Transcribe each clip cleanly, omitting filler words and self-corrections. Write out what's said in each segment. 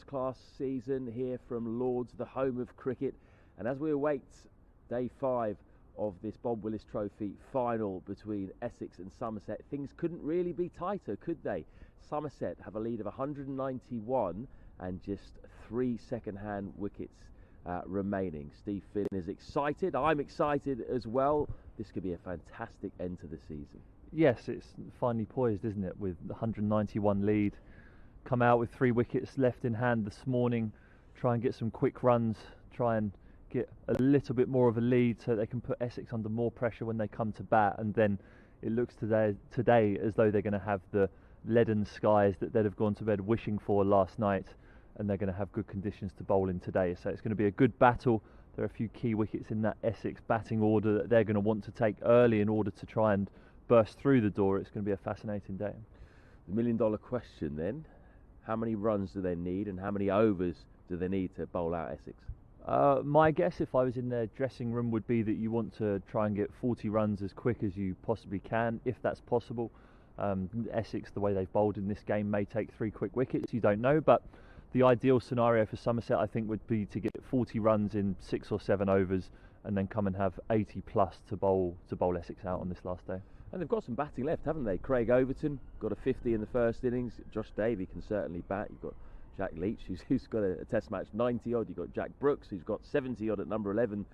first-class season here from Lords, the home of cricket. And as we await day 5 of this Bob Willis Trophy final between Essex and Somerset, things couldn't really be tighter, could they? Somerset have a lead of 191 and just 3 second-hand wickets remaining. Steve Finn is excited. I'm excited as well. This could be a fantastic end to the season. Yes, it's finally poised, isn't it, with the 191 lead. Come out with 3 wickets left in hand this morning, try and get some quick runs, try and get a little bit more of a lead so they can put Essex under more pressure when they come to bat. And then it looks today as though they're going to have the leaden skies that they'd have gone to bed wishing for last night, and they're going to have good conditions to bowl in today. So it's going to be a good battle. There are a few key wickets in that Essex batting order that they're going to want to take early in order to try and burst through the door. It's going to be a fascinating day. The million-dollar question then, how many runs do they need and how many overs do they need to bowl out Essex? My guess, if I was in their dressing room, would be that you want to try and get 40 runs as quick as you possibly can, if that's possible. Essex, the way they've bowled in this game, may take 3 quick wickets, you don't know, but the ideal scenario for Somerset, I think, would be to get 40 runs in 6 or 7 overs and then come and have 80 plus to bowl Essex out on this last day. And they've got some batting left, haven't they? Craig Overton got a 50 in the first innings. Josh Davey can certainly bat. You've got Jack Leach, who's got a test match 90 odd. You've got Jack Brooks, who's got 70 odd at number 11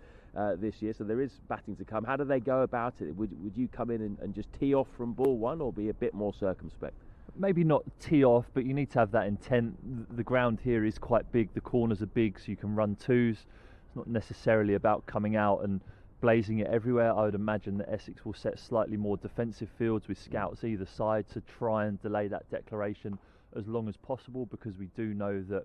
this year. So there is batting to come. How do they go about it? Would you come in and just tee off from ball 1 or be a bit more circumspect? Maybe not tee off, but you need to have that intent. The ground here is quite big. The corners are big, so you can run twos. It's not necessarily about coming out and blazing it everywhere. I would imagine that Essex will set slightly more defensive fields with scouts either side to try and delay that declaration as long as possible, because we do know that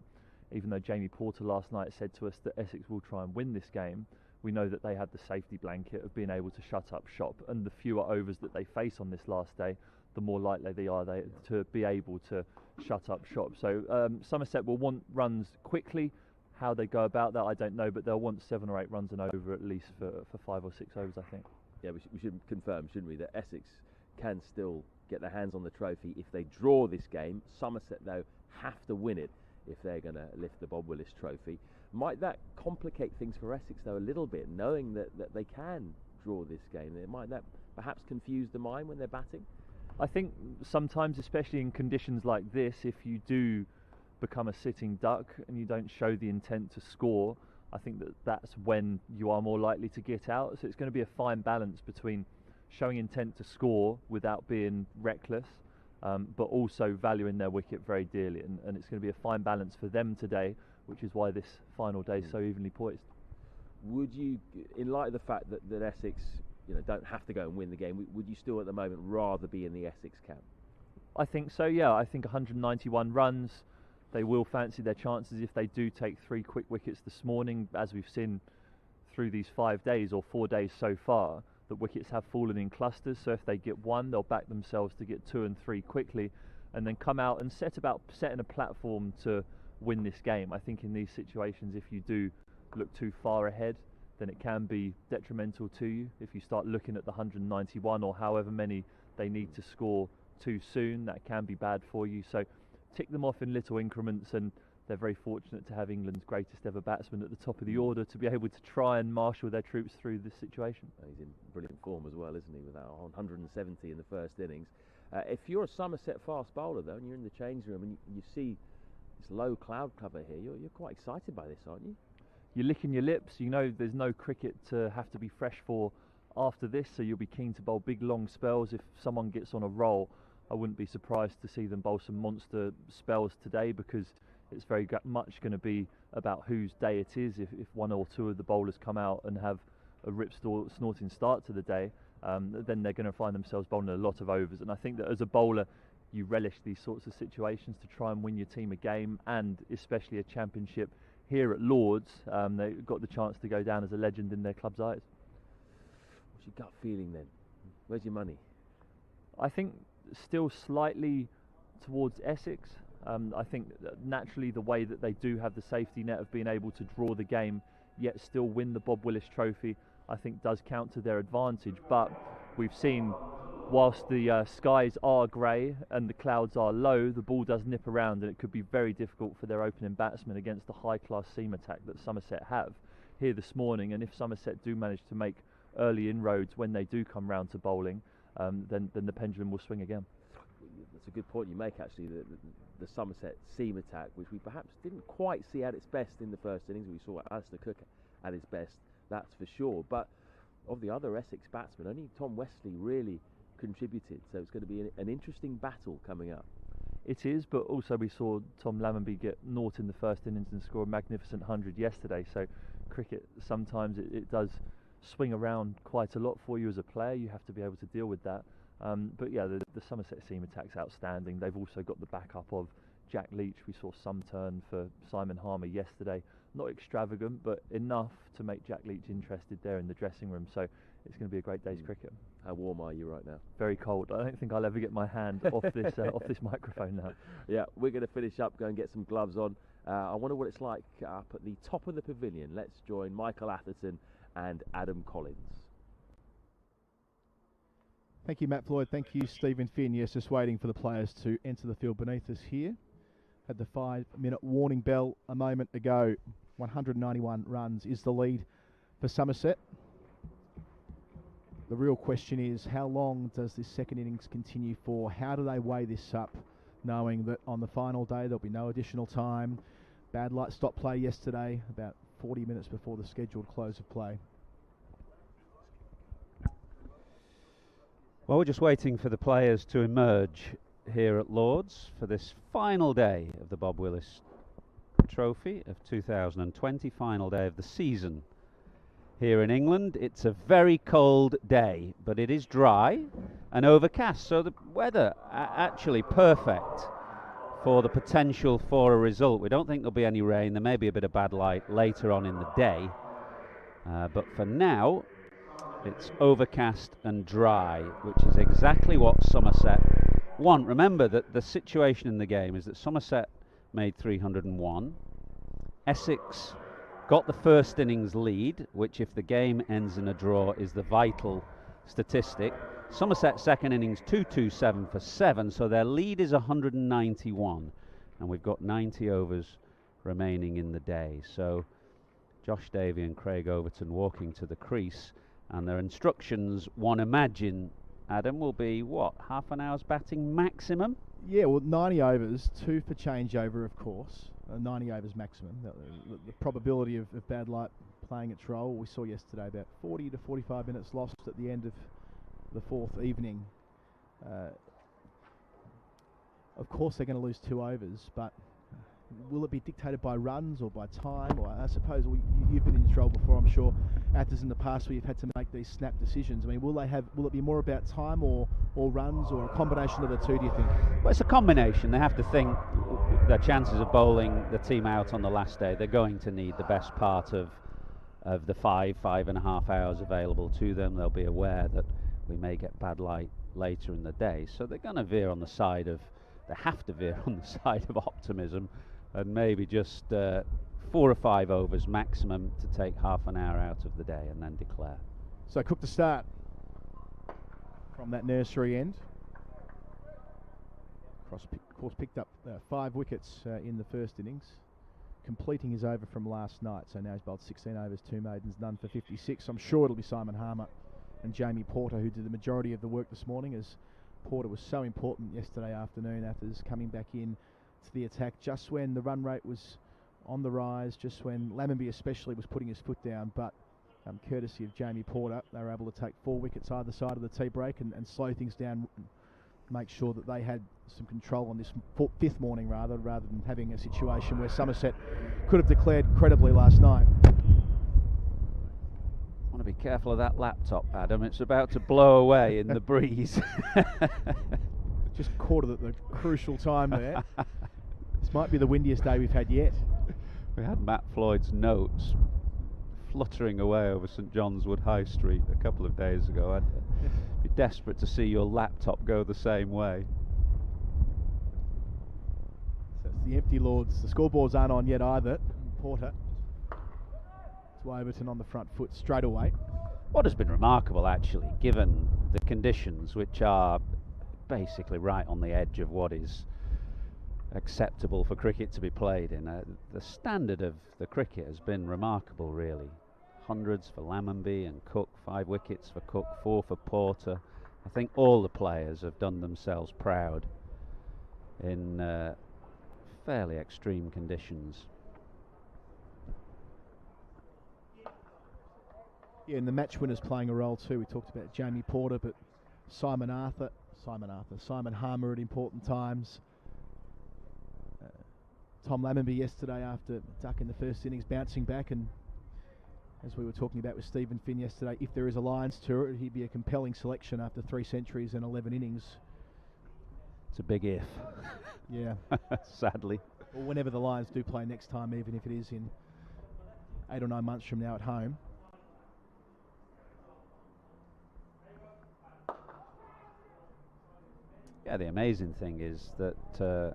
even though Jamie Porter last night said to us that Essex will try and win this game, we know that they have the safety blanket of being able to shut up shop, and the fewer overs that they face on this last day, the more likely they are to be able to shut up shop. So Somerset will want runs quickly. How they go about that, I don't know, but they'll want 7 or 8 runs and over at least for 5 or 6 overs, I think. Yeah, we should confirm, shouldn't we, that Essex can still get their hands on the trophy if they draw this game. Somerset, though, have to win it if they're going to lift the Bob Willis Trophy. Might that complicate things for Essex, though, a little bit, knowing that they can draw this game? Might that perhaps confuse the mind when they're batting? I think sometimes, especially in conditions like this, if you do become a sitting duck and you don't show the intent to score, I think that's when you are more likely to get out. So it's going to be a fine balance between showing intent to score without being reckless, but also valuing their wicket very dearly. And it's going to be a fine balance for them today, which is why this final day is so evenly poised. Would you, in light of the fact that Essex don't have to go and win the game, would you still at the moment rather be in the Essex camp? I think so, yeah. I think 191 runs, they will fancy their chances if they do take 3 quick wickets this morning. As we've seen through these 5 days or 4 days so far, the wickets have fallen in clusters, so if they get 1, they'll back themselves to get 2 and 3 quickly and then come out and setting a platform to win this game. I think in these situations, if you do look too far ahead, then it can be detrimental to you. If you start looking at the 191 or however many they need to score too soon, that can be bad for you. So tick them off in little increments, and they're very fortunate to have England's greatest ever batsman at the top of the order to be able to try and marshal their troops through this situation. He's in brilliant form as well, isn't he, with that 170 in the first innings. If you're a Somerset fast bowler, though, and you're in the change room and you see this low cloud cover here, you're quite excited by this, aren't you? You're licking your lips. You know there's no cricket to have to be fresh for after this, so you'll be keen to bowl big long spells. If someone gets on a roll, I wouldn't be surprised to see them bowl some monster spells today, because it's very much going to be about whose day it is. If 1 or 2 of the bowlers come out and have a rip-snorting start to the day, then they're going to find themselves bowling a lot of overs. And I think that as a bowler, you relish these sorts of situations to try and win your team a game, and especially a championship. Here at Lords, they got the chance to go down as a legend in their club's eyes. What's your gut feeling then? Where's your money? I think still slightly towards Essex. I think that naturally the way that they do have the safety net of being able to draw the game yet still win the Bob Willis Trophy, I think does count to their advantage. But we've seen whilst the skies are grey and the clouds are low, the ball does nip around, and it could be very difficult for their opening batsmen against the high-class seam attack that Somerset have here this morning. And if Somerset do manage to make early inroads when they do come round to bowling, then the pendulum will swing again. That's a good point you make, actually. The Somerset seam attack, which we perhaps didn't quite see at its best in the first innings. We saw Alistair Cook at his best, that's for sure. But of the other Essex batsmen, only Tom Westley really contributed. So it's going to be an interesting battle coming up. It is, but also we saw Tom Lammonby get naught in the first innings and score a magnificent 100 yesterday. So cricket, sometimes it does swing around quite a lot for you as a player. You have to be able to deal with that. But yeah, the Somerset seam attack's outstanding. They've also got the backup of Jack Leach. We saw some turn for Simon Harmer yesterday. Not extravagant, but enough to make Jack Leach interested there in the dressing room. So it's going to be a great day's cricket. How warm are you right now? Very cold. I don't think I'll ever get my hand off this off this microphone now. Yeah, we're going to finish up, go and get some gloves on. I wonder what it's like up at the top of the pavilion. Let's join Michael Atherton and Adam Collins. Thank you, Matt Floyd. Thank you, Stephen Finn. Yes, just waiting for the players to enter the field beneath us here. Had the 5-minute warning bell a moment ago. 191 runs is the lead for Somerset. The real question is, how long does this second innings continue for? How do they weigh this up, knowing that on the final day there'll be no additional time? Bad light stop play yesterday, about 40 minutes before the scheduled close of play. Well, we're just waiting for the players to emerge here at Lord's for this final day of the Bob Willis Trophy of 2020, final day of the season here in England. It's a very cold day, but it is dry and overcast, so the weather actually perfect for the potential for a result. We don't think there'll be any rain. There may be a bit of bad light later on in the day, but for now it's overcast and dry, which is exactly what Somerset want. Remember that the situation in the game is that Somerset made 301. Essex got the first innings lead, which if the game ends in a draw is the vital statistic. Somerset second innings 227 for 7, so their lead is 191, and we've got 90 overs remaining in the day. So Josh Davey and Craig Overton walking to the crease, and their instructions, one imagine, Adam, will be what, half an hour's batting maximum? Yeah, well, 90 overs, 2 for changeover, of course. 90 overs maximum. The probability of bad light playing its role, we saw yesterday about 40 to 45 minutes lost at the end of the fourth evening. Of course they're going to lose 2 overs, but will it be dictated by runs or by time? Or I suppose you've been in this role before, I'm sure, actors in the past where you've had to make these snap decisions. I mean, will it be more about time or runs, or a combination of the two, do you think? Well, it's a combination. They have to think their chances of bowling the team out on the last day. They're going to need the best part of the 5.5 hours available to them. They'll be aware that we may get bad light later in the day, so they're going to veer on the side of, they have to veer on the side of optimism, and maybe just 4 or 5 overs maximum to take half an hour out of the day and then declare. So Cook to start from that nursery end. Of course picked up 5 wickets in the first innings, completing his over from last night. So now he's bowled 16 overs, 2 maidens, none for 56. I'm sure it'll be Simon Harmer and Jamie Porter who did the majority of the work this morning, as Porter was so important yesterday afternoon after coming back in to the attack just when the run rate was on the rise, just when Lammonby especially was putting his foot down. But courtesy of Jamie Porter, they were able to take 4 wickets either side of the tea break and slow things down, make sure that they had some control on this fifth morning rather than having a situation where Somerset could have declared credibly last night. I want to be careful of that laptop, Adam. It's about to blow away in the breeze. Just caught it at the crucial time there. This might be the windiest day we've had yet. We had Matt Floyd's notes fluttering away over St John's Wood High Street a couple of days ago. I'd be desperate to see your laptop go the same way. So it's the empty Lords. The scoreboards aren't on yet either. Porter. It's Overton on the front foot straight away. What has been remarkable, actually, given the conditions, which are basically right on the edge of what is acceptable for cricket to be played in. The standard of the cricket has been remarkable, really. Hundreds for Lammonby and Cook, 5 wickets for Cook, 4 for Porter. I think all the players have done themselves proud in fairly extreme conditions. Yeah, and the match winners playing a role too. We talked about Jamie Porter, but Simon Harmer at important times. Tom Lammonby yesterday after ducking the first innings, bouncing back, and as we were talking about with Stephen Finn yesterday, if there is a Lions tour, he'd be a compelling selection after 3 centuries and 11 innings. It's a big if. Yeah. Sadly. Or whenever the Lions do play next time, even if it is in 8 or 9 months from now at home. Yeah, the amazing thing is that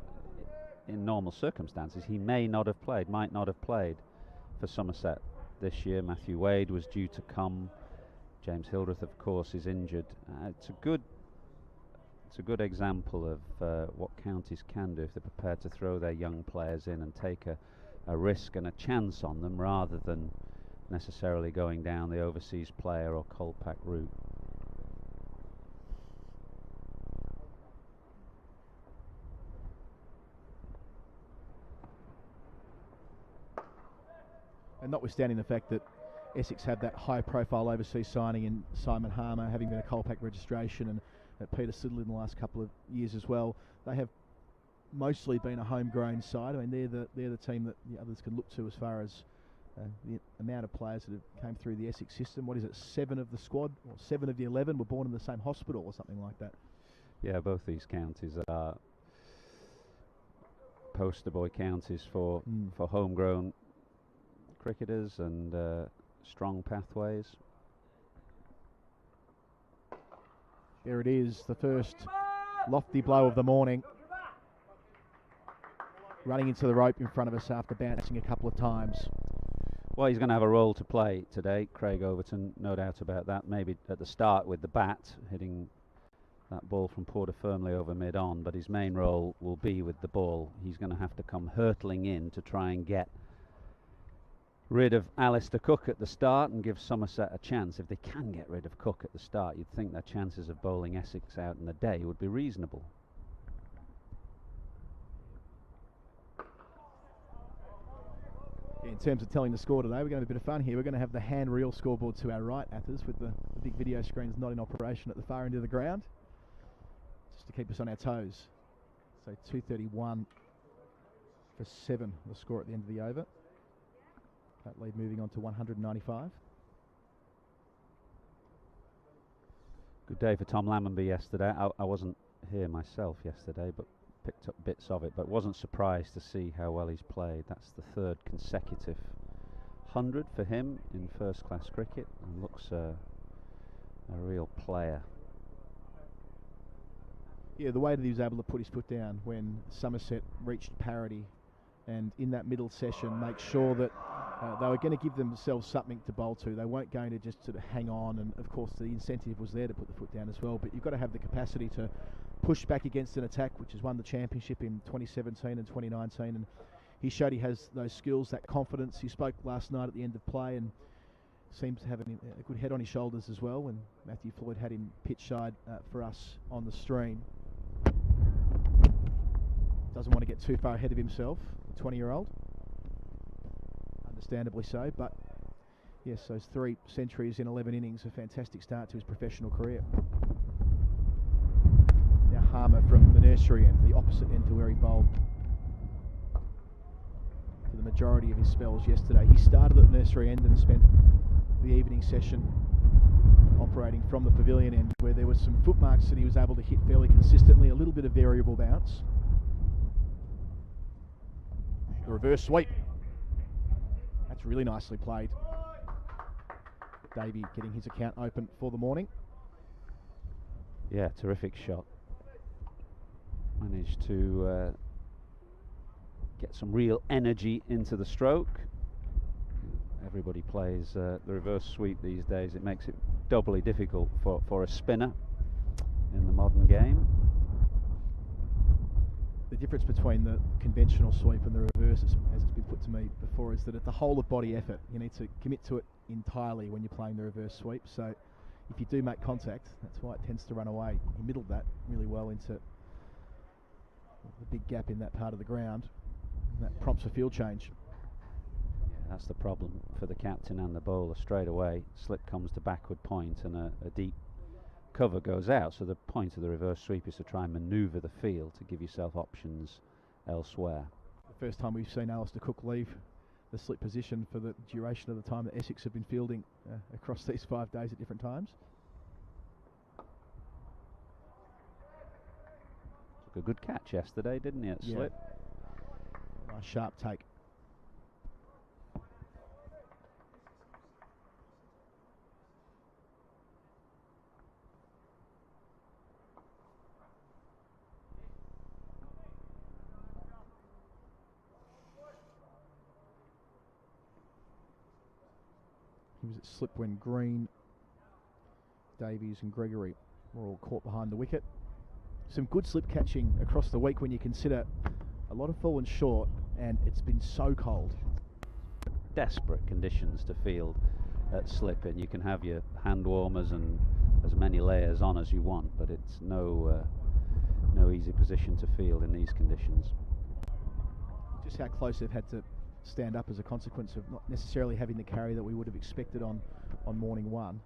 in normal circumstances he might not have played for Somerset this year. Matthew Wade was due to come. James Hildreth, of course, is injured. It's a good example of what counties can do if they're prepared to throw their young players in and take a risk and a chance on them, rather than necessarily going down the overseas player or Colpack route. And notwithstanding the fact that Essex have that high-profile overseas signing in Simon Harmer, having been a Colpack registration, and Peter Siddle in the last couple of years as well, they have mostly been a homegrown side. I mean, they're the team that the others can look to as far as the amount of players that have came through the Essex system. What is it, 7 of the squad, or 7 of the 11 were born in the same hospital or something like that? Yeah, both these counties are poster boy counties for homegrown cricketers and strong pathways. There it is, the first lofty blow of the morning. Running into the rope in front of us after bouncing a couple of times. Well, he's going to have a role to play today, Craig Overton, no doubt about that. Maybe at the start with the bat, hitting that ball from Porter firmly over mid-on, but his main role will be with the ball. He's going to have to come hurtling in to try and get rid of Alistair Cook at the start and give Somerset a chance. If they can get rid of Cook at the start, you'd think their chances of bowling Essex out in the day would be reasonable. Yeah, in terms of telling the score today, we're going to have a bit of fun here. We're going to have the hand reel scoreboard to our right, Athers, with the big video screens not in operation at the far end of the ground, just to keep us on our toes. So 231 for 7, the score at the end of the over. That lead moving on to 195. Good day for Tom Lammonby yesterday. I wasn't here myself yesterday, but picked up bits of it, but wasn't surprised to see how well he's played. That's the 3rd consecutive 100 for him in first-class cricket, and looks a real player. Yeah, the way that he was able to put his foot down when Somerset reached parity, and in that middle session make sure that they were going to give themselves something to bowl to. They weren't going to just sort of hang on, and of course the incentive was there to put the foot down as well, but you've got to have the capacity to push back against an attack which has won the championship in 2017 and 2019, and he showed he has those skills, that confidence. He spoke last night at the end of play and seems to have a good head on his shoulders as well, when Matthew Floyd had him pitch side for us on the stream. Doesn't want to get too far ahead of himself, the 20-year-old. Understandably so, but yes, those 3 centuries in 11 innings, a fantastic start to his professional career. Now Harmer from the nursery end, the opposite end to where he bowled for the majority of his spells yesterday. He started at the nursery end and spent the evening session operating from the pavilion end, where there were some footmarks that he was able to hit fairly consistently, a little bit of variable bounce. The reverse sweep. That's really nicely played. Davey getting his account open for the morning. Yeah, terrific shot. Managed to get some real energy into the stroke. Everybody plays the reverse sweep these days. It makes it doubly difficult for a spinner. in the modern game. The difference between the conventional sweep and the reverse, as it's been put to me before, is that it's a whole of body effort. You need to commit to it entirely when you're playing the reverse sweep. So if you do make contact, that's why it tends to run away. He middled that really well into the big gap in that part of the ground. And that prompts a field change. Yeah, that's the problem for the captain and the bowler. Straight away, slip comes to backward point and a deep cover goes out. So the point of the reverse sweep is to try and manoeuvre the field to give yourself options elsewhere. The first time we've seen Alistair Cook leave the slip position for the duration of the time that Essex have been fielding across these 5 days at different times. Took a good catch yesterday, didn't he, at slip? Nice sharp take. He was at slip when Green, Davies and Gregory were all caught behind the wicket. Some good slip catching across the week when you consider a lot have fallen short and it's been so cold. Desperate conditions to field at slip, and you can have your hand warmers and as many layers on as you want, but it's no easy position to field in these conditions. Just how close they've had to stand up as a consequence of not necessarily having the carry that we would have expected on morning one.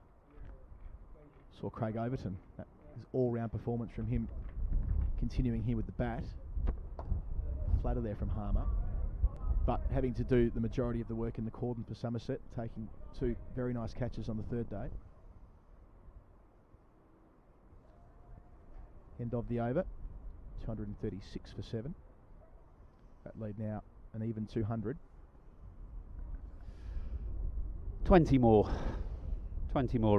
Saw Craig Overton, that is all-round performance from him, continuing here with the bat. Flatter there from Harmer, but having to do the majority of the work in the cordon for Somerset, taking 2 very nice catches on the 3rd day. End of the over, 236 for 7. That lead now an even 200. 20 more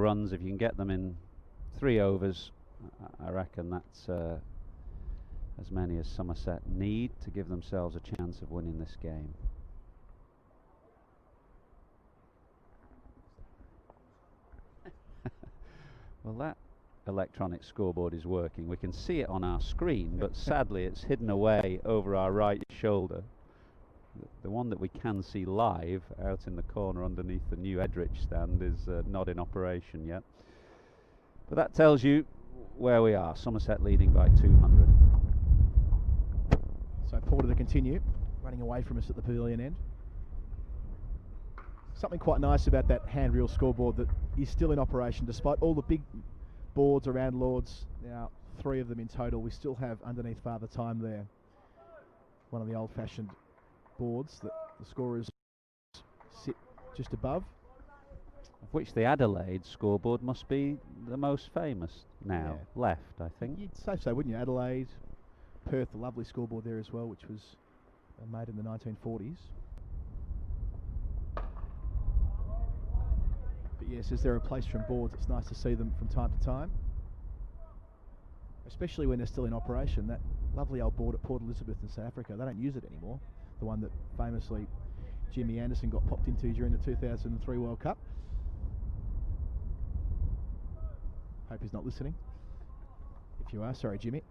runs if you can get them in 3 overs. I reckon that's as many as Somerset need to give themselves a chance of winning this game. Well, that electronic scoreboard is working. We can see it on our screen, but sadly it's hidden away over our right shoulder. The one that we can see live out in the corner underneath the new Edrich stand is not in operation yet. But that tells you where we are. Somerset leading by 200. So Porter to continue, running away from us at the pavilion end. Something quite nice about that hand-reel scoreboard that is still in operation despite all the big boards around Lords. Now 3 of them in total. We still have underneath Father Time there. One of the old-fashioned boards that the scorers sit just above. Of which the Adelaide scoreboard must be the most famous now, left, I think. You'd say so, wouldn't you? Adelaide, Perth, a lovely scoreboard there as well, which was made in the 1940s. But yes, as they're replaced from boards, it's nice to see them from time to time, especially when they're still in operation. That lovely old board at Port Elizabeth in South Africa, they don't use it anymore. The one that famously Jimmy Anderson got popped into during the 2003 World Cup. Hope he's not listening. If you are, sorry Jimmy.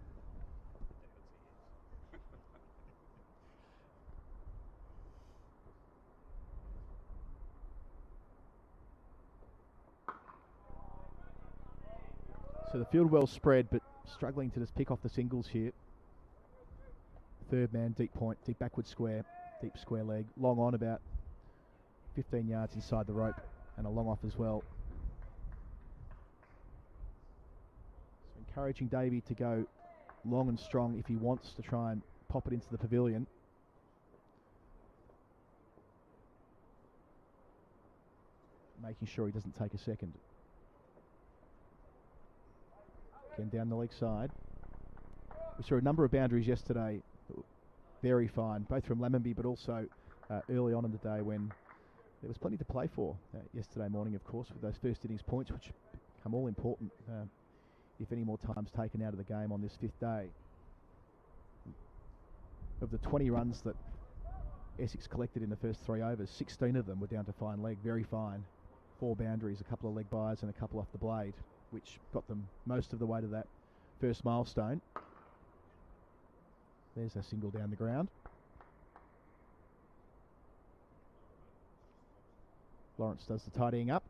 So the field well spread, but struggling to just pick off the singles here. 3rd man, deep point, deep backward square, deep square leg, long on about 15 yards inside the rope, and a long off as well. So encouraging Davey to go long and strong if he wants to try and pop it into the pavilion. Making sure he doesn't take a second. Again down the leg side. We saw a number of boundaries yesterday, very fine, both from Lammonby but also early on in the day when there was plenty to play for. Yesterday morning, of course, with those first innings points, which become all important if any more time's taken out of the game on this 5th day. Of the 20 runs that Essex collected in the first 3 overs, 16 of them were down to fine leg, very fine. 4 boundaries, a couple of leg byes and a couple off the blade, which got them most of the way to that first milestone. There's a single down the ground. Lawrence does the tidying up.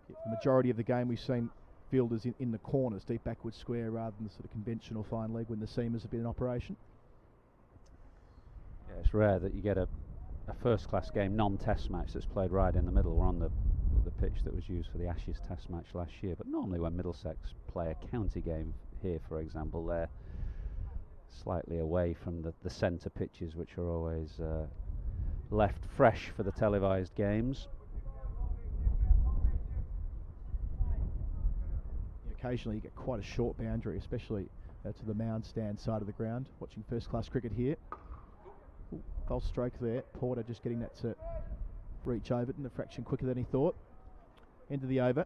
The majority of the game we've seen fielders in the corners, deep backward square, rather than the sort of conventional fine leg when the seamers have been in operation. Yeah, it's rare that you get a first-class game, non-test match that's played right in the middle. We're on the pitch that was used for the Ashes test match last year, but normally when Middlesex play a county game here, for example, they're slightly away from the centre pitches, which are always left fresh for the televised games. Occasionally you get quite a short boundary, especially to the mound stand side of the ground. Watching first-class cricket here. Ooh, goal stroke there. Porter just getting that to reach Overton a fraction quicker than he thought. End of the over.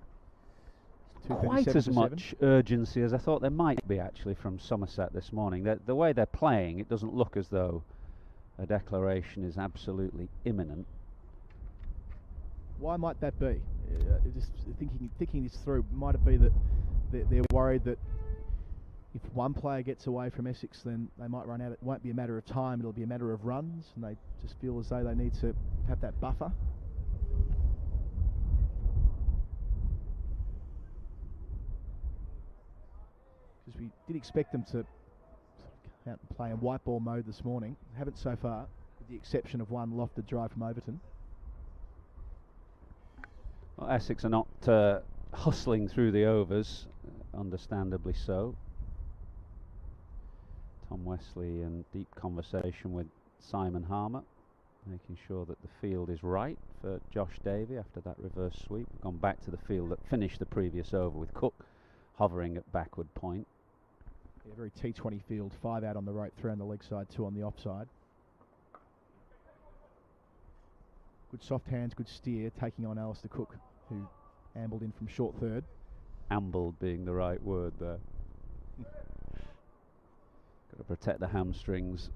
Quite as much urgency as I thought there might be actually from Somerset this morning. The way they're playing, it doesn't look as though a declaration is absolutely imminent. Why might that be? Just thinking this through, might it be that they're worried that if one player gets away from Essex, then they might run out. It won't be a matter of time, it'll be a matter of runs, and they just feel as though they need to have that buffer. Because we did expect them to out and play in white ball mode this morning. Haven't so far, with the exception of one lofted drive from Overton. Well, Essex are not hustling through the overs, understandably so. Tom Wesley in deep conversation with Simon Harmer, making sure that the field is right for Josh Davey after that reverse sweep. We've gone back to the field that finished the previous over with Cook hovering at backward point. Yeah, very T20 field, 5 out on the rope, 3 on the leg side, 2 on the offside. Good soft hands, good steer, taking on Alistair Cook, who ambled in from short third. Ambled being the right word there. Got to protect the hamstrings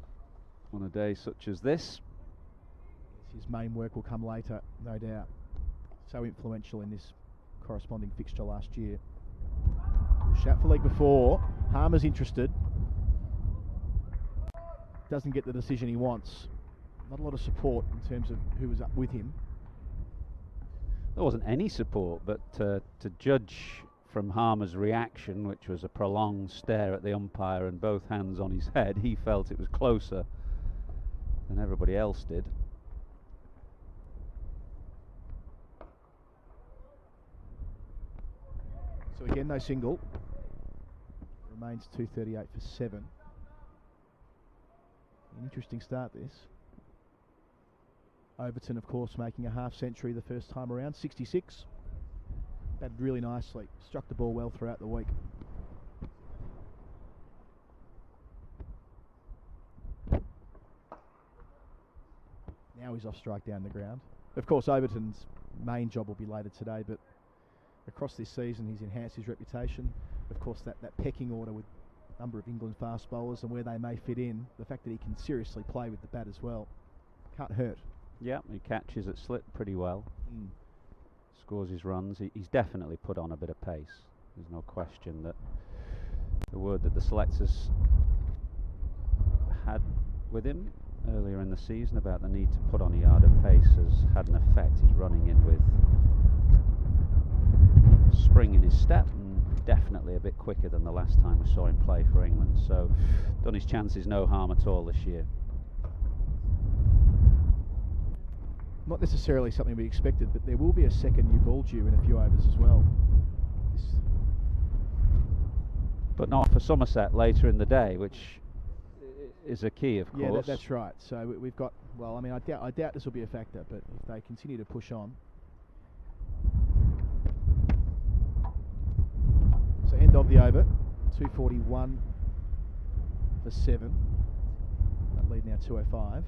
on a day such as this. His main work will come later, no doubt. So influential in this corresponding fixture last year. Shout for leg before. Harmer's interested. Doesn't get the decision he wants. Not a lot of support in terms of who was up with him. There wasn't any support, but to judge from Harmer's reaction, which was a prolonged stare at the umpire and both hands on his head, he felt it was closer than everybody else did. So again, no single. Remains 238 for 7. An interesting start this. Overton, of course, making a half century the first time around, 66. Batted really nicely, struck the ball well throughout the week. Now he's off strike down the ground. Of course, Overton's main job will be later today, but across this season he's enhanced his reputation. Of course, that pecking order with a number of England fast bowlers and where they may fit in, the fact that he can seriously play with the bat as well, can't hurt. Yeah, he catches at slip pretty well. Scores his runs. He's definitely put on a bit of pace. There's no question that the word that the selectors had with him earlier in the season about the need to put on a yard of pace has had an effect. He's running in with spring in his step and definitely a bit quicker than the last time we saw him play for England. So done his chances no harm at all this year. Not necessarily something we expected, but there will be a second new ball due in a few overs as well. But not for Somerset later in the day, which is a key, of course. Yeah, that's right. So we've got, well, I mean, I doubt this will be a factor, but if they continue to push on. So end of the over, 241 for 7. That lead now 205.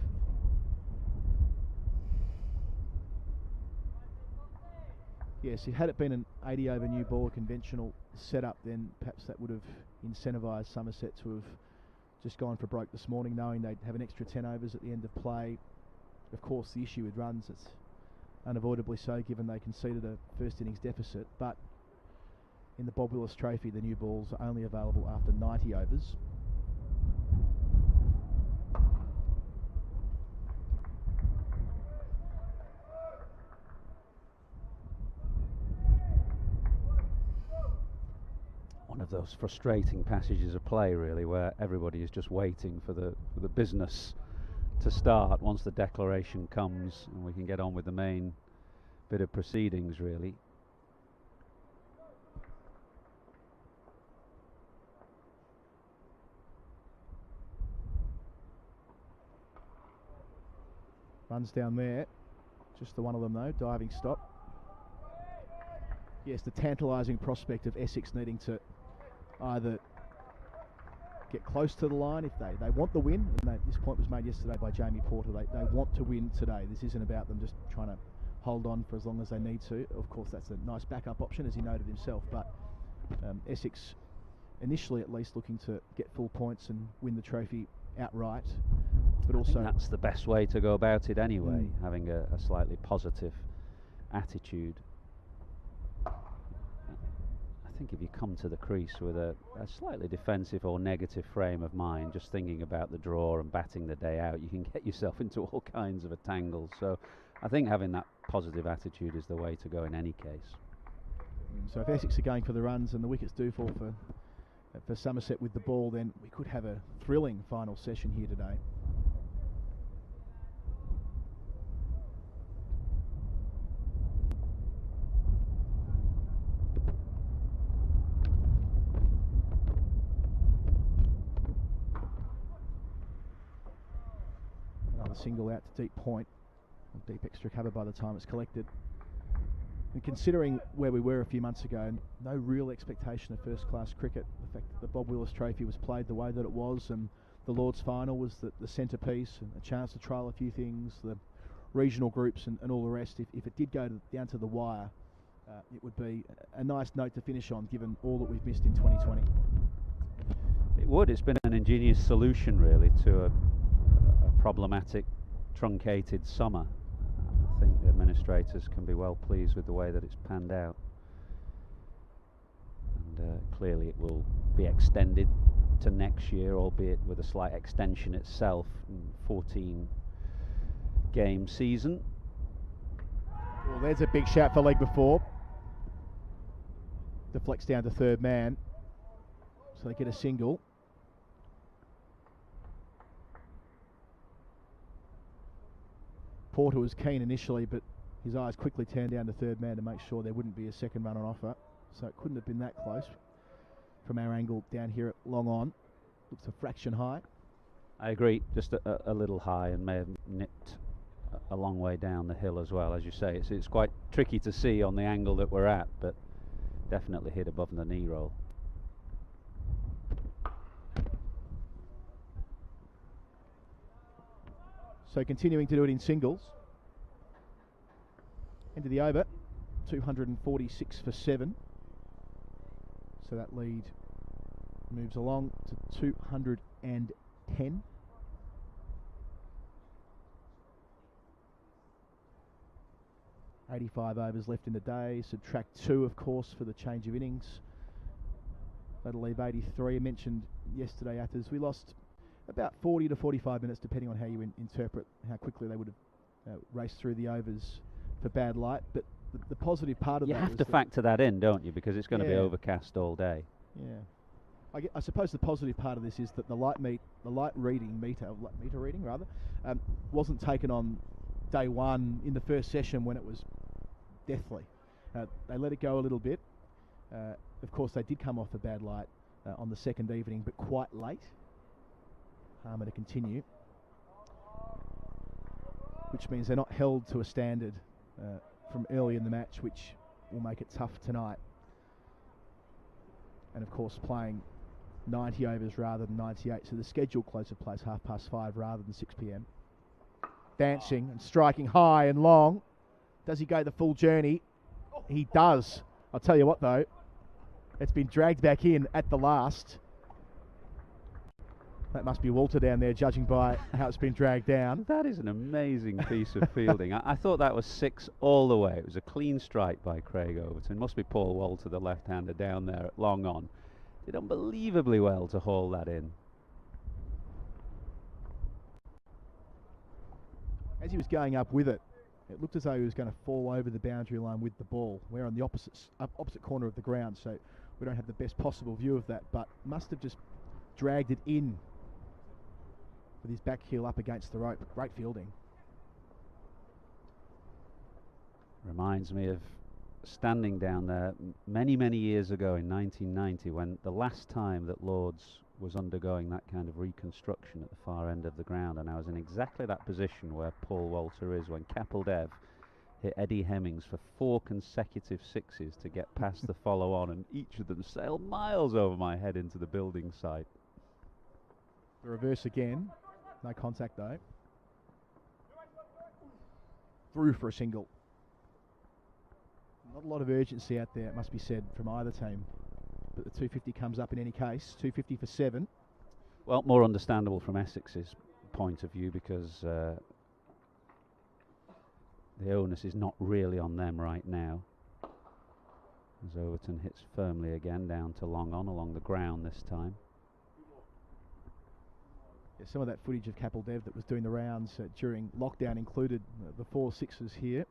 Yes, had it been an 80 over new ball conventional setup, then perhaps that would have incentivised Somerset to have just gone for broke this morning, knowing they'd have an extra 10 overs at the end of play. Of course, the issue with runs, it's unavoidably so given they conceded a first innings deficit, but in the Bob Willis Trophy, the new balls are only available after 90 overs. One of those frustrating passages of play, really, where everybody is just waiting for the business to start once the declaration comes and we can get on with the main bit of proceedings, really. Runs down there, just the one of them though, diving stop. Yes, the tantalising prospect of Essex needing to either get close to the line if they want the win, and this point was made yesterday by Jamie Porter. They want to win today. This isn't about them just trying to hold on for as long as they need to. Of course, that's a nice backup option, as he noted himself, but Essex initially at least looking to get full points and win the trophy outright, but I also think that's the best way to go about it anyway, having a slightly positive attitude. I think if you come to the crease with a slightly defensive or negative frame of mind, just thinking about the draw and batting the day out, you can get yourself into all kinds of a tangle. So I think having that positive attitude is the way to go in any case. So if Essex are going for the runs and the wickets do fall for Somerset with the ball, then we could have a thrilling final session here today. Another single out to deep point, deep extra cover by the time it's collected. And considering where we were a few months ago, no real expectation of first-class cricket. The fact that the Bob Willis Trophy was played the way that it was, and the Lord's Final was the centrepiece, and a chance to trial a few things, the regional groups and all the rest. If it did go down to the wire, it would be a nice note to finish on, given all that we've missed in 2020. It would. It's been an ingenious solution, really, to a problematic, truncated summer. I think the administrators can be well pleased with the way that it's panned out, and clearly it will be extended to next year, albeit with a slight extension itself, 14 game season. Well, there's a big shout for leg before. Deflects down to third man, so they get a single. Porter was keen initially, but his eyes quickly turned down to third man to make sure there wouldn't be a second run on offer. So it couldn't have been that close from our angle down here at long on. Looks a fraction high. I agree, just a little high, and may have nipped a long way down the hill as well. As you say, it's quite tricky to see on the angle that we're at, but definitely hit above the knee roll. So continuing to do it in singles. Into the over, 246 for 7. So that lead moves along to 210. $85 overs left in the day. Subtract 2, of course, for the change of innings. That'll leave 83. I mentioned yesterday, Athers, we lost about 40 to 45 minutes, depending on how you interpret how quickly they would have raced through the overs for bad light. But the positive part of that, you have to factor that in, don't you? Because it's going to be overcast all day. Yeah, I suppose the positive part of this is that the light reading meter wasn't taken on day one in the first session when it was deathly. They let it go a little bit. Of course, they did come off a bad light on the second evening, but quite late. Harmer to continue, which means they're not held to a standard from early in the match, which will make it tough tonight. And of course, playing 90 overs rather than 98, so the scheduled close of play is 5:30 rather than 6 p.m. Dancing and striking high and long. Does he go the full journey? He does. I'll tell you what though, it's been dragged back in at the last. That must be Walter down there, judging by how it's been dragged down. That is an amazing piece of fielding. I thought that was 6 all the way. It was a clean strike by Craig Overton. Must be Paul Walter, the left-hander, down there at long on. Did unbelievably well to haul that in. As he was going up with it, it looked as though he was going to fall over the boundary line with the ball. We're on the opposite corner of the ground, so we don't have the best possible view of that, but must have just dragged it in with his back heel up against the rope. Great fielding. Reminds me of standing down there many, many years ago in 1990, when the last time that Lords was undergoing that kind of reconstruction at the far end of the ground, and I was in exactly that position where Paul Walter is when Capel-Dev hit Eddie Hemmings for 4 consecutive sixes to get past the follow-on, and each of them sailed miles over my head into the building site. The reverse again. No contact though. Through for a single. Not a lot of urgency out there, it must be said, from either team. But the 250 comes up in any case. 250 for 7. Well, more understandable from Essex's point of view, because the onus is not really on them right now. As Overton hits firmly again down to long on along the ground this time. Yeah, some of that footage of Capel-Dev that was doing the rounds during lockdown included the 4 sixes here.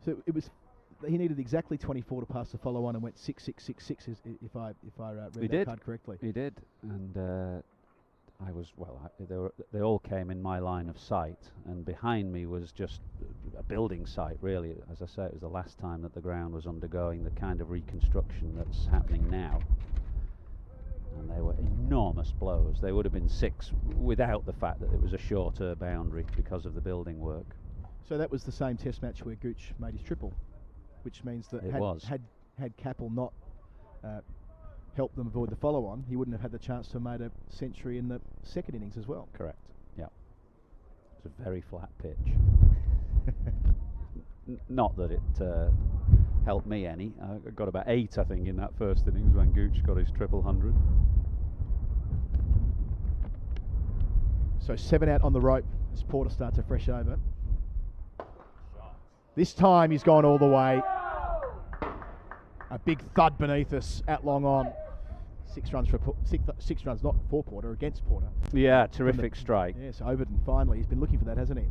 So it was, he needed exactly 24 to pass the follow on and went 6-6-6-6 if I read that card correctly. He did, and I was, they all came in my line of sight, and behind me was just a building site really. As I say, it was the last time that the ground was undergoing the kind of reconstruction that's happening now. And they were enormous blows. They would have been 6 without the fact that it was a shorter boundary because of the building work. So that was the same test match where Gooch made his triple, which means that had Capel not helped them avoid the follow-on, he wouldn't have had the chance to have made a century in the second innings as well. Correct, yeah. It's a very flat pitch. Not that it helped me any. I got about 8, I think, in that first innings when Gooch got his triple 100. So 7 out on the rope as Porter starts a fresh over. This time he's gone all the way. A big thud beneath us at long on. 6 runs for 6 runs, not for Porter, against Porter. Yeah, terrific strike. Yes, Overton finally. He's been looking for that, hasn't he?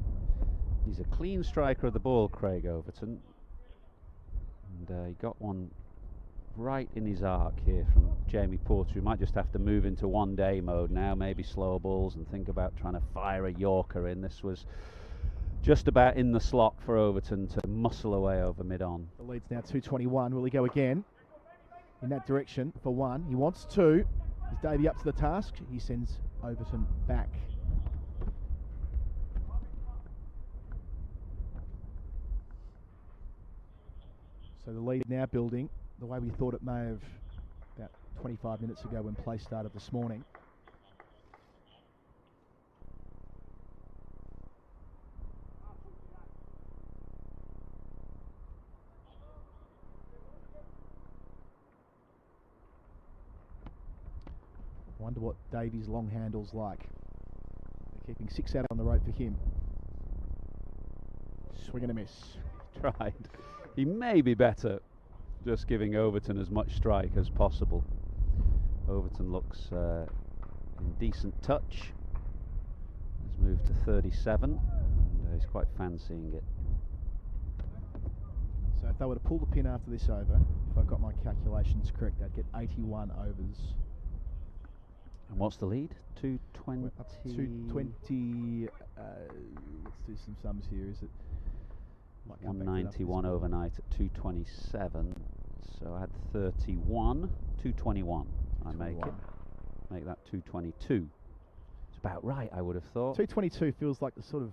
He's a clean striker of the ball, Craig Overton. And he got one right in his arc here from Jamie Porter, who might just have to move into one-day mode now, maybe slow balls and think about trying to fire a Yorker in. This was just about in the slot for Overton to muscle away over mid-on. The lead's now 221. Will he go again in that direction for 1? He wants 2. Is Davey up to the task? He sends Overton back. So the lead now building the way we thought it may have about 25 minutes ago when play started this morning. Wonder what Davies' long handle's like. They're keeping 6 out on the rope for him. Swing and a miss. Tried. He may be better just giving Overton as much strike as possible. Overton looks in decent touch. He's moved to 37 and he's quite fancying it. So if they were to pull the pin after this over, if I've got my calculations correct, they'd get 81 overs. And what's the lead? 220? 220, let's do some sums here, is it? 191 overnight at 227, so I had 31, 221 I make it. Make that 222. It's about right, I would have thought. 222 feels like the sort of,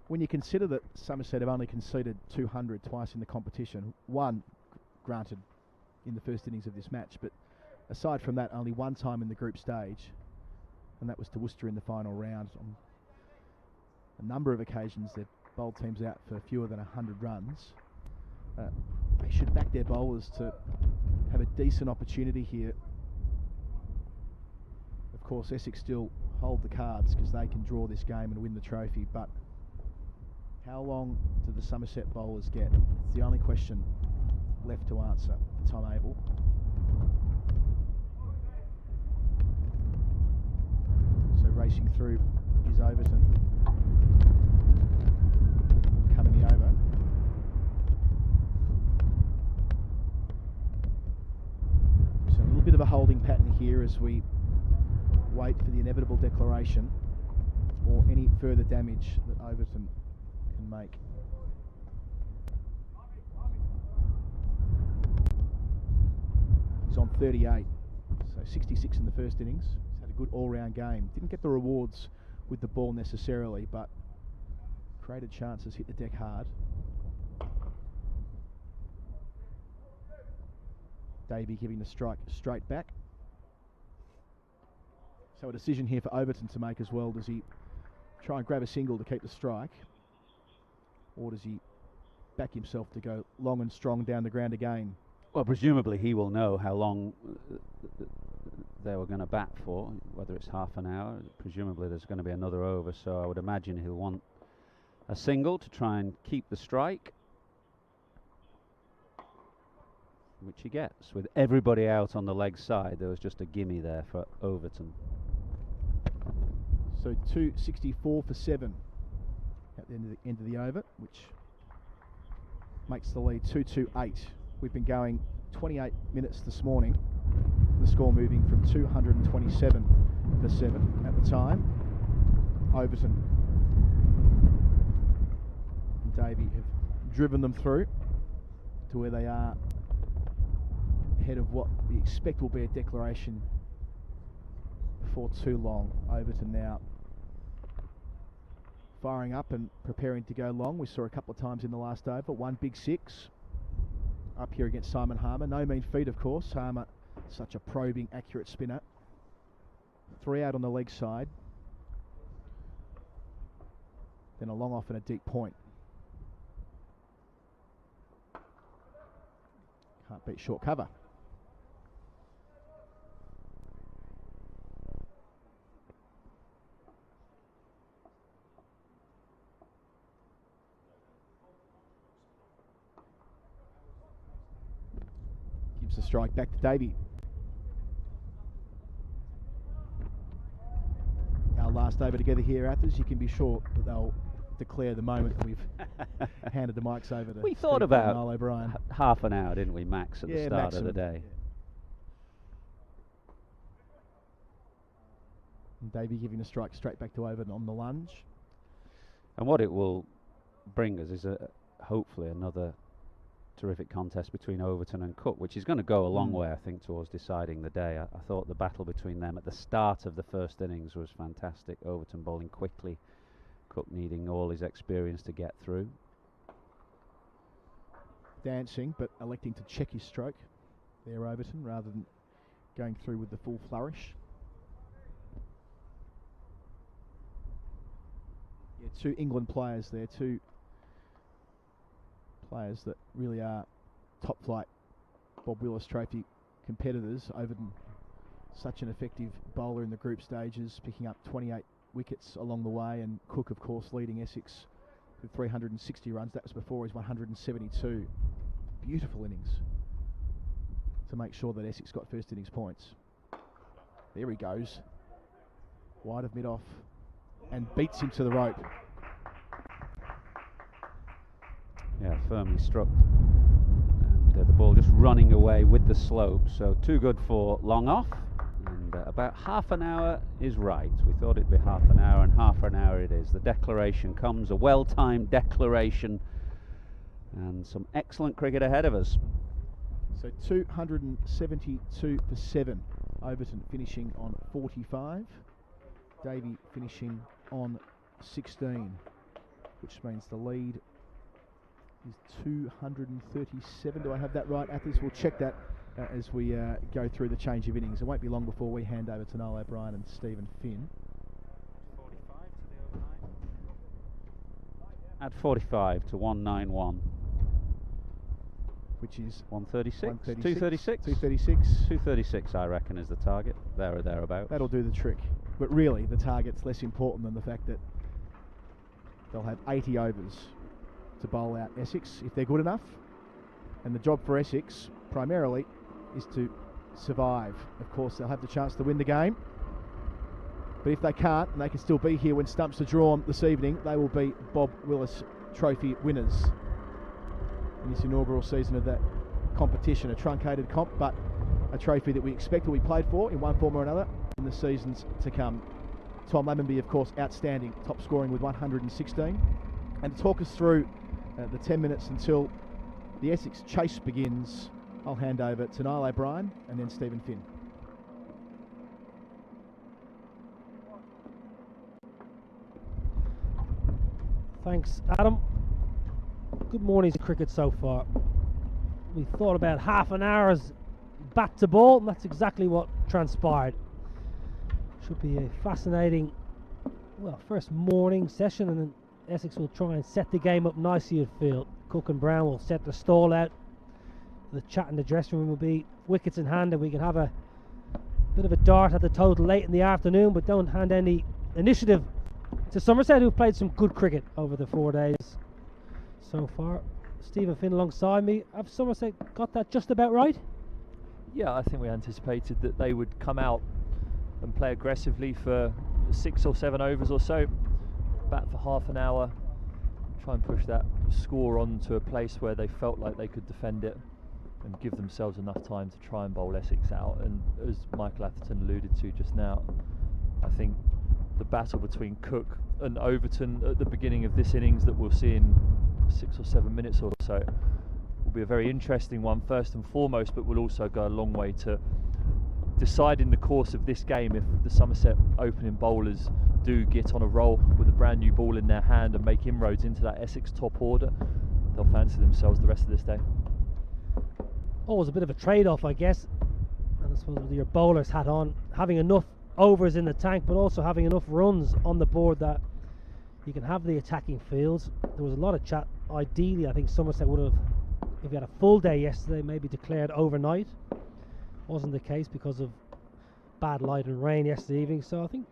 when you consider that Somerset have only conceded 200 twice in the competition, one granted in the first innings of this match, but aside from that, only one time in the group stage, and that was to Worcester in the final round. On a number of occasions, they've bowled teams out for fewer than 100 runs. They should back their bowlers to have a decent opportunity here. Of course, Essex still hold the cards because they can draw this game and win the trophy, but how long do the Somerset bowlers get? It's the only question left to answer for Tom Abel. So racing through is Overton. Coming the over. So a little bit of a holding pattern here as we wait for the inevitable declaration or any further damage that Overton can make. He's on 38, so 66 in the first innings. He's had a good all-round game. Didn't get the rewards with the ball necessarily, but created chances, hit the deck hard. Davey giving the strike straight back. So a decision here for Overton to make as well. Does he try and grab a single to keep the strike, or does he back himself to go long and strong down the ground again? Well, presumably he will know how long they were going to bat for, whether it's half an hour. Presumably there's going to be another over, so I would imagine he'll want a single to try and keep the strike, which he gets. With everybody out on the leg side, there was just a gimme there for Overton. So 264 for 7 at the end of the over, which makes the lead 228. We've been going 28 minutes this morning. The score moving from 227 for 7 at the time. Overton and Davey have driven them through to where they are, ahead of what we expect will be a declaration before too long. Overton now firing up and preparing to go long. We saw a couple of times in the last over. One big six up here against Simon Harmer. No mean feat, of course. Harmer, such a probing, accurate spinner. 3 out on the leg side. Then a long off and a deep point. Can't beat short cover. Gives the strike back to Davey. Our last over together here, Athers. You can be sure that they'll declare the moment that we've handed the mics over to. We thought Steve about Niall O'Brien. Half an hour, didn't we, max, at the start maximum of the day? Yeah. And Davey giving a strike straight back to Overton on the lunge. And what it will bring us is hopefully another terrific contest between Overton and Cook, which is going to go a long way, I think, towards deciding the day. I thought the battle between them at the start of the first innings was fantastic. Overton bowling quickly, Cook needing all his experience to get through. Dancing, but electing to check his stroke there, Overton, rather than going through with the full flourish. Yeah, 2 England players there, 2 players that really are top flight Bob Willis Trophy competitors. Overton, such an effective bowler in the group stages, picking up 28 wickets along the way, and Cook, of course, leading Essex with 360 runs. That was before his 172. Beautiful innings to make sure that Essex got first innings points. There he goes, wide of mid-off, and beats him to the rope. Yeah, firmly struck. And the ball just running away with the slope. So too good for long off. And about half an hour is right. We thought it'd be half an hour, and half an hour it is. The declaration comes, a well-timed declaration, and some excellent cricket ahead of us. So 272 for 7. Overton finishing on 45. Davey finishing on 16, which means the lead is 237. Do I have that right, Athers? We'll check that as we go through the change of innings. It won't be long before we hand over to Niall O'Brien and Stephen Finn. 45 to the overnight. At 45 to 191. which is 136, 236. 236, I reckon, is the target, there or thereabouts. That'll do the trick. But really, the target's less important than the fact that they'll have 80 overs to bowl out Essex if they're good enough. And the job for Essex, primarily, is to survive. Of course, they'll have the chance to win the game. But if they can't, and they can still be here when stumps are drawn this evening, they will be Bob Willis Trophy winners in this inaugural season of that competition. A truncated comp, but a trophy that we expect will be played for in one form or another in the seasons to come. Tom Lammonby, of course, outstanding, top scoring with 116. And to talk us through the 10 minutes until the Essex chase begins, I'll hand over to Niall O'Brien and then Stephen Finn. Thanks, Adam. Good morning's cricket so far. We thought about half an hour's bat to ball, and that's exactly what transpired. Should be a fascinating, well, first morning session, and then Essex will try and set the game up nicely at field. Cook and Brown will set the stall out. The chat in the dressing room will be wickets in hand, and we can have a bit of a dart at the total late in the afternoon, but don't hand any initiative to Somerset, who've played some good cricket over the 4 days so far. Stephen Finn alongside me. Have Somerset got that just about right? Yeah, I think we anticipated that they would come out and play aggressively for 6 or 7 overs or so, bat for half an hour, try and push that score on to a place where they felt like they could defend it and give themselves enough time to try and bowl Essex out. And as Michael Atherton alluded to just now, I think the battle between Cook and Overton at the beginning of this innings that we'll see in 6 or 7 minutes or so will be a very interesting one, first and foremost, but will also go a long way to deciding the course of this game. If the Somerset opening bowlers do get on a roll with a brand new ball in their hand and make inroads into that Essex top order, they'll fancy themselves the rest of this day. Always a bit of a trade-off, I guess, and I suppose with your bowler's hat on, having enough overs in the tank but also having enough runs on the board that you can have the attacking fields. There was a lot of chat. Ideally, I think Somerset would have, if you had a full day yesterday, maybe declared overnight. Wasn't the case because of bad light and rain yesterday evening. So I think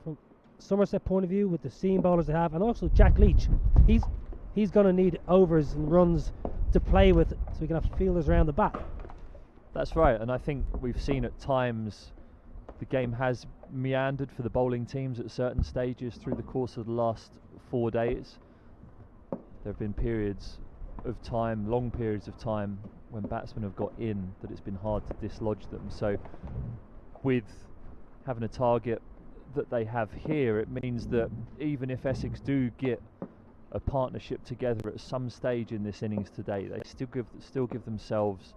from Somerset point of view, with the seam bowlers they have, and also Jack Leach, he's going to need overs and runs to play with so he can have fielders around the bat. That's right, and I think we've seen at times the game has meandered for the bowling teams at certain stages through the course of the last 4 days. There have been periods of time, long periods of time, when batsmen have got in that it's been hard to dislodge them. So with having a target that they have here, it means that even if Essex do get a partnership together at some stage in this innings today, they still give themselves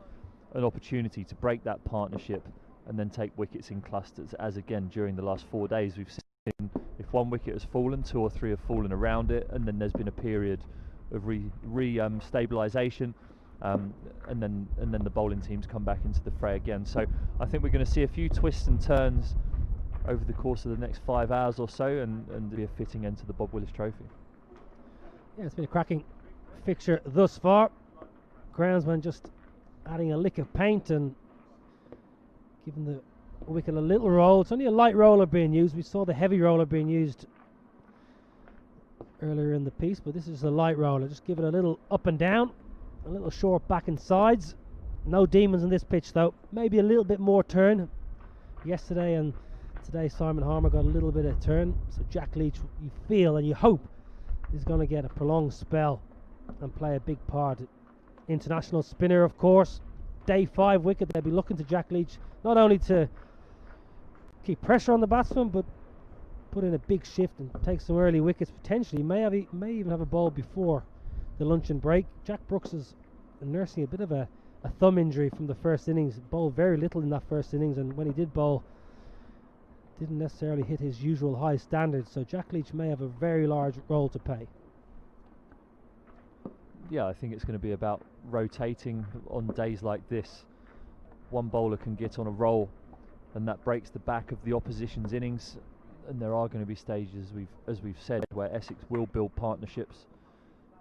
an opportunity to break that partnership and then take wickets in clusters, as again during the last 4 days we've seen. If one wicket has fallen, 2 or 3 have fallen around it, and then there's been a period of stabilisation, and then the bowling teams come back into the fray again. So I think we're going to see a few twists and turns over the course of the next 5 hours or so, and be a fitting end to the Bob Willis Trophy. Yeah, it's been a cracking fixture thus far. Groundsman just adding a lick of paint and giving the wicket a little roll. It's only a light roller being used. We saw the heavy roller being used earlier in the piece, but this is a light roller. Just give it a little up and down, a little short back and sides. No demons in this pitch though. Maybe a little bit more turn. Yesterday and today Simon Harmer got a little bit of turn. So Jack Leach, you feel and you hope, is going to get a prolonged spell and play a big part. International spinner, of course. Day 5 wicket. They'll be looking to Jack Leach not only to keep pressure on the batsman, but put in a big shift and take some early wickets. Potentially, may even have a ball before the luncheon break. Jack Brooks is nursing a bit of a thumb injury from the first innings. Bowled very little in that first innings, and when he did bowl, didn't necessarily hit his usual high standards. So Jack Leach may have a very large role to play. Yeah, I think it's going to be about rotating on days like this. One bowler can get on a roll, and that breaks the back of the opposition's innings. And there are going to be stages, as we've said, where Essex will build partnerships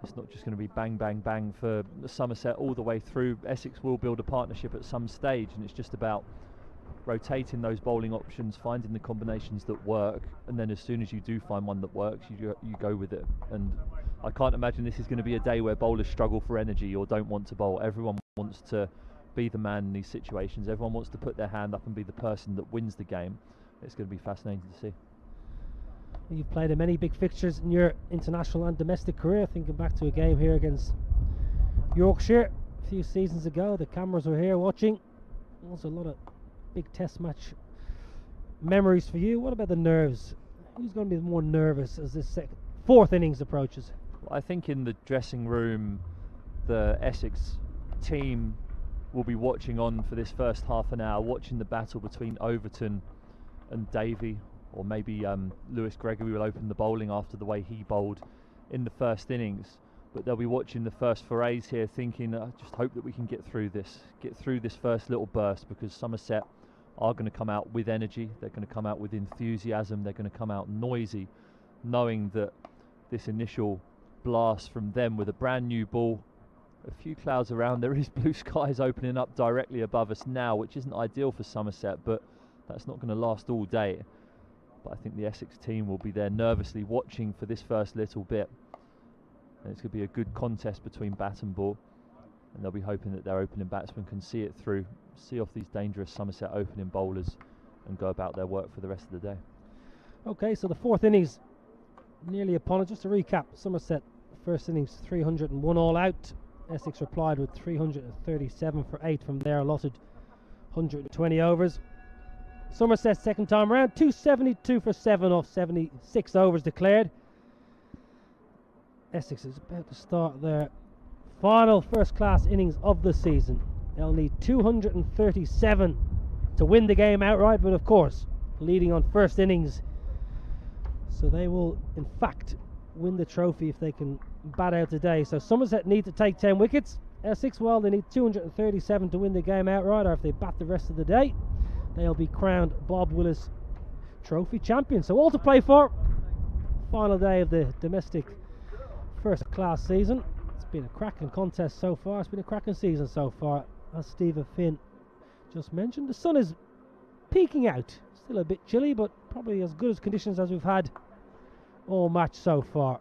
It's not just going to be bang, bang, bang for Somerset all the way through. Essex will build a partnership at some stage, and it's just about rotating those bowling options, finding the combinations that work, and then as soon as you do find one that works, you go with it. And I can't imagine this is going to be a day where bowlers struggle for energy or don't want to bowl. Everyone wants to be the man in these situations. Everyone wants to put their hand up and be the person that wins the game. It's going to be fascinating to see. You've played in many big fixtures in your international and domestic career. Thinking back to a game here against Yorkshire a few seasons ago, the cameras were here watching. Also a lot of big test match memories for you. What about the nerves? Who's going to be more nervous as this fourth innings approaches? Well, I think in the dressing room, the Essex team will be watching on for this first half an hour, watching the battle between Overton and Davey. Or maybe Lewis Gregory will open the bowling after the way he bowled in the first innings. But they'll be watching the first forays here thinking, I just hope that we can get through this first little burst, because Somerset are going to come out with energy, they're going to come out with enthusiasm, they're going to come out noisy, knowing that this initial blast from them with a brand new ball, a few clouds around, there is blue skies opening up directly above us now, which isn't ideal for Somerset, but that's not going to last all day. But I think the Essex team will be there nervously watching for this first little bit. And it's going to be a good contest between bat and ball. And they'll be hoping that their opening batsmen can see it through, see off these dangerous Somerset opening bowlers and go about their work for the rest of the day. Okay, so the fourth innings nearly upon us. Just to recap, Somerset first innings 301 all out. Essex replied with 337 for 8 from their allotted 120 overs. Somerset second time round 272 for 7 off 76 overs declared. Essex is about to start their final first class innings of the season. They'll need 237 to win the game outright, but of course leading on first innings, so they will in fact win the trophy if they can bat out today. So Somerset need to take 10 wickets. Essex, well, they need 237 to win the game outright, or if they bat the rest of the day, they'll be crowned Bob Willis Trophy champion. So all to play for. Final day of the domestic first class season. It's been a cracking contest so far. It's been a cracking season so far. As Stephen Finn just mentioned, the sun is peeking out. Still a bit chilly, but probably as good as conditions as we've had all match so far.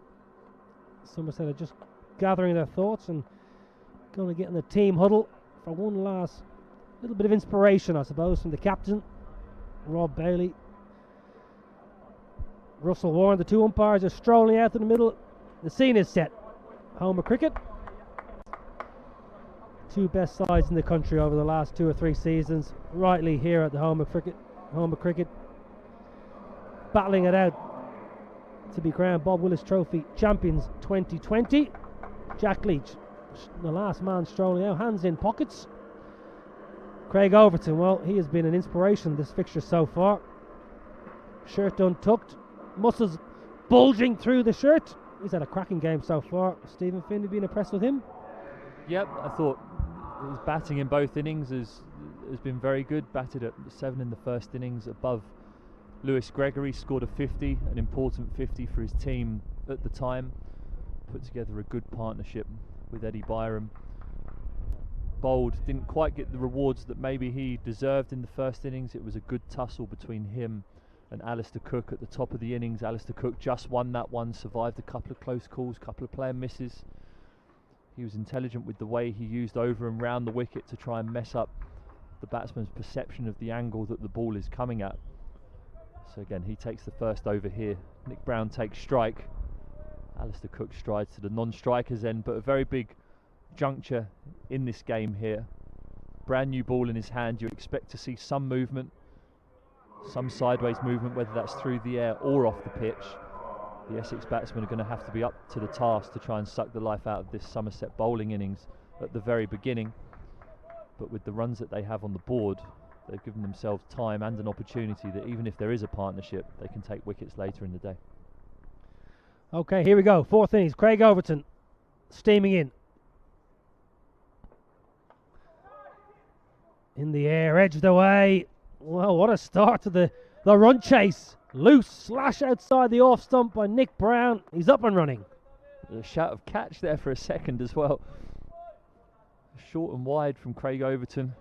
Somerset are just gathering their thoughts and going to get in the team huddle for one last little bit of inspiration, I suppose, from the captain, Rob Bailey. Russell Warren, the two umpires are strolling out to the middle. The scene is set. Home of cricket. Two best sides in the country over the last 2 or 3 seasons, rightly here at the home of cricket, battling it out to be crowned Bob Willis Trophy champions 2020. Jack Leach, the last man strolling out, hands in pockets. Craig Overton, well, he has been an inspiration this fixture so far. Shirt untucked, muscles bulging through the shirt. He's had a cracking game so far. Stephen Finn, have you been impressed with him? Yep, I thought his batting in both innings has been very good. Batted at 7 in the first innings above Lewis Gregory, scored a 50, an important 50 for his team at the time. Put together a good partnership with Eddie Byram. Bowled, didn't quite get the rewards that maybe he deserved in the first innings. It was a good tussle between him and Alistair Cook at the top of the innings. Alistair Cook just won that one, survived a couple of close calls, couple of player misses. He was intelligent with the way he used over and round the wicket to try and mess up the batsman's perception of the angle that the ball is coming at. So again, he takes the first over here. Nick Brown takes strike. Alistair Cook strides to the non-striker's end, but a very big juncture in this game here. Brand new ball in his hand. You expect to see some movement, some sideways movement, whether that's through the air or off the pitch. The Essex batsmen are going to have to be up to the task to try and suck the life out of this Somerset bowling innings at the very beginning. But with the runs that they have on the board, they've given themselves time and an opportunity that even if there is a partnership, they can take wickets later in the day. Okay, here we go. Fourth innings. Craig Overton steaming in. In the air, edged away. Well, what a start to the run chase. Loose slash outside the off stump by Nick Brown. He's up and running. A shout of catch there for a second as well. Short and wide from Craig Overton.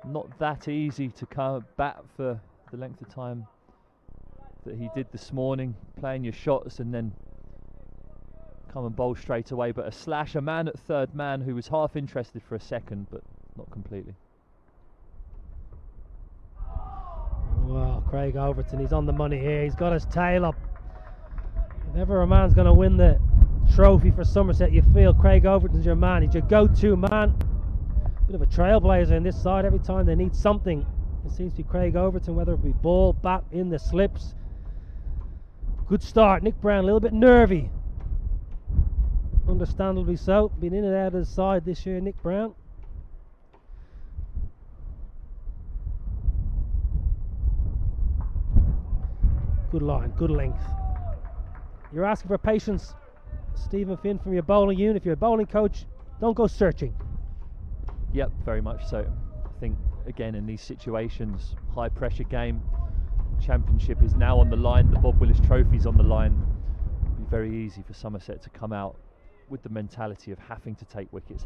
Not that easy to come bat for the length of time that he did this morning, playing your shots and then come and bowl straight away. But a slash, a man at third man who was half interested for a second, but not completely. Well, Craig Overton, he's on the money here. He's got his tail up. If ever a man's going to win the trophy for Somerset, you feel Craig Overton's your man. He's your go-to man. Bit of a trailblazer in this side. Every time they need something, it seems to be Craig Overton, whether it be ball, bat, in the slips. Good start. Nick Brown a little bit nervy. Understandably so. Been in and out of the side this year, Nick Brown. Good line, good length. You're asking for patience, Stephen Finn, from your bowling unit. If you're a bowling coach, don't go searching. Yep, very much so. I think, again, in these situations, high pressure game, championship is now on the line, the Bob Willis Trophy's on the line. It'll be very easy for Somerset to come out with the mentality of having to take wickets,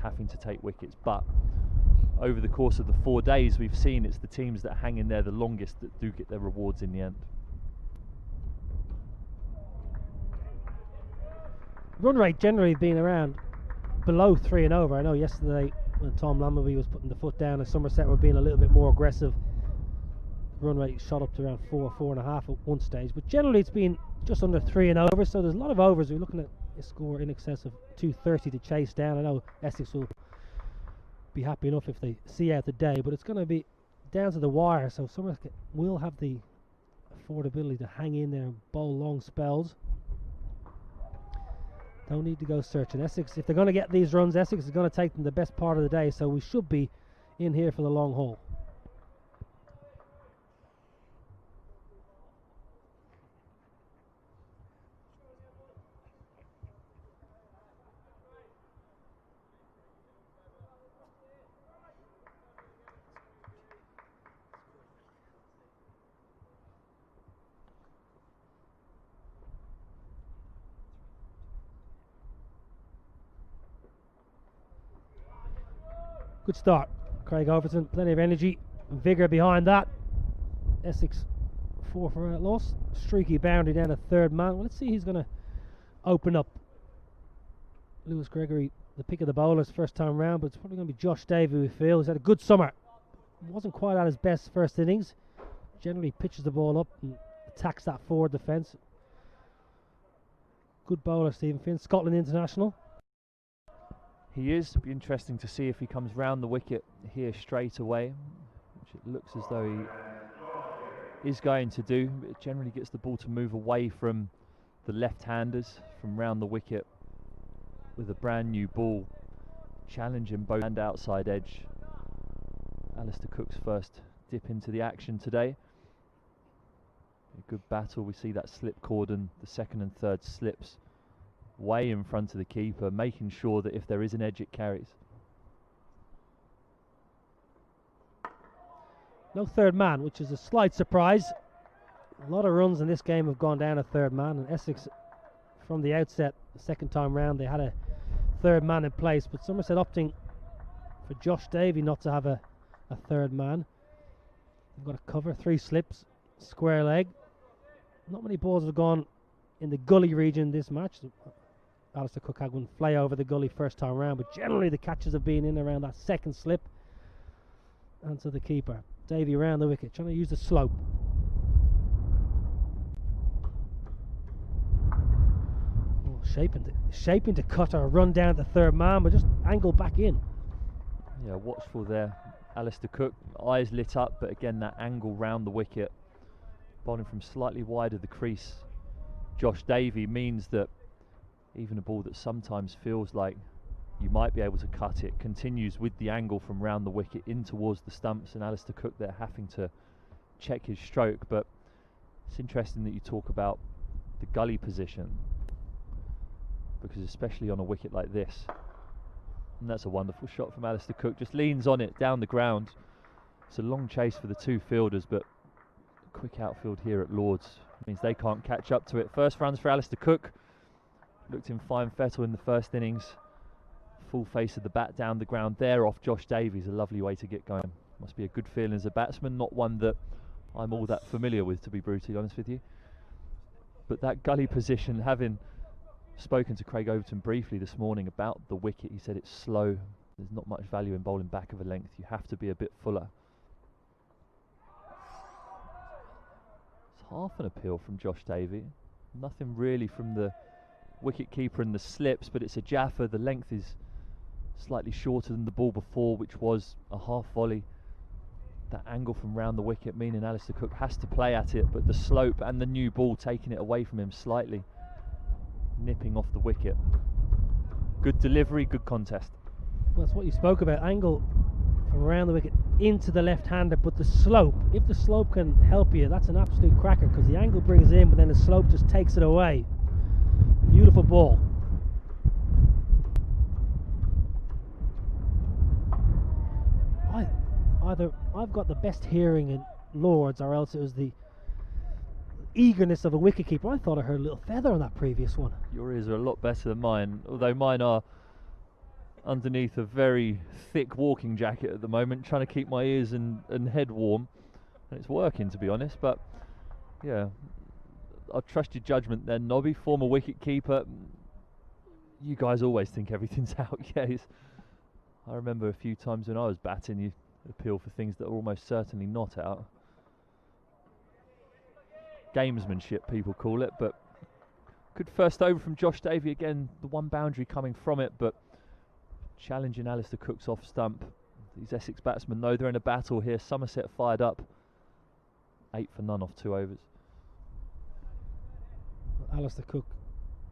but over the course of the 4 days, we've seen it's the teams that hang in there the longest that do get their rewards in the end. Run rate generally being around below 3 and over. I know yesterday when Tom Lamberby was putting the foot down and Somerset were being a little bit more aggressive, run rate shot up to around 4.5 at one stage, but generally it's been just under 3 and over, so there's a lot of overs. We're looking at a score in excess of 230 to chase down. I know Essex will be happy enough if they see out the day, but it's going to be down to the wire, so Somerset will have the affordability to hang in there and bowl long spells. Don't need to go searching. Essex, if they're going to get these runs, Essex is going to take them the best part of the day, so we should be in here for the long haul. Good start, Craig Overton. Plenty of energy and vigour behind that. Essex 4 for a loss. Streaky boundary down to third man. Well, let's see who's going to open up. Lewis Gregory, the pick of the bowlers first time round, but it's probably going to be Josh Davey, we feel. He's had a good summer. Wasn't quite at his best first innings. Generally pitches the ball up and attacks that forward defence. Good bowler, Stephen Finn. Scotland international. He is. It'll be interesting to see if he comes round the wicket here straight away, which it looks as though he is going to do. It generally gets the ball to move away from the left-handers from round the wicket with a brand new ball, challenging both and outside edge. Alistair Cook's first dip into the action today. A good battle. We see that slip cordon, the second and third slips way in front of the keeper, making sure that if there is an edge it carries. No third man, which is a slight surprise. A lot of runs in this game have gone down a third man, and Essex from the outset, the second time round, they had a third man in place, but Somerset opting for Josh Davey not to have a third man. They've got a cover, 3 slips, square leg. Not many balls have gone in the gully region this match. Alistair Cook had one fly over the gully first time round, but generally the catches have been in around that second slip and to the keeper. Davey around the wicket, trying to use the slope. Oh, shaping to cut or run down the third man, but just angle back in. Yeah, watchful there. Alistair Cook, eyes lit up, but again that angle round the wicket, bowling from slightly wide of the crease. Josh Davey means that even a ball that sometimes feels like you might be able to cut it continues with the angle from round the wicket in towards the stumps, and Alistair Cook there having to check his stroke. But it's interesting that you talk about the gully position, because especially on a wicket like this, and that's a wonderful shot from Alistair Cook, just leans on it down the ground. It's a long chase for the 2 fielders, but quick outfield here at Lord's means they can't catch up to it. First runs for Alistair Cook. looked in fine fettle in the first innings. Full face of the bat down the ground there off Josh Davies. A lovely way to get going. Must be a good feeling as a batsman, not one that I'm all that familiar with, to be brutally honest with you. But that gully position, having spoken to Craig Overton briefly this morning about the wicket, he said it's slow. There's not much value in bowling back of a length. You have to be a bit fuller. It's half an appeal from Josh Davey. Nothing really from the wicket keeper and the slips, but it's a Jaffa. The length is slightly shorter than the ball before, which was a half volley. That angle from round the wicket meaning Alistair Cook has to play at it, but the slope and the new ball taking it away from him slightly, nipping off the wicket. Good delivery, good contest. Well, that's what you spoke about, angle from around the wicket into the left-hander, but the slope, if the slope can help you, that's an absolute cracker, because the angle brings it in, but then the slope just takes it away. Beautiful ball. Either I've got the best hearing in Lords, or else it was the eagerness of a wicketkeeper. I thought I heard a little feather on that previous one. Your ears are a lot better than mine, although mine are underneath a very thick walking jacket at the moment, trying to keep my ears and head warm, and it's working, to be honest. But yeah, I'll trust your judgment then, Nobby, former wicket keeper. You guys always think everything's out. Yes, I remember a few times when I was batting, you appeal for things that are almost certainly not out. Gamesmanship, people call it. But good first over from Josh Davey again. The one boundary coming from it, but challenging Alistair Cook's off stump. These Essex batsmen know they're in a battle here. Somerset fired up. 8 for none off 2 overs. Alistair Cook,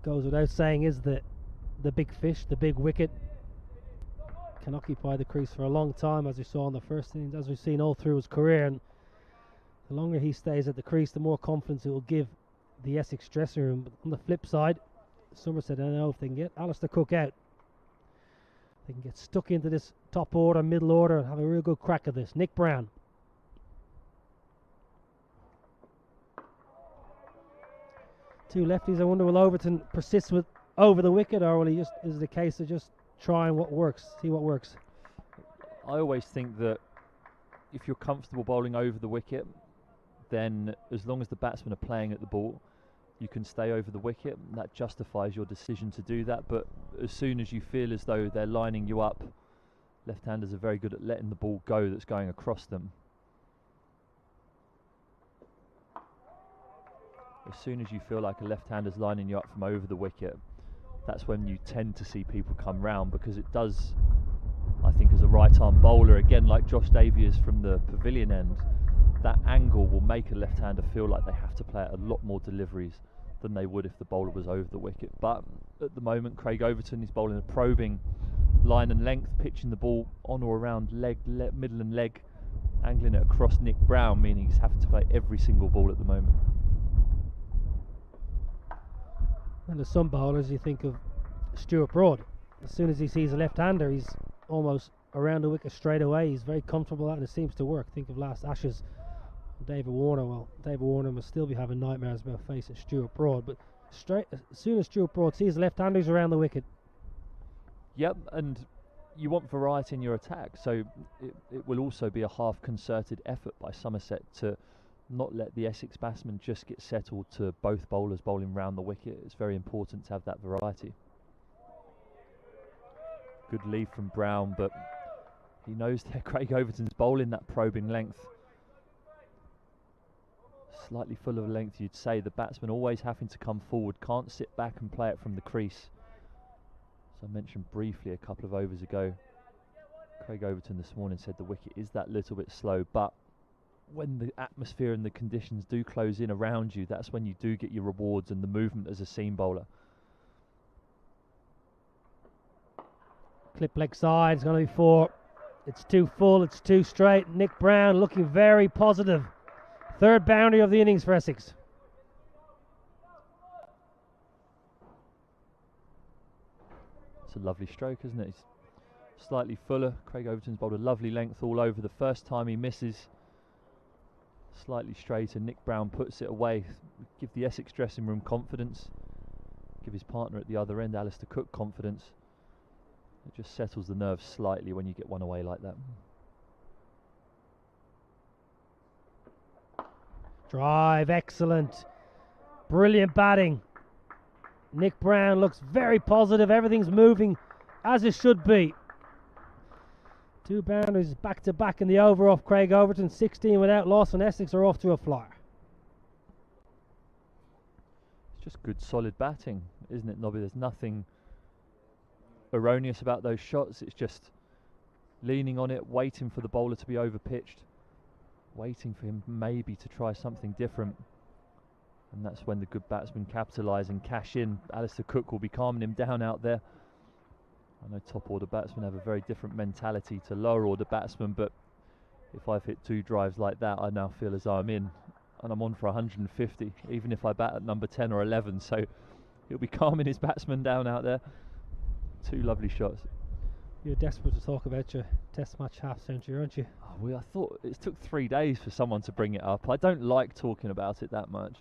goes without saying, is the big fish, the big wicket. Can occupy the crease for a long time, as we saw in the first innings, as we've seen all through his career. And the longer he stays at the crease, the more confidence it will give the Essex dressing room. But on the flip side, Somerset, I don't know if they can get Alistair Cook out. They can get stuck into this top order, middle order, and have a real good crack at this. Nick Brown. Two lefties. I wonder will Overton persist with over the wicket, or will he just, is it a case of just trying what works, see what works? I always think that if you're comfortable bowling over the wicket, then as long as the batsmen are playing at the ball, you can stay over the wicket. That justifies your decision to do that. But as soon as you feel as though they're lining you up, left-handers are very good at letting the ball go that's going across them. As soon as you feel like a left-hander's lining you up from over the wicket, that's when you tend to see people come round, because it does, I think, as a right-arm bowler, again like Josh Davey is from the pavilion end, that angle will make a left-hander feel like they have to play a lot more deliveries than they would if the bowler was over the wicket. But at the moment, Craig Overton is bowling a probing line and length, pitching the ball on or around leg, middle and leg, angling it across Nick Brown, meaning he's having to play every single ball at the moment. And there's some bowlers, you think of Stuart Broad. As soon as he sees a left-hander, he's almost around the wicket straight away. He's very comfortable at it, and it seems to work. Think of last Ashes, David Warner. Well, David Warner must still be having nightmares about facing Stuart Broad, but straight as soon as Stuart Broad sees left-handers around the wicket. Yep, and you want variety in your attack, so it will also be a half concerted effort by Somerset to not let the Essex batsmen just get settled to both bowlers bowling round the wicket. It's very important to have that variety. Good lead from Brown, but he knows that Craig Overton's bowling that probing length. Slightly full of length, you'd say. The batsman always having to come forward, can't sit back and play it from the crease. As I mentioned briefly a couple of overs ago, Craig Overton this morning said the wicket is that little bit slow, but when the atmosphere and the conditions do close in around you, that's when you do get your rewards and the movement as a seam bowler. Clip leg side, it's going to be 4. It's too full, it's too straight. Nick Brown looking very positive. Third boundary of the innings for Essex. It's a lovely stroke, isn't it? It's slightly fuller. Craig Overton's bowled a lovely length all over. The first time he misses, slightly straight, and Nick Brown puts it away. Give the Essex dressing room confidence. give his partner at the other end, Alistair Cook, confidence. It just settles the nerves slightly when you get one away like that. Drive, excellent. Brilliant batting. Nick Brown looks very positive. Everything's moving as it should be. 2 boundaries back to back in the over off Craig Overton. 16 without loss, and Essex are off to a flyer. It's just good solid batting, isn't it, Nobby? There's nothing erroneous about those shots. It's just leaning on it, waiting for the bowler to be overpitched, waiting for him maybe to try something different. And that's when the good batsmen capitalise and cash in. Alistair Cook will be calming him down out there. I know top order batsmen have a very different mentality to lower order batsmen, but if I've hit 2 drives like that, I now feel as though I'm in, and I'm on for 150, even if I bat at number 10 or 11. So he'll be calming his batsman down out there. 2 lovely shots. You're desperate to talk about your test match half century, aren't you? Oh, well, I thought it took 3 days for someone to bring it up. I don't like talking about it that much.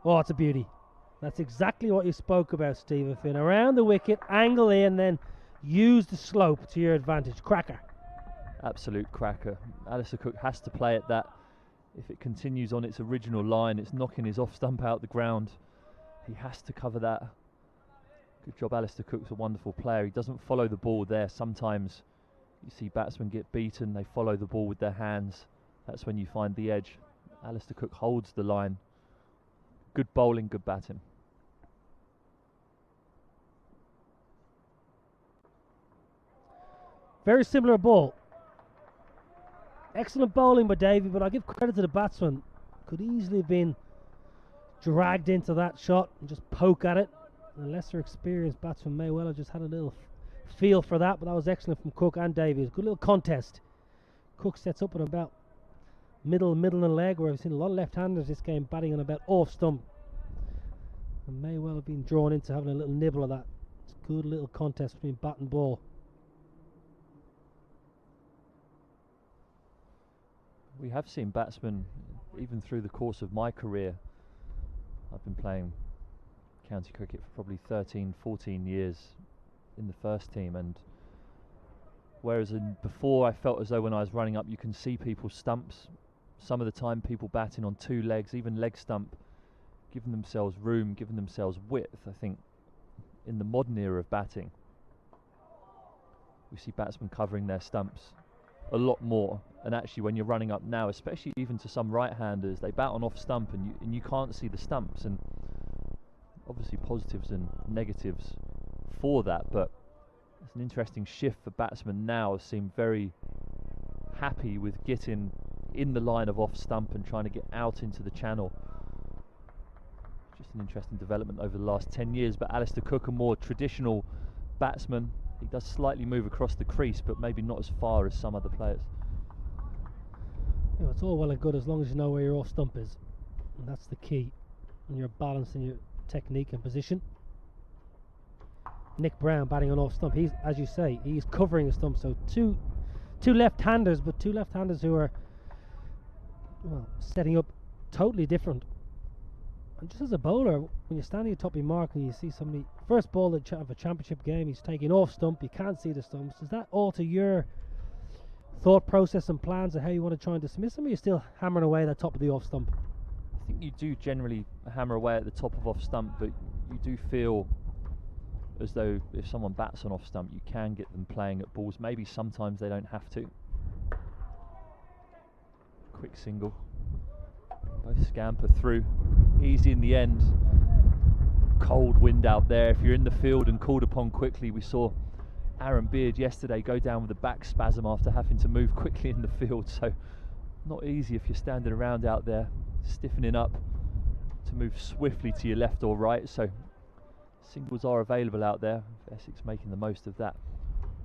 Oh, it's a beauty. That's exactly what you spoke about, Stephen Finn. Around the wicket, angle in, then use the slope to your advantage. Cracker. Absolute cracker. Alistair Cook has to play at that. If it continues on its original line, it's knocking his off stump out the ground. He has to cover that. Good job, Alistair Cook's a wonderful player. He doesn't follow the ball there. Sometimes you see batsmen get beaten, they follow the ball with their hands. That's when you find the edge. Alistair Cook holds the line. Good bowling, good batting. Very similar ball. Excellent bowling by Davey, but I give credit to the batsman. Could easily have been dragged into that shot and just poke at it. A lesser experienced batsman may well have just had a little feel for that, but that was excellent from Cook and Davies. Good little contest. Cook sets up at about middle and leg, where I've seen a lot of left-handers this game batting on about off stump, and may well have been drawn into having a little nibble of that. It's a good little contest between bat and ball. We have seen batsmen, even through the course of my career. I've been playing county cricket for probably 13, 14 years in the first team, and whereas before I felt as though when I was running up you can see people's stumps, some of the time people batting on 2 legs, even leg stump, giving themselves room, giving themselves width. I think in the modern era of batting we see batsmen covering their stumps a lot more, and actually when you're running up now, especially even to some right-handers, they bat on off stump and you can't see the stumps, and obviously positives and negatives for that, but it's an interesting shift for batsmen now. Seem very happy with getting in the line of off stump and trying to get out into the channel. Just an interesting development over the last 10 years, but Alistair Cook, a more traditional batsman. He does slightly move across the crease, but maybe not as far as some other players. You know, it's all well and good as long as you know where your off stump is, and that's the key. And you're balancing your technique and position. Nick Brown batting on off stump. He's, as you say, he's covering a stump. So two left-handers, but 2 left-handers who are, well, setting up totally different. And just as a bowler, when you're standing atop your mark and you see somebody, first ball of a championship game, he's taking off stump, you can't see the stumps. Does that alter your thought process and plans of how you want to try and dismiss him, or are you still hammering away at the top of the off stump? I think you do generally hammer away at the top of off stump, but you do feel as though if someone bats on off stump, you can get them playing at balls. Maybe sometimes they don't have to. Quick single. Both scamper through. Easy in the end. Cold wind out there. If you're in the field and called upon quickly, we saw Aaron Beard yesterday go down with a back spasm after having to move quickly in the field. So not easy if you're standing around out there, stiffening up to move swiftly to your left or right. So singles are available out there. Essex making the most of that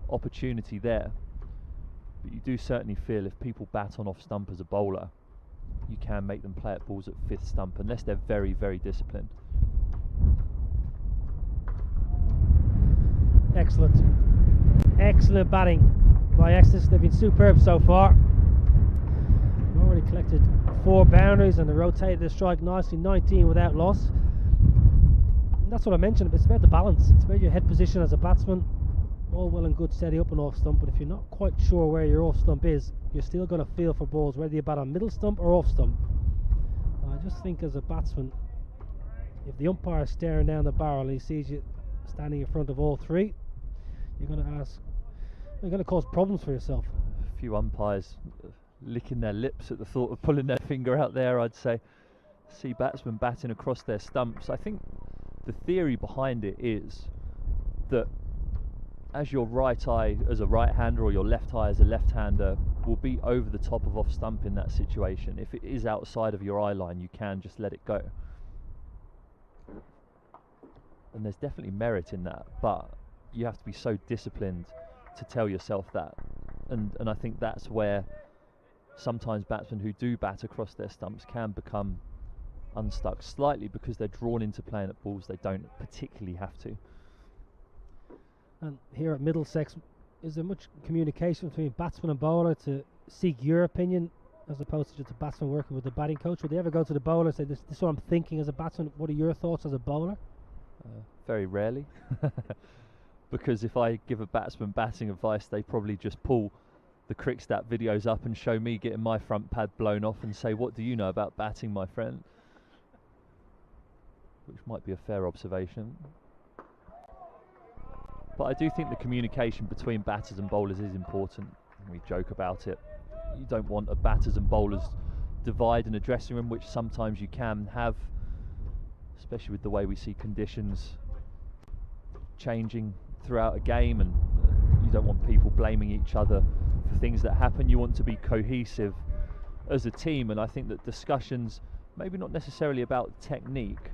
opportunity there. But you do certainly feel if people bat on off stump as a bowler, you can make them play at balls at 5th stump unless they're very, very disciplined. Excellent. Excellent batting by Essex. They've been superb so far. They've already collected 4 boundaries and they rotated the strike nicely, 19 without loss. that's what I mentioned. It's about the balance. It's about your head position as a batsman. All well and good steady up and off stump, but if you're not quite sure where your off stump is, you're still going to feel for balls, whether you bat on middle stump or off stump. I just think as a batsman, if the umpire is staring down the barrel and he sees you standing in front of all three, you're going to cause problems for yourself. A few umpires licking their lips at the thought of pulling their finger out there, I'd say. See batsmen batting across their stumps. I think the theory behind it is that as your right eye as a right-hander or your left eye as a left-hander will be over the top of off stump in that situation. If it is outside of your eye line, you can just let it go. And there's definitely merit in that, but you have to be so disciplined to tell yourself that. And I think that's where sometimes batsmen who do bat across their stumps can become unstuck slightly, because they're drawn into playing at balls they don't particularly have to. And here at Middlesex, is there much communication between batsman and bowler to seek your opinion as opposed to just a batsman working with the batting coach? Would they ever go to the bowler and say, this is what I'm thinking as a batsman, what are your thoughts as a bowler? Very rarely. Because if I give a batsman batting advice, they probably just pull the Crickstat videos up and show me getting my front pad blown off and say, what do you know about batting, my friend? Which might be a fair observation. But I do think the communication between batters and bowlers is important. We joke about it. You don't want a batters and bowlers divide in a dressing room, which sometimes you can have, especially with the way we see conditions changing throughout a game, and you don't want people blaming each other for things that happen. You want to be cohesive as a team, and I think that discussions, maybe not necessarily about technique,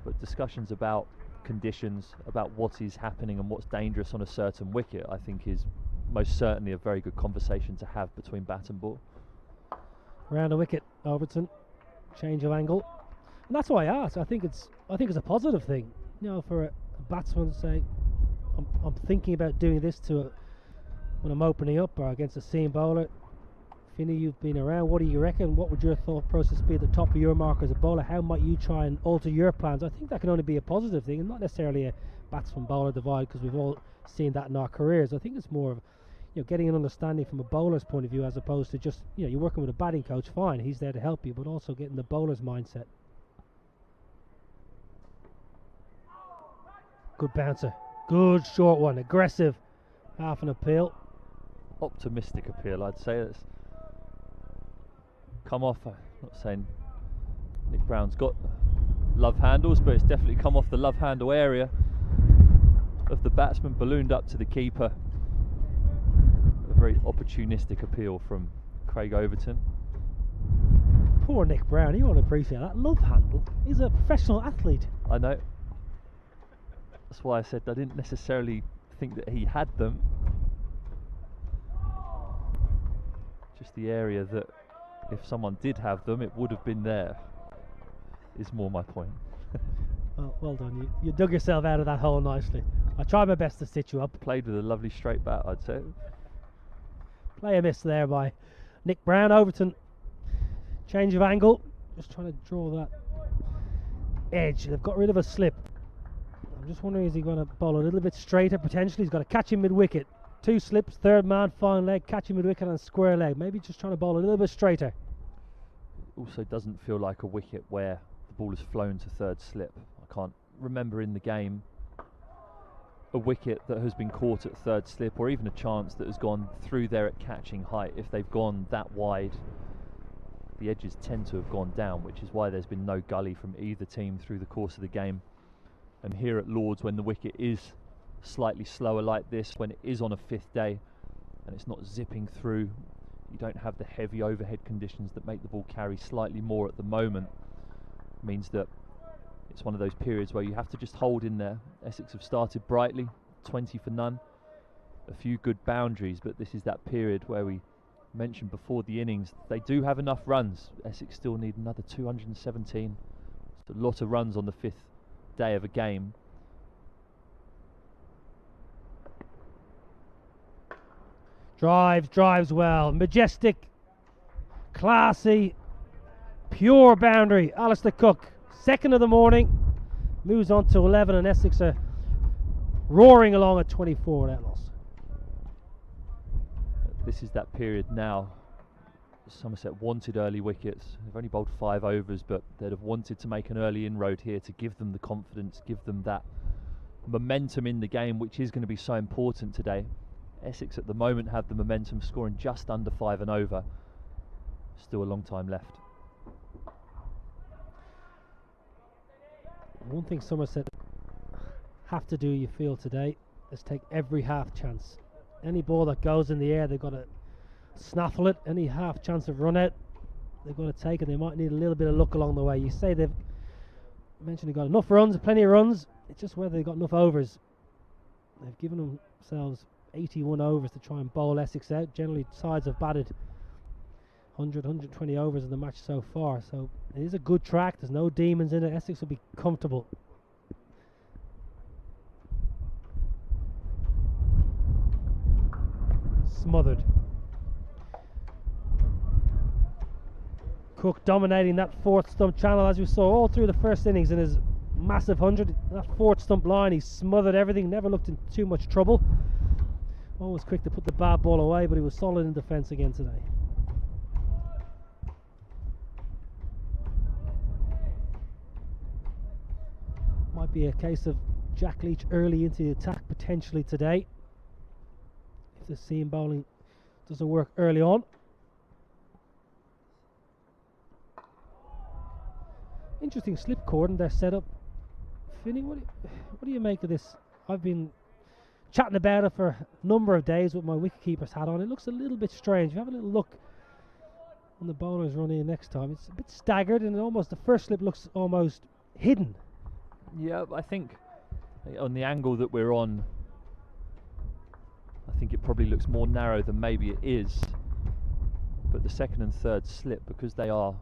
but discussions about conditions, about what is happening and what's dangerous on a certain wicket, I think is most certainly a very good conversation to have between bat and ball. Round a wicket, Overton, change of angle, and that's why I asked. I think it's a positive thing, you know, for a batsman to say, I'm thinking about doing this when I'm opening up or against a seam bowler. Finney, you've been around. What do you reckon? What would your thought process be at the top of your mark as a bowler? How might you try and alter your plans? I think that can only be a positive thing, and not necessarily a batsman-bowler divide, because we've all seen that in our careers. I think it's more of, you know, getting an understanding from a bowler's point of view, as opposed to just, you know, you're working with a batting coach, fine, he's there to help you, but also getting the bowler's mindset. Good bouncer. Good short one. Aggressive. Half an appeal. Optimistic appeal, I'd say. It's come off, I'm not saying Nick Brown's got love handles, but it's definitely come off the love handle area of the batsman, ballooned up to the keeper. A very opportunistic appeal from Craig Overton. Poor Nick Brown, he won't appreciate that. Love handle. He's a professional athlete. I know. That's why I said I didn't necessarily think that he had them. Just the area that if someone did have them, it would have been there, is more my point. Well done. You dug yourself out of that hole nicely. I tried my best to stitch you up. Played with a lovely straight bat, I'd say. Play a miss there by Nick Brown. Overton. Change of angle. Just trying to draw that edge. They've got rid of a slip. I'm just wondering, is he going to bowl a little bit straighter potentially? He's got to catch him mid-wicket. Two slips, third man, fine leg, catch him mid-wicket and square leg. Maybe just trying to bowl a little bit straighter. Also doesn't feel like a wicket where the ball has flown to third slip. I can't remember in the game a wicket that has been caught at third slip, or even a chance that has gone through there at catching height. If they've gone that wide, the edges tend to have gone down, which is why there's been no gully from either team through the course of the game. And here at Lords, when the wicket is slightly slower like this, when it is on a fifth day and it's not zipping through, you don't have the heavy overhead conditions that make the ball carry slightly more at the moment. It means that it's one of those periods where you have to just hold in there. Essex have started brightly, 20 for none, a few good boundaries, but this is that period where we mentioned before the innings, they do have enough runs. Essex still need another 217. It's a lot of runs on the fifth day of a game. Drives well, majestic, classy, pure boundary. Alistair Cook, second of the morning, moves on to 11, and Essex are roaring along at 24 without loss. This is that period now. Somerset wanted early wickets. They've only bowled 5 overs, but they'd have wanted to make an early inroad here to give them the confidence, give them that momentum in the game, which is going to be so important today. Essex at the moment have the momentum, scoring just under 5 and over. Still a long time left. One thing Somerset have to do, you feel, today is take every half chance. Any ball that goes in the air, they've got to snaffle it. Any half chance of run out, they've got to take it. They might need a little bit of luck along the way. You say they've got enough runs, plenty of runs. It's just whether they've got enough overs. They've given themselves 81 overs to try and bowl Essex out. Generally, sides have batted 100, 120 overs in the match so far. So it is a good track. There's no demons in it. Essex will be comfortable. Smothered. Cook dominating that fourth stump channel, as we saw all through the first innings in his massive 100. That fourth stump line, he smothered everything, never looked in too much trouble. Always quick to put the bad ball away, but he was solid in defence again today. Might be a case of Jack Leach early into the attack potentially today, if the seam bowling doesn't work early on. Interesting slip cord in their setup. Finney, what do you make of this? I've been chatting about it for a number of days with my wicketkeeper's hat on. It looks a little bit strange. If you have a little look when the bowlers run in next time, it's a bit staggered, and almost the first slip looks almost hidden. Yeah, I think on the angle that we're on, I think it probably looks more narrow than maybe it is. But the second and third slip, because they are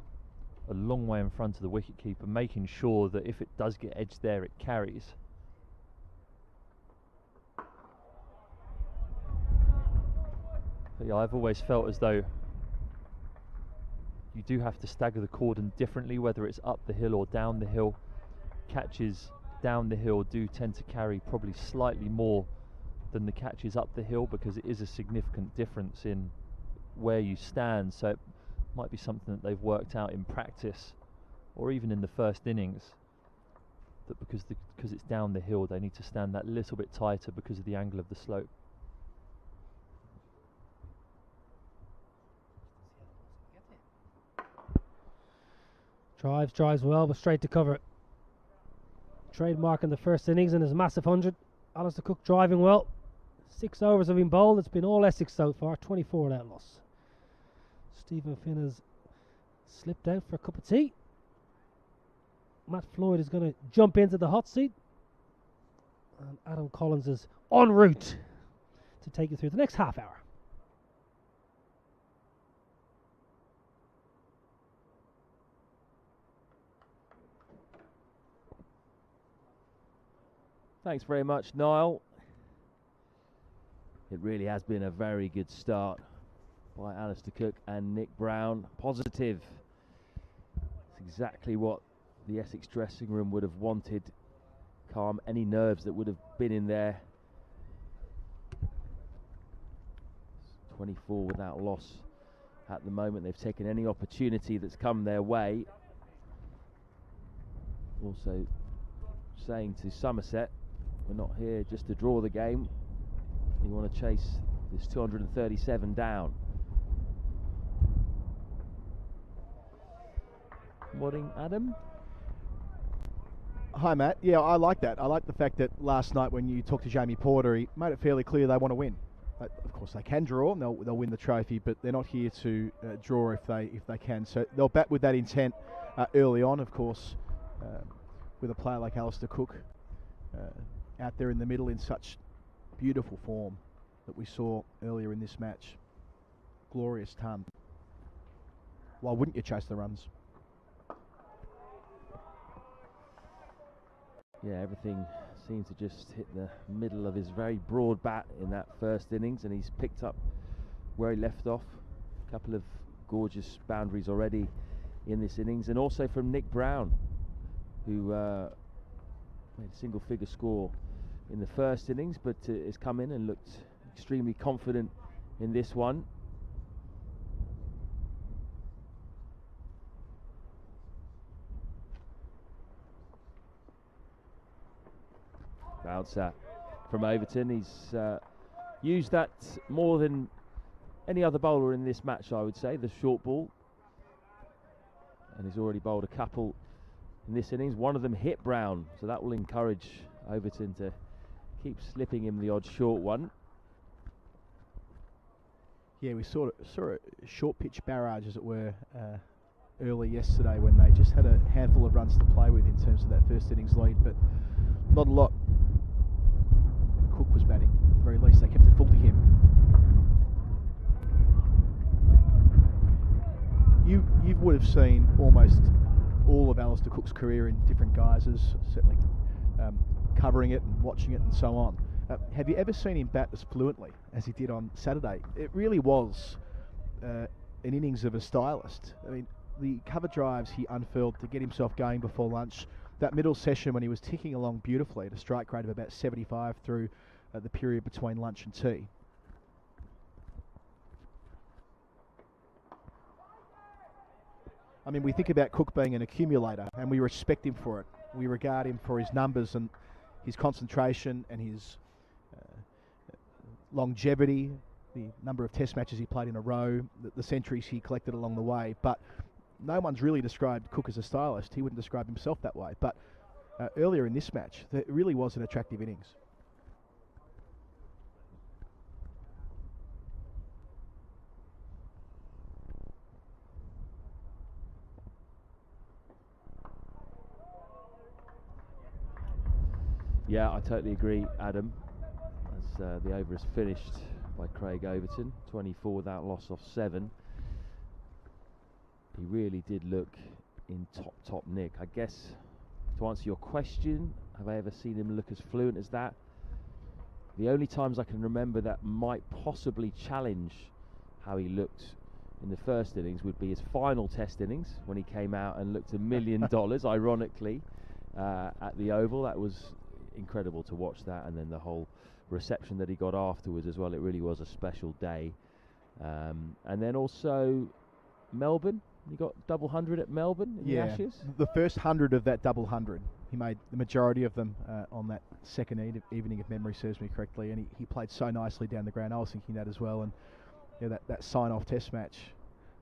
a long way in front of the wicketkeeper, making sure that if it does get edged there, it carries. But yeah, I've always felt as though you do have to stagger the cordon differently, whether it's up the hill or down the hill. Catches down the hill do tend to carry probably slightly more than the catches up the hill, because it is a significant difference in where you stand. So it might be something that they've worked out in practice or even in the first innings, that because it's down the hill, they need to stand that little bit tighter because of the angle of the slope. Drives well, but straight to cover. Trademark in the first innings in his massive 100. Alistair Cook driving well. 6 overs have been bowled. It's been all Essex so far. 24 without loss. Stephen Finn has slipped out for a cup of tea. Matt Floyd is going to jump into the hot seat. And Adam Collins is en route to take you through the next half hour. Thanks very much, Niall. It really has been a very good start by Alistair Cook and Nick Brown. Positive. It's exactly what the Essex dressing room would have wanted. Calm any nerves that would have been in there. 24 without loss at the moment. They've taken any opportunity that's come their way. Also saying to Somerset, we're not here just to draw the game. We want to chase this 237 down. Morning, Adam. Hi, Matt. Yeah, I like that. I like the fact that last night when you talked to Jamie Porter, he made it fairly clear they want to win. Of course, they can draw and they'll win the trophy, but they're not here to draw if they can. So they'll bat with that intent early on, of course, with a player like Alistair Cook out there in the middle in such beautiful form that we saw earlier in this match. Glorious ton. Why wouldn't you chase the runs? Yeah, everything seems to just hit the middle of his very broad bat in that first innings, and he's picked up where he left off. A couple of gorgeous boundaries already in this innings, and also from Nick Brown, who Made a single figure score in the first innings, but has come in and looked extremely confident in this one. Bouncer from Overton. He's used that more than any other bowler in this match, I would say, the short ball. And he's already bowled a couple in this innings. One of them hit Brown, so that will encourage Overton to keep slipping him the odd short one. Yeah, we saw a short pitch barrage, as it were, early yesterday when they just had a handful of runs to play with in terms of that first innings lead, but not a lot. Cook was batting, at the very least. They kept it full to him. You would have seen almost all of Alistair Cook's career in different guises, certainly covering it and watching it and so on. Have you ever seen him bat as fluently as he did on Saturday? It really was an innings of a stylist. I mean, the cover drives he unfurled to get himself going before lunch, that middle session when he was ticking along beautifully at a strike rate of about 75 through the period between lunch and tea. I mean, we think about Cook being an accumulator, and we respect him for it. We regard him for his numbers and his concentration and his longevity, the number of test matches he played in a row, the centuries he collected along the way. But no one's really described Cook as a stylist. He wouldn't describe himself that way. But earlier in this match, it really was an attractive innings. Yeah, I totally agree, Adam. As the over is finished by Craig Overton, 24 without loss off 7. He really did look in top nick. I guess, to answer your question, have I ever seen him look as fluent as that? The only times I can remember that might possibly challenge how he looked in the first innings would be his final test innings, when he came out and looked $1 million, ironically, at the Oval. That was incredible to watch that, and then the whole reception that he got afterwards as well. It really was a special day. And then also Melbourne, he got double 100 at Melbourne in the Ashes. The first 100 of that double 100, he made the majority of them on that second evening, if memory serves me correctly, and he played so nicely down the ground. I was thinking that as well, and yeah, that sign-off test match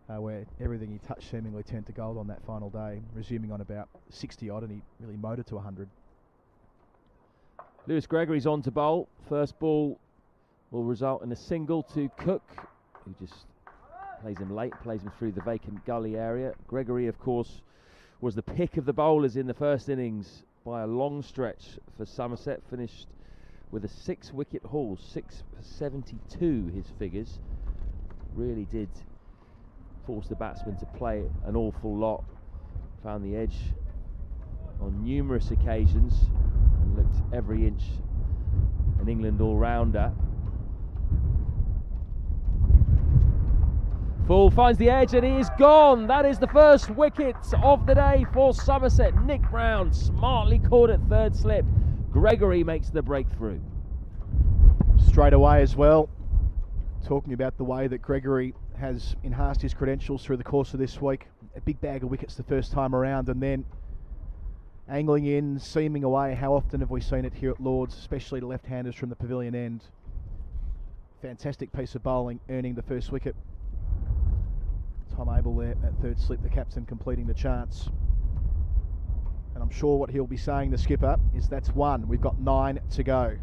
where everything he touched seemingly turned to gold on that final day, resuming on about 60 odd, and he really motored to 100. Lewis Gregory's on to bowl. First ball will result in a single to Cook, who just plays him late, plays him through the vacant gully area. Gregory, of course, was the pick of the bowlers in the first innings by a long stretch for Somerset. Finished with a 6-wicket haul, 6 for 72, his figures. Really did force the batsman to play an awful lot. Found the edge on numerous occasions and looked every inch an England all-rounder. Full finds the edge and he is gone. That is the first wicket of the day for Somerset. Nick Brown smartly caught at third slip. Gregory makes the breakthrough. Straight away as well, talking about the way that Gregory has enhanced his credentials through the course of this week. A big bag of wickets the first time around, and then angling in, seaming away. How often have we seen it here at Lord's, especially to left-handers from the pavilion end. Fantastic piece of bowling, earning the first wicket. Tom Abel there at third slip, the captain completing the chance. And I'm sure what he'll be saying, the skipper, is that's one. We've got 9 to go.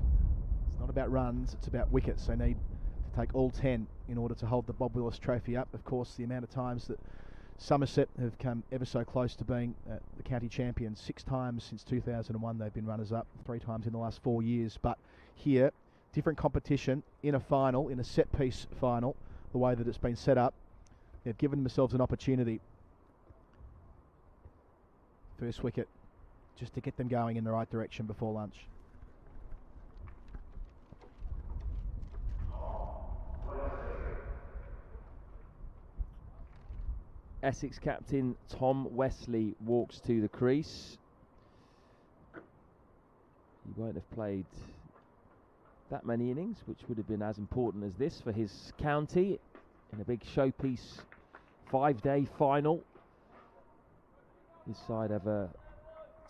It's not about runs, it's about wickets. They need to take all 10 in order to hold the Bob Willis Trophy up. Of course, the amount of times that Somerset have come ever so close to being the county champions. 6 times since 2001 they've been runners-up, 3 times in the last 4 years. But here, different competition in a final, in a set-piece final, the way that it's been set up. They've given themselves an opportunity. First wicket, just to get them going in the right direction before lunch. Essex captain Tom Wesley walks to the crease. He won't have played that many innings, which would have been as important as this for his county in a big showpiece 5-day final. His side have a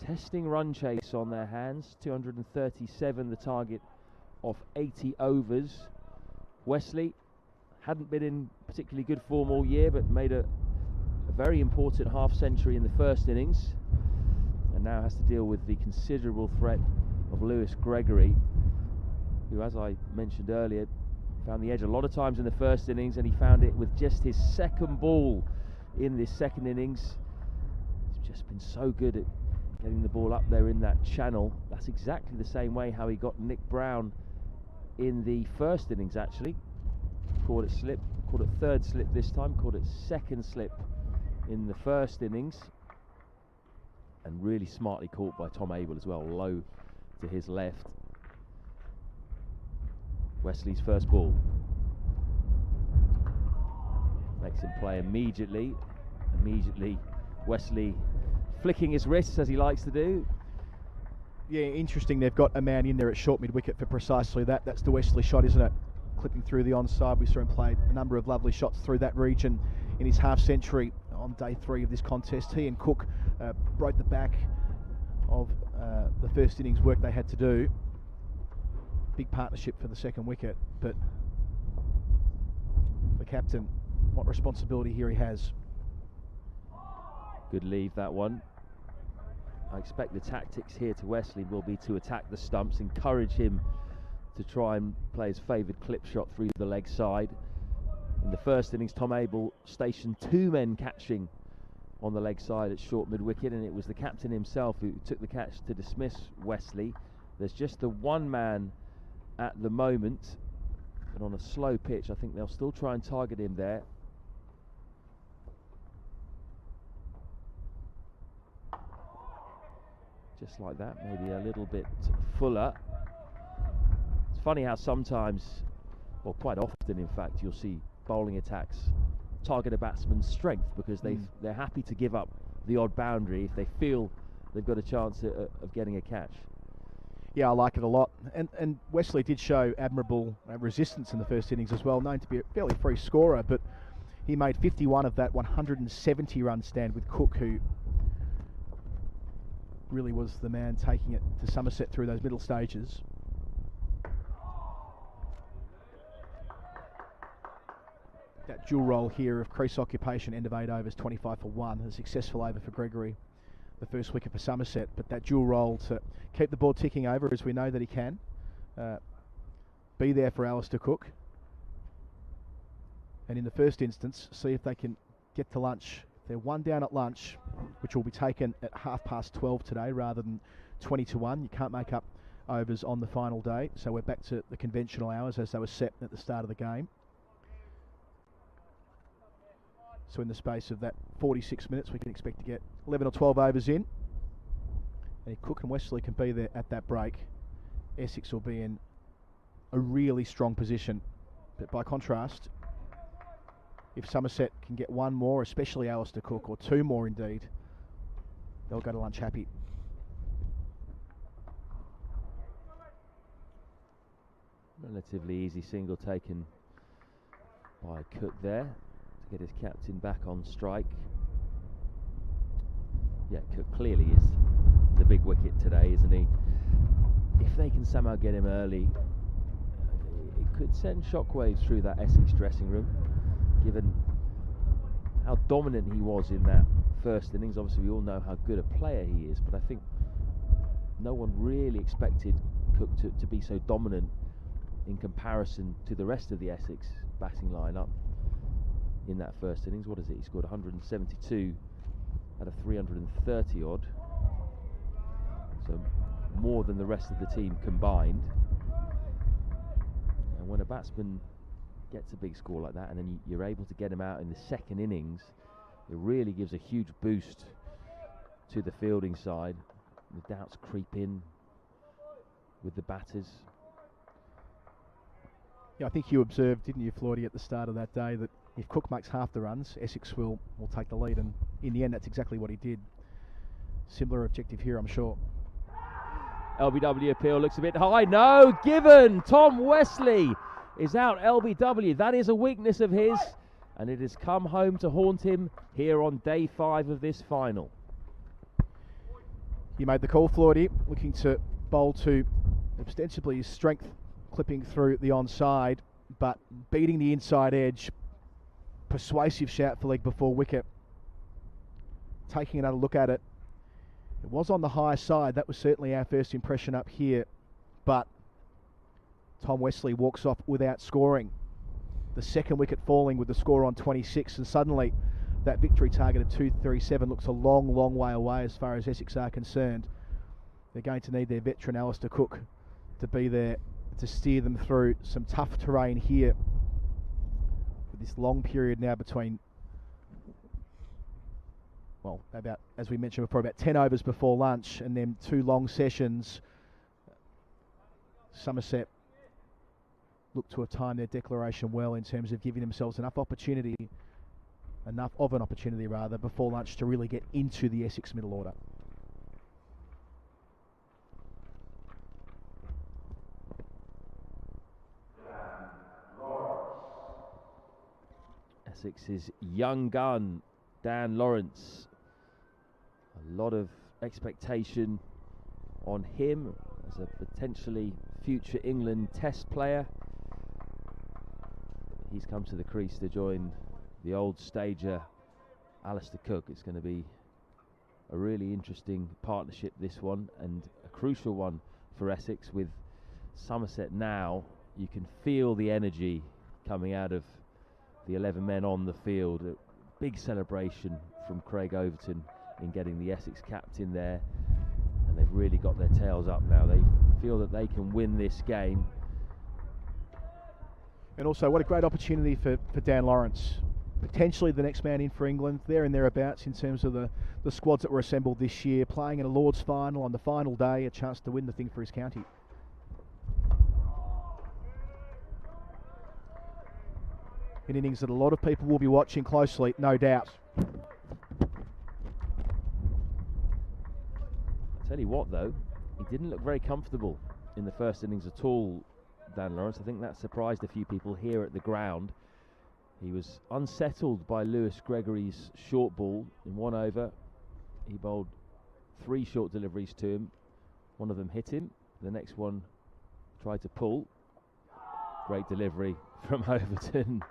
testing run chase on their hands, 237 the target of 80 overs. Wesley hadn't been in particularly good form all year, but made a very important half century in the first innings, and now has to deal with the considerable threat of Lewis Gregory, who, as I mentioned earlier, found the edge a lot of times in the first innings, and he found it with just his second ball in this second innings. He's just been so good at getting the ball up there in that channel. That's exactly the same way how he got Nick Brown in the first innings, actually. Caught it slip, caught it third slip this time, caught it second slip in the first innings, and really smartly caught by Tom Abel as well, low to his left. Wesley's first ball. Makes him play immediately. Wesley flicking his wrists as he likes to do. Yeah, interesting. They've got a man in there at short mid-wicket for precisely that. That's the Wesley shot, isn't it? Clipping through the onside. We saw him play a number of lovely shots through that region in his half century on day 3 of this contest. He and Cook broke the back of the first innings work they had to do. Big partnership for the second wicket, but the captain, what responsibility here he has. Good leave, that one. I expect the tactics here to Wesley will be to attack the stumps, encourage him to try and play his favoured clip shot through the leg side. In the first innings, Tom Abel stationed 2 men catching on the leg side at short mid-wicket, and it was the captain himself who took the catch to dismiss Wesley. There's just the one man at the moment, but on a slow pitch, I think they'll still try and target him there. Just like that, maybe a little bit fuller. It's funny how sometimes, or quite often in fact, you'll see bowling attacks target a batsman's strength because they're happy to give up the odd boundary if they feel they've got a chance of getting a catch. Yeah, I like it a lot. And Wesley did show admirable resistance in the first innings as well, known to be a fairly free scorer, but he made 51 of that 170 run stand with Cook, who really was the man taking it to Somerset through those middle stages. That dual roll here of crease occupation, end of 8 overs, 25 for 1, a successful over for Gregory, the first wicket for Somerset, but that dual roll to keep the ball ticking over, as we know that he can. Be there for Alistair Cook. And in the first instance, see if they can get to lunch. They're 1 down at lunch, which will be taken at 12:30 today rather than 20 to 1. You can't make up overs on the final day, so we're back to the conventional hours as they were set at the start of the game. So in the space of that 46 minutes, we can expect to get 11 or 12 overs in. And if Cook and Wesley can be there at that break, Essex will be in a really strong position. But by contrast, if Somerset can get 1 more, especially Alistair Cook, or 2 more indeed, they'll go to lunch happy. Relatively easy single taken by Cook there to get his captain back on strike. Yeah, Cook clearly is the big wicket today, isn't he? If they can somehow get him early, it could send shockwaves through that Essex dressing room, given how dominant he was in that first innings. Obviously we all know how good a player he is, but I think no one really expected Cook to be so dominant in comparison to the rest of the Essex batting lineup in that first innings. What is it? He scored 172 out of 330 odd, so more than the rest of the team combined. And when a batsman gets a big score like that, and then you're able to get him out in the second innings, it really gives a huge boost to the fielding side. The doubts creep in with the batters. Yeah, I think you observed, didn't you, Floydie, at the start of that day, that if Cook makes half the runs, Essex will take the lead, and in the end that's exactly what he did. Similar objective here, I'm sure. LBW appeal looks a bit high. No, given. Tom Wesley is out LBW. That is a weakness of his, and it has come home to haunt him here on day 5 of this final. He made the call, Floydie, looking to bowl to ostensibly his strength, clipping through the onside, but beating the inside edge. Persuasive shout for leg before wicket. Taking another look at it. It was on the high side. That was certainly our first impression up here. But Tom Wesley walks off without scoring. The second wicket falling with the score on 26, and suddenly that victory target of 237 looks a long, long way away as far as Essex are concerned. They're going to need their veteran Alistair Cook to be there to steer them through some tough terrain here. With this long period now between, well, about, as we mentioned before, about 10 overs before lunch, and then 2 long sessions. Somerset look to have timed their declaration well in terms of giving themselves enough of an opportunity before lunch to really get into the Essex middle order. Essex's young gun, Dan Lawrence. A lot of expectation on him as a potentially future England Test player. He's come to the crease to join the old stager Alistair Cook. It's going to be a really interesting partnership, this one, and a crucial one for Essex. With Somerset now, you can feel the energy coming out of the 11 men on the field. A big celebration from Craig Overton in getting the Essex captain there, and they've really got their tails up now. They feel that they can win this game. And also, what a great opportunity for Dan Lawrence. Potentially the next man in for England, there and thereabouts in terms of the squads that were assembled this year, playing in a Lord's final on the final day, a chance to win the thing for his county. An innings that a lot of people will be watching closely, no doubt. I'll tell you what though, he didn't look very comfortable in the first innings at all, Dan Lawrence. I think that surprised a few people here at the ground. He was unsettled by Lewis Gregory's short ball in 1 over. He bowled 3 short deliveries to him. One of them hit him. The next one tried to pull. Great delivery from Overton.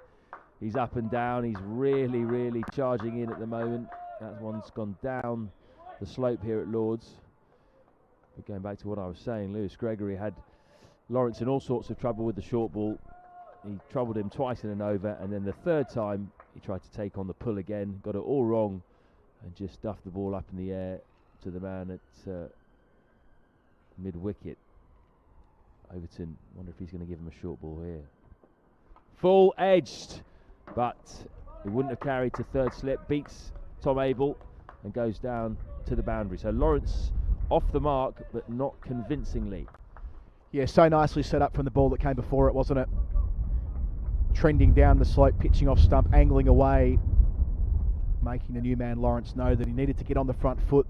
He's up and down. He's really, really charging in at the moment. That one's gone down the slope here at Lord's. But going back to what I was saying, Lewis Gregory had Lawrence in all sorts of trouble with the short ball. He troubled him twice in an over, and then the third time he tried to take on the pull again, got it all wrong, and just stuffed the ball up in the air to the man at mid-wicket. Overton, wonder if he's going to give him a short ball here. Full edged, but it wouldn't have carried to third slip. Beats Tom Abel and goes down to the boundary. So Lawrence off the mark, but not convincingly. Yeah, so nicely set up from the ball that came before it, wasn't it? Trending down the slope, pitching off stump, angling away, making the new man Lawrence know that he needed to get on the front foot.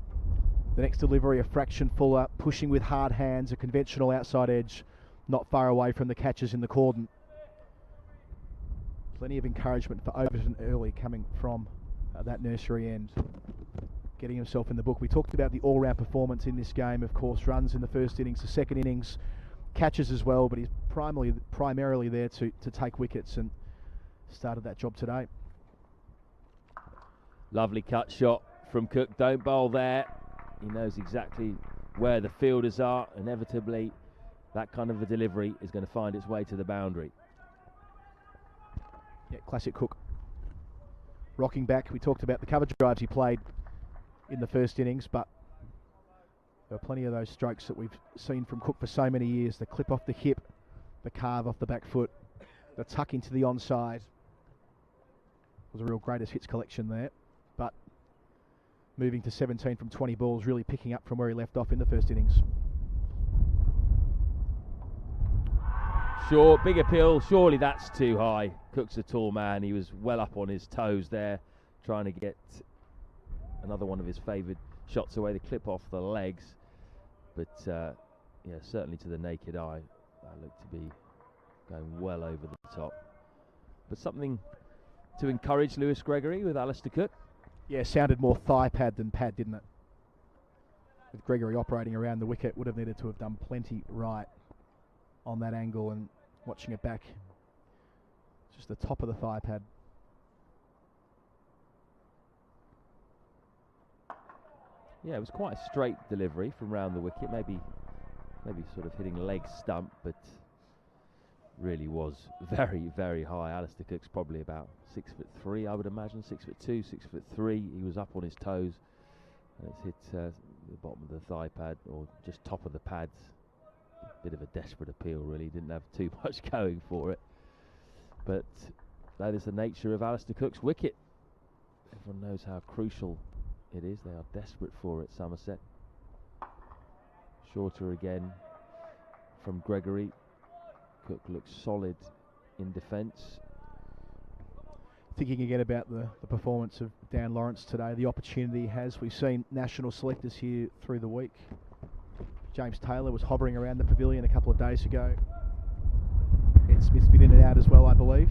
The next delivery, a fraction fuller, pushing with hard hands, a conventional outside edge, not far away from the catches in the cordon. Plenty of encouragement for Overton early coming from that nursery end. Getting himself in the book. We talked about the all-round performance in this game, of course. Runs in the first innings, the second innings, catches as well, but he's primarily there to take wickets, and started that job today. Lovely cut shot from Cook. Don't bowl there. He knows exactly where the fielders are. Inevitably, that kind of a delivery is going to find its way to the boundary. Yeah, classic Cook. Rocking back. We talked about the cover drives he played in the first innings, but there are plenty of those strokes that we've seen from Cook for so many years. The clip off the hip, the carve off the back foot, the tuck into the onside. Was a real greatest hits collection there, but moving to 17 from 20 balls, really picking up from where he left off in the first innings. Short, big appeal. Surely that's too high. Cook's a tall man. He was well up on his toes there, trying to get another one of his favoured shots away. The clip off the legs, but yeah, certainly to the naked eye, that looked to be going well over the top. But something to encourage Lewis Gregory with Alistair Cook. Yeah, sounded more thigh pad than pad, didn't it? With Gregory operating around the wicket, would have needed to have done plenty right on that angle, and watching it back, just the top of the thigh pad. Yeah, it was quite a straight delivery from round the wicket, maybe sort of hitting leg stump, but really was very, very high. Alistair Cook's probably about 6'3", I would imagine, 6'2", 6'3". He was up on his toes, and it's hit the bottom of the thigh pad, or just top of the pads. Bit of a desperate appeal, really. Didn't have too much going for it, but that is the nature of Alistair Cook's wicket. Everyone knows how crucial it is. They are desperate for it, Somerset. Shorter again from Gregory. Cook looks solid in defence. Thinking again about the performance of Dan Lawrence today, the opportunity he has. We've seen national selectors here through the week. James Taylor was hovering around the pavilion a couple of days ago. Ed Smith's been in and out as well, I believe.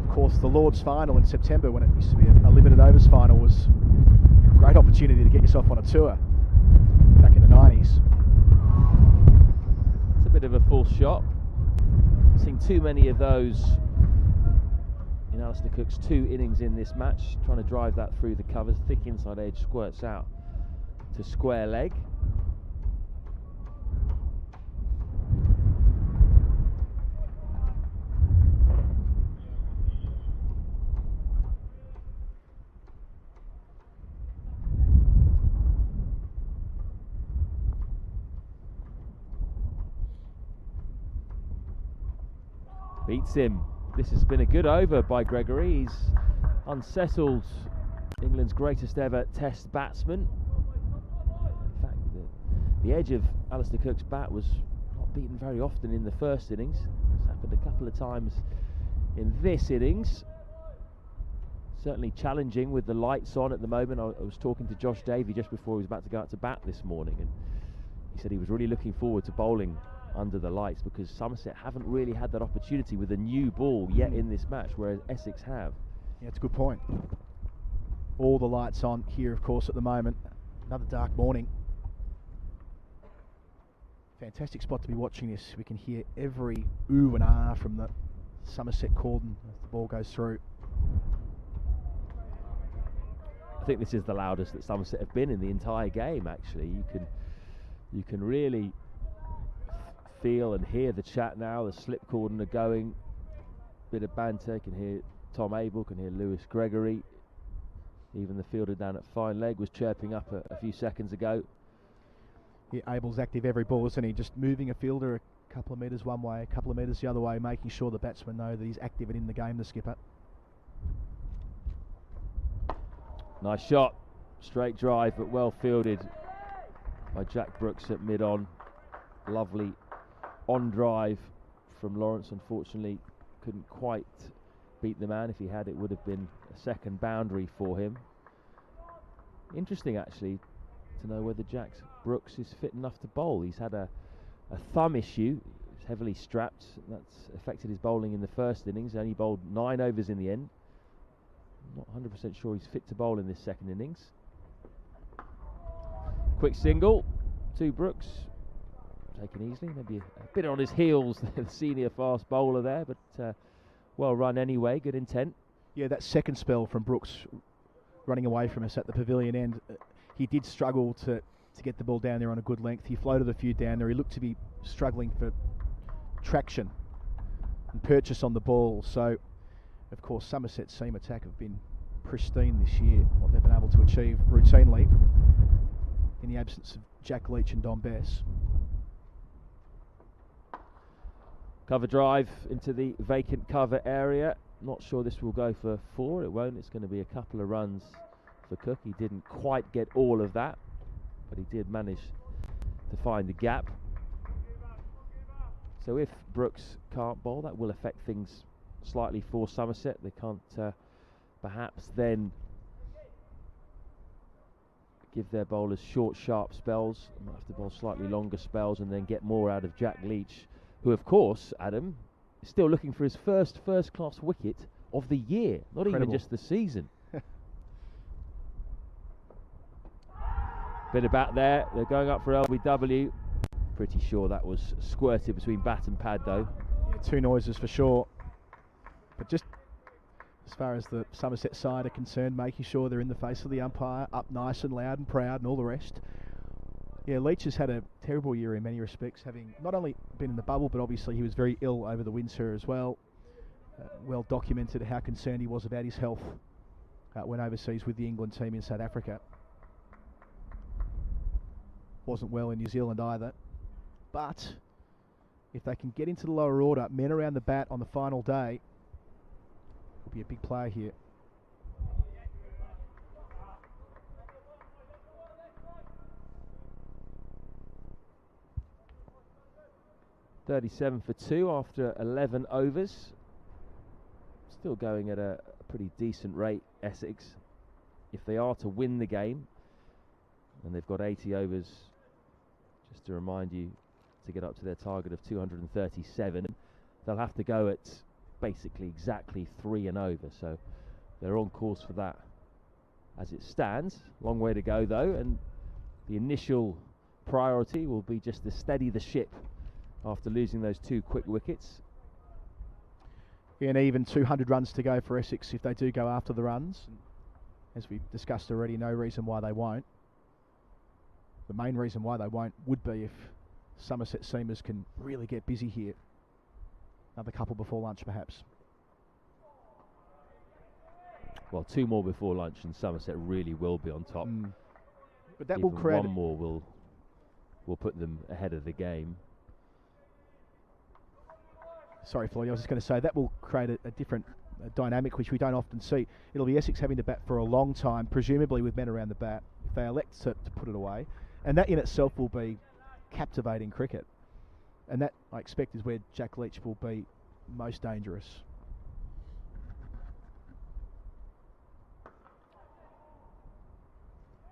Of course, the Lord's final in September, when it used to be a limited overs final, was a great opportunity to get yourself on a tour back in the 90s. It's a bit of a false shot. I've seen too many of those in Alistair Cook's 2 innings in this match, trying to drive that through the covers. Thick inside edge, squirts out to square leg. Beats him. This has been a good over by Gregory. He's unsettled England's greatest ever Test batsman. In fact, the edge of Alistair Cook's bat was not beaten very often in the first innings. It's happened a couple of times in this innings. Certainly challenging with the lights on at the moment. I was talking to Josh Davey just before he was about to go out to bat this morning, and he said he was really looking forward to bowling under the lights, because Somerset haven't really had that opportunity with a new ball yet in this match, whereas Essex have. Yeah, it's a good point. All the lights on here, of course, at the moment. Another dark morning. Fantastic spot to be watching this. We can hear every ooh and ah from the Somerset cordon as the ball goes through. I think this is the loudest that Somerset have been in the entire game, actually. You can really feel and hear the chat now. The slip cordon are going. Bit of banter. Can hear Tom Abel, can hear Lewis Gregory. Even the fielder down at fine leg was chirping up a few seconds ago. Yeah, Abel's active every ball, isn't he? Just moving a fielder a couple of metres one way, a couple of metres the other way, making sure the batsmen know that he's active and in the game, the skipper. Nice shot. Straight drive, but well fielded by Jack Brooks at mid-on. Lovely on drive from Lawrence. Unfortunately, couldn't quite beat the man. If he had, it would have been a second boundary for him. Interesting, actually, to know whether Jack Brooks is fit enough to bowl. He's had a thumb issue. He's heavily strapped. That's affected his bowling in the first innings. Only bowled 9 overs in the end. Not 100% sure he's fit to bowl in this second innings. Quick single to Brooks. Taken easily, maybe a bit on his heels, the senior fast bowler there, but well run anyway, good intent. Yeah, that second spell from Brooks running away from us at the pavilion end, he did struggle to get the ball down there on a good length. He floated a few down there. He looked to be struggling for traction and purchase on the ball. So, of course, Somerset's seam attack have been pristine this year, what they've been able to achieve routinely in the absence of Jack Leach and Dom Bess. Cover drive into the vacant cover area. Not sure this will go for 4. It won't. It's going to be a couple of runs for Cook. He didn't quite get all of that, but he did manage to find the gap. So if Brooks can't bowl, that will affect things slightly for Somerset. They can't perhaps then give their bowlers short, sharp spells. They might have to bowl slightly longer spells and then get more out of Jack Leach, who, of course, Adam, is still looking for his first-class wicket of the year, not Incredible. even just the season. Bit of bat there. They're going up for LBW. Pretty sure that was squirted between bat and pad, though. Yeah, two noises for sure. But just as far as the Somerset side are concerned, making sure they're in the face of the umpire, up nice and loud and proud and all the rest. Yeah, Leach has had a terrible year in many respects, having not only been in the bubble, but obviously he was very ill over the winter as well. Well documented how concerned he was about his health when overseas with the England team in South Africa. Wasn't well in New Zealand either. But if they can get into the lower order, men around the bat on the final day will be a big player here. .37 for 2 after 11 overs. Still going at a pretty decent rate, Essex. If they are to win the game, and they've got 80 overs, just to remind you, to get up to their target of 237, they'll have to go at basically exactly 3 and over. So they're on course for that as it stands. Long way to go though, and the initial priority will be just to steady the ship after losing those 2 quick wickets. And even 200 runs to go for Essex if they do go after the runs. As we've discussed already, no reason why they won't. The main reason why they won't would be if Somerset seamers can really get busy here. Another couple before lunch, perhaps. Well, 2 more before lunch, and Somerset really will be on top. But that Even will create 1 more will put them ahead of the game. Sorry, Floyd, I was just going to say that will create a different dynamic which we don't often see. It'll be Essex having to bat for a long time, presumably with men around the bat, if they elect to put it away. And that in itself will be captivating cricket. And that, I expect, is where Jack Leach will be most dangerous.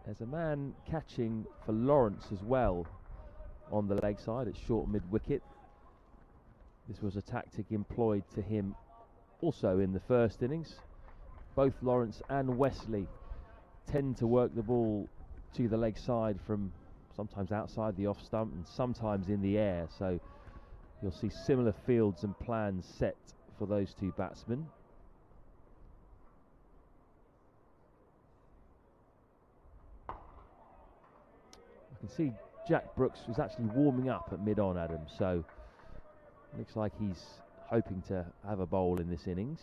There's a man catching for Lawrence as well on the leg side at short mid-wicket. This was a tactic employed to him also in the first innings. Both Lawrence and Wesley tend to work the ball to the leg side from sometimes outside the off stump and sometimes in the air, so you'll see similar fields and plans set for those 2 batsmen. I can see Jack Brooks was actually warming up at mid-on, Adam, so looks like he's hoping to have a bowl in this innings.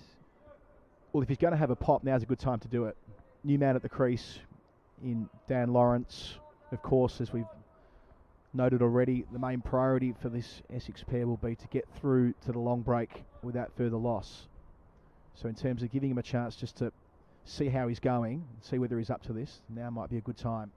Well, if he's going to have a pop, now's a good time to do it. New man at the crease in Dan Lawrence. Of course, as we've noted already, the main priority for this Essex pair will be to get through to the long break without further loss. So in terms of giving him a chance just to see how he's going, see whether he's up to this, now might be a good time.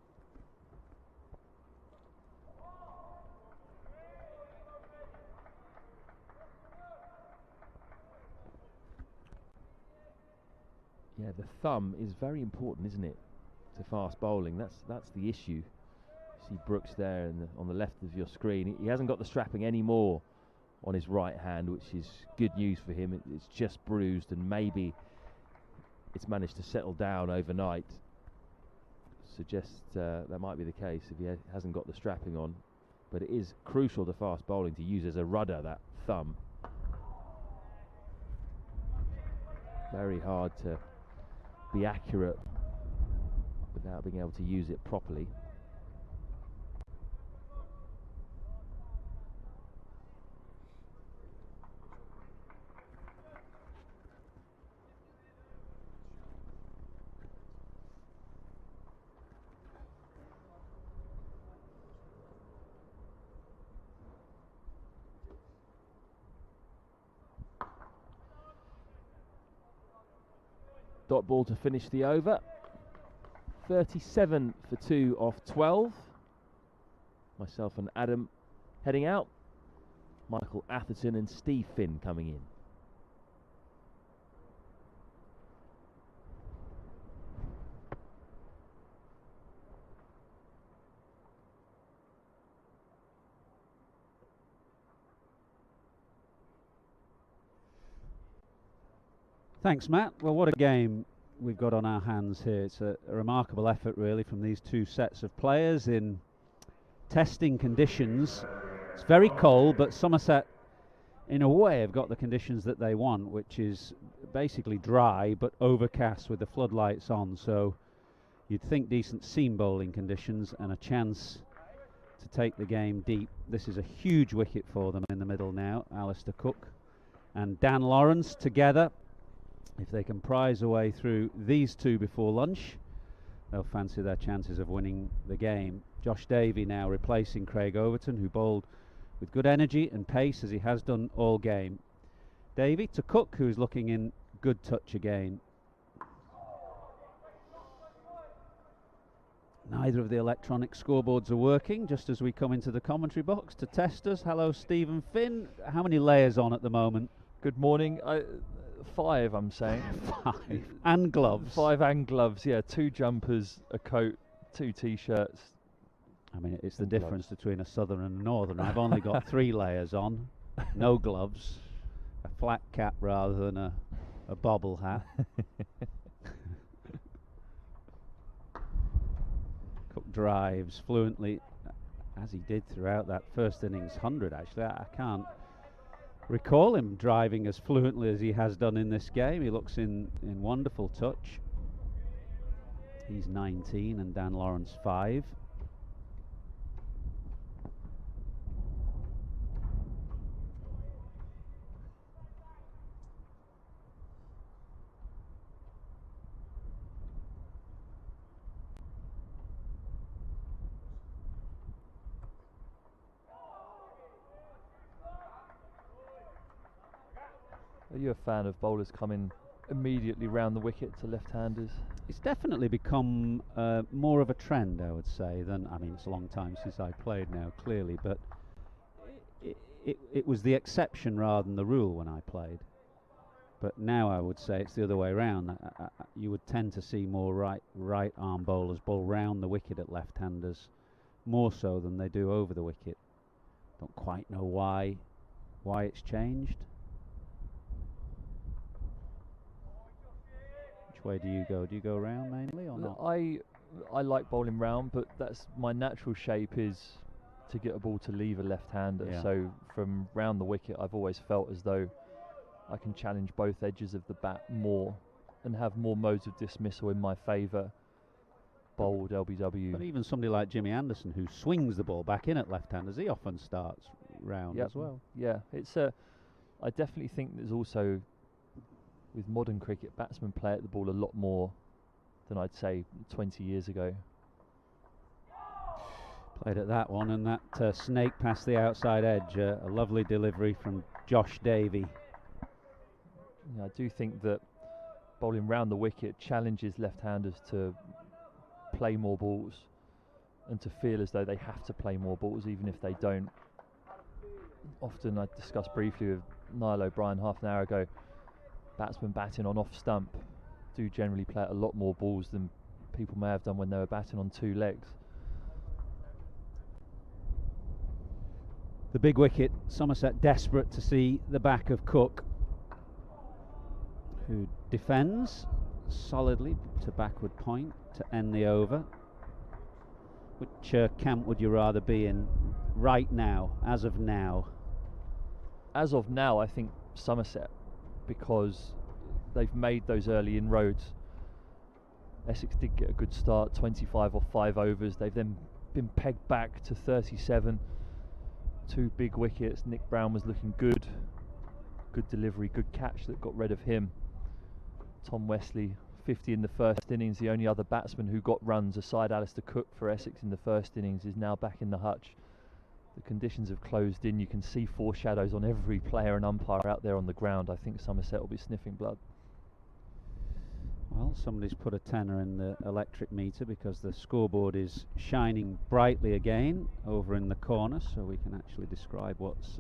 Yeah, the thumb is very important, isn't it, to fast bowling? That's the issue. You see Brooks there on the left of your screen. He hasn't got the strapping anymore on his right hand, which is good news for him. It's just bruised, and maybe it's managed to settle down overnight. Suggests that might be the case if he hasn't got the strapping on. But it is crucial to fast bowling to use as a rudder, that thumb. Very hard to be accurate without being able to use it properly. Dot ball to finish the over. 37 for 2 off 12. Myself and Adam heading out. Michael Atherton and Steve Finn coming in. Thanks, Matt. Well, what a game we've got on our hands here. It's a remarkable effort, really, from these two sets of players in testing conditions. It's very cold, but Somerset, in a way, have got the conditions that they want, which is basically dry but overcast with the floodlights on. So you'd think decent seam bowling conditions and a chance to take the game deep. This is a huge wicket for them in the middle now. Alistair Cook and Dan Lawrence together. If they can prize away through these two before lunch, they'll fancy their chances of winning the game. Josh Davey now replacing Craig Overton, who bowled with good energy and pace as he has done all game. Davey to Cook, who's looking in good touch again. Neither of the electronic scoreboards are working, just as we come into the commentary box to test us. Hello, Stephen Finn. How many layers on at the moment? Good morning. 5, I'm saying. 5. And gloves. 5 and gloves, yeah. 2 jumpers, a coat, 2 t-shirts. I mean, it's the difference between a southern and a northern. I've only got 3 layers on, no gloves, a flat cap rather than a bobble hat. Cook drives fluently, as he did throughout that first innings 100, actually. I can't recall him driving as fluently as he has done in this game. He looks in wonderful touch. He's 19 and Dan Lawrence 5. Are you a fan of bowlers coming immediately round the wicket to left-handers? It's definitely become more of a trend, I would say, than, I mean, it's a long time since I played now, clearly, but it was the exception rather than the rule when I played. But now I would say it's the other way around. You would tend to see more right arm bowlers bowl round the wicket at left-handers, more so than they do over the wicket. Don't quite know why it's changed. Which way do you go? Do you go round mainly or not? I like bowling round, but that's my natural shape is to get a ball to leave a left-hander. Yeah. So from round the wicket, I've always felt as though I can challenge both edges of the bat more and have more modes of dismissal in my favour. Bowled LBW. But even somebody like Jimmy Anderson, who swings the ball back in at left-handers, he often starts round as well. Yeah, I definitely think there's also, with modern cricket, batsmen play at the ball a lot more than I'd say 20 years ago. Played at that one, and that snake past the outside edge. A lovely delivery from Josh Davey. Yeah, I do think that bowling round the wicket challenges left-handers to play more balls and to feel as though they have to play more balls even if they don't. Often, I discussed briefly with Niall O'Brien half an hour ago, batsmen batting on off stump do generally play a lot more balls than people may have done when they were batting on 2 legs. The big wicket, Somerset desperate to see the back of Cook, who defends solidly to backward point to end the over. Which camp would you rather be in right now, as of now? As of now, I think Somerset, because they've made those early inroads. Essex did get a good start, 25 off 5 overs. They've then been pegged back to 37. 2 big wickets. Nick Brown was looking good. Good delivery, good catch that got rid of him. Tom Wesley, 50 in the first innings. The only other batsman who got runs aside Alistair Cook for Essex in the first innings is now back in the hutch. The conditions have closed in. You can see foreshadows on every player and umpire out there on the ground. I think Somerset will be sniffing blood. Well, somebody's put a tenner in the electric meter because the scoreboard is shining brightly again over in the corner, so we can actually describe what's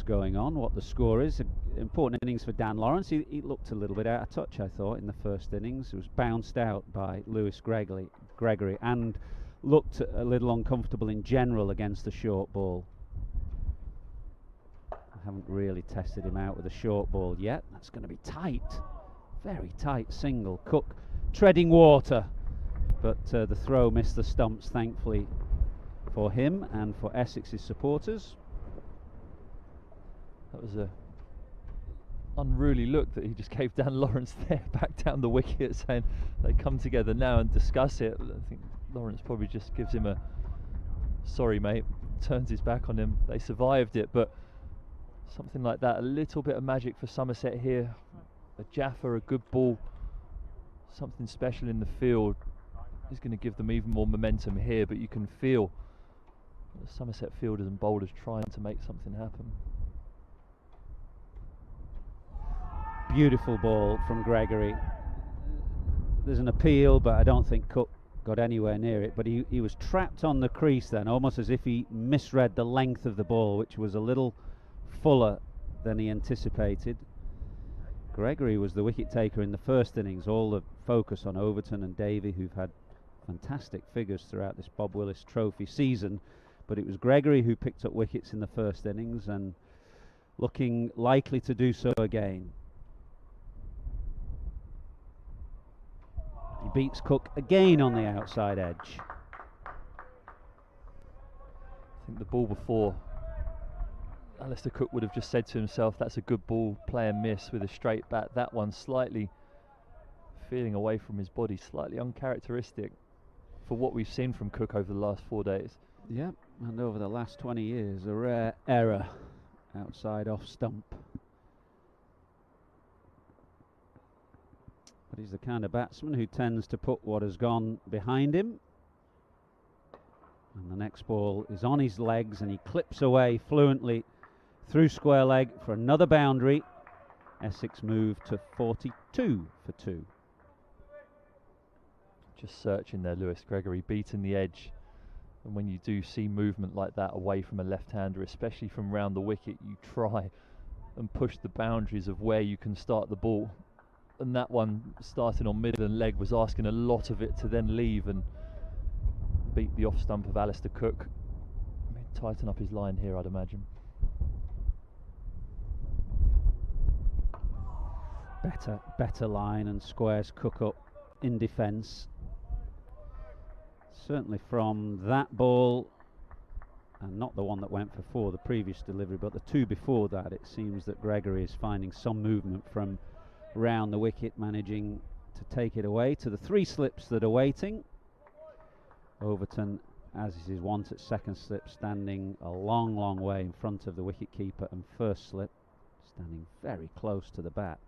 going on, what the score is. Important innings for Dan Lawrence. He looked a little bit out of touch, I thought, in the first innings. He was bounced out by Lewis Gregory and looked a little uncomfortable in general against the short ball. I Haven't really tested him out with a short ball yet. That's going to be tight, very tight single. Cook treading water, but the throw missed the stumps, thankfully for him and for Essex's supporters. That was a unruly look that he just gave Dan Lawrence there, back down the wicket, saying they come together now and discuss it. I think Lawrence probably just gives him a sorry mate, turns his back on him. They survived it, but something like that, a little bit of magic for Somerset here. A Jaffa, a good ball, something special in the field is going to give them even more momentum here, but you can feel the Somerset fielders and bowlers trying to make something happen. Beautiful ball from Gregory. There's an appeal, but I don't think Cook got anywhere near it, but he was trapped on the crease then, almost as if he misread the length of the ball, which was a little fuller than he anticipated. Gregory was the wicket taker in the first innings, all the focus on Overton and Davey, who've had fantastic figures throughout this Bob Willis Trophy season, but it was Gregory who picked up wickets in the first innings and looking likely to do so again. He beats Cook again on the outside edge. I think the ball before, Alistair Cook would have just said to himself, that's a good ball, play and miss with a straight bat. That one slightly feeling away from his body, slightly uncharacteristic for what we've seen from Cook over the last 4 days. Yep, and over the last 20 years, a rare error outside off stump. But he's the kind of batsman who tends to put what has gone behind him. And the next ball is on his legs and he clips away fluently through square leg for another boundary. Essex move to 42 for 2. Just searching there, Lewis Gregory, beating the edge. And when you do see movement like that away from a left-hander, especially from round the wicket, you try and push the boundaries of where you can start the ball. And that one, starting on middle and leg, was asking a lot of it to then leave and beat the off stump of Alistair Cook. Tighten up his line here, I'd imagine. Better line and squares Cook up in defence. Certainly from that ball, and not the one that went for 4, the previous delivery, but the 2 before that, it seems that Gregory is finding some movement from round the wicket, managing to take it away to the 3 slips that are waiting. Overton, as is his wont at second slip, standing a long way in front of the wicket keeper, and first slip standing very close to the bat.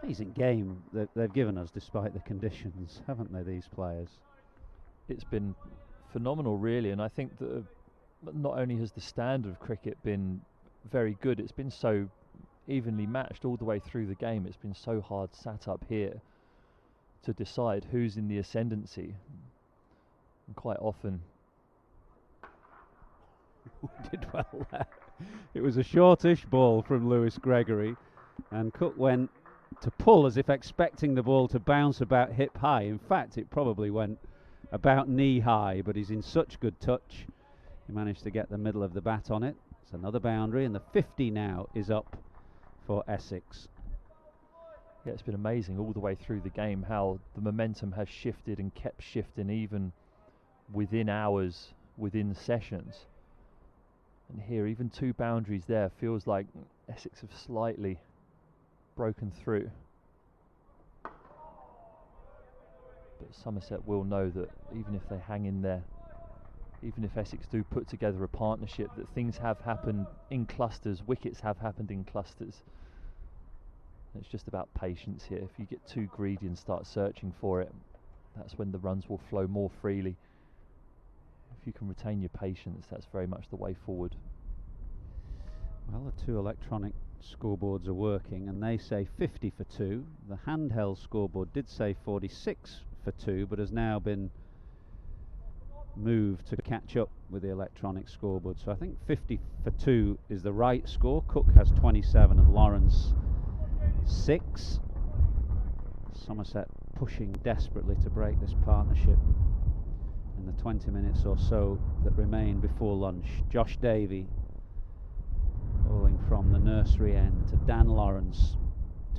Amazing game that they've given us despite the conditions, haven't they, these players? It's been phenomenal, really, and I think that not only has the standard of cricket been very good, it's been so evenly matched all the way through the game. It's been so hard sat up here to decide who's in the ascendancy, and quite often we did well there. It was a shortish ball from Lewis Gregory, and Cook went to pull as if expecting the ball to bounce about hip high. In fact, it probably went about knee high, but he's in such good touch. He managed to get the middle of the bat on it. It's another boundary, and the 50 now is up for Essex. Yeah, it's been amazing all the way through the game how the momentum has shifted and kept shifting even within hours, within sessions. And here, even 2 boundaries there, feels like Essex have slightly broken through. But Somerset will know that even if they hang in there, even if Essex do put together a partnership, that things have happened in clusters, wickets have happened in clusters. And it's just about patience here. If you get too greedy and start searching for it, that's when the runs will flow more freely. If you can retain your patience, that's very much the way forward. Well, the 2 electronic scoreboards are working, and they say 50 for 2. The handheld scoreboard did say 46 for 2, but has now been moved to catch up with the electronic scoreboard. So I think 50 for 2 is the right score. Cook has 27 and Lawrence 6. Somerset pushing desperately to break this partnership in the 20 minutes or so that remain before lunch. Josh Davey bowling from the nursery end to Dan Lawrence.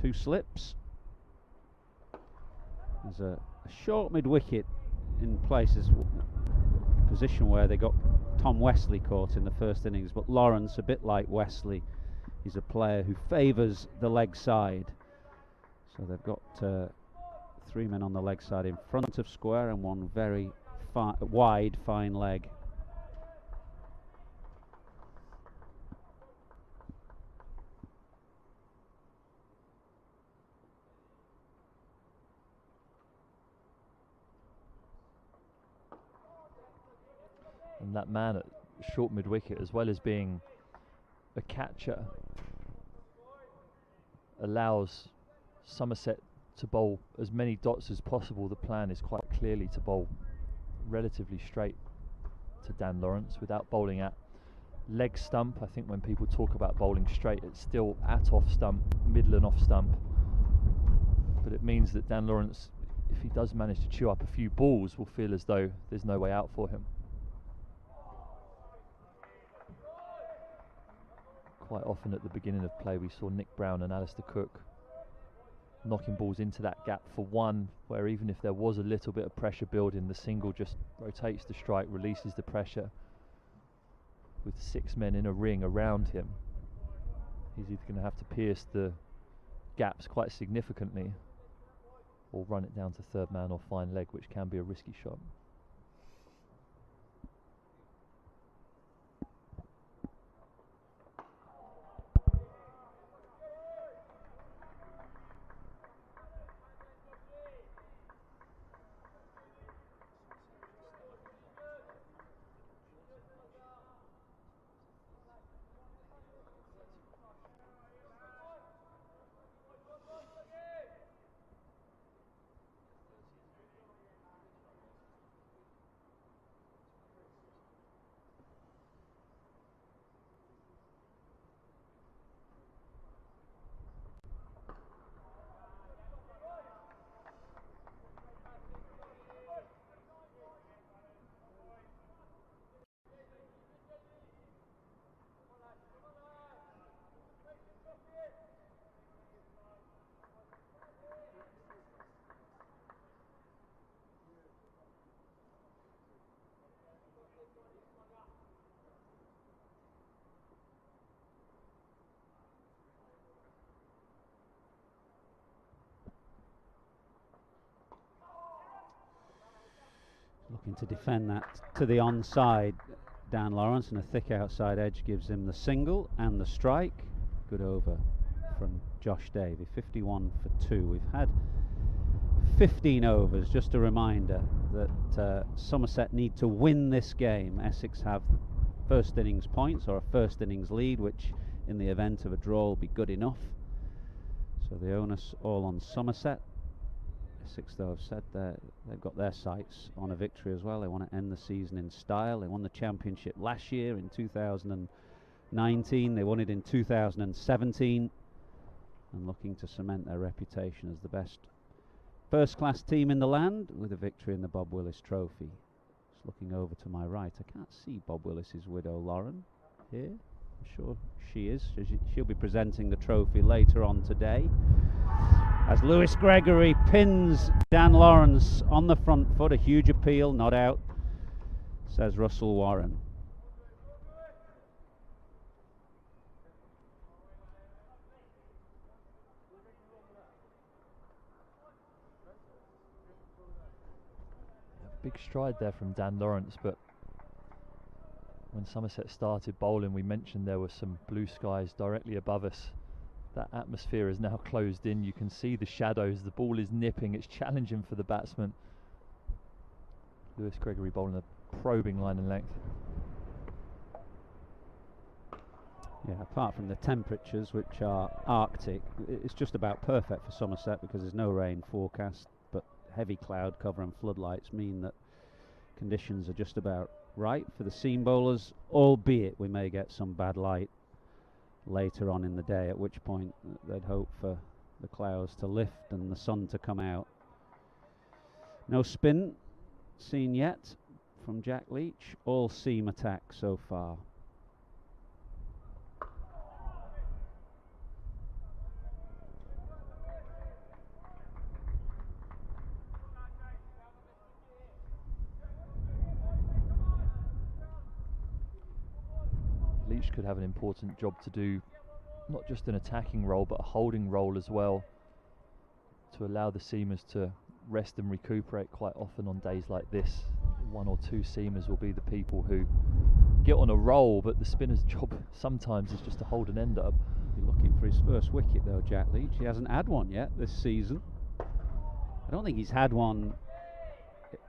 2 slips. There's a short mid-wicket in places, position where they got Tom Wesley caught in the first innings, but Lawrence, a bit like Wesley, he's a player who favours the leg side. So they've got 3 men on the leg side in front of square and one very wide, fine leg. And that man at short mid-wicket, as well as being a catcher, allows Somerset to bowl as many dots as possible. The plan is quite clearly to bowl relatively straight to Dan Lawrence without bowling at leg stump. I think when people talk about bowling straight, it's still at off stump, middle and off stump. But it means that Dan Lawrence, if he does manage to chew up a few balls, will feel as though there's no way out for him. Quite often at the beginning of play we saw Nick Brown and Alistair Cook knocking balls into that gap for one, where even if there was a little bit of pressure building, the single just rotates the strike, releases the pressure. With 6 men in a ring around him, he's either going to have to pierce the gaps quite significantly or run it down to third man or fine leg, which can be a risky shot. Looking to defend that to the onside, Dan Lawrence, and a thick outside edge gives him the single and the strike. Good over from Josh Davey, 51 for 2. We've had 15 overs. Just a reminder that Somerset need to win this game. Essex have first innings points or a first innings lead, which in the event of a draw will be good enough. So the onus all on Somerset. Essex, though, have said they've got their sights on a victory as well. They want to end the season in style. They won the championship last year in 2019. They won it in 2017, and looking to cement their reputation as the best first-class team in the land with a victory in the Bob Willis Trophy. Just looking over to my right, I can't see Bob Willis's widow Lauren here. I'm sure she is. She'll be presenting the trophy later on today, as Lewis Gregory pins Dan Lawrence on the front foot. A huge appeal, not out, says Russell Warren. Big stride there from Dan Lawrence, but when Somerset started bowling, we mentioned there were some blue skies directly above us. That atmosphere is now closed in. You can see the shadows. The ball is nipping. It's challenging for the batsman. Lewis Gregory bowling a probing line and length. Yeah, apart from the temperatures, which are Arctic, it's just about perfect for Somerset because there's no rain forecast, but heavy cloud cover and floodlights mean that conditions are just about right for the seam bowlers, albeit we may get some bad light later on in the day, at which point they'd hope for the clouds to lift and the sun to come out. No spin seen yet from Jack Leach. All seam attack so far. Leach could have an important job to do, not just an attacking role but a holding role as well, to allow the seamers to rest and recuperate. Quite often on days like this, one or two seamers will be the people who get on a roll, but the spinner's job sometimes is just to hold an end up. He'll be looking for his first wicket though, Jack Leach. He hasn't had one yet this season. I don't think he's had one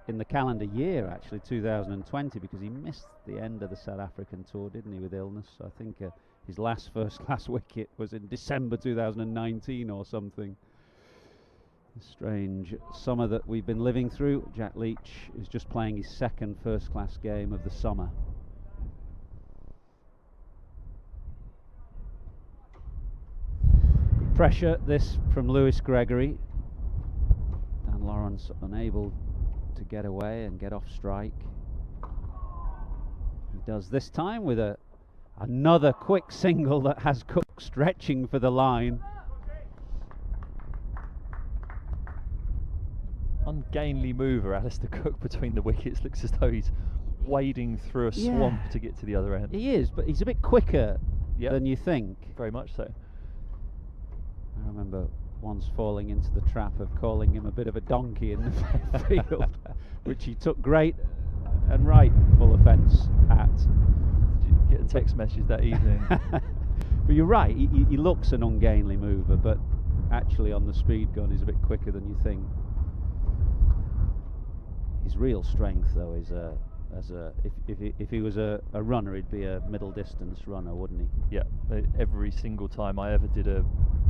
in the calendar year, actually, 2020, because he missed the end of the South African tour, didn't he, with illness. I think his last first-class wicket was in December 2019 or something. A strange summer that we've been living through. Jack Leach is just playing his second first-class game of the summer. Good pressure, this from Lewis Gregory. Dan Lawrence unable to get away and get off strike. He does this time with another quick single that has Cook stretching for the line. Ungainly mover, Alistair Cook between the wickets. Looks as though he's wading through a swamp to get to the other end. He is, but he's a bit quicker than you think. Very much so. I remember once falling into the trap of calling him a bit of a donkey in the field, which he took great and rightful offence at. Did you get a text message that evening? But you're right, he looks an ungainly mover, but actually on the speed gun he's a bit quicker than you think. His real strength though is if he was a runner, he'd be a middle distance runner, wouldn't he? Yeah, every single time I ever did a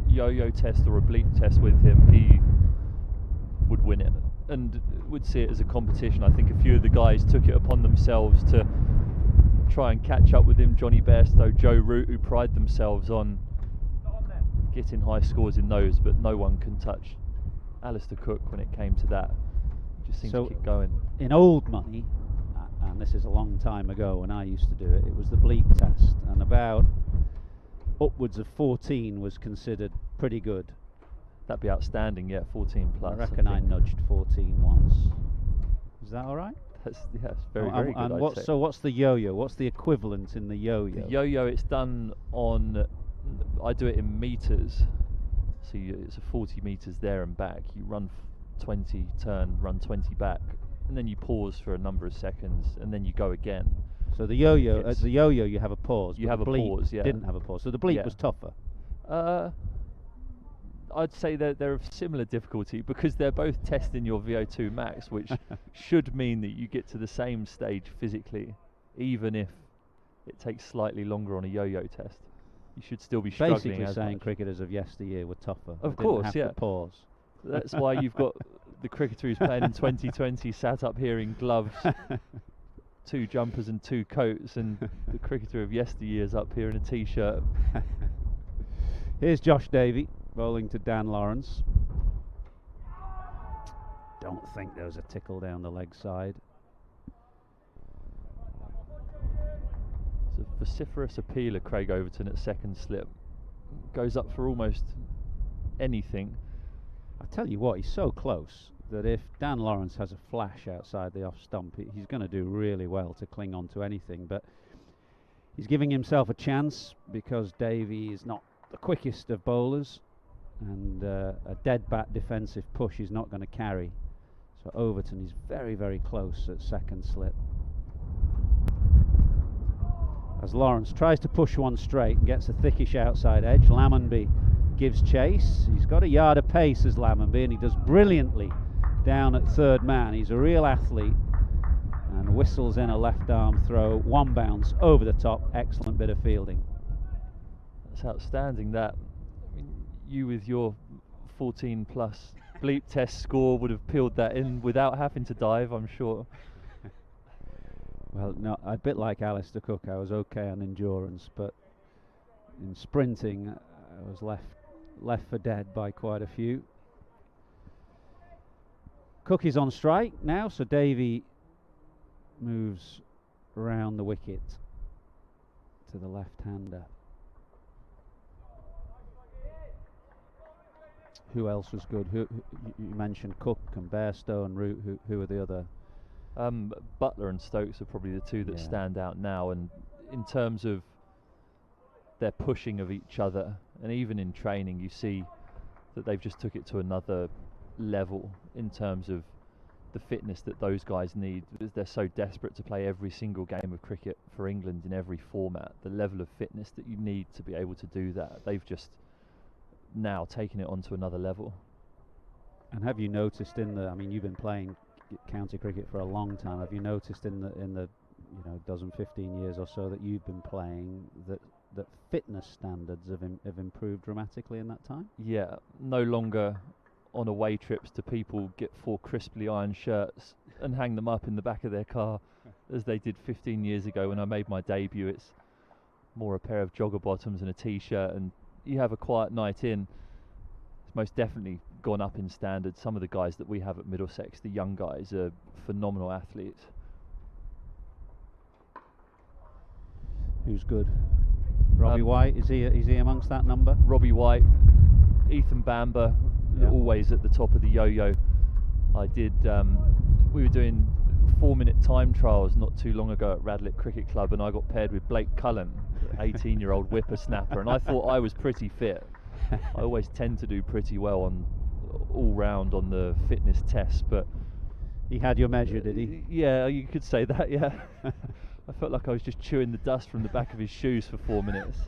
yo-yo test or a bleep test with him, he would win it and would see it as a competition. I think a few of the guys took it upon themselves to try and catch up with him. Johnny Bairstow, Joe Root, who pride themselves on getting high scores in those, but no one can touch Alistair Cook when it came to that. Just seems to keep going. In old money, and this is a long time ago when I used to do it, it was the bleep test, and about upwards of 14 was considered pretty good. That'd be outstanding, yeah, 14 plus. I reckon I nudged 14 once. Is that all right? That's very, very good. And so what's the yo-yo? What's the equivalent in the yo-yo? The yo-yo, it's done on, I do it in meters. So it's a 40 meters there and back. You run 20, turn, run 20 back, and then you pause for a number of seconds, and then you go again. So the yo-yo, as the yo-yo, you have a pause. You have a pause, yeah. Didn't have a pause, so the bleep was tougher. I'd say that they're of similar difficulty because they're both testing your VO2 max, which should mean that you get to the same stage physically, even if it takes slightly longer on a yo-yo test. You should still be struggling. Basically saying cricketers of yesteryear were tougher. Of course, didn't have to pause. That's why you've got the cricketer who's playing in 2020 sat up here in gloves, 2 jumpers and 2 coats, and the cricketer of yesteryear's up here in a t-shirt. Here's Josh Davey bowling to Dan Lawrence. Don't think there was a tickle down the leg side. It's a vociferous appealer, Craig Overton, at second slip. Goes up for almost anything. I tell you what, he's so close that if Dan Lawrence has a flash outside the off stump, he's going to do really well to cling on to anything. But he's giving himself a chance because Davey is not the quickest of bowlers, and a dead bat defensive push is not going to carry. So Overton is very, very close at second slip. As Lawrence tries to push one straight and gets a thickish outside edge, Lammonby gives chase. He's got a yard of pace as Lammonby, and he does brilliantly down at third man. He's a real athlete and whistles in a left arm throw, one bounce over the top. Excellent bit of fielding. That's outstanding. That, I mean, you with your 14 plus bleep test score would have peeled that in without having to dive, I'm sure. Well, no, a bit like Alistair Cook, I was okay on endurance, but in sprinting I was left left for dead by quite a few. Cook is on strike now, so Davey moves around the wicket to the left-hander. Who else was good? Who you mentioned Cook and Bairstow and Root. Who are the other? Butler and Stokes are probably the two that stand out now, and in terms of their pushing of each other, and even in training you see that they've just took it to another level in terms of the fitness that those guys need, because they're so desperate to play every single game of cricket for England in every format. The level of fitness that you need to be able to do that, they've just now taken it onto another level. And have you noticed I mean, you've been playing county cricket for a long time, have you noticed in the dozen, 15 years or so that you've been playing that fitness standards have improved dramatically in that time? Yeah, no longer on away trips do people get 4 crisply ironed shirts and hang them up in the back of their car as they did 15 years ago when I made my debut. It's more a pair of jogger bottoms and a t-shirt, and you have a quiet night in. It's most definitely gone up in standard. Some of the guys that we have at Middlesex, the young guys, are phenomenal athletes. Who's good? Robbie White, is he amongst that number? Robbie White, Ethan Bamber, always at the top of the yo-yo. I did, we were doing 4-minute time trials not too long ago at Radlett Cricket Club, and I got paired with Blake Cullen, 18-year-old whippersnapper, and I thought I was pretty fit. I always tend to do pretty well on all round on the fitness test, but he had your measure, did he? Yeah, you could say that, yeah. I felt like I was just chewing the dust from the back of his shoes for 4 minutes.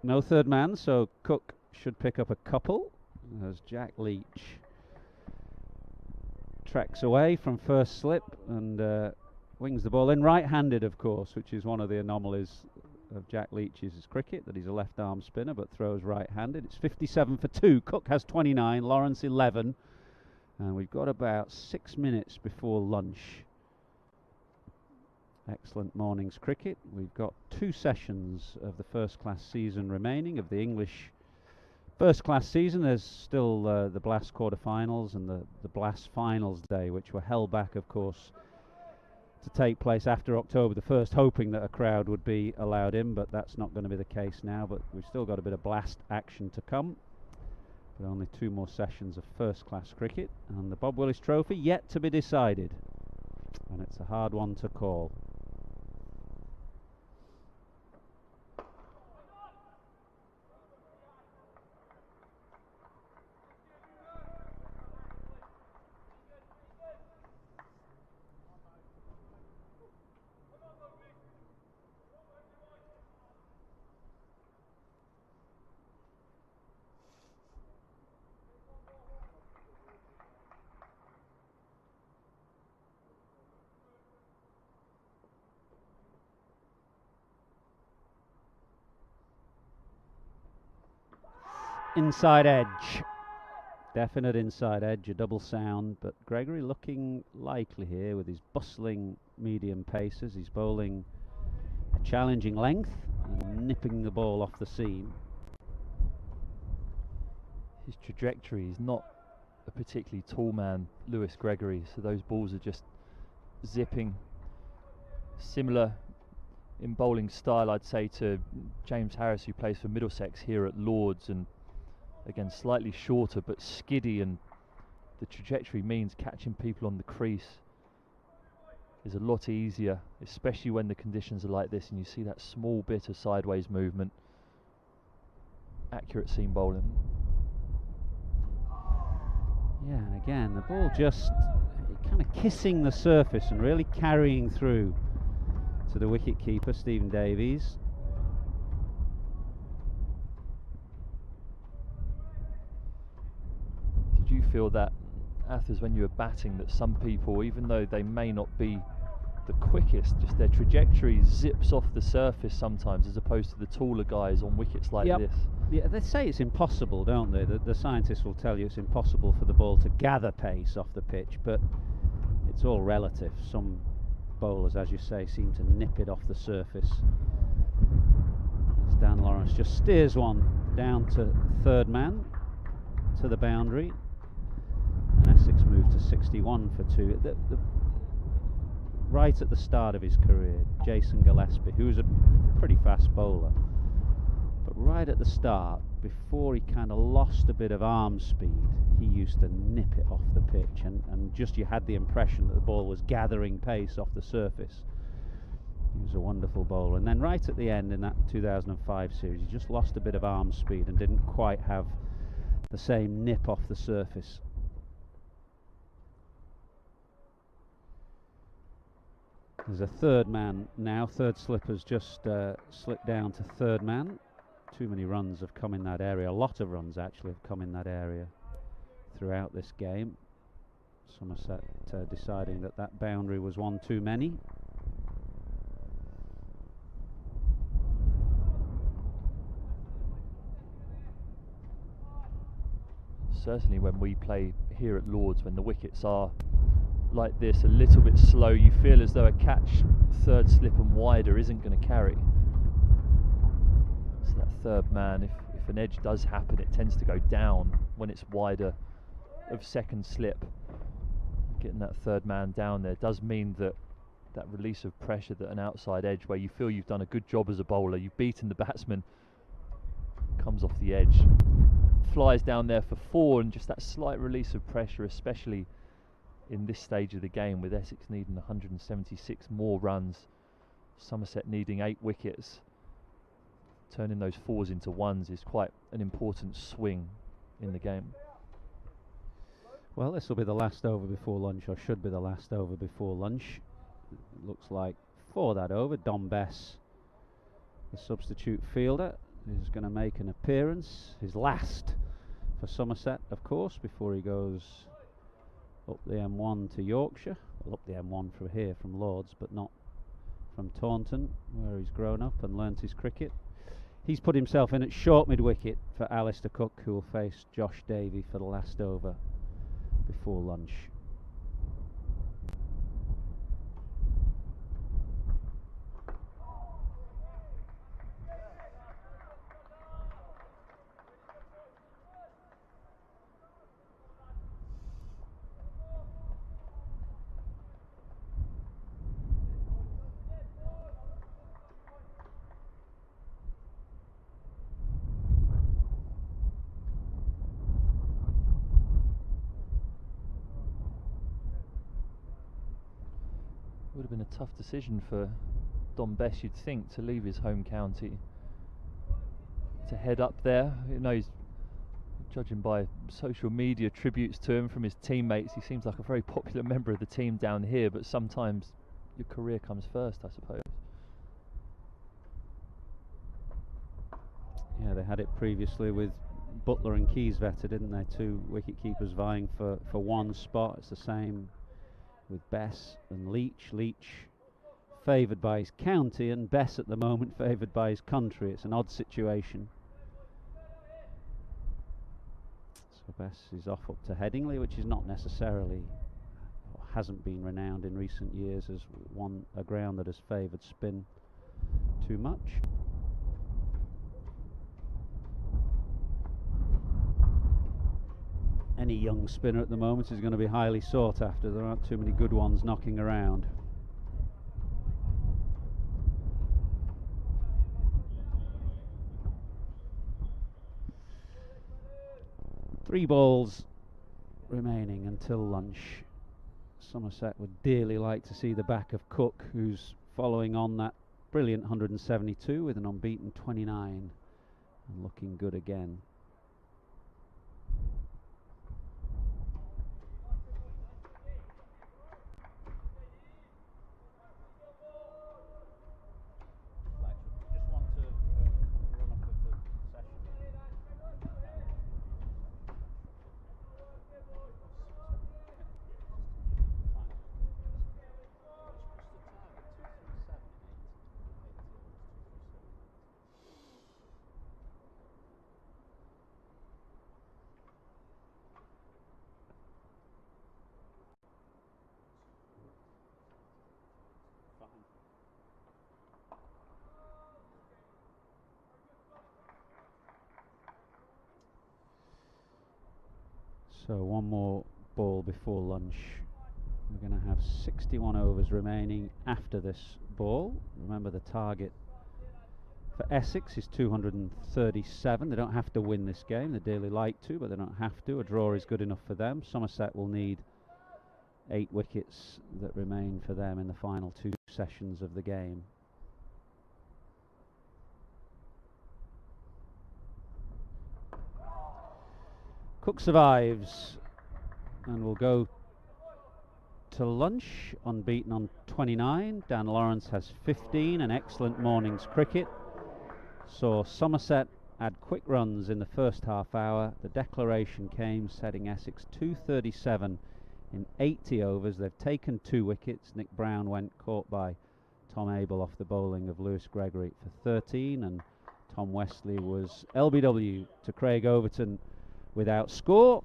No third man, so Cook should pick up a couple as Jack Leach tracks away from first slip and wings the ball in right-handed, of course, which is one of the anomalies of Jack Leach's cricket, that he's a left-arm spinner but throws right-handed. It's 57 for 2. Cook has 29, Lawrence 11, and we've got about 6 minutes before lunch. Excellent morning's cricket. We've got 2 sessions of the first-class season remaining of the English first-class season. There's still the Blast quarter-finals and the Blast finals day, which were held back, of course, to take place after October the 1st, hoping that a crowd would be allowed in, but that's not going to be the case now. But we've still got a bit of Blast action to come, but only 2 more sessions of first-class cricket, and the Bob Willis Trophy yet to be decided, and it's a hard one to call. Inside edge, definite inside edge, a double sound, but Gregory looking likely here with his bustling medium paces. He's bowling a challenging length and nipping the ball off the seam. His trajectory is not a particularly tall man, Lewis Gregory, so those balls are just zipping. Similar in bowling style, I'd say, to James Harris, who plays for Middlesex here at Lords, and again slightly shorter but skiddy, and the trajectory means catching people on the crease is a lot easier, especially when the conditions are like this and you see that small bit of sideways movement. Accurate seam bowling. Yeah, and again the ball just kind of kissing the surface and really carrying through to the wicket keeper, Stephen Davies. Did you feel that, Athers, when you were batting, that some people, even though they may not be the quickest, just their trajectory zips off the surface sometimes, as opposed to the taller guys on wickets like this? Yeah, they say it's impossible, don't they? The scientists will tell you it's impossible for the ball to gather pace off the pitch, but it's all relative. Some bowlers, as you say, seem to nip it off the surface Morris just steers one down to third man, to the boundary, and Essex moved to 61 for 2. Right at the start of his career, Jason Gillespie, who was a pretty fast bowler, but right at the start, before he kind of lost a bit of arm speed, he used to nip it off the pitch, and just you had the impression that the ball was gathering pace off the surface. He was a wonderful bowler. And then right at the end in that 2005 series, he just lost a bit of arm speed and didn't quite have the same nip off the surface. There's a third man now. Third slipper's just slipped down to third man. Too many runs have come in that area. A lot of runs actually have come in that area throughout this game. Somerset deciding that that boundary was one too many. Certainly when we play here at Lords, when the wickets are like this, a little bit slow, you feel as though a catch third slip and wider isn't going to carry. So that third man, if an edge does happen, it tends to go down when it's wider of second slip. Getting that third man down there does mean that that release of pressure, that an outside edge where you feel you've done a good job as a bowler, you've beaten the batsman, comes off the edge, flies down there for 4, and just that slight release of pressure, especially in this stage of the game, with Essex needing 176 more runs, Somerset needing 8 wickets. Turning those 4s into 1s is quite an important swing in the game. Well, this will be the last over before lunch, or should be the last over before lunch. It looks like for that over, Dom Bess, the substitute fielder, is going to make an appearance, his last for Somerset, of course, before he goes up the M1 to Yorkshire. Well, up the M1 from here, from Lords, but not from Taunton, where he's grown up and learnt his cricket. He's put himself in at short mid-wicket for Alistair Cook, who will face Josh Davey for the last over before lunch. Would have been a tough decision for Dom Bess, you'd think, to leave his home county to head up there. You know, he's, judging by social media tributes to him from his teammates, he seems like a very popular member of the team down here, but sometimes your career comes first, I suppose. Yeah, they had it previously with Butler and Keysvetter, didn't they? 2 wicket keepers vying for one spot. It's the same with Bess and Leach. Leach favoured by his county, and Bess at the moment favoured by his country. It's an odd situation. So Bess is off up to Headingley, which is not necessarily, or hasn't been renowned in recent years as a ground that has favoured spin too much. Any young spinner at the moment is going to be highly sought after. There aren't too many good ones knocking around. Three balls remaining until lunch. Somerset would dearly like to see the back of Cook, who's following on that brilliant 172 with an unbeaten 29 and looking good again. So one more ball before lunch. We're going to have 61 overs remaining after this ball. Remember, the target for Essex is 237. They don't have to win this game. They'd dearly like to, but they don't have to. A draw is good enough for them. Somerset will need 8 wickets that remain for them in the final 2 sessions of the game. Cook survives and will go to lunch unbeaten on 29. Dan Lawrence has 15. An excellent morning's cricket. Saw Somerset add quick runs in the first half hour. The declaration came, setting Essex 237 in 80 overs. They've taken 2 wickets. Nick Brown went caught by Tom Abel off the bowling of Lewis Gregory for 13, and Tom Westley was LBW to Craig Overton without score.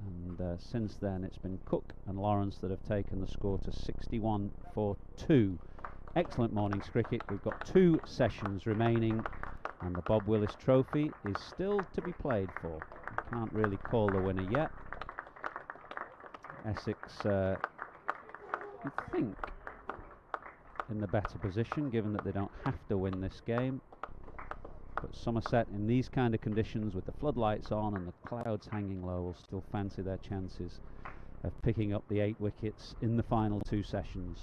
And since then it's been Cook and Lawrence that have taken the score to 61 for 2. Excellent morning's cricket. We've got 2 sessions remaining, and the Bob Willis Trophy is still to be played for. Can't really call the winner yet. Essex, you think, in the better position, given that they don't have to win this game. But Somerset, in these kind of conditions, with the floodlights on and the clouds hanging low, will still fancy their chances of picking up the 8 wickets in the final 2 sessions.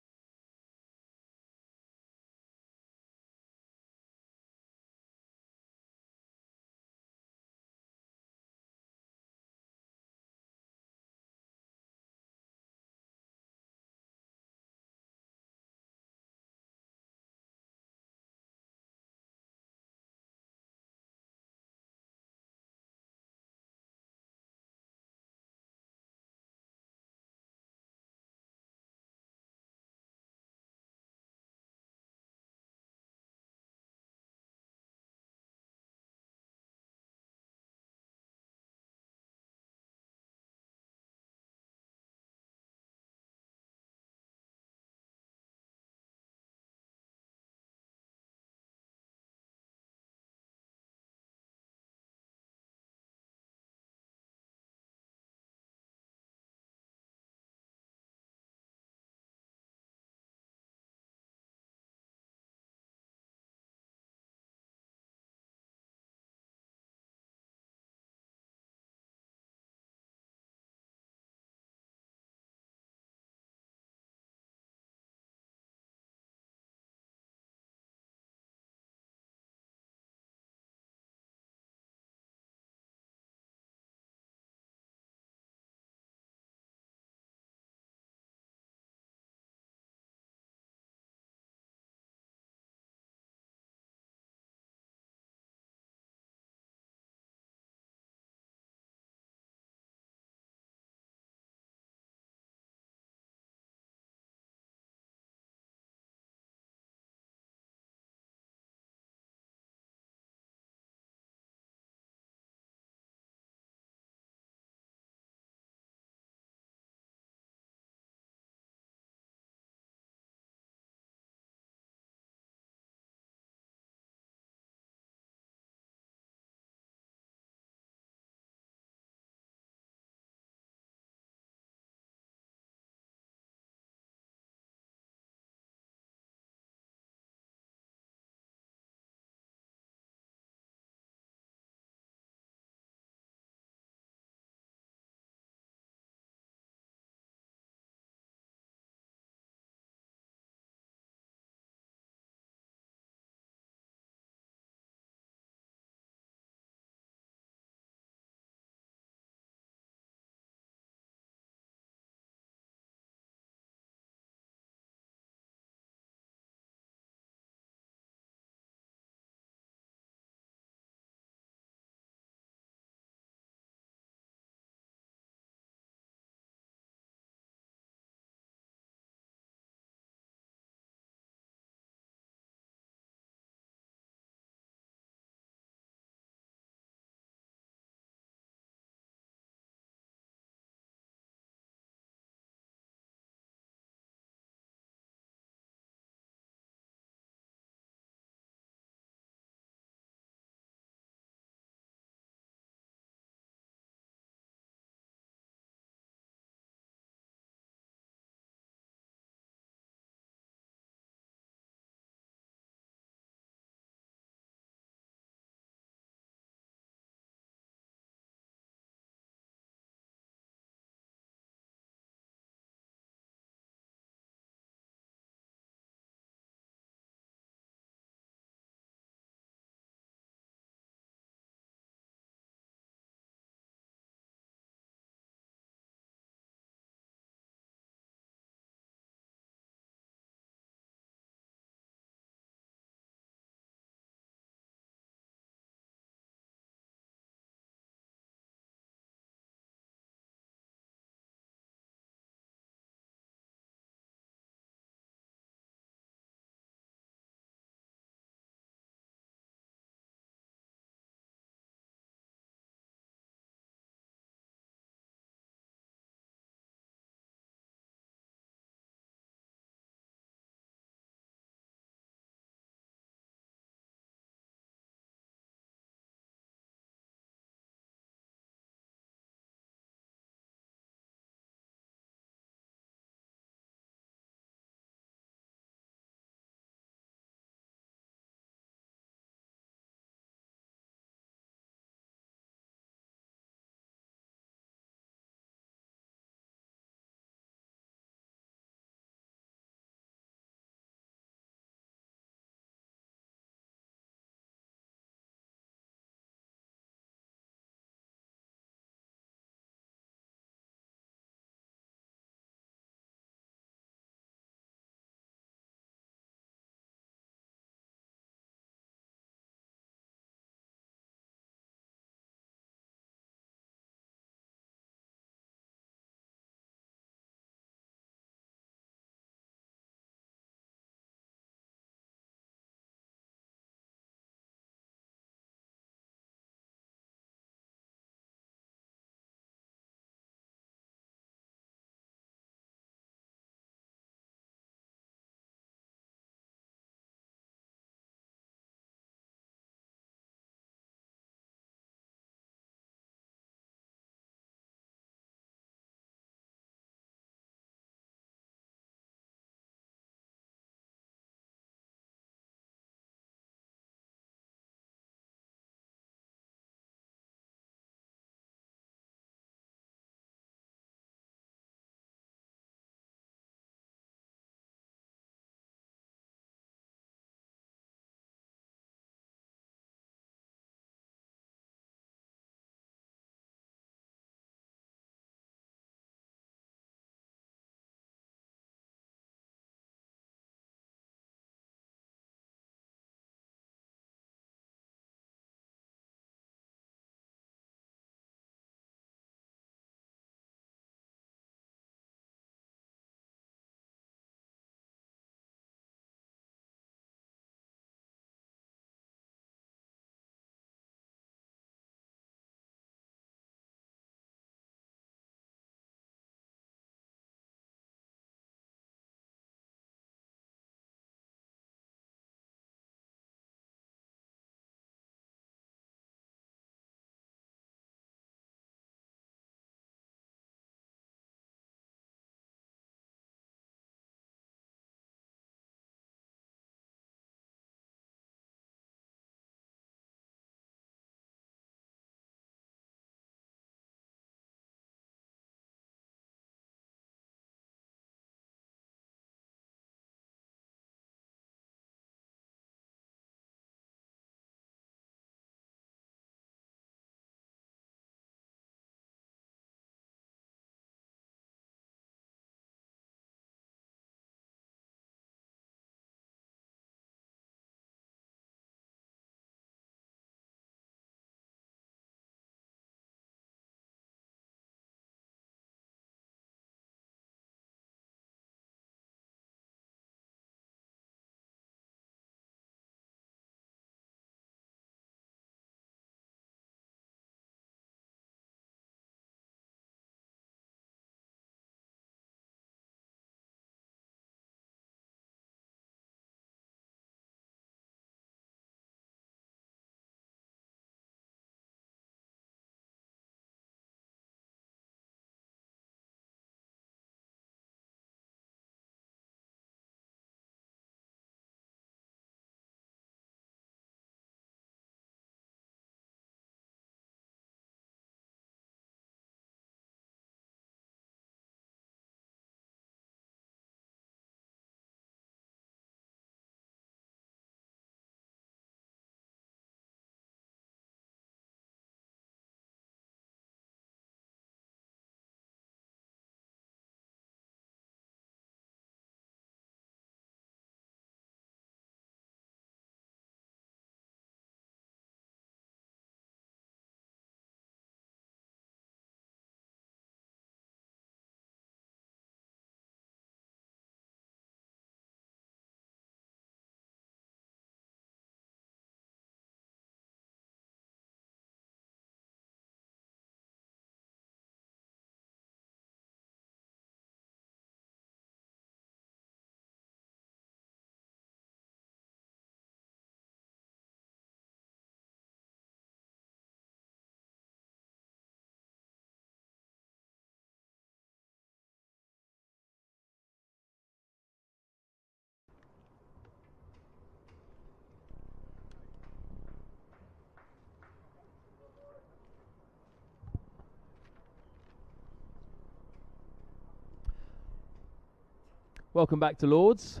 Welcome back to Lords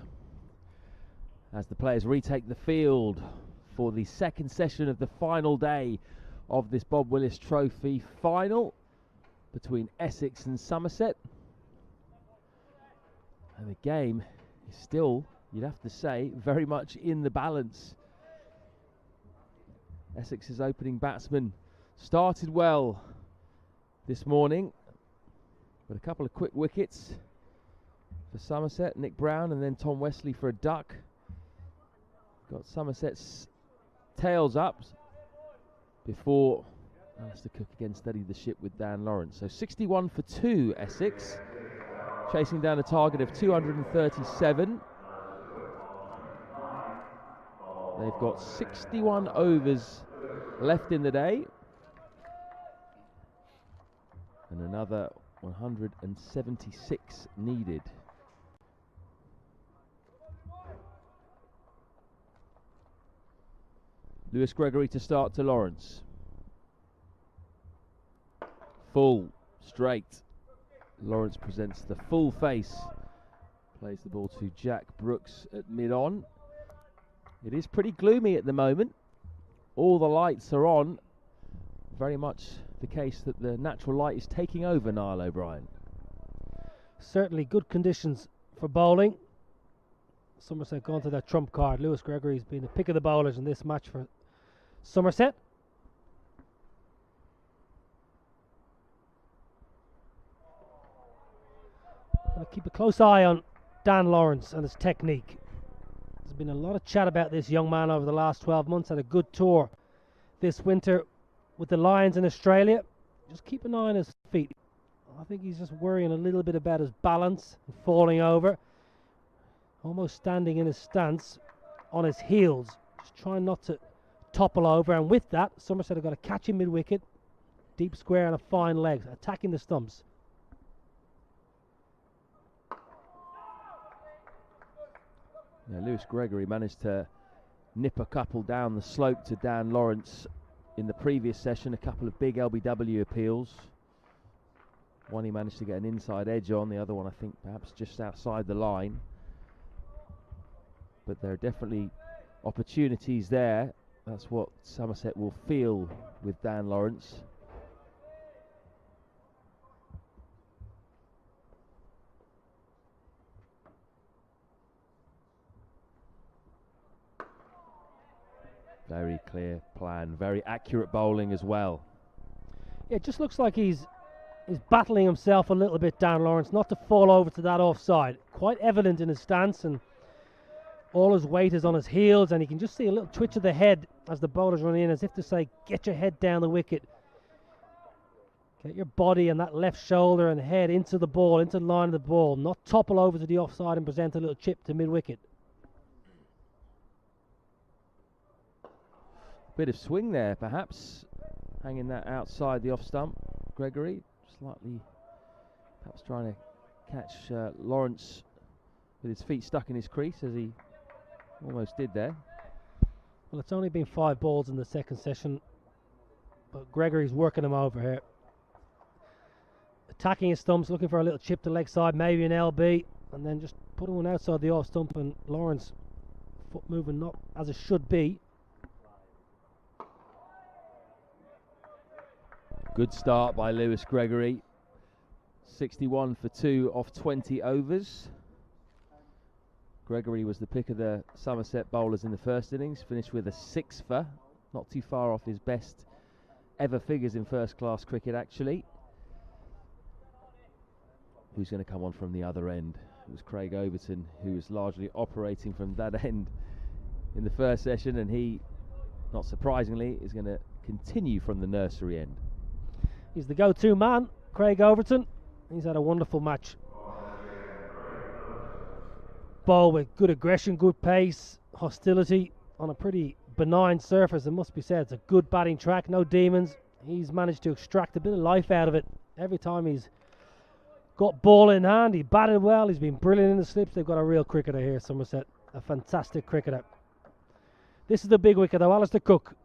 as the players retake the field for the second session of the final day of this Bob Willis Trophy Final between Essex and Somerset. And the game is still, you'd have to say, very much in the balance. Essex's opening batsman started well this morning, but a couple of quick wickets for Somerset, Nick Brown and then Tom Wesley for a duck. Got Somerset's tails up before Alistair Cook again steadied the ship with Dan Lawrence. So 61 for 2 Essex, chasing down a target of 237. They've got 61 overs left in the day and another 176 needed. Lewis Gregory to start to Lawrence. Full, straight. Lawrence presents the full face. Plays the ball to Jack Brooks at mid-on. It is pretty gloomy at the moment. All the lights are on. Very much the case that the natural light is taking over, Niall O'Brien. Certainly good conditions for bowling. Somerset gone to their trump card. Lewis Gregory's been the pick of the bowlers in this match for Somerset. Gonna keep a close eye on Dan Lawrence and his technique. There's been a lot of chat about this young man over the last 12 months. Had a good tour this winter with the Lions in Australia. Just keep an eye on his feet. I think he's just worrying a little bit about his balance and falling over. Almost standing in his stance on his heels. Just trying not to topple over. And with that, Somerset have got to catch him mid-wicket. Deep square and a fine leg. Attacking the stumps. Yeah, Lewis Gregory managed to nip a couple down the slope to Dan Lawrence in the previous session. A couple of big LBW appeals. One he managed to get an inside edge on. The other one, I think, perhaps just outside the line. But there are definitely opportunities there. That's what Somerset will feel with Dan Lawrence. Very clear plan, very accurate bowling as well. Yeah, it just looks like he's battling himself a little bit, Dan Lawrence, not to fall over to that offside. Quite evident in his stance, and all his weight is on his heels, and you can just see a little twitch of the head as the bowlers run in, as if to say, get your head down the wicket. Get your body and that left shoulder and head into the ball, into the line of the ball, not topple over to the offside and present a little chip to mid-wicket. Bit of swing there, perhaps. Hanging that outside the off stump. Gregory slightly, perhaps trying to catch Lawrence with his feet stuck in his crease, as he almost did there. Well, it's only been 5 balls in the second session, but Gregory's working him over here. Attacking his stumps, looking for a little chip to leg side, maybe an LB, and then just putting one outside the off stump, and Lawrence foot moving not as it should be. Good start by Lewis Gregory. 61 for 2 off 20 overs. Gregory was the pick of the Somerset bowlers in the first innings. Finished with a 6 for. Not too far off his best ever figures in first class cricket, actually. Who's going to come on from the other end? It was Craig Overton, who was largely operating from that end in the first session, and he, not surprisingly, is going to continue from the nursery end. He's the go-to man, Craig Overton. He's had a wonderful match. Ball with good aggression, good pace, hostility on a pretty benign surface. It must be said, it's a good batting track, no demons. He's managed to extract a bit of life out of it. Every time he's got ball in hand, he batted well. He's been brilliant in the slips. They've got a real cricketer here, Somerset. A fantastic cricketer. This is the big wicket though, Alistair Cook.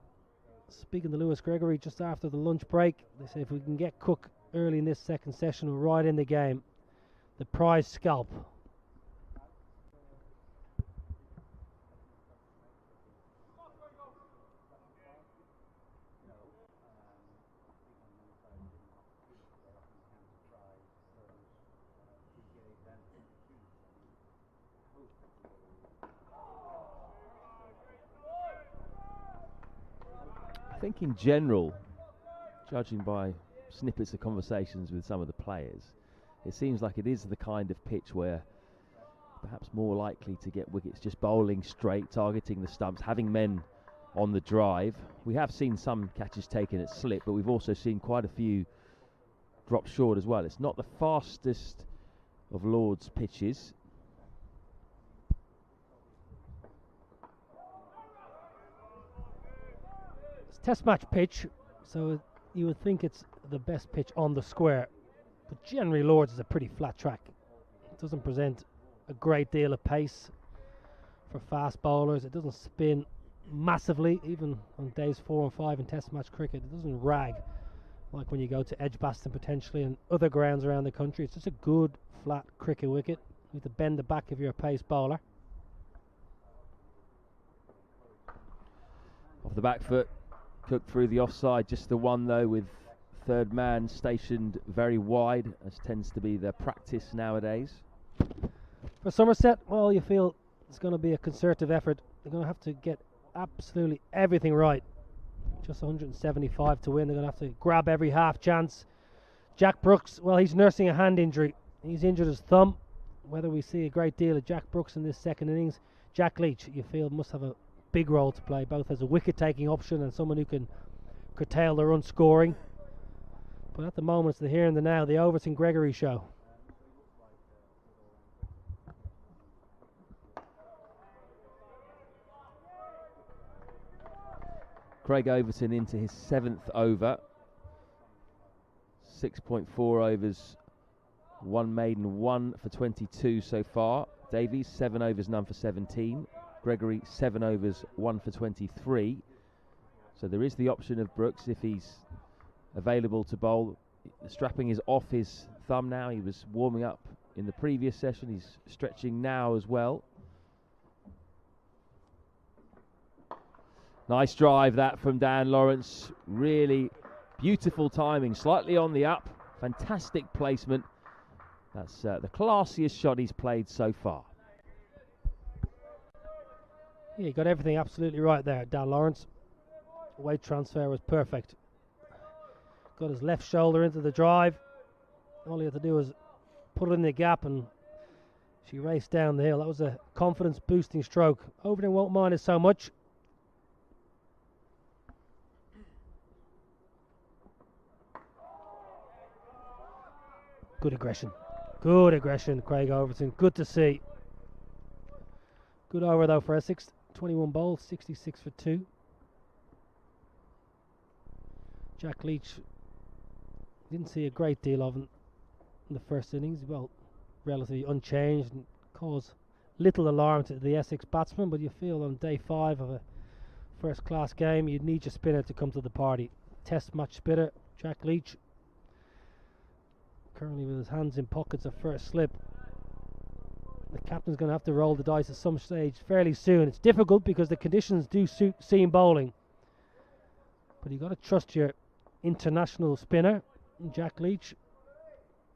Speaking to Lewis Gregory just after the lunch break, they say if we can get Cook early in this second session, we're right in the game. The prize scalp. think in general, judging by snippets of conversations with some of the players, it seems like it is the kind of pitch where perhaps more likely to get wickets just bowling straight, targeting the stumps, having men on the drive. We have seen some catches taken at slip, but we've also seen quite a few drop short as well. It's not the fastest of Lord's pitches. It's test match pitch, so you would think it's the best pitch on the square, but generally Lord's is a pretty flat track. It doesn't present a great deal of pace for fast bowlers. It doesn't spin massively, even on days 4 and 5 in test match cricket. It doesn't rag like when you go to Edgbaston potentially and other grounds around the country. It's just a good flat cricket wicket. You need to bend the back if you're a pace bowler. Off the back foot, Cook through the offside, just the one though, with third man stationed very wide, as tends to be the practice nowadays. For Somerset, well, you feel it's going to be a concerted effort. They're going to have to get absolutely everything right. Just 175 to win. They're going to have to grab every half chance. Jack Brooks, well, he's nursing a hand injury. He's injured his thumb. Whether we see a great deal of Jack Brooks in this second innings, Jack Leach, you feel, must have a big role to play, both as a wicket-taking option and someone who can curtail the run scoring. But at the moment, it's the here and the now, the Overton Gregory show. Craig Overton into his 7th over. 6.4 overs, 1 maiden, 1 for 22 so far. Davies, 7 overs, none for 17. Gregory, 7 overs, 1 for 23. So there is the option of Brooks if he's available to bowl. The strapping is off his thumb now. He was warming up in the previous session. He's stretching now as well. Nice drive that from Dan Lawrence. Really beautiful timing. Slightly on the up. Fantastic placement. That's the classiest shot he's played so far. Yeah, he got everything absolutely right there, Dan Lawrence. Weight transfer was perfect. Got his left shoulder into the drive. All he had to do was put it in the gap and she raced down the hill. That was a confidence boosting stroke. Overton won't mind it so much. Good aggression. Good aggression, Craig Overton. Good to see. Good over though for Essex. 21 bowls, 66 for 2. Jack Leach didn't see a great deal of him in the first innings. Well, relatively unchanged and caused little alarm to the Essex batsmen, but you feel on day 5 of a first class game you need your spinner to come to the party. Test match spinner Jack Leach, currently with his hands in pockets of first slip. The captain's going to have to roll the dice at some stage fairly soon. It's difficult because the conditions do suit seam bowling, but you've got to trust your international spinner, Jack Leach.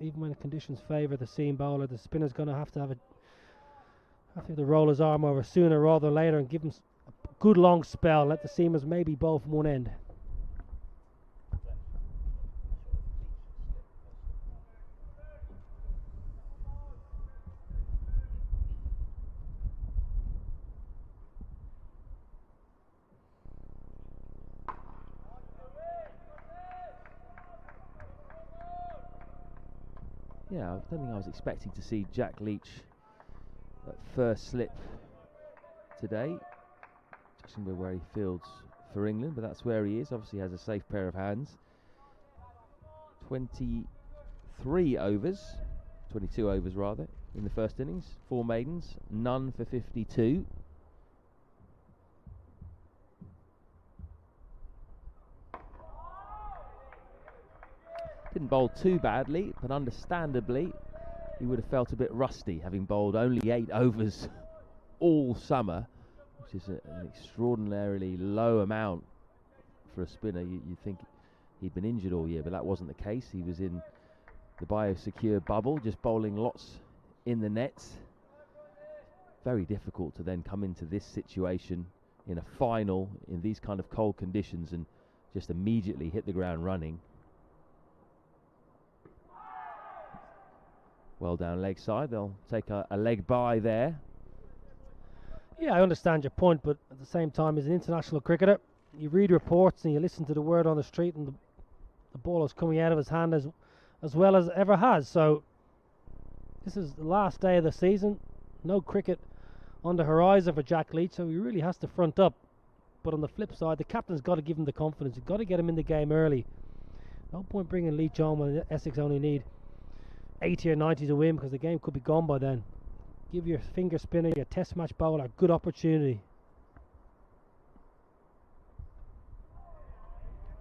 Even when the conditions favour the seam bowler, the spinner's going to have to roll his arm over sooner rather than later and give him a good long spell. Let the seamers maybe bowl from one end. Yeah, I don't think I was expecting to see Jack Leach at first slip today. Judging where he fields for England, but that's where he is. Obviously has a safe pair of hands. 23 overs, 22 overs rather, in the first innings. 4 maidens, none for 52. Didn't bowl too badly, but understandably he would have felt a bit rusty, having bowled only 8 overs all summer, which is an extraordinarily low amount for a spinner. You'd think he'd been injured all year, but that wasn't the case. He was in the biosecure bubble, just bowling lots in the nets. Very difficult to then come into this situation in a final in these kind of cold conditions and just immediately hit the ground running. Well down leg side, they'll take a leg by there. Yeah, I understand your point, but at the same time, as an international cricketer, you read reports and you listen to the word on the street, and the ball is coming out of his hand as well as it ever has. So this is the last day of the season. No cricket on the horizon for Jack Leach, so he really has to front up. But on the flip side, the captain's got to give him the confidence. You've got to get him in the game early. No point bringing Leach on when Essex only need 80 or 90 to win, because the game could be gone by then. Give your finger spinner, your test match bowler, a good opportunity.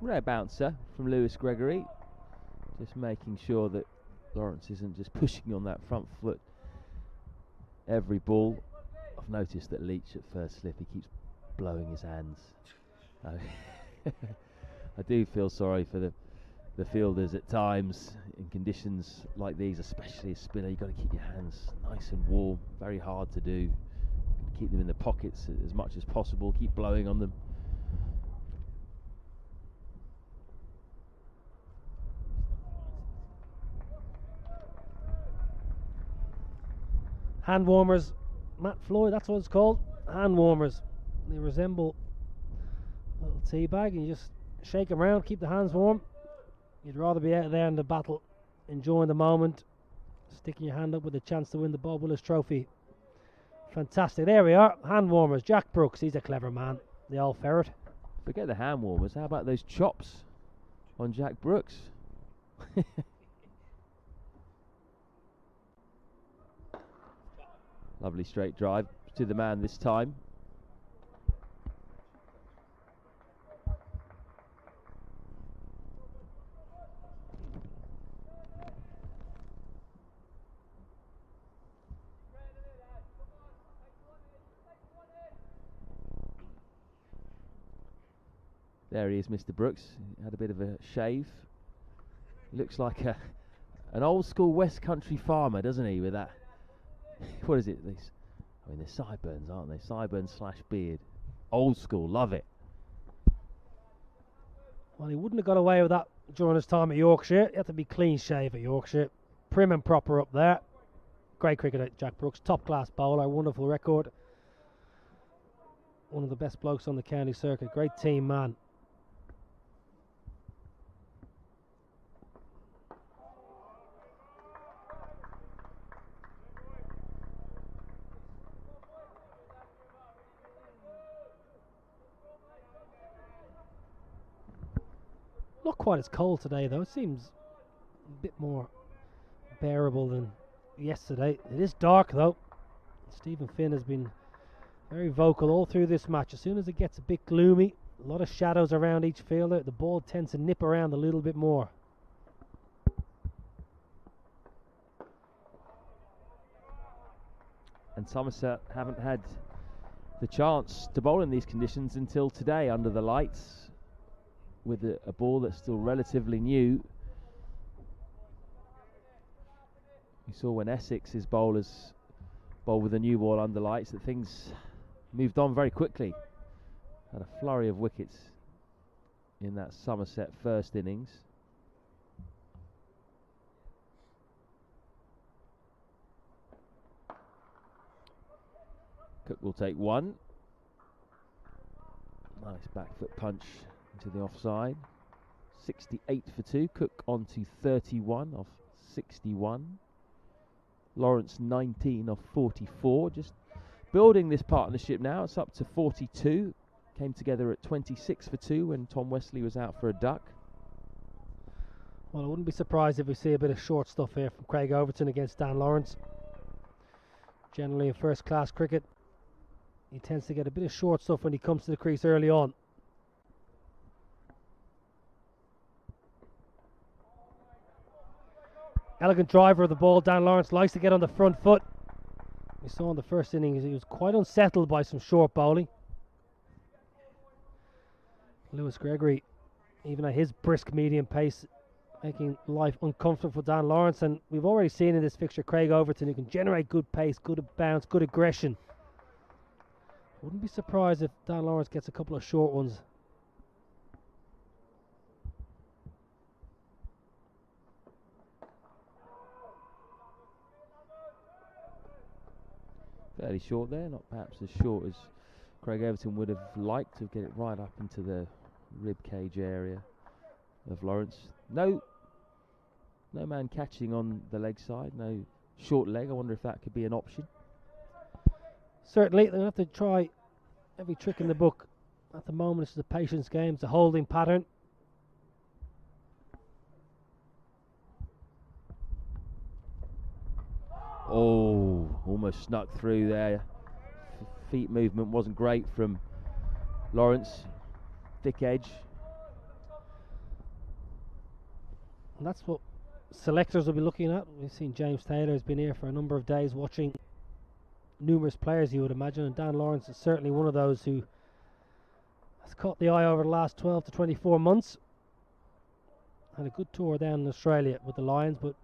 Rare bouncer from Lewis Gregory, just making sure that Lawrence isn't just pushing on that front foot every ball. I've noticed that Leach at first slip, he keeps blowing his hands. I do feel sorry for the fielders at times in conditions like these, especially a spinner. You've got to keep your hands nice and warm, very hard to do. Keep them in the pockets as much as possible, keep blowing on them. Hand warmers, Matt Floyd, that's what it's called. Hand warmers. They resemble a little tea bag, and you just shake them around, keep the hands warm. You'd rather be out there in the battle, enjoying the moment, sticking your hand up with a chance to win the Bob Willis Trophy. Fantastic. There we are, hand warmers. Jack Brooks, he's a clever man, the old ferret. Forget the hand warmers, how about those chops on Jack Brooks? Lovely straight drive to the man this time. There he is, Mr. Brooks. He had a bit of a shave. He looks like an old school West Country farmer, doesn't he, with that? What is it? I mean, they're sideburns, aren't they? Sideburns / beard. Old school, love it. Well, he wouldn't have got away with that during his time at Yorkshire. He had to be clean shave at Yorkshire. Prim and proper up there. Great cricketer, Jack Brooks. Top class bowler, wonderful record. One of the best blokes on the county circuit. Great team man. Not quite as cold today though. It seems a bit more bearable than yesterday. It is dark though. Stephen Finn has been very vocal all through this match. As soon as it gets a bit gloomy, a lot of shadows around each fielder, the ball tends to nip around a little bit more. And Somerset haven't had the chance to bowl in these conditions until today under the lights, with a ball that's still relatively new. We saw when Essex's bowlers bowled with a new ball under lights that things moved on very quickly. Had a flurry of wickets in that Somerset first innings. Cook will take one. Nice back foot punch into the offside. 68 for 2. Cook on to 31 off 61. Lawrence 19 off 44. Just building this partnership now. It's up to 42. Came together at 26 for 2 when Tom Wesley was out for a duck. Well, I wouldn't be surprised if we see a bit of short stuff here from Craig Overton against Dan Lawrence. Generally in first class cricket, he tends to get a bit of short stuff when he comes to the crease early on. Elegant driver of the ball. Dan Lawrence likes to get on the front foot. We saw in the first innings he was quite unsettled by some short bowling. Lewis Gregory, even at his brisk medium pace, making life uncomfortable for Dan Lawrence. And we've already seen in this fixture Craig Overton, who can generate good pace, good bounce, good aggression. Wouldn't be surprised if Dan Lawrence gets a couple of short ones. Fairly short there, not perhaps as short as Craig Everton would have liked to get it right up into the rib cage area of Lawrence. No man catching on the leg side, no short leg. I wonder if that could be an option. Certainly, they'll have to try every trick in the book. At the moment, it's a patience game, it's a holding pattern. Oh, almost snuck through there. Feet movement wasn't great from Lawrence. Thick edge. And that's what selectors will be looking at. We've seen James Taylor has been here for a number of days watching numerous players, you would imagine, and Dan Lawrence is certainly one of those who has caught the eye over the last 12 to 24 months. Had a good tour down in Australia with the Lions, but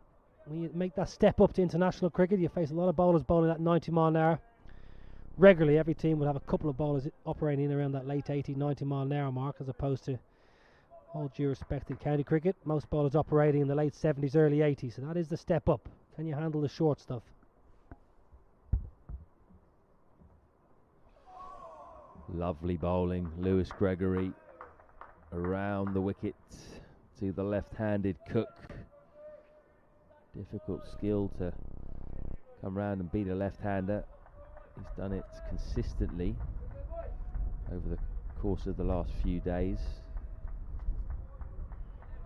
when you make that step up to international cricket, you face a lot of bowlers bowling at 90 mile an hour. Regularly, every team would have a couple of bowlers operating in around that late 80, 90 mile an hour mark, as opposed to, all due respect, in county cricket, most bowlers operating in the late 70s, early 80s. So that is the step up. Can you handle the short stuff? Lovely bowling. Lewis Gregory around the wicket to the left-handed Cook. Difficult skill to come round and beat a left-hander. He's done it consistently over the course of the last few days.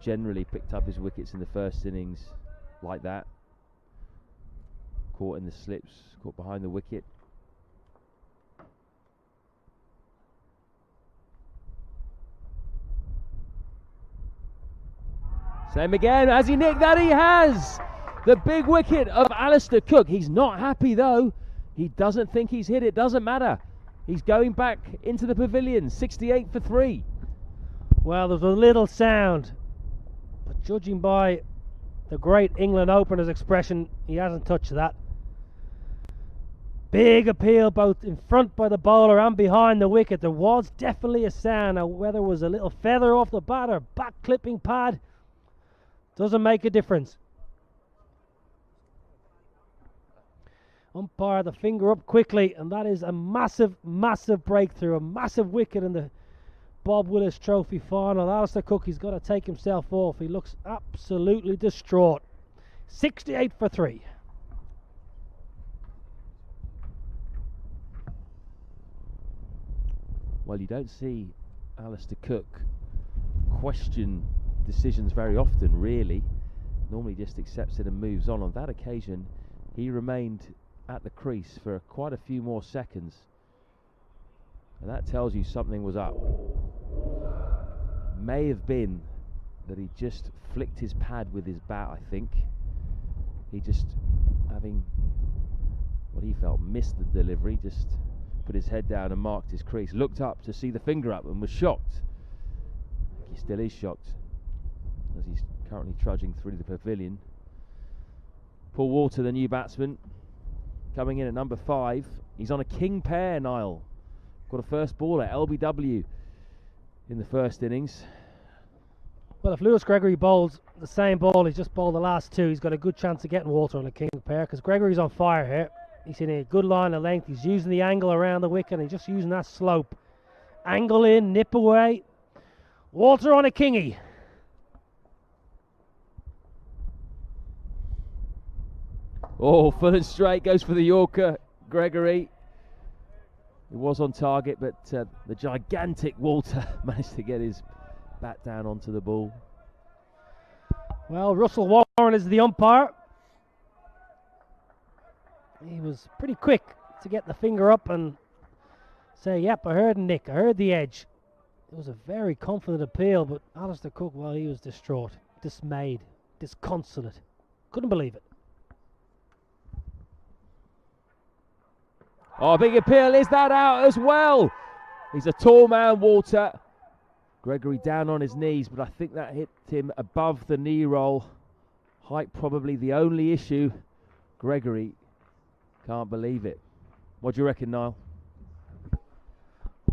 Generally picked up his wickets in the first innings like that. Caught in the slips, caught behind the wicket. Same again. Has he nicked that? He has! The big wicket of Alistair Cook. He's not happy though. He doesn't think he's hit it. Doesn't matter. He's going back into the pavilion. 68 for 3. Well, there's a little sound, but judging by the great England opener's expression, he hasn't touched that. Big appeal both in front by the bowler and behind the wicket. There was definitely a sound. Now, whether it was a little feather off the bat or back clipping pad, doesn't make a difference. Umpire the finger up quickly, and that is a massive, massive breakthrough, a massive wicket in the Bob Willis Trophy Final. Alistair Cook, he's got to take himself off. He looks absolutely distraught. 68 for 3. Well, you don't see Alistair Cook question decisions very often, really. Normally just accepts it and moves on. On that occasion, he remained at the crease for quite a few more seconds, and that tells you something was up. May have been that he just flicked his pad with his bat. I think he just, having what he felt missed the delivery, just put his head down and marked his crease, looked up to see the finger up and was shocked. He still is shocked as he's currently trudging through the pavilion. Paul Walter, the new batsman, coming in at number 5. He's on a king pair, Niall. Got a first baller, LBW, in the first innings. Well, if Lewis Gregory bowls the same ball he's just bowled the last 2, he's got a good chance of getting Walter on a king pair, because Gregory's on fire here. He's in a good line of length. He's using the angle around the wicket, and he's just using that slope. Angle in, nip away. Walter on a kingy. Oh, full and straight, goes for the Yorker, Gregory. He was on target, but the gigantic Walter managed to get his bat down onto the ball. Well, Russell Warren is the umpire. He was pretty quick to get the finger up and say, yep, I heard Nick, I heard the edge. It was a very confident appeal, but Alistair Cook, well, he was distraught, dismayed, disconsolate. Couldn't believe it. Oh, big appeal. Is that out as well? He's a tall man, Walter. Gregory down on his knees, but I think that hit him above the knee roll. Height probably the only issue. Gregory can't believe it. What do you reckon, Niall?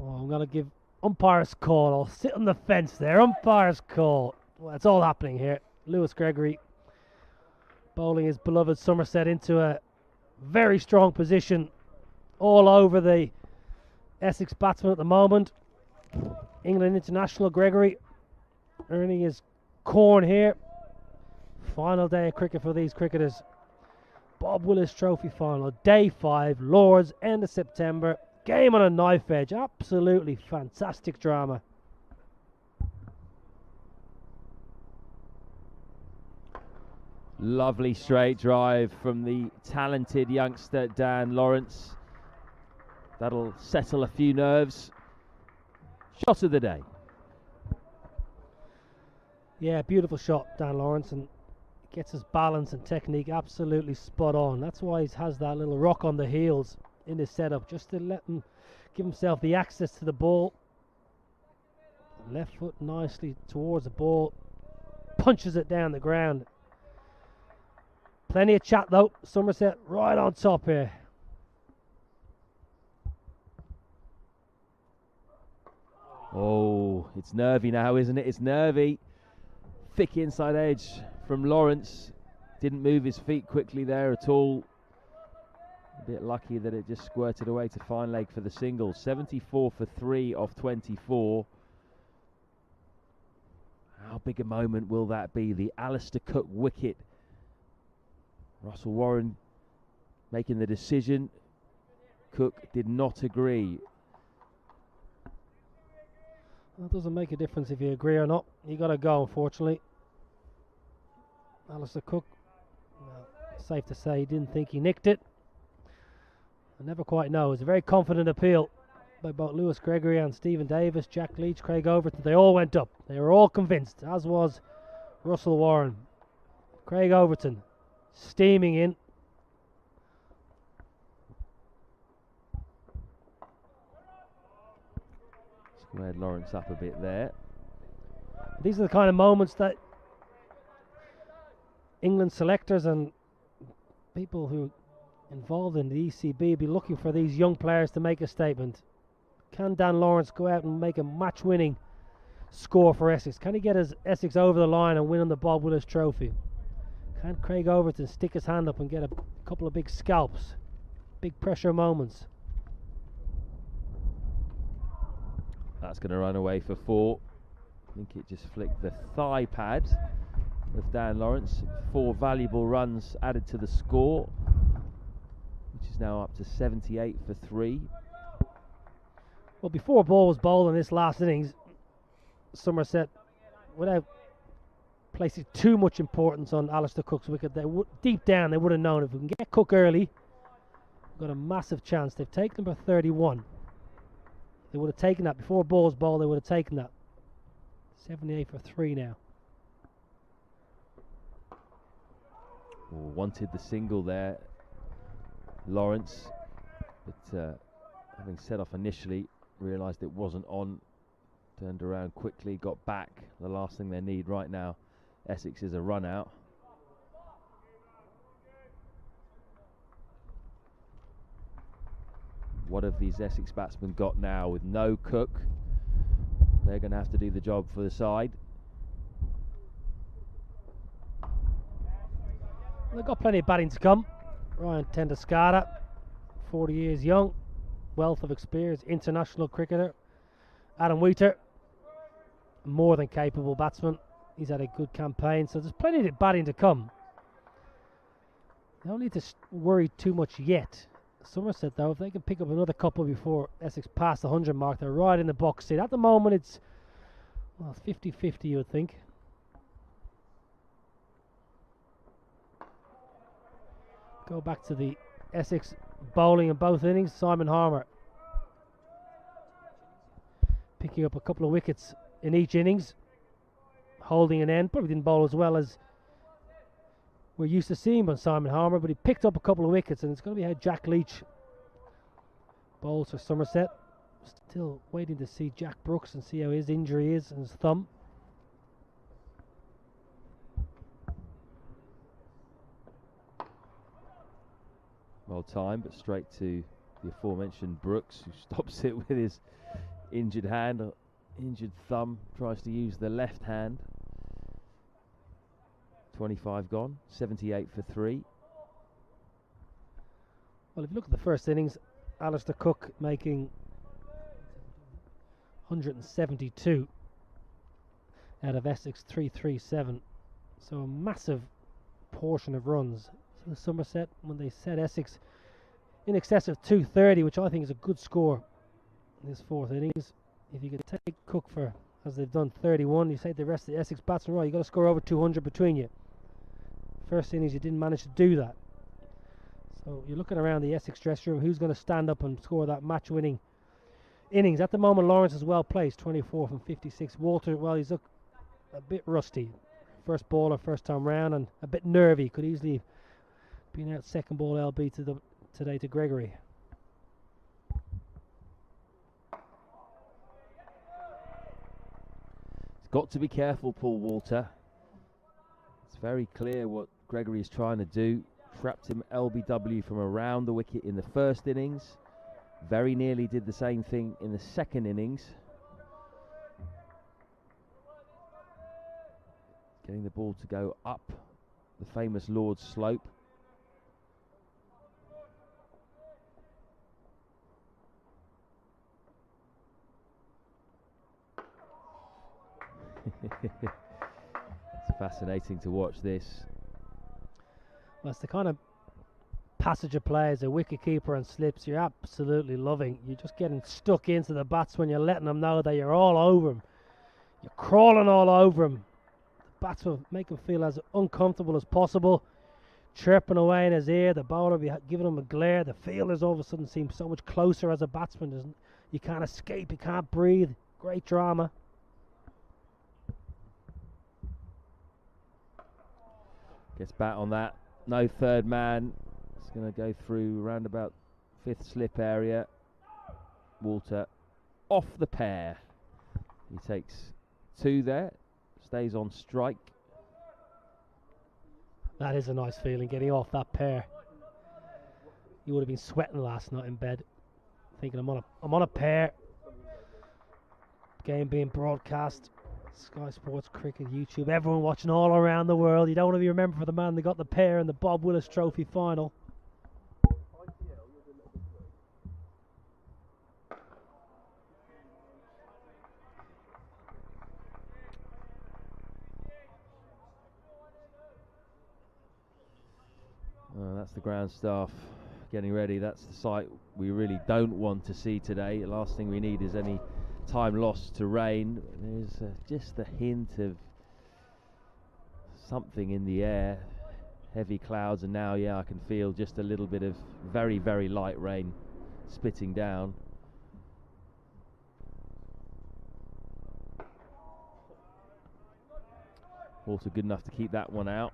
Oh, I'm going to give umpire's call. I'll sit on the fence there. Umpire's call. Well, it's all happening here. Lewis Gregory bowling his beloved Somerset into a very strong position all over the Essex batsman at the moment. England international Gregory earning his corn here. Final day of cricket for these cricketers. Bob Willis Trophy Final, day 5, Lords, end of September. Game on a knife edge. Absolutely fantastic drama. Lovely straight drive from the talented youngster Dan Lawrence. That'll settle a few nerves. Shot of the day. Yeah, beautiful shot, Dan Lawrence, and gets his balance and technique absolutely spot on. That's why he has that little rock on the heels in his setup, just to let him give himself the access to the ball. Left foot nicely towards the ball, punches it down the ground. Plenty of chat though. Somerset right on top here. Oh, it's nervy now, isn't it? It's nervy. Thick inside edge from Lawrence. Didn't move his feet quickly there at all. A bit lucky that it just squirted away to fine leg for the single. 74 for 3 off 24. How big a moment will that be? The Alistair Cook wicket. Russell Warren making the decision. Cook did not agree. That doesn't make a difference if you agree or not. You got to go, unfortunately. Alistair Cook, well, safe to say he didn't think he nicked it. I never quite know. It was a very confident appeal by both Lewis Gregory and Stephen Davis, Jack Leach, Craig Overton. They all went up. They were all convinced, as was Russell Warren. Craig Overton steaming in. Squared Lawrence up a bit there. These are the kind of moments that England selectors and people who involved in the ECB be looking for these young players to make a statement. Can Dan Lawrence go out and make a match-winning score for Essex? Can he get his Essex over the line and win on the Bob Willis Trophy? Can Craig Overton stick his hand up and get a couple of big scalps? Big pressure moments. That's going to run away for 4. I think it just flicked the thigh pad of Dan Lawrence. 4 valuable runs added to the score, which is now up to 78 for 3. Well, before a ball was bowled in this last innings, Somerset, without placing too much importance on Alistair Cook's wicket, deep down they would have known if we can get Cook early, we've got a massive chance. They've taken number 31. They would have taken that before a ball was bowled. They would have taken that. 78 for 3 now. Wanted the single there, Lawrence, but having set off initially, realised it wasn't on, turned around quickly, got back. The last thing they need right now, Essex, is a run out. What have these Essex batsmen got now with no Cook? They're going to have to do the job for the side. They've got plenty of batting to come. Ryan Tendo-Schaar, 40 years young, wealth of experience, international cricketer. Adam Wheater, more than capable batsman. He's had a good campaign, so there's plenty of batting to come. They don't need to worry too much yet. Somerset, though, if they can pick up another couple before Essex pass the 100 mark, they're right in the box seat. At the moment, it's 50-50, you would think. Go back to the Essex bowling in both innings. Simon Harmer picking up a couple of wickets in each innings, holding an end. Probably didn't bowl as well as we're used to seeing by Simon Harmer, but he picked up a couple of wickets, and it's going to be how Jack Leach bowls for Somerset. Still waiting to see Jack Brooks and see how his injury is and his thumb. Well timed, but straight to the aforementioned Brooks, who stops it with his injured hand, injured thumb, tries to use the left hand. 25 gone, 78 for 3. Well, if you look at the first innings, Alistair Cook making 172 out of Essex 337. So a massive portion of runs. So Somerset, when they set Essex in excess of 230, which I think is a good score in this fourth innings. If you could take Cook for, as they've done, 31, you say the rest of the Essex batsmen, right, you've got to score over 200 between you. First innings you didn't manage to do that. So you're looking around the Essex dressing room, who's going to stand up and score that match-winning innings. At the moment Lawrence is well placed, 24 from 56. Walter, well, he's a bit rusty. First baller, first time round, and a bit nervy. Could easily been out second ball LB today to Gregory. He's got to be careful, Paul Walter. It's very clear what Gregory is trying to do. Trapped him LBW from around the wicket in the first innings. Very nearly did the same thing in the second innings. Getting the ball to go up the famous Lord's slope. It's fascinating to watch this. Well, it's the kind of passage of play as a wicket keeper and slips you're absolutely loving. You're just getting stuck into the batsman. You're letting them know that you're all over him. You're crawling all over him. The batsman make him feel as uncomfortable as possible. Chirping away in his ear. The bowler be giving him a glare. The fielders all of a sudden seem so much closer as a batsman. You can't escape. You can't breathe. Great drama. Gets bat on that. No third man. It's going to go through around about fifth slip area. Walter off the pair. He takes two there. Stays on strike. That is a nice feeling, getting off that pair. You would have been sweating last night in bed, thinking I'm on a pair. Game being broadcast. Sky Sports, Cricket, YouTube, everyone watching all around the world. You don't want to be remembered for the man that got the pair in the Bob Willis Trophy Final. That's the ground staff getting ready. That's the sight we really don't want to see today. The last thing we need is any time lost to rain. There's just a hint of something in the air. Heavy clouds, and now, yeah, I can feel just a little bit of very, very light rain spitting down. Also good enough to keep that one out.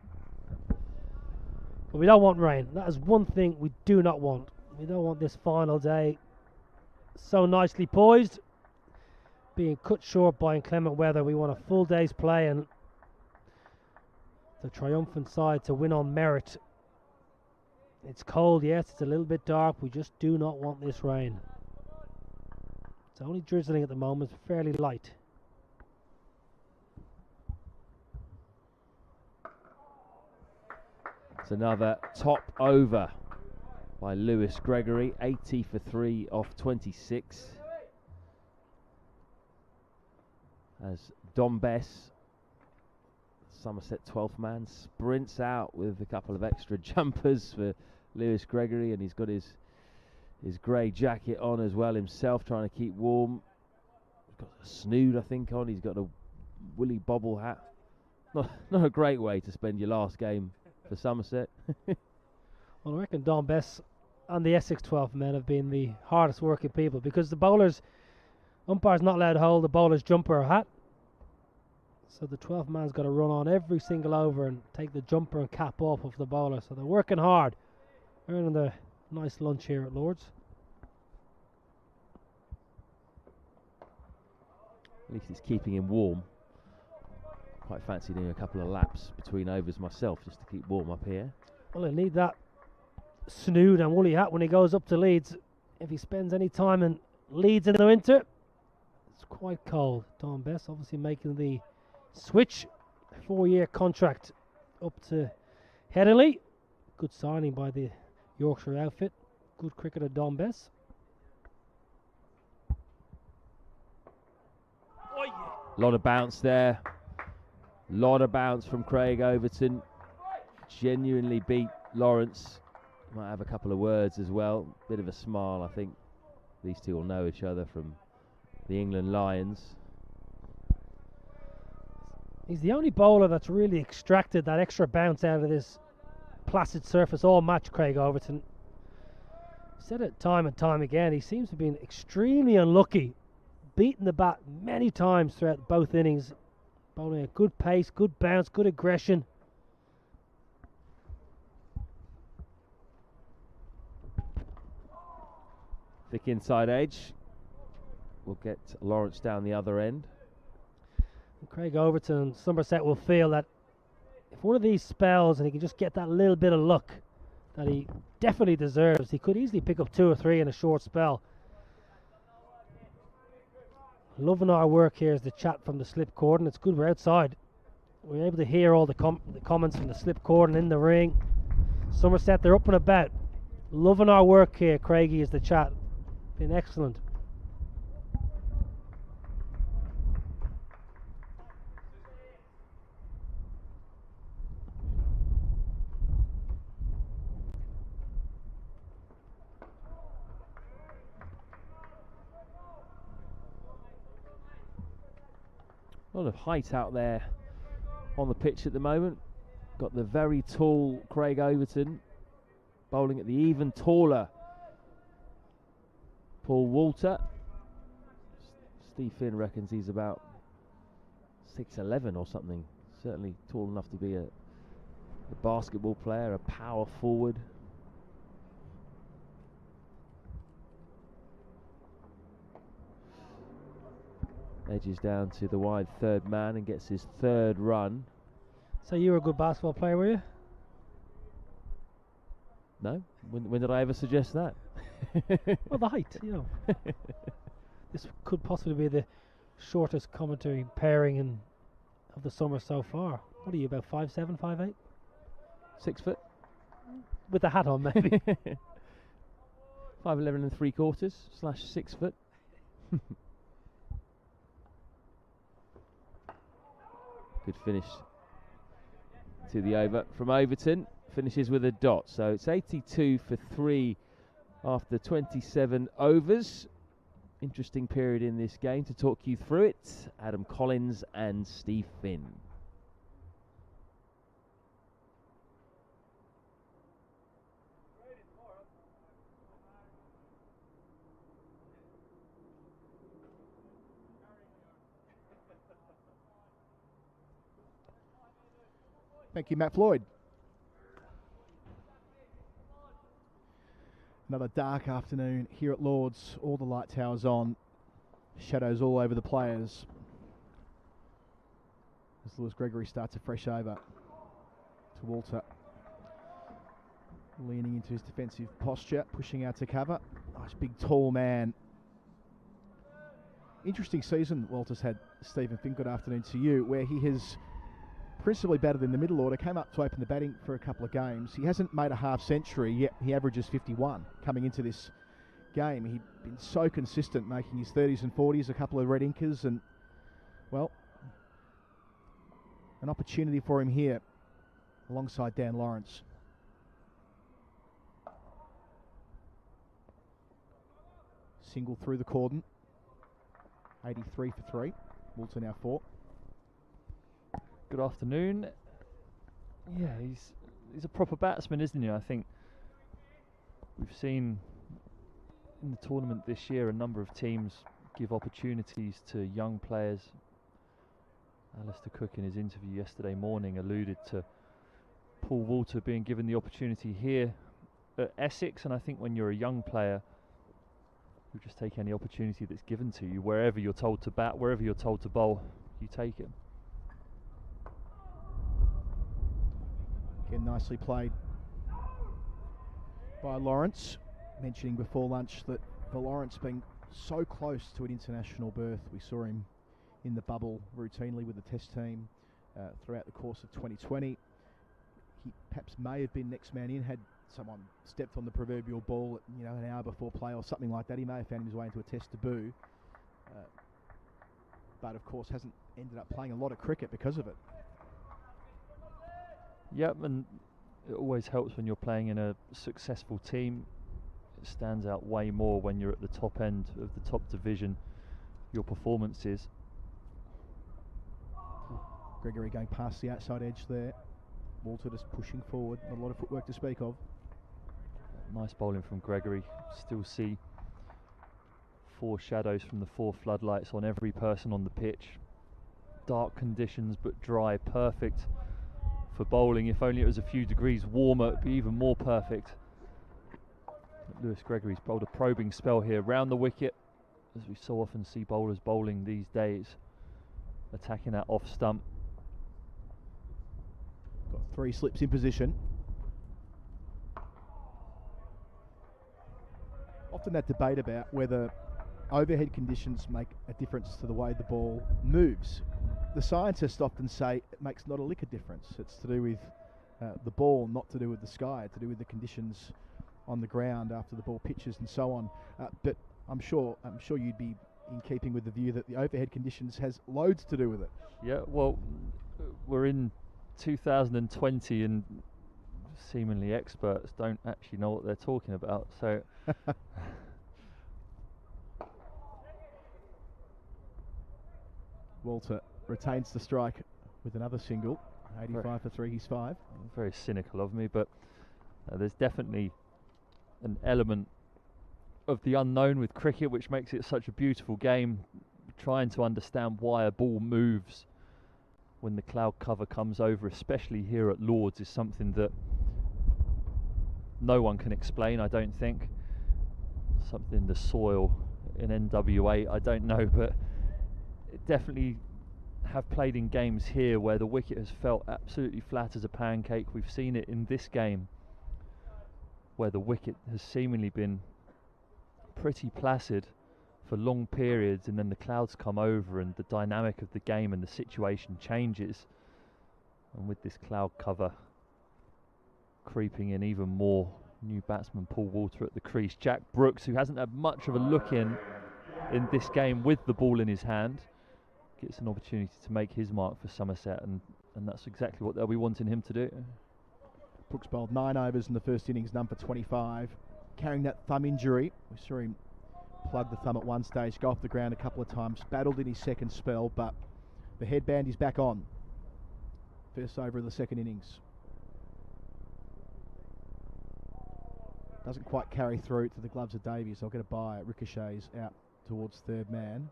But we don't want rain. That is one thing we do not want. We don't want this final day so nicely poised being cut short by inclement weather. We want a full day's play and the triumphant side to win on merit. It's cold, yes, it's a little bit dark. We just do not want this rain. It's only drizzling at the moment, fairly light. It's another top over by Lewis Gregory, 80 for 3 off 26. As Dom Bess, Somerset 12th man, sprints out with a couple of extra jumpers for Lewis Gregory, and he's got his grey jacket on as well himself, trying to keep warm. He's got a snood, I think, on. He's got a woolly bobble hat. Not a great way to spend your last game for Somerset. Well, I reckon Dom Bess and the Essex 12th men have been the hardest working people, because the bowlers, umpire's not allowed to hold the bowler's jumper or hat. So the 12th man's got to run on every single over and take the jumper and cap off of the bowler. So they're working hard, earning the nice lunch here at Lord's. At least it's keeping him warm. Quite fancy doing a couple of laps between overs myself just to keep warm up here. Well, he'll need that snood and woolly hat when he goes up to Leeds. If he spends any time in Leeds in the winter, it's quite cold. Dom Bess obviously making the switch, 4-year contract up to Headingley. Good signing by the Yorkshire outfit. Good cricketer Dom Bess. A lot of bounce there. Lot of bounce from Craig Overton. Genuinely beat Lawrence. Might have a couple of words as well. Bit of a smile, I think. These two will know each other from the England Lions. He's the only bowler that's really extracted that extra bounce out of this placid surface all match, Craig Overton. Said it time and time again, he seems to have been extremely unlucky, beaten the bat many times throughout both innings, bowling a good pace, good bounce, good aggression. Thick inside edge. We'll get Lawrence down the other end. And Craig Overton and Somerset will feel that if one of these spells and he can just get that little bit of luck that he definitely deserves, he could easily pick up 2 or 3 in a short spell. Loving our work here is the chat from the slip cordon. It's good we're outside. We're able to hear all the comments from the slip cordon in the ring. Somerset, they're up and about. Loving our work here, Craigie, is the chat. Been excellent. A lot of height out there on the pitch at the moment. Got the very tall Craig Overton bowling at the even taller Paul Walter. Steve Finn reckons he's about 6'11" or something. Certainly tall enough to be a basketball player, a power forward. Edges down to the wide third man and gets his 3rd run. So you were a good basketball player, were you? No? When did I ever suggest that? Well, the height, you know. This could possibly be the shortest commentary pairing of the summer so far. What are you, about 5'7", 5'8"? 6 foot. With the hat on, maybe. 5'11" and 3/4 / 6 foot. Good finish to the over from Overton. Finishes with a dot, so it's 82 for 3 after 27 overs. Interesting period in this game. To talk you through it, Adam Collins and Steve Finn. Thank you, Matt Floyd. Another dark afternoon here at Lord's. All the light towers on. Shadows all over the players. As Lewis Gregory starts a fresh over to Walter. Leaning into his defensive posture, pushing out to cover. Nice big tall man. Interesting season Walter's had, Stephen Finn. Good afternoon to you, where he has principally batted in the middle order, came up to open the batting for a couple of games. He hasn't made a half century, yet he averages 51 coming into this game. He'd been so consistent, making his 30s and 40s, a couple of red inkers, and, well, an opportunity for him here alongside Dan Lawrence. Single through the cordon. 83 for 3. Walter now 4. Good afternoon. Yeah, he's a proper batsman, isn't he? I think we've seen in the tournament this year a number of teams give opportunities to young players. Alistair Cook in his interview yesterday morning alluded to Paul Walter being given the opportunity here at Essex, and I think when you're a young player, you just take any opportunity that's given to you. Wherever you're told to bat, wherever you're told to bowl, you take it. Again, nicely played by Lawrence. Mentioning before lunch that for Lawrence being so close to an international berth, we saw him in the bubble routinely with the test team throughout the course of 2020. He perhaps may have been next man in had someone stepped on the proverbial ball at, an hour before play or something like that. He may have found his way into a test debut. but of course hasn't ended up playing a lot of cricket because of it. Yep, and it always helps when you're playing in a successful team. It stands out way more when you're at the top end of the top division, your performances. Gregory going past the outside edge there. Walter just pushing forward, not a lot of footwork to speak of. Nice bowling from Gregory. Still see 4 shadows from the 4 floodlights on every person on the pitch. Dark conditions but dry, perfect for bowling. If only it was a few degrees warmer, it'd be even more perfect. But Lewis Gregory's bowled a probing spell here round the wicket, as we so often see bowlers bowling these days, attacking that off stump. Got 3 slips in position. Often that debate about whether overhead conditions make a difference to the way the ball moves. The scientists often say it makes not a lick of difference. It's to do with the ball, not to do with the sky, to do with the conditions on the ground after the ball pitches and so on. But I'm sure you'd be in keeping with the view that the overhead conditions has loads to do with it. Yeah, well, we're in 2020 and seemingly experts don't actually know what they're talking about, so Walter retains the strike with another single. 85 for 3, he's 5. very cynical of me, but there's definitely an element of the unknown with cricket which makes it such a beautiful game. Trying to understand why a ball moves when the cloud cover comes over, especially here at Lords, is something that no one can explain, I don't think. Something in the soil in NWA, I don't know, but it definitely have played in games here where the wicket has felt absolutely flat as a pancake. We've seen it in this game where the wicket has seemingly been pretty placid for long periods, and then the clouds come over and the dynamic of the game and the situation changes. And with this cloud cover creeping in even more, new batsman Paul Walter at the crease. Jack Brooks, who hasn't had much of a look in this game with the ball in his hand, gets an opportunity to make his mark for Somerset, and that's exactly what they'll be wanting him to do. Brooks bowled 9 overs in the first innings, none for 25. Carrying that thumb injury. We saw him plug the thumb at one stage, go off the ground a couple of times, battled in his second spell, but the headband is back on. First over of the second innings. Doesn't quite carry through to the gloves of Davies. I'll get a bye. Ricochets out towards third man.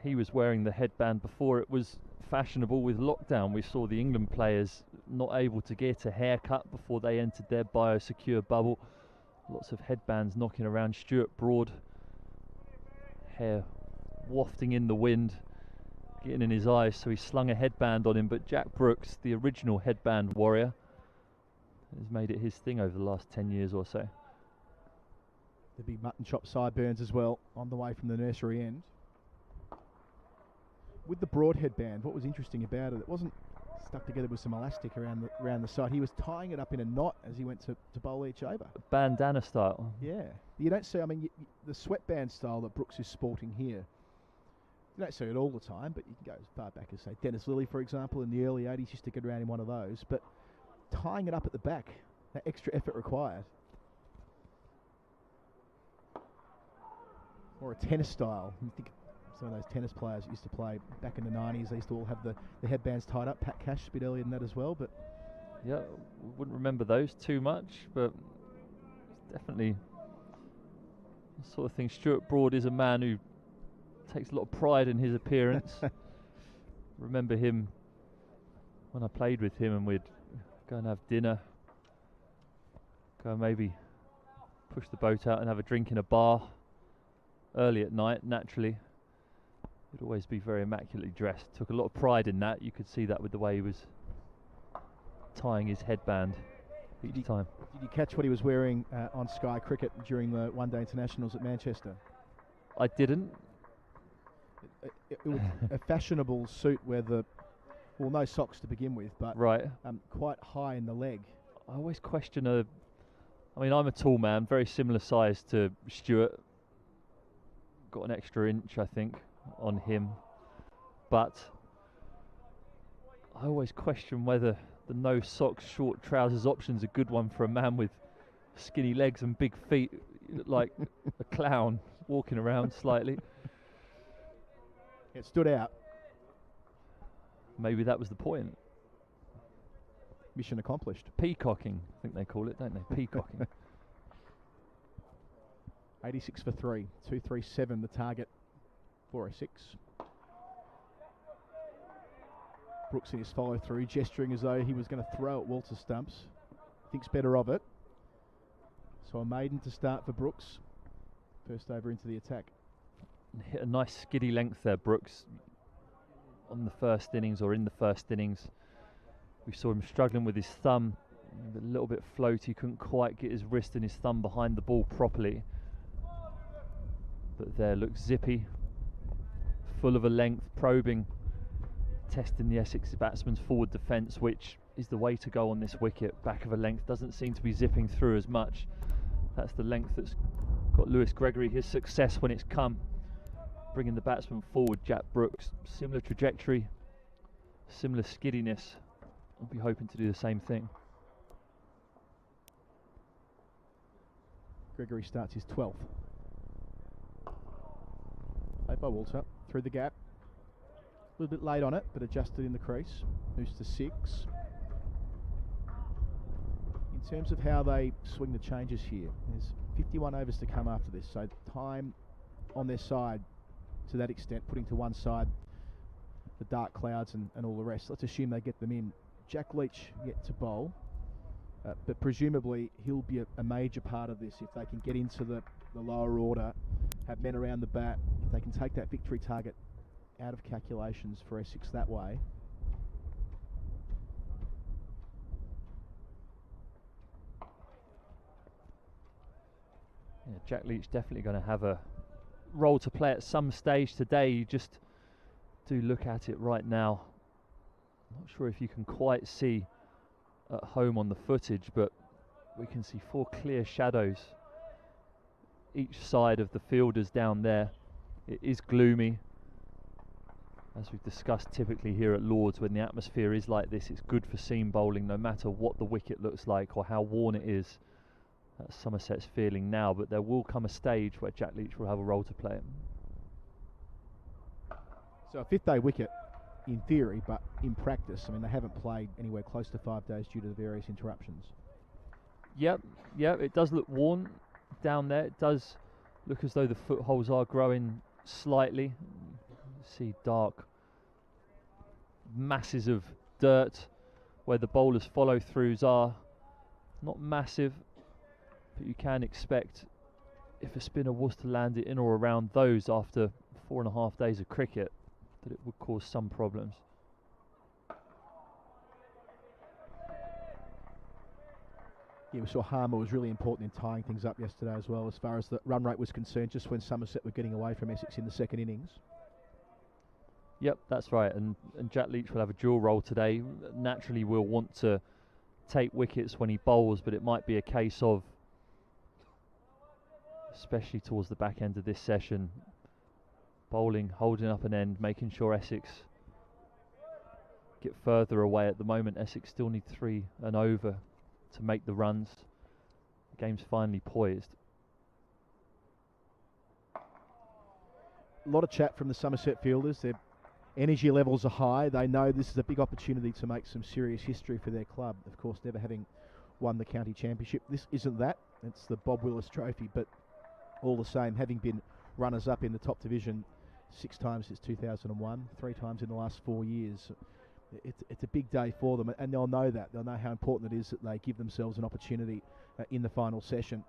He was wearing the headband before it was fashionable with lockdown. We saw the England players not able to get a haircut before they entered their biosecure bubble. Lots of headbands knocking around. Stuart Broad, hair wafting in the wind, getting in his eyes, so he slung a headband on him. But Jack Brooks, the original headband warrior, has made it his thing over the last 10 years or so. The big mutton chop sideburns as well on the way from the nursery end. With the broad headband, what was interesting about it, it wasn't stuck together with some elastic around the side. He was tying it up in a knot as he went to bowl each over. Bandana style. Yeah. You don't see, I mean, the sweatband style that Brooks is sporting here, you don't see it all the time, but you can go as far back as, say, Dennis Lilly, for example, in the early 80s used to get around in one of those. But tying it up at the back, that extra effort required. Or a tennis style. You think some of those tennis players that used to play back in the 90s, they used to all have the headbands tied up. Pat Cash a bit earlier than that as well, but yeah, wouldn't remember those too much, but it's definitely the sort of thing. Stuart Broad is a man who takes a lot of pride in his appearance. Remember him when I played with him, and we'd go and have dinner, go and maybe push the boat out and have a drink in a bar early at night. Naturally, he'd always be very immaculately dressed. Took a lot of pride in that. You could see that with the way he was tying his headband each time. Did you catch what he was wearing on Sky Cricket during the one-day internationals at Manchester? I didn't. It was a fashionable suit where well, no socks to begin with, but right, quite high in the leg. I always question I mean, I'm a tall man, very similar size to Stuart. Got an extra inch, I think, on him. but I always question whether the no socks, short trousers option's a good one for a man with skinny legs and big feet. You look like a clown walking around slightly. It stood out. Maybe that was the point. Mission accomplished. Peacocking, I think they call it, don't they? Peacocking. 86 for 3. 237 the target. 406. Brooks in his follow through, gesturing as though he was going to throw at Walter Stumps. Thinks better of it. So a maiden to start for Brooks. First over into the attack. Hit a nice skiddy length there, Brooks, on the first innings, or in the first innings. We saw him struggling with his thumb, a little bit floaty, couldn't quite get his wrist and his thumb behind the ball properly. But there looks zippy, full of a length, probing, testing the Essex batsman's forward defence, which is the way to go on this wicket. Back of a length doesn't seem to be zipping through as much. That's the length that's got Lewis Gregory his success when it's come. Bringing the batsman forward, Jack Brooks, similar trajectory, similar skiddiness. I'll be hoping to do the same thing. Gregory starts his 12th. Played by Walter, through the gap. A little bit late on it, but adjusted in the crease. Moves to 6. In terms of how they swing the changes here, there's 51 overs to come after this, so time on their side to that extent, putting to one side the dark clouds and all the rest. Let's assume they get them in. Jack Leach yet to bowl, but presumably he'll be a major part of this if they can get into the lower order, have men around the bat, if they can take that victory target out of calculations for Essex that way. Yeah, Jack Leach definitely going to have a role to play at some stage today. You just do look at it right now. Not sure if you can quite see at home on the footage, but we can see 4 clear shadows each side of the fielders down there. It is gloomy. As we've discussed, typically here at Lord's, when the atmosphere is like this, it's good for seam bowling no matter what the wicket looks like or how worn it is. That's Somerset's feeling now, but there will come a stage where Jack Leach will have a role to play. So a 5th day wicket in theory, but in practice, I mean, they haven't played anywhere close to 5 days due to the various interruptions. Yep, it does look worn down there. It does look as though the footholds are growing slightly. See dark masses of dirt where the bowlers' follow-throughs are. Not massive, but you can expect if a spinner was to land it in or around those after 4.5 days of cricket, that it would cause some problems. Yeah, we saw Harmer was really important in tying things up yesterday as well, as far as the run rate was concerned, just when Somerset were getting away from Essex in the second innings. Yep, that's right, and Jack Leach will have a dual role today. Naturally will want to take wickets when he bowls, but it might be a case of, especially towards the back end of this session, bowling, holding up an end, making sure Essex get further away. At the moment, Essex still need 3 and over to make the runs. The game's finally poised. A lot of chat from the Somerset fielders. Their energy levels are high. They know this is a big opportunity to make some serious history for their club. Of course, never having won the county championship. This isn't that. It's the Bob Willis Trophy, but all the same, having been runners-up in the top division 6 times since 2001, 3 times in the last 4 years, it's a big day for them, and they'll know that. They'll know how important it is that they give themselves an opportunity in the final session.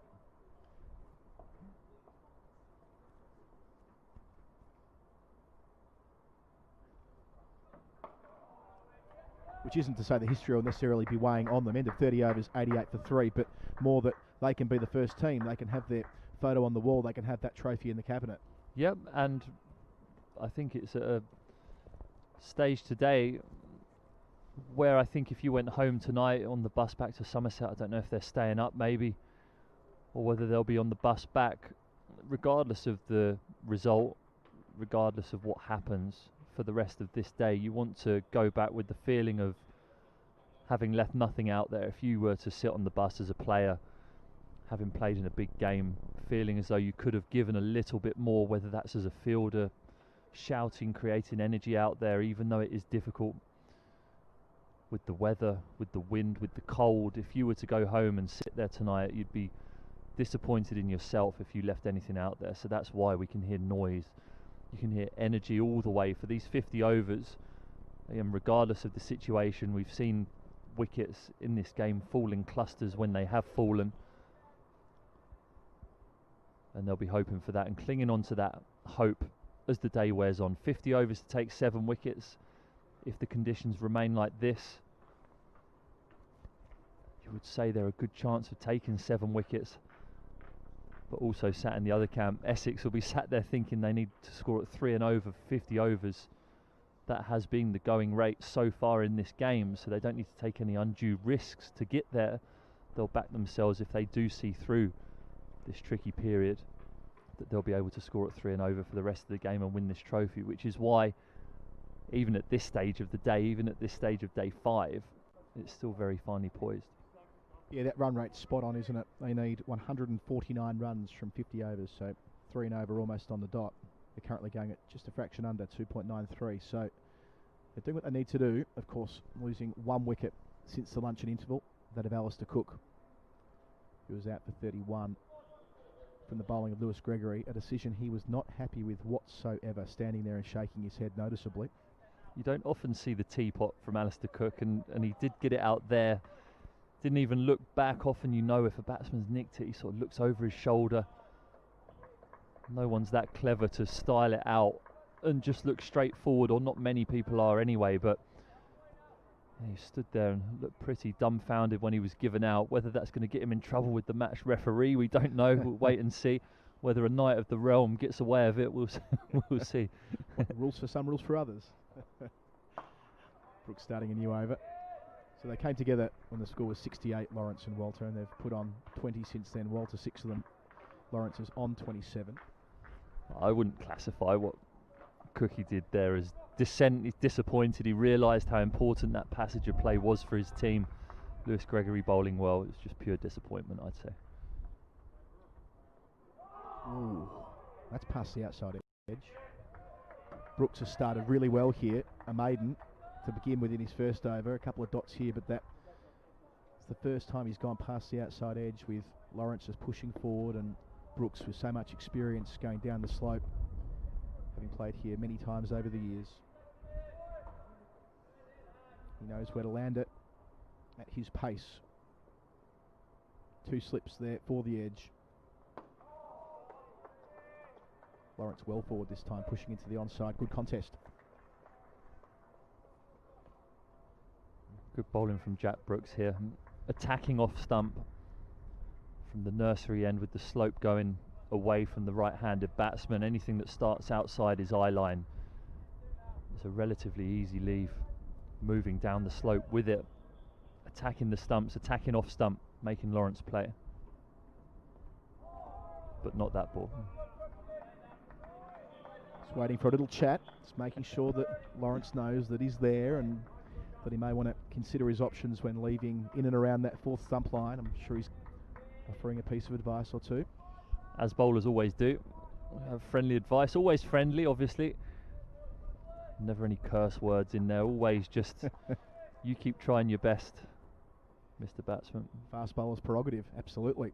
Which isn't to say the history will necessarily be weighing on them. End of 30 overs, 88 for 3, but more that they can be the first team. They can have their photo on the wall. They can have that trophy in the cabinet. Yep, and I think it's at a stage today where I think if you went home tonight on the bus back to Somerset, I don't know if they're staying up maybe, or whether they'll be on the bus back, regardless of the result, regardless of what happens, for the rest of this day. You want to go back with the feeling of having left nothing out there. If you were to sit on the bus as a player, having played in a big game, feeling as though you could have given a little bit more, whether that's as a fielder, shouting, creating energy out there, even though it is difficult with the weather, with the wind, with the cold. If you were to go home and sit there tonight, you'd be disappointed in yourself if you left anything out there. So that's why we can hear noise. You can hear energy all the way for these 50 overs. And regardless of the situation, we've seen wickets in this game fall in clusters when they have fallen. And they'll be hoping for that and clinging on to that hope as the day wears on. 50 overs to take 7 wickets. If the conditions remain like this, you would say they're a good chance of taking 7 wickets. But also sat in the other camp, Essex will be sat there thinking they need to score at 3 and over 50 overs. That has been the going rate so far in this game, so they don't need to take any undue risks to get there. They'll back themselves if they do see through this tricky period, that they'll be able to score at 3 and over for the rest of the game and win this trophy, which is why even at this stage of the day, even at this stage of day 5, it's still very finely poised. Yeah, that run rate's spot on, isn't it? They need 149 runs from 50 overs, so 3 and over almost on the dot. They're currently going at just a fraction under, 2.93, so they're doing what they need to do. Of course, losing 1 wicket since the luncheon interval, that of Alistair Cook, who was out for 31 from the bowling of Lewis Gregory, a decision he was not happy with whatsoever, standing there and shaking his head noticeably. You don't often see the teapot from Alistair Cook, and he did get it out there. Didn't even look back. Often you know if a batsman's nicked it, he sort of looks over his shoulder. No one's that clever to style it out and just look straight forward, or not many people are anyway, but he stood there and looked pretty dumbfounded when he was given out. Whether that's going to get him in trouble with the match referee, we don't know. We'll wait and see. Whether a Knight of the Realm gets away of it, we'll see. Rules for some, rules for others. Brooks starting a new over. So they came together when the score was 68, Lawrence and Walter, and they've put on 20 since then. Walter 6 of them. Lawrence is on 27. I wouldn't classify what Cookie did there as dissent. He's disappointed. He realised how important that passage of play was for his team. Lewis Gregory bowling well. It was just pure disappointment, I'd say. Ooh, that's past the outside edge. Brooks has started really well here. A maiden to begin with in his first over. A couple of dots here, but that's the first time he's gone past the outside edge, with Lawrence just pushing forward and Brooks with so much experience going down the slope, having played here many times over the years. He knows where to land it at his pace. 2 slips there for the edge. Lawrence well forward this time, pushing into the onside. Good contest. Good bowling from Jack Brooks here. Attacking off stump from the nursery end, with the slope going away from the right-handed batsman. Anything that starts outside his eye line is a relatively easy leave. Moving down the slope with it, attacking the stumps, attacking off stump, making Lawrence play. But not that ball. Just waiting for a little chat. Just making sure that Lawrence knows that he's there and that he may want to consider his options when leaving in and around that 4th stump line. I'm sure he's offering a piece of advice or two. As bowlers always do. Have friendly advice, always friendly, obviously. Never any curse words in there, always just you keep trying your best, Mr. Batsman. Fast bowler's prerogative, absolutely.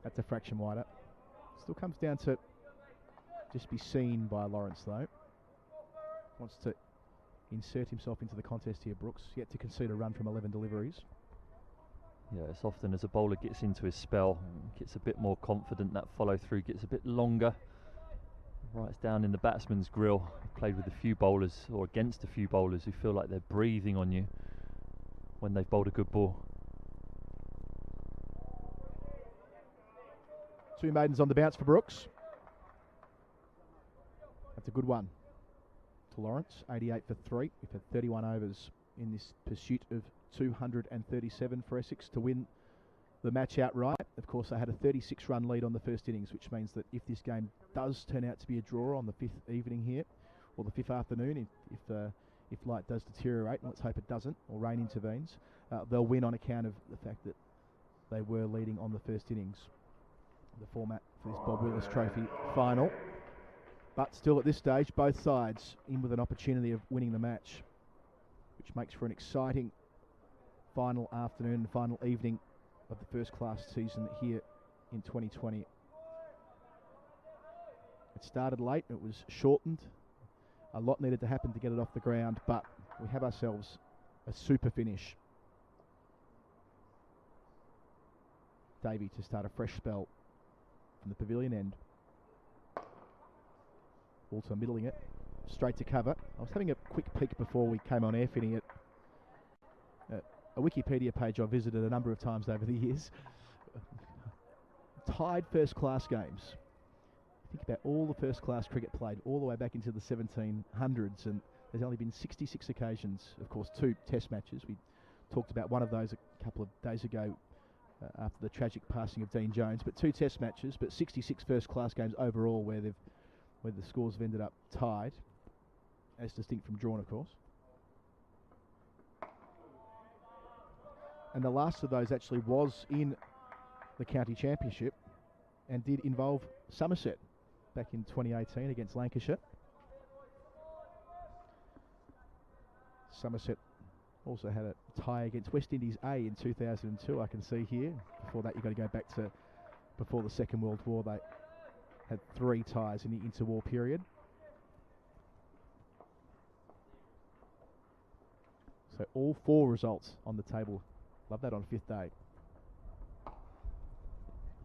That's a fraction wider. Still comes down to just be seen by Lawrence though. Wants to insert himself into the contest here, Brooks. Yet to concede a run from 11 deliveries. Yeah, it's often as a bowler gets into his spell, gets a bit more confident, that follow through gets a bit longer. Right down in the batsman's grill. Played with a few bowlers, or against a few bowlers, who feel like they're breathing on you when they've bowled a good ball. 2 maidens on the bounce for Brooks. That's a good one to Lawrence. 88 for 3. We've had 31 overs in this pursuit of 237 for Essex to win the match outright. of course, they had a 36-run lead on the first innings, which means that if this game does turn out to be a draw on the 5th evening here, or the 5th afternoon, if light does deteriorate, and let's hope it doesn't, or rain intervenes, they'll win on account of the fact that they were leading on the first innings. The format for this Bob Willis Trophy final. But still at this stage, both sides in with an opportunity of winning the match, which makes for an exciting final afternoon and final evening of the first class season here in 2020. It started late, it was shortened. A lot needed to happen to get it off the ground, but we have ourselves a super finish. Davey to start a fresh spell from the pavilion end. Also middling it, straight to cover. I was having a quick peek before we came on air, Finny, at a Wikipedia page I visited a number of times over the years. Tied first class games. Think about all the first class cricket played all the way back into the 1700s, and there's only been 66 occasions, of course 2 test matches. We talked about one of those a couple of days ago after the tragic passing of Dean Jones, but 2 test matches, but 66 first class games overall where the scores have ended up tied, as distinct from drawn, of course. And the last of those actually was in the county championship and did involve Somerset back in 2018 against Lancashire. Somerset also had a tie against West Indies A in 2002, I can see here. Before that, you've got to go back to before the Second World War. They had 3 ties in the interwar period. So all 4 results on the table. Love that on 5th day.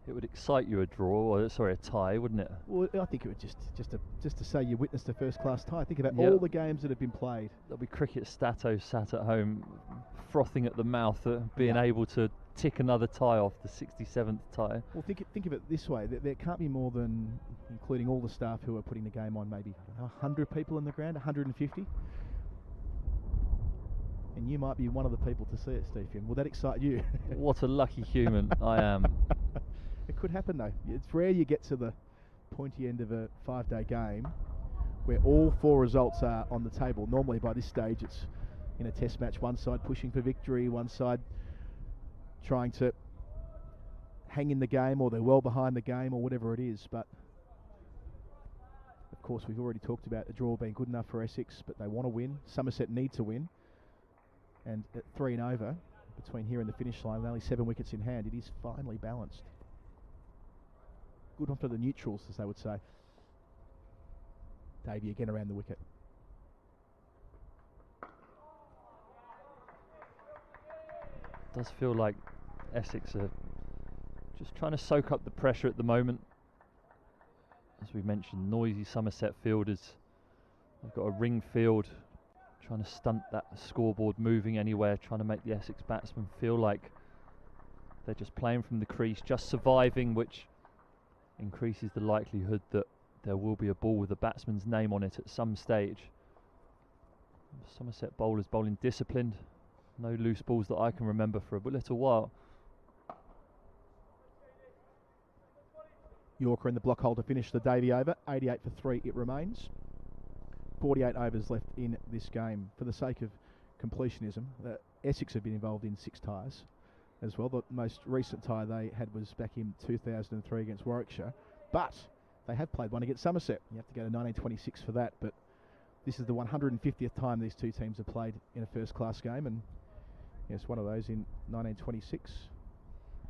It would excite you a draw, or sorry, a tie, wouldn't it? Well, I think it would just to say you witnessed a first class tie. Think about Yep. all the games that have been played. There'll be cricket statos sat at home, frothing at the mouth at being Yeah. able to tick another tie off, the 67th tie. Well, think of it this way: there can't be more than, including all the staff who are putting the game on, maybe 100 people in the ground, 150. And you might be one of the people to see it, Stephen. Will that excite you? What a lucky human I am. It could happen though. It's rare you get to the pointy end of a 5-day game where all 4 results are on the table. Normally by this stage it's in a test match, one side pushing for victory, one side trying to hang in the game, or they're well behind the game, or whatever it is. But of course we've already talked about the draw being good enough for Essex, but they want to win. Somerset need to win. And at 3 and over, between here and the finish line, with only 7 wickets in hand, it is finely balanced. Good one for the neutrals, as they would say. Davey again around the wicket. Does feel like Essex are just trying to soak up the pressure at the moment. As we mentioned, noisy Somerset fielders. They've got a ring field, trying to stunt that scoreboard moving anywhere, trying to make the Essex batsmen feel like they're just playing from the crease, just surviving, which increases the likelihood that there will be a ball with the batsman's name on it at some stage. Somerset bowlers bowling disciplined, no loose balls that I can remember for a little while. Yorker in the block hole to finish the Davey over. 88 for 3 it remains. 48 overs left in this game. For the sake of completionism, Essex have been involved in 6 ties as well. The most recent tie they had was back in 2003 against Warwickshire, but they have played one against Somerset. You have to go to 1926 for that, but this is the 150th time these 2 teams have played in a first class game, and yes, one of those in 1926.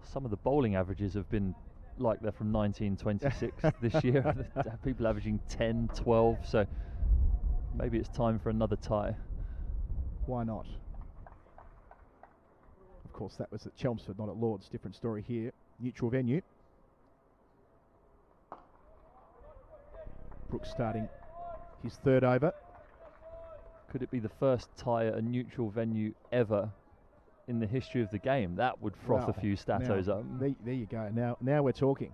Some of the bowling averages have been like they're from 1926 this year. People averaging 10, 12, so maybe it's time for another tie. Why not? Of course, that was at Chelmsford, not at Lord's. Different story here. Neutral venue. Brooks starting his 3rd over. Could it be the first tie at a neutral venue ever in the history of the game? That would froth a few statos up. There you go. Now we're talking.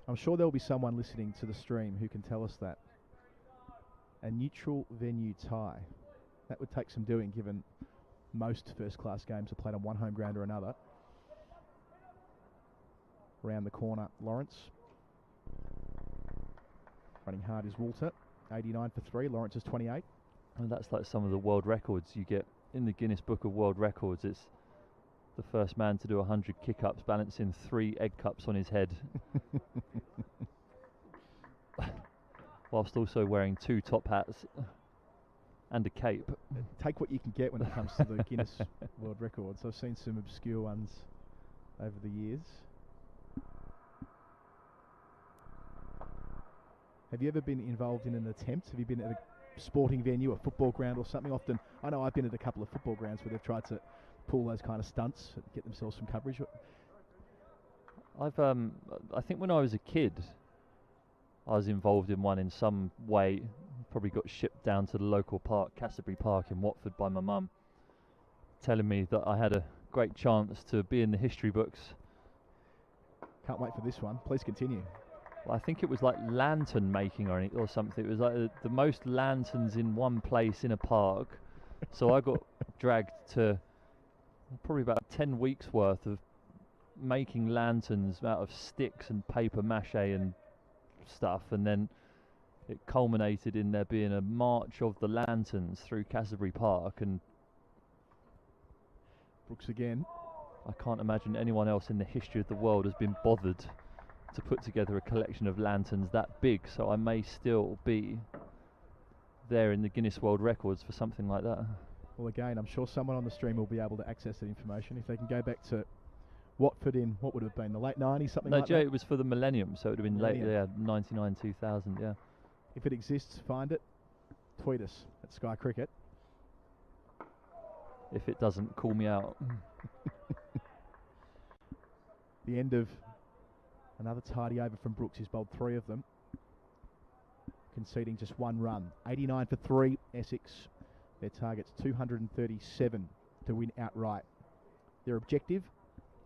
I'm sure there'll be someone listening to the stream who can tell us that. A neutral venue tie. That would take some doing, given most first class games are played on one home ground or another. Round the corner, Lawrence. Running hard is Walter. 89 for 3. Lawrence is 28. And that's like some of the world records you get in the Guinness Book of World Records. It's the first man to do 100 kick-ups, balancing 3 egg cups on his head, whilst also wearing 2 top hats and a cape. Take what you can get when it comes to the Guinness World Records. I've seen some obscure ones over the years. Have you ever been involved in an attempt? Have you been at a sporting venue, a football ground or something? Often, I know I've been at a couple of football grounds where they've tried to pull those kind of stunts, get themselves some coverage. I think when I was a kid, I was involved in one in some way. Probably got shipped down to the local park, Canterbury Park in Watford, by my mum, telling me that I had a great chance to be in the history books. Can't wait for this one. Please continue. Well, I think it was like lantern making or something. It was like the most lanterns in one place in a park. So I got dragged to probably about 10 weeks worth of making lanterns out of sticks and paper mache and stuff, and then it culminated in there being a march of the lanterns through Canterbury Park, and Brooks again. I can't imagine anyone else in the history of the world has been bothered to put together a collection of lanterns that big, so I may still be there in the Guinness World Records for something like that. Well, again, I'm sure someone on the stream will be able to access that information if they can go back to Watford in what would have been the late 90s, something like Joe, that. it was for the millennium, so it would have been late, 99, 2000, yeah. If it exists, find it. Tweet us at Sky Cricket. If it doesn't, call me out. The end of another tidy over from Brooks. He's bowled 3 of them, conceding just 1 run. 89 for 3, Essex. Their target's 237 to win outright. Their objective,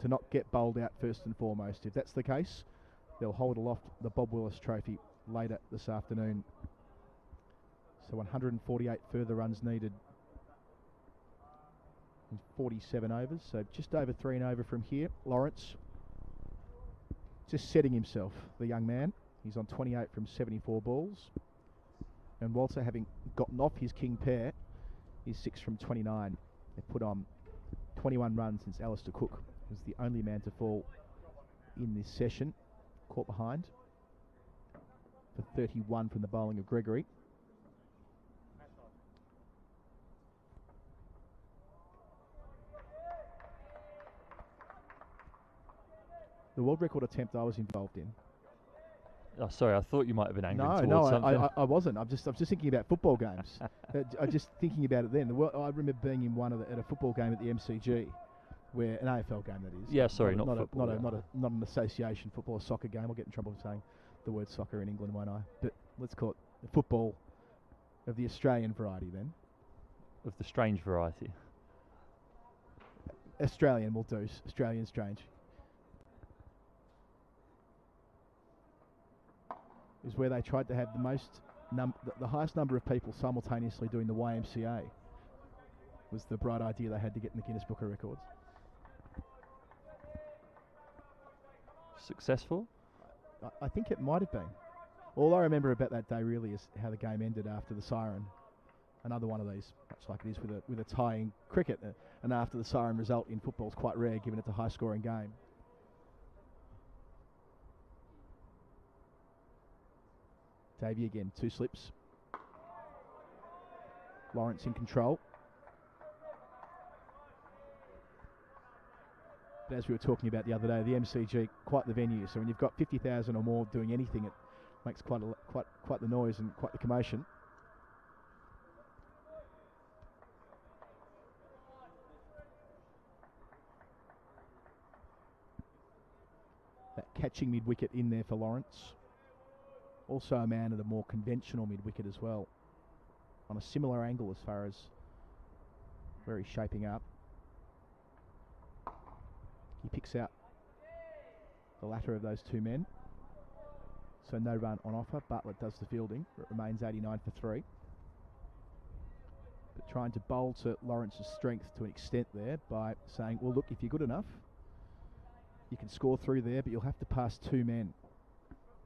to not get bowled out first and foremost. If that's the case, they'll hold aloft the Bob Willis Trophy later this afternoon. So 148 further runs needed in 47 overs. So just over 3 and over from here. Lawrence just setting himself, the young man. He's on 28 from 74 balls. And Walter, having gotten off his king pair, is 6 from 29. They've put on 21 runs since Alistair Cook was the only man to fall in this session. Caught behind for 31 from the bowling of Gregory. The world record attempt I was involved in. Oh, sorry, I thought you might have been angry towards No, something. I wasn't. I'm just thinking about football games. I'm just thinking about it then. I remember being in one at a football game at the MCG, where an AFL game that is. Yeah, sorry, not football. Not an association football, a soccer game. I'll get in trouble for saying the word soccer in England, won't I? But let's call it the football of the Australian variety then. Of the strange variety. Australian will do. Australian strange. Is where they tried to have the most the highest number of people simultaneously doing the YMCA. Was the bright idea they had to get in the Guinness Book of Records. Successful? I think it might have been. All I remember about that day really is how the game ended after the siren. Another one of these, much like it is with a tie in cricket, and after the siren result in football is quite rare, given it's a high-scoring game. Davey again, 2 slips. Lawrence in control. But as we were talking about the other day, the MCG, quite the venue. So when you've got 50,000 or more doing anything, it makes quite the noise and quite the commotion. That catching mid-wicket in there for Lawrence. Also a man at a more conventional mid-wicket as well. On a similar angle as far as where he's shaping up. He picks out the latter of those 2 men. So no run on offer. Bartlett does the fielding. It remains 89 for 3. But trying to bowl to Lawrence's strength to an extent there by saying, well, look, if you're good enough, You can score through there, but you'll have to pass 2 men.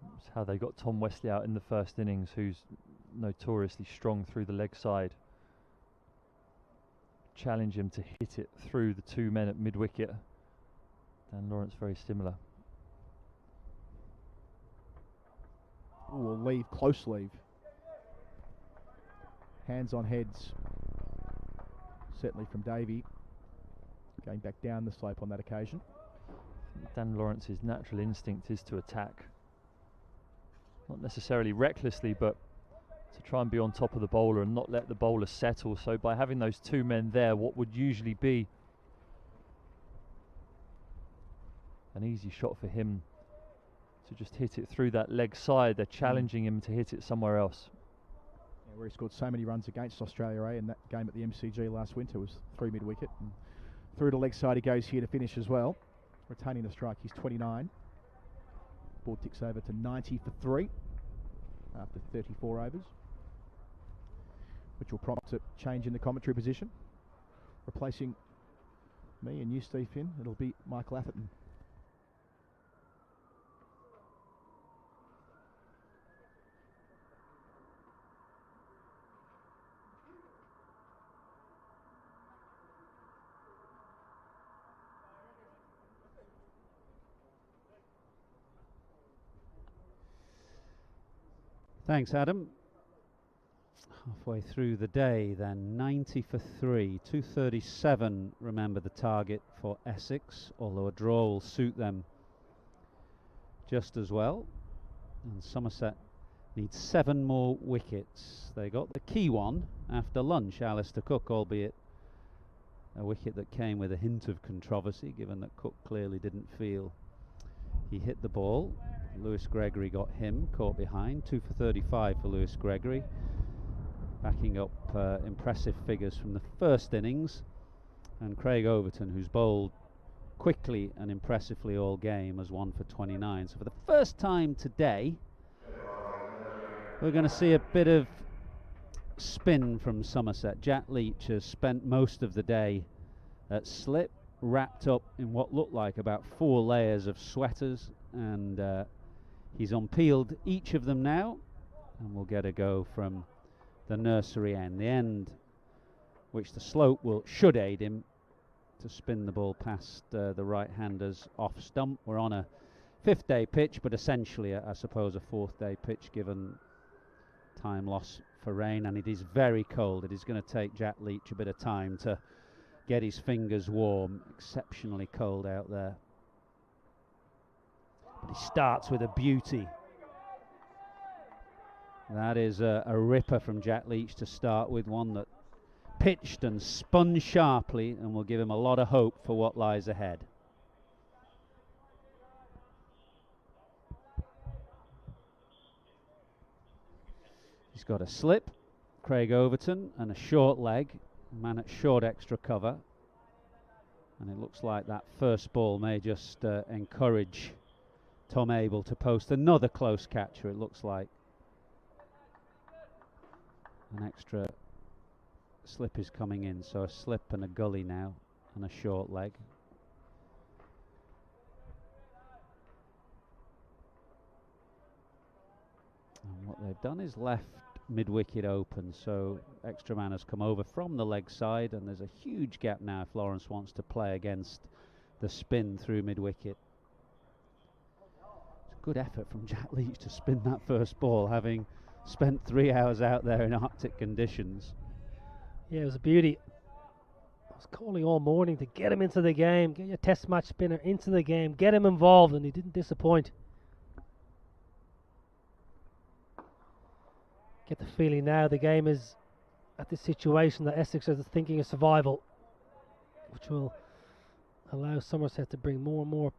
That's how they got Tom Wesley out in the first innings, who's notoriously strong through the leg side. Challenge him to hit it through the 2 men at mid-wicket. Dan Lawrence very similar. Ooh, a leave, close leave. Hands on heads. Certainly from Davey. Going back down the slope on that occasion. Dan Lawrence's natural instinct is to attack. Not necessarily recklessly, but to try and be on top of the bowler and not let the bowler settle. So by having those 2 men there, what would usually be an easy shot for him to just hit it through that leg side, they're challenging him to hit it somewhere else. Yeah, where he scored so many runs against Australia, and that game at the MCG last winter was through mid-wicket. And through to leg side he goes here to finish as well. Retaining the strike, he's 29. Board ticks over to 90 for 3 after 34 overs, which will prompt a change in the commentary position. Replacing me and you, Steve Finn, it'll be Michael Atherton. Thanks, Adam. Halfway through the day then, 90 for 3, 237, remember the target for Essex, although a draw will suit them just as well. And Somerset needs 7 more wickets. They got the key one after lunch, Alistair Cook, albeit a wicket that came with a hint of controversy, given that Cook clearly didn't feel he hit the ball. Lewis Gregory got him, caught behind. 2 for 35 for Lewis Gregory, backing up impressive figures from the first innings. And Craig Overton, who's bowled quickly and impressively all game, has 1 for 29. So for the first time today, we're going to see a bit of spin from Somerset. Jack Leach has spent most of the day at slip, wrapped up in what looked like about 4 layers of sweaters, and he's unpeeled each of them now, and we'll get a go from the nursery end, the end which the slope should aid him to spin the ball past the right-handers off stump. We're on a 5th day pitch, but essentially I suppose a 4th day pitch, given time loss for rain, and it is very cold. It is going to take Jack Leach a bit of time to get his fingers warm. Exceptionally cold out there. But he starts with a beauty. That is a ripper from Jack Leach to start with, one that pitched and spun sharply and will give him a lot of hope for what lies ahead. He's got a slip, Craig Overton, and a short leg, man at short extra cover. And it looks like that first ball may just encourage Tom Abel to post another close catcher, it looks like. An extra slip is coming in, so a slip and a gully now, and a short leg. And what they've done is left mid-wicket open, so extra man has come over from the leg side, and there's a huge gap now if Lawrence wants to play against the spin through mid-wicket. It's a good effort from Jack Leach to spin that first ball, having spent 3 hours out there in Arctic conditions. Yeah, it was a beauty. I was calling all morning to get him into the game, get your test match spinner into the game, get him involved, and he didn't disappoint. Get the feeling now the game is at this situation that Essex is thinking of survival, which will allow Somerset to bring more and more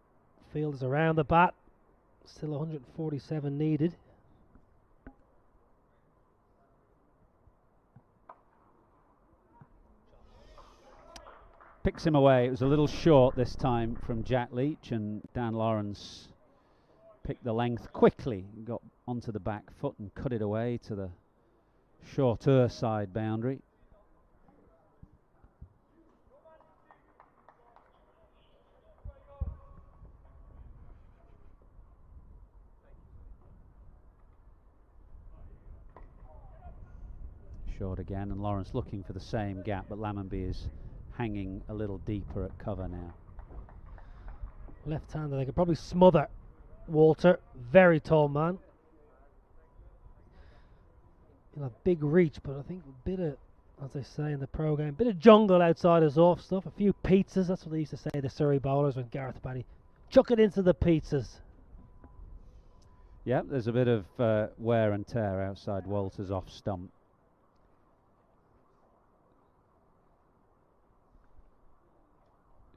fielders around the bat. Still 147 needed. Picks him away. It was a little short this time from Jack Leach, and Dan Lawrence picked the length quickly, got onto the back foot and cut it away to the shorter side boundary. short again, and Lawrence looking for the same gap, but Lammonby is hanging a little deeper at cover now. Left-hander, they could probably smother Walter. Very tall man. He'll have big reach, but I think a bit of, as they say in the programme, a bit of jungle outside his off stuff. A few pizzas, that's what they used to say, the Surrey bowlers, when Gareth Batty. Chuck it into the pizzas. Yep, there's a bit of wear and tear outside Walter's off stump.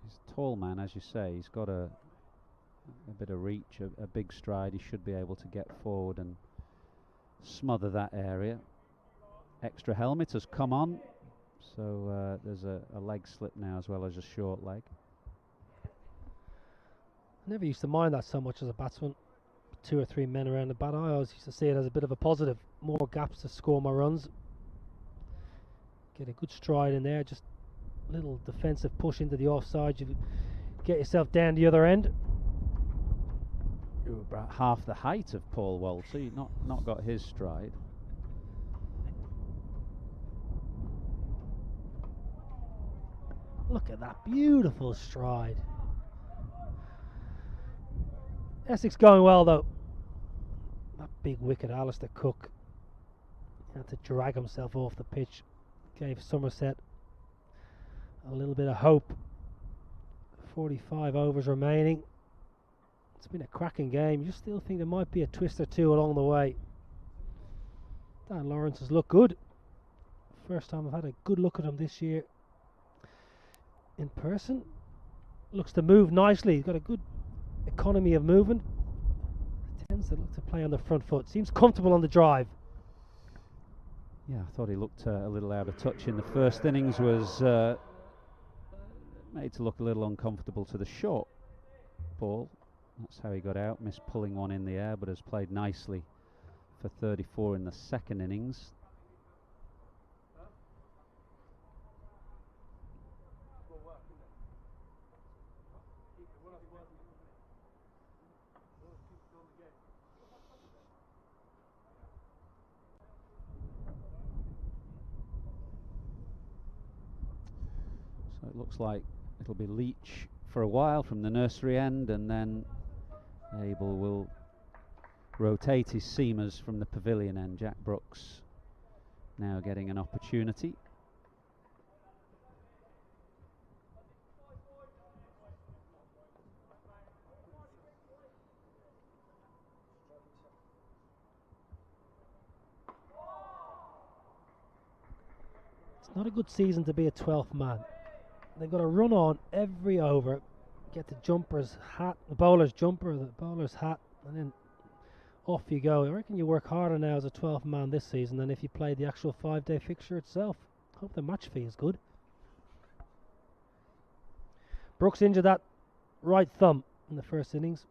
He's a tall man, as you say. He's got a bit of reach, a big stride. He should be able to get forward and smother that area. Extra helmet has come on, so there's a leg slip now as well as a short leg. I never used to mind that so much as a batsman. 2 or 3 men around the bat. I always used to see it as a bit of a positive. More gaps to score my runs. Get a good stride in there. Just a little defensive push into the offside. You get yourself down the other end. You're about half the height of Paul Walter. You've not got his stride. Look at that beautiful stride. Essex going well though. That big wicket, Alistair Cook, had to drag himself off the pitch. Gave Somerset a little bit of hope. 45 overs remaining. It's been a cracking game. You still think there might be a twist or two along the way. Dan Lawrence has looked good. First time I've had a good look at him this year in person. Looks to move nicely. He's got a good economy of movement. Tends to look to play on the front foot. Seems comfortable on the drive. Yeah, I thought he looked a little out of touch in the first innings. Was made to look a little uncomfortable to the short ball. That's how he got out. Missed pulling one in the air, but has played nicely for 34 in the second innings. So it looks like it'll be Leach for a while from the nursery end, and then Abel will rotate his seamers from the pavilion end. Jack Brooks now getting an opportunity. It's not a good season to be a 12th man. They've got to run on every over, get the jumper's hat, the bowler's jumper, the bowler's hat, and then off you go. I reckon you work harder now as a 12th man this season than if you played the actual 5-day fixture itself. Hope the match fee is good. Brooks injured that right thumb in the first innings.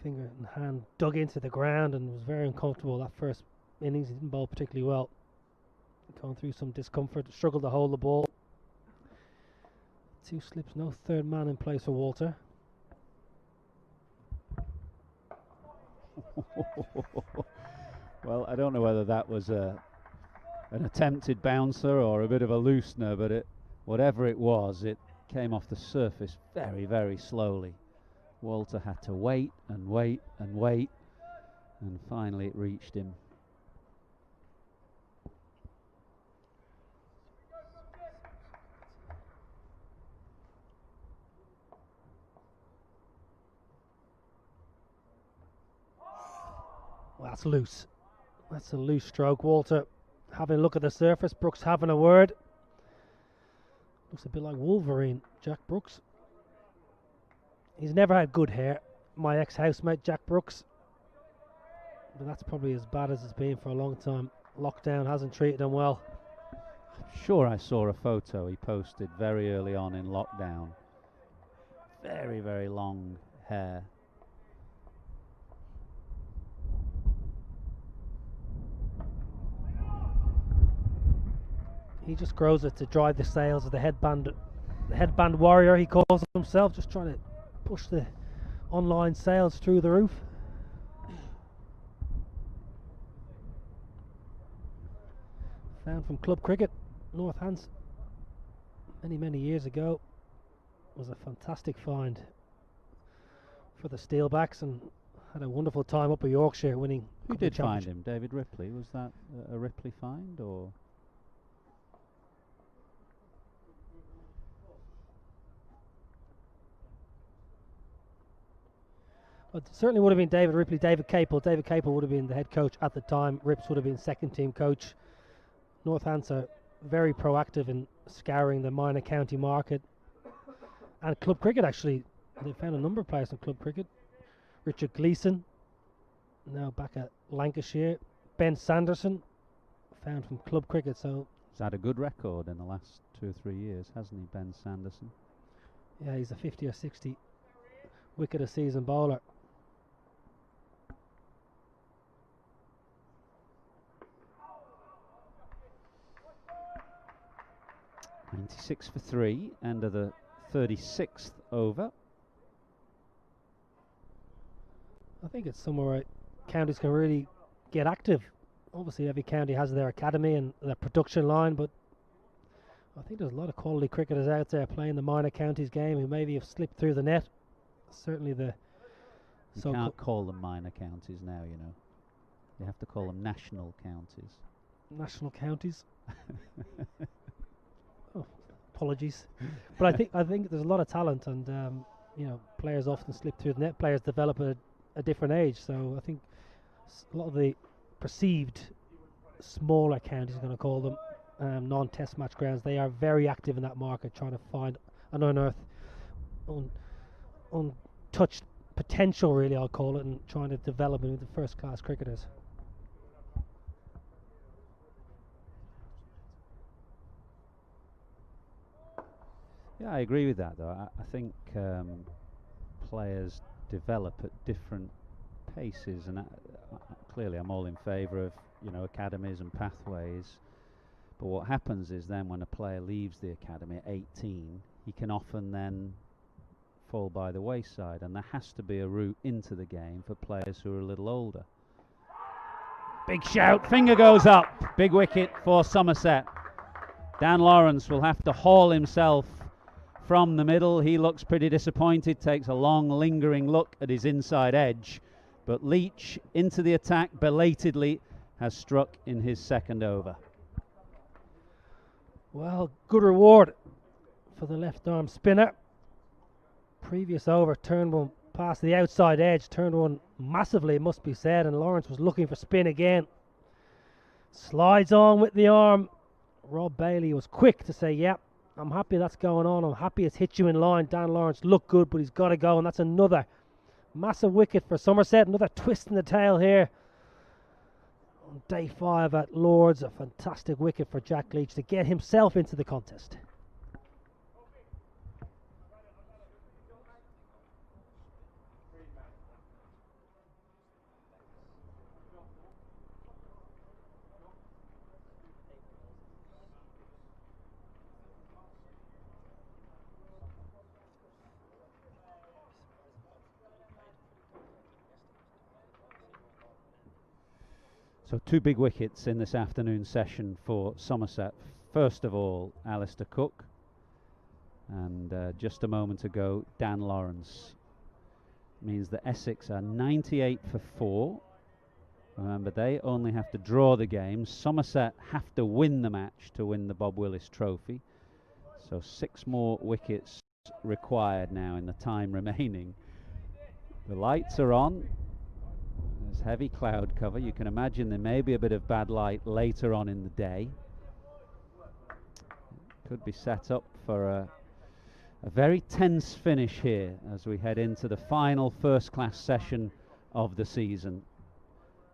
Finger and hand dug into the ground and was very uncomfortable that first innings. He didn't bowl particularly well. Going through some discomfort, struggled to hold the ball. 2 slips, no third man in place for Walter. Well, I don't know whether that was an attempted bouncer or a bit of a loosener, but whatever it was, it came off the surface very, very slowly. Walter had to wait and wait and wait, and finally it reached him. Well, that's loose. That's a loose stroke. Walter having a look at the surface. Brooks having a word. Looks a bit like Wolverine, Jack Brooks. He's never had good hair, my ex-housemate Jack Brooks. But that's probably as bad as it's been for a long time. Lockdown hasn't treated him well. I'm sure I saw a photo he posted very early on in lockdown. Very, very long hair. He just grows it to drive the sails of the headband warrior, he calls himself, just trying to push the online sales through the roof. found from club cricket, North Hants, many years ago. Was a fantastic find for the Steelbacks and had a wonderful time up at Yorkshire winning. Who did find him? David Ripley? Was that a Ripley find or? It certainly would have been David Ripley, David Capel. David Capel would have been the head coach at the time. Rips would have been second team coach. North Hants are very proactive in scouring the minor county market. And club cricket, actually, they found a number of players in club cricket. Richard Gleeson, now back at Lancashire. Ben Sanderson, found from club cricket. So he's had a good record in the last 2 or 3 years, hasn't he, Ben Sanderson? Yeah, he's a 50 or 60 wicket a season bowler. 96 for 3, end of the 36th over. I think it's somewhere where counties can really get active. Obviously every county has their academy and their production line, but I think there's a lot of quality cricketers out there playing the minor counties game who maybe have slipped through the net. Certainly the... You can't call them minor counties now, you know. You have to call them national counties. National counties? Oh, apologies. But I think there's a lot of talent, and you know, players often slip through the net. Players develop at a different age, so I think a lot of the perceived smaller counties, I'm going to call them, non-test match grounds, they are very active in that market, trying to find and unearth untouched potential, really, I'll call it, and trying to develop it into first-class cricketers. Yeah, I agree with that, though. I think players develop at different paces, and clearly I'm all in favour of, you know, academies and pathways. But what happens is then when a player leaves the academy at 18, he can often then fall by the wayside, and there has to be a route into the game for players who are a little older. Big shout, finger goes up, big wicket for Somerset. Dan Lawrence will have to haul himself from the middle. He looks pretty disappointed, takes a long lingering look at his inside edge, but Leach into the attack belatedly has struck in his second over. Well, good reward for the left arm spinner. Previous over turned one past the outside edge, turned one massively, it must be said, and Lawrence was looking for spin again. Slides on with the arm. Rob Bailey was quick to say, yep, I'm happy that's going on, I'm happy it's hit you in line. Dan Lawrence looked good, but he's got to go, and that's another massive wicket for Somerset. Another twist in the tail here on day 5 at Lord's. A fantastic wicket for Jack Leach to get himself into the contest. So 2 big wickets in this afternoon session for Somerset. First of all, Alistair Cook, and just a moment ago, Dan Lawrence. Means that Essex are 98 for 4. Remember, they only have to draw the game. Somerset have to win the match to win the Bob Willis Trophy. So 6 more wickets required now in the time remaining. The lights are on. There's heavy cloud cover. You can imagine there may be a bit of bad light later on in the day. Could be set up for a very tense finish here as we head into the final first-class session of the season.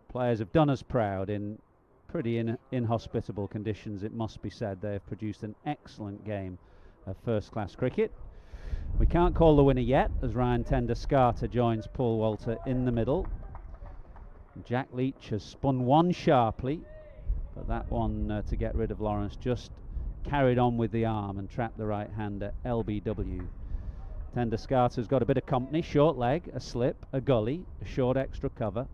Players have done us proud in pretty inhospitable conditions, it must be said. They have produced an excellent game of first-class cricket. We can't call the winner yet as Ryan Tendo-Schaar joins Paul Walter in the middle. Jack Leach has spun one sharply, but that one to get rid of Lawrence just carried on with the arm and trapped the right hander LBW. Tendo-Schaar has got a bit of company, short leg, a slip, a gully, a short extra cover.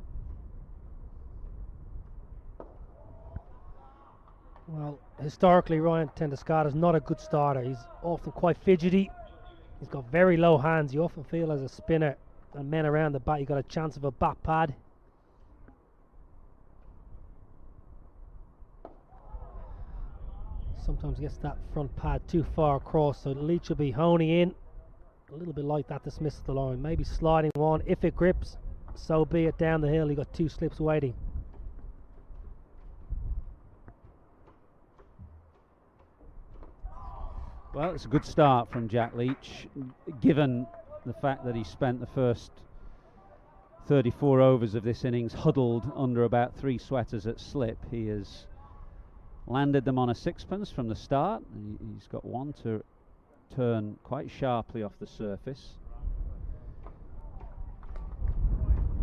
Well, historically, Ryan Tendo-Schaar is not a good starter. He's often quite fidgety. He's got very low hands. You often feel as a spinner and men around the bat, you got a chance of a bat pad. Sometimes gets that front pad too far across, so Leach will be honing in a little bit like that, dismisses the line, maybe sliding one. If it grips, so be it. Down the hill, he got 2 slips waiting. Well, it's a good start from Jack Leach, given the fact that he spent the first 34 overs of this innings huddled under about 3 sweaters at slip. He has landed them on a sixpence from the start. He's got one to turn quite sharply off the surface.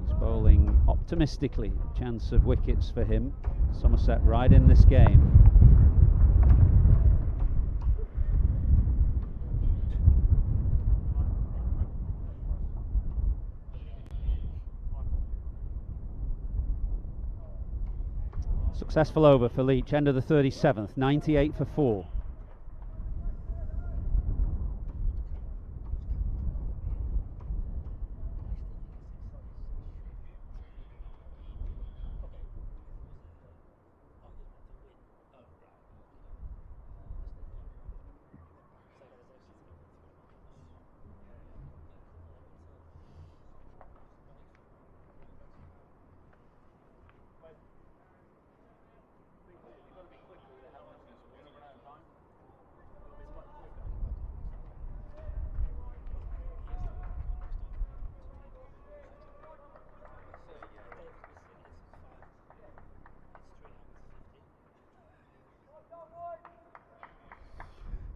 He's bowling optimistically. Chance of wickets for him. Somerset right in this game. Successful over for Leach, end of the 37th, 98 for 4.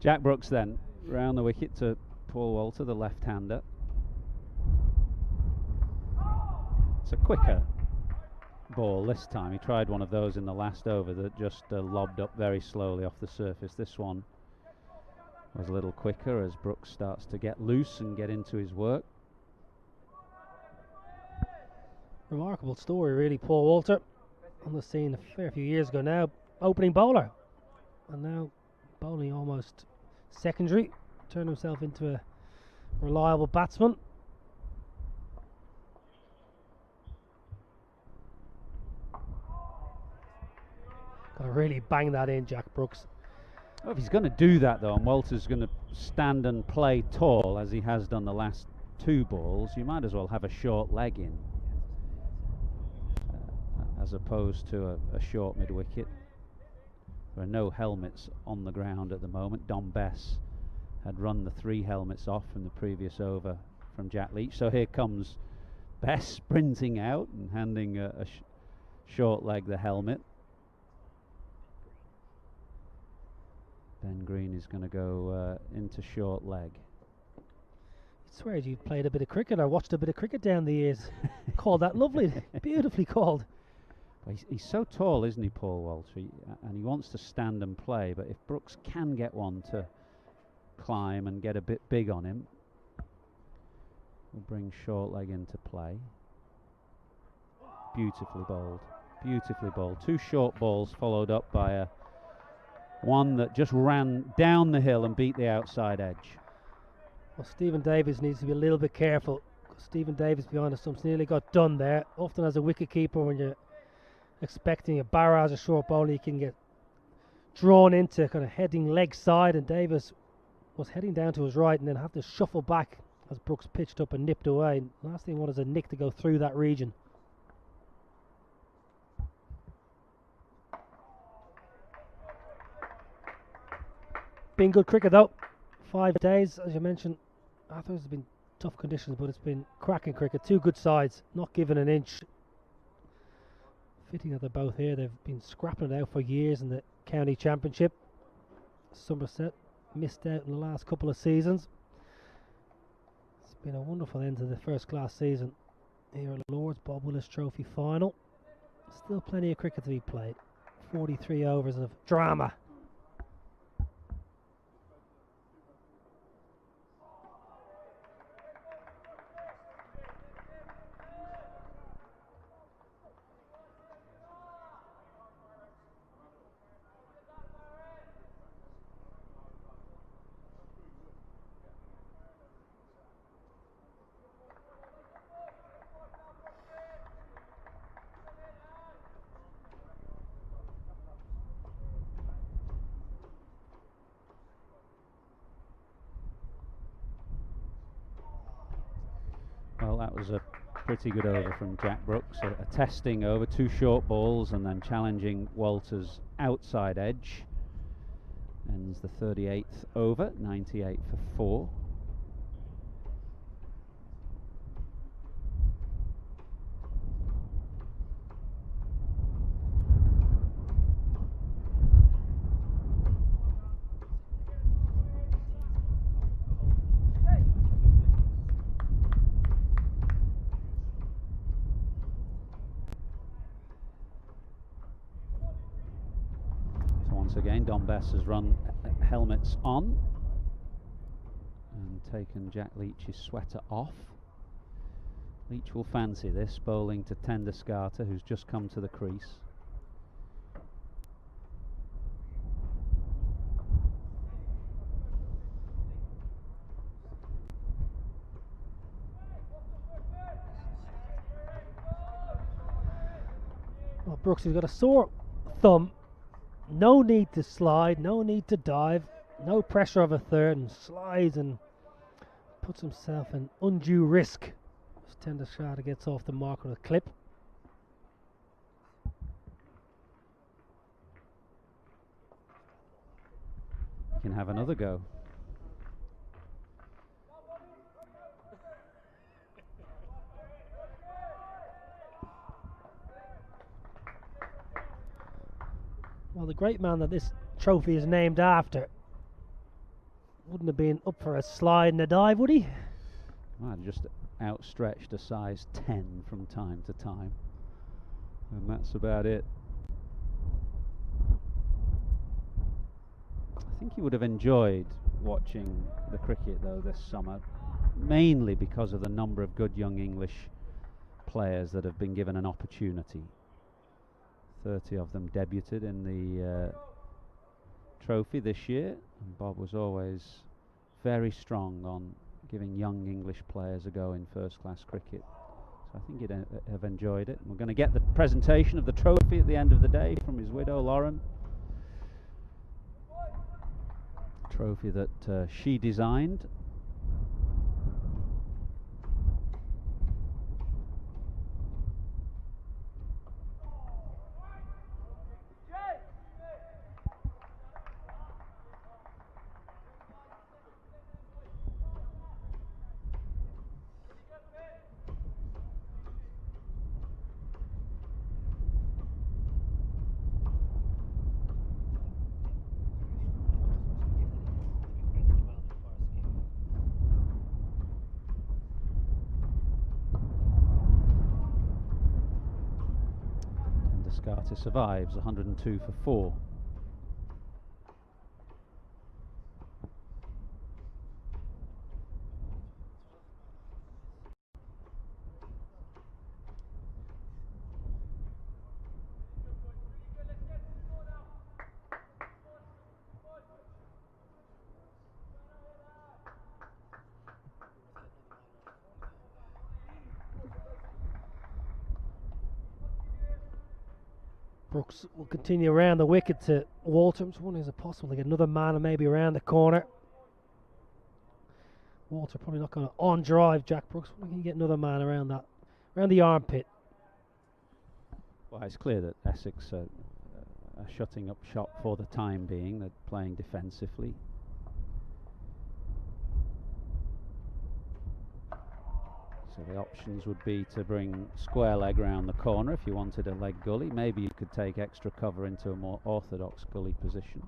Jack Brooks then round the wicket to Paul Walter, the left-hander. It's a quicker ball this time. He tried one of those in the last over that just lobbed up very slowly off the surface. This one was a little quicker as Brooks starts to get loose and get into his work. Remarkable story really, Paul Walter. On the scene a fair few years ago now, opening bowler, and now bowling almost secondary, turned himself into a reliable batsman. Got to really bang that in, Jack Brooks. Well, if he's going to do that though, and Walter's going to stand and play tall as he has done the last 2 balls, you might as well have a short leg in as opposed to a short mid-wicket. There are no helmets on the ground at the moment. Dom Bess had run the 3 helmets off from the previous over from Jack Leach. So here comes Bess sprinting out and handing a short leg the helmet. Ben Green is going to go into short leg. I swear you played a bit of cricket. I watched a bit of cricket down the years. Called that lovely. Beautifully called. Well, he's so tall, isn't he, Paul Walter? And he wants to stand and play, but if Brooks can get one to climb and get a bit big on him, we'll bring short leg into play. Beautifully bowled. Beautifully bowled. 2 short balls followed up by one that just ran down the hill and beat the outside edge. Well, Stephen Davis needs to be a little bit careful. Stephen Davis behind the stumps nearly got done there. Often as a wicket keeper, when you're expecting a barrage of short bowling, you can get drawn into kind of heading leg side, and Davis was heading down to his right and then have to shuffle back as Brooks pitched up and nipped away. Last thing was a nick to go through that region. Been good cricket though. 5 days, as you mentioned. I thought it's been tough conditions, but it's been cracking cricket. 2 good sides, not given an inch. Fitting that they're both here. They've been scrapping it out for years in the county championship. Somerset missed out in the last couple of seasons. It's been a wonderful end to the first class season here at Lord's Bob Willis Trophy Final. Still plenty of cricket to be played. 43 overs of drama. that was a pretty good over from Jack Brooks. A testing over, 2 short balls, and then challenging Walter's outside edge. Ends the 38th over, 98 for 4. Once again, Don Bess has run helmets on and taken Jack Leach's sweater off. Leach will fancy this, bowling to Tendo-Schaar, who's just come to the crease. Well, Brooks has got a sore thumb. No need to slide, no need to dive, no pressure of a third, and slides and puts himself in undue risk. Tendo-Schaar gets off the mark with a clip. You can have another go. Well, the great man that this trophy is named after wouldn't have been up for a slide and a dive, would he? Might have just outstretched a size 10 from time to time, and that's about it. I think he would have enjoyed watching the cricket though this summer, mainly because of the number of good young English players that have been given an opportunity. 30 of them debuted in the trophy this year, and Bob was always very strong on giving young English players a go in first-class cricket. So I think he'd have enjoyed it. We're going to get the presentation of the trophy at the end of the day from his widow, Lauren. Trophy that she designed. Tendo-Schaar survives, 102 for 4. Brooks will continue around the wicket to Walter. I'm just wondering, is it possible to get another man and maybe around the corner? Walter probably not going to on-drive Jack Brooks. We can get another man around that, around the armpit. Well, it's clear that Essex are shutting up shop for the time being. They're playing defensively. So the options would be to bring square leg round the corner if you wanted a leg gully. Maybe you could take extra cover into a more orthodox gully position.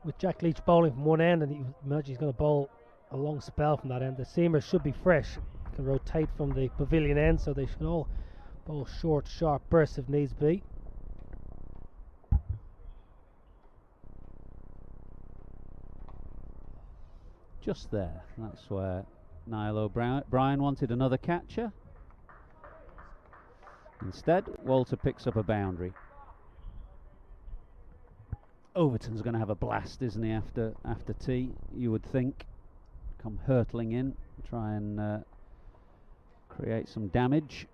With Jack Leach bowling from one end, and he imagine he's going to bowl a long spell from that end, the seamers should be fresh. Can rotate from the pavilion end, so they should all bowl short, sharp bursts if needs be. Just there. That's where Niall O'Brien wanted another catcher. Instead, Walter picks up a boundary. Overton's going to have a blast, isn't he, after tea, you would think. Come hurtling in, try and create some damage.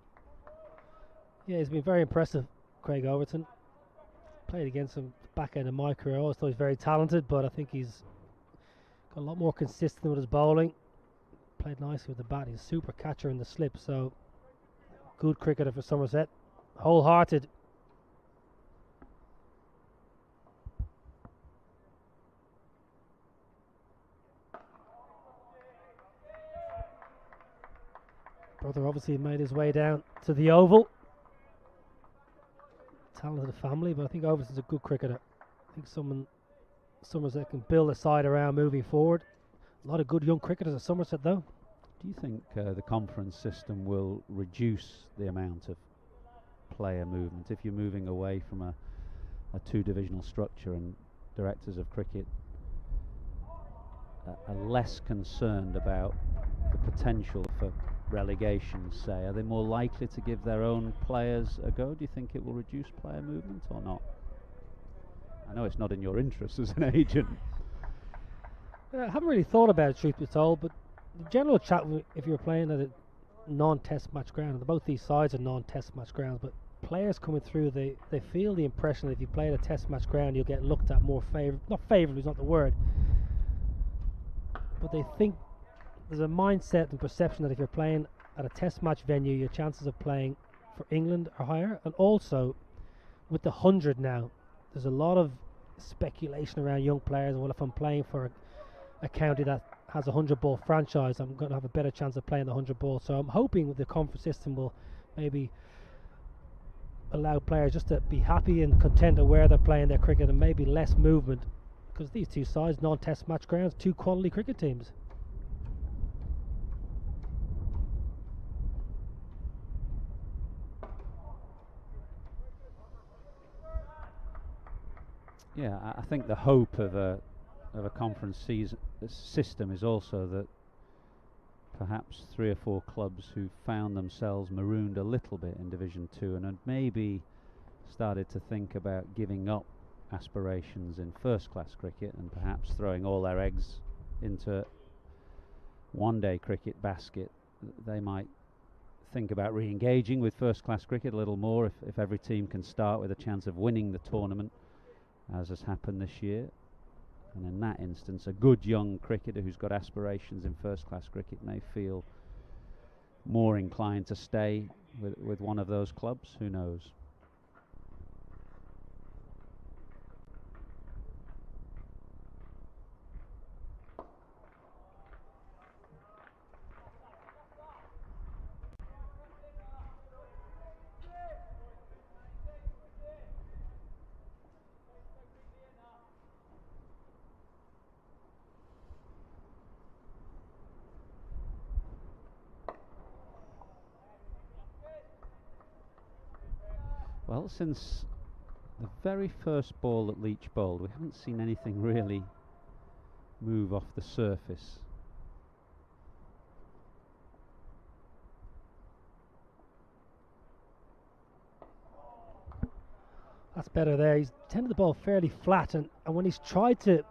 Yeah, he's been very impressive, Craig Overton. Played against him back end of my career. I always thought he was very talented, but I think he's Got a lot more consistent with his bowling. Played nicely with the bat. He's a super catcher in the slip, so good cricketer for Somerset. Wholehearted. Brother obviously made his way down to the Oval. Talented family, but I think Overton's a good cricketer. I think Somerset can build a side around moving forward. A lot of good young cricketers at Somerset, though. Do you think the conference system will reduce the amount of player movement if you're moving away from a two-divisional structure and directors of cricket are less concerned about the potential for relegation, say? Are they more likely to give their own players a go? Do you think it will reduce player movement or not? I know it's not in your interest as an agent. I haven't really thought about it, truth be told, but the general chat, if you're playing at a non-test match ground, both these sides are non-test match grounds, but players coming through, they feel the impression that if you play at a test match ground, you'll get looked at more not favourably is not the word, but they think there's a mindset and perception that if you're playing at a test match venue, your chances of playing for England are higher. And also with the 100 now, there's a lot of speculation around young players. Well, if I'm playing for a county that has a 100 ball franchise, I'm going to have a better chance of playing the 100 ball. So I'm hoping the conference system will maybe allow players just to be happy and content of where they're playing their cricket, and maybe less movement, because these two sides, non-test match grounds, two quality cricket teams. Yeah, I think the hope of a conference system is also that perhaps 3 or 4 clubs who found themselves marooned a little bit in Division 2 and had maybe started to think about giving up aspirations in first class cricket and perhaps throwing all their eggs into one-day cricket basket, they might think about re-engaging with first class cricket a little more if every team can start with a chance of winning the tournament, as has happened this year. And in that instance, a good young cricketer who's got aspirations in first class cricket may feel more inclined to stay with one of those clubs. Who knows? Well, since the very first ball that Leach bowled, we haven't seen anything really move off the surface. That's better there. He's tended the ball fairly flat, and when he's tried to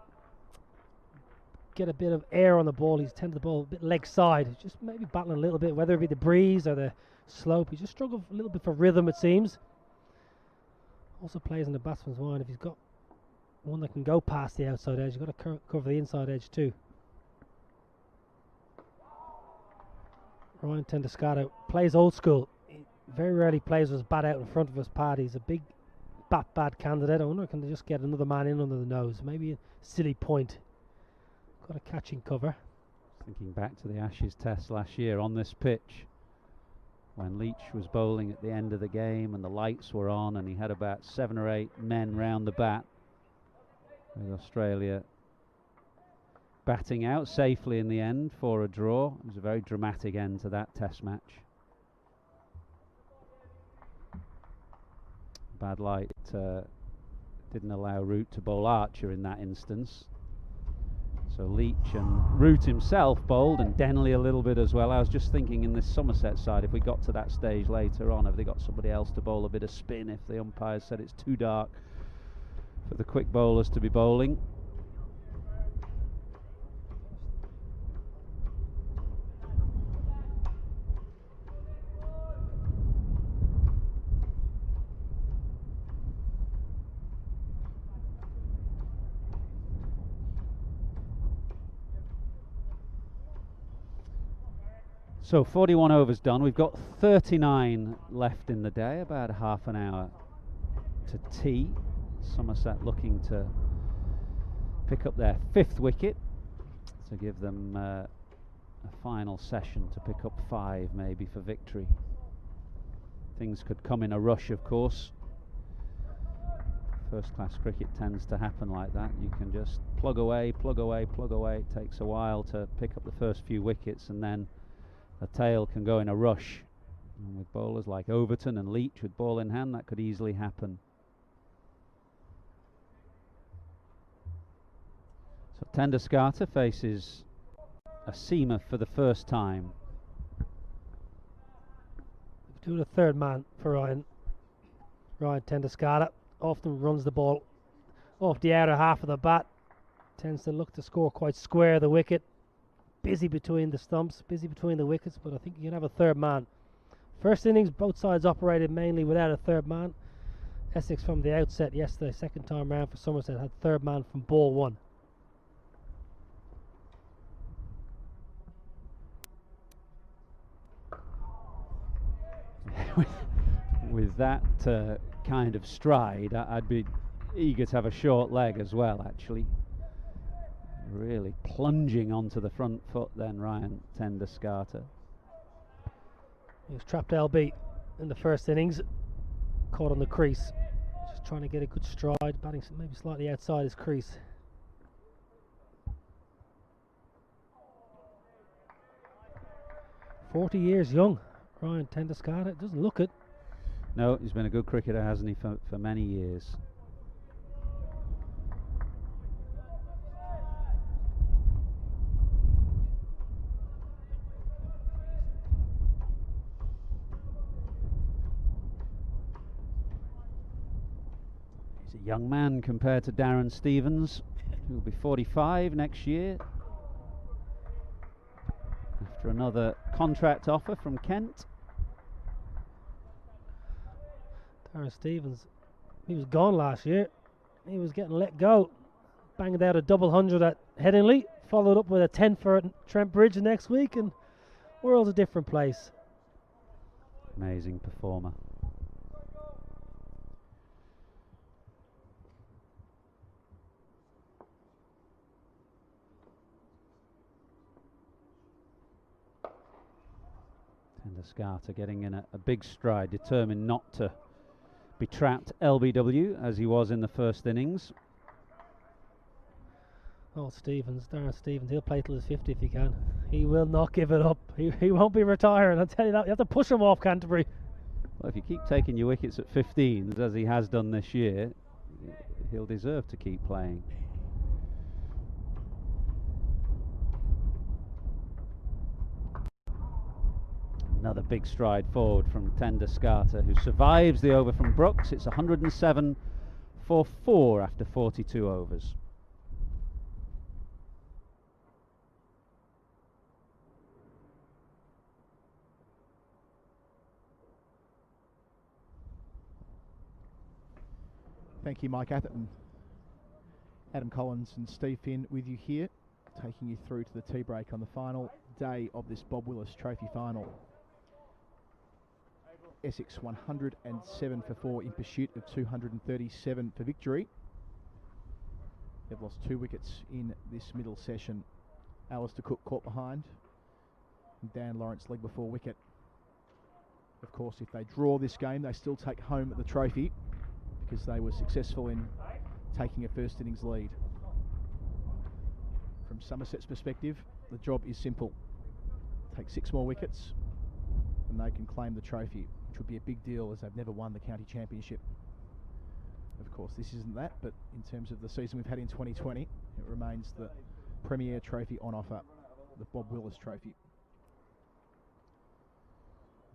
get a bit of air on the ball, he's tended the ball a bit leg side, just maybe battling a little bit, whether it be the breeze or the slope. He just struggled a little bit for rhythm, it seems. Also plays in the batsman's mind. If he's got one that can go past the outside edge, you've got to cover the inside edge too. Ryan Tendo-Schaar plays old school. He very rarely plays with his bat out in front of his pad. He's a big bat candidate. I wonder, can they just get another man in under the nose? Maybe a silly point. Got a catching cover. Thinking back to the Ashes test last year on this pitch, when Leach was bowling at the end of the game and the lights were on and he had about 7 or 8 men round the bat, with Australia batting out safely in the end for a draw. It was a very dramatic end to that test match. Bad light didn't allow Root to bowl Archer in that instance. So Leach and Root himself bowled, and Denley a little bit as well. I was just thinking in this Somerset side, if we got to that stage later on, have they got somebody else to bowl a bit of spin if the umpires said it's too dark for the quick bowlers to be bowling? So 41 overs done. We've got 39 left in the day, about half an hour to tea. Somerset looking to pick up their 5th wicket to give them a final session to pick up 5 maybe for victory. Things could come in a rush, of course. First class cricket tends to happen like that. You can just plug away, plug away, plug away. It takes a while to pick up the first few wickets, and then the tail can go in a rush. And with bowlers like Overton and Leach with ball in hand, that could easily happen. So Tendo-Schaar faces a seamer for the first time. Do the 3rd man for Ryan. Ryan Tendo-Schaar often runs the ball off the outer half of the bat. Tends to look to score quite square the wicket. Busy between the stumps, busy between the wickets, but I think you can have a 3rd man. First innings, both sides operated mainly without a 3rd man. Essex from the outset yesterday, second time round for Somerset, had 3rd man from ball 1. With that kind of stride, I'd be eager to have a short leg as well, actually. Really plunging onto the front foot then, Ryan Tendo-Schaar. He was trapped LB in the first innings, caught on the crease. Just trying to get a good stride, batting maybe slightly outside his crease. "40 years young, Ryan Tendo-Schaar. It doesn't look it." No, he's been a good cricketer, hasn't he, for many years. He's a young man compared to Darren Stevens, who'll be 45 next year. After another contract offer from Kent. Darren Stevens, he was gone last year. He was getting let go. Banged out a double 100 at Headingley, followed up with a 10 for Trent Bridge next week, and world's a different place. Amazing performer. Tendo-Schaar getting in a big stride, determined not to be trapped LBW as he was in the first innings. Oh, Stevens, Darren Stevens, he'll play till he's 50 if he can. He will not give it up. He won't be retiring, I'll tell you that. You have to push him off Canterbury. Well, if you keep taking your wickets at 15s, as he has done this year, he'll deserve to keep playing. Another big stride forward from Tendo-Schaar, who survives the over from Brooks. It's 107 for 4 after 42 overs. Thank you, Mike Atherton. Adam Collins and Steve Finn with you here, taking you through to the tea break on the final day of this Bob Willis Trophy Final. Essex 107 for 4 in pursuit of 237 for victory. They've lost 2 wickets in this middle session. Alistair Cook caught behind, and Dan Lawrence leg before wicket. Of course, if they draw this game, they still take home the trophy because they were successful in taking a first innings lead. From Somerset's perspective, the job is simple. Take 6 more wickets and they can claim the trophy, which would be a big deal as they've never won the county championship. Of course, this isn't that, but in terms of the season we've had in 2020, it remains the premier trophy on offer, the Bob Willis Trophy.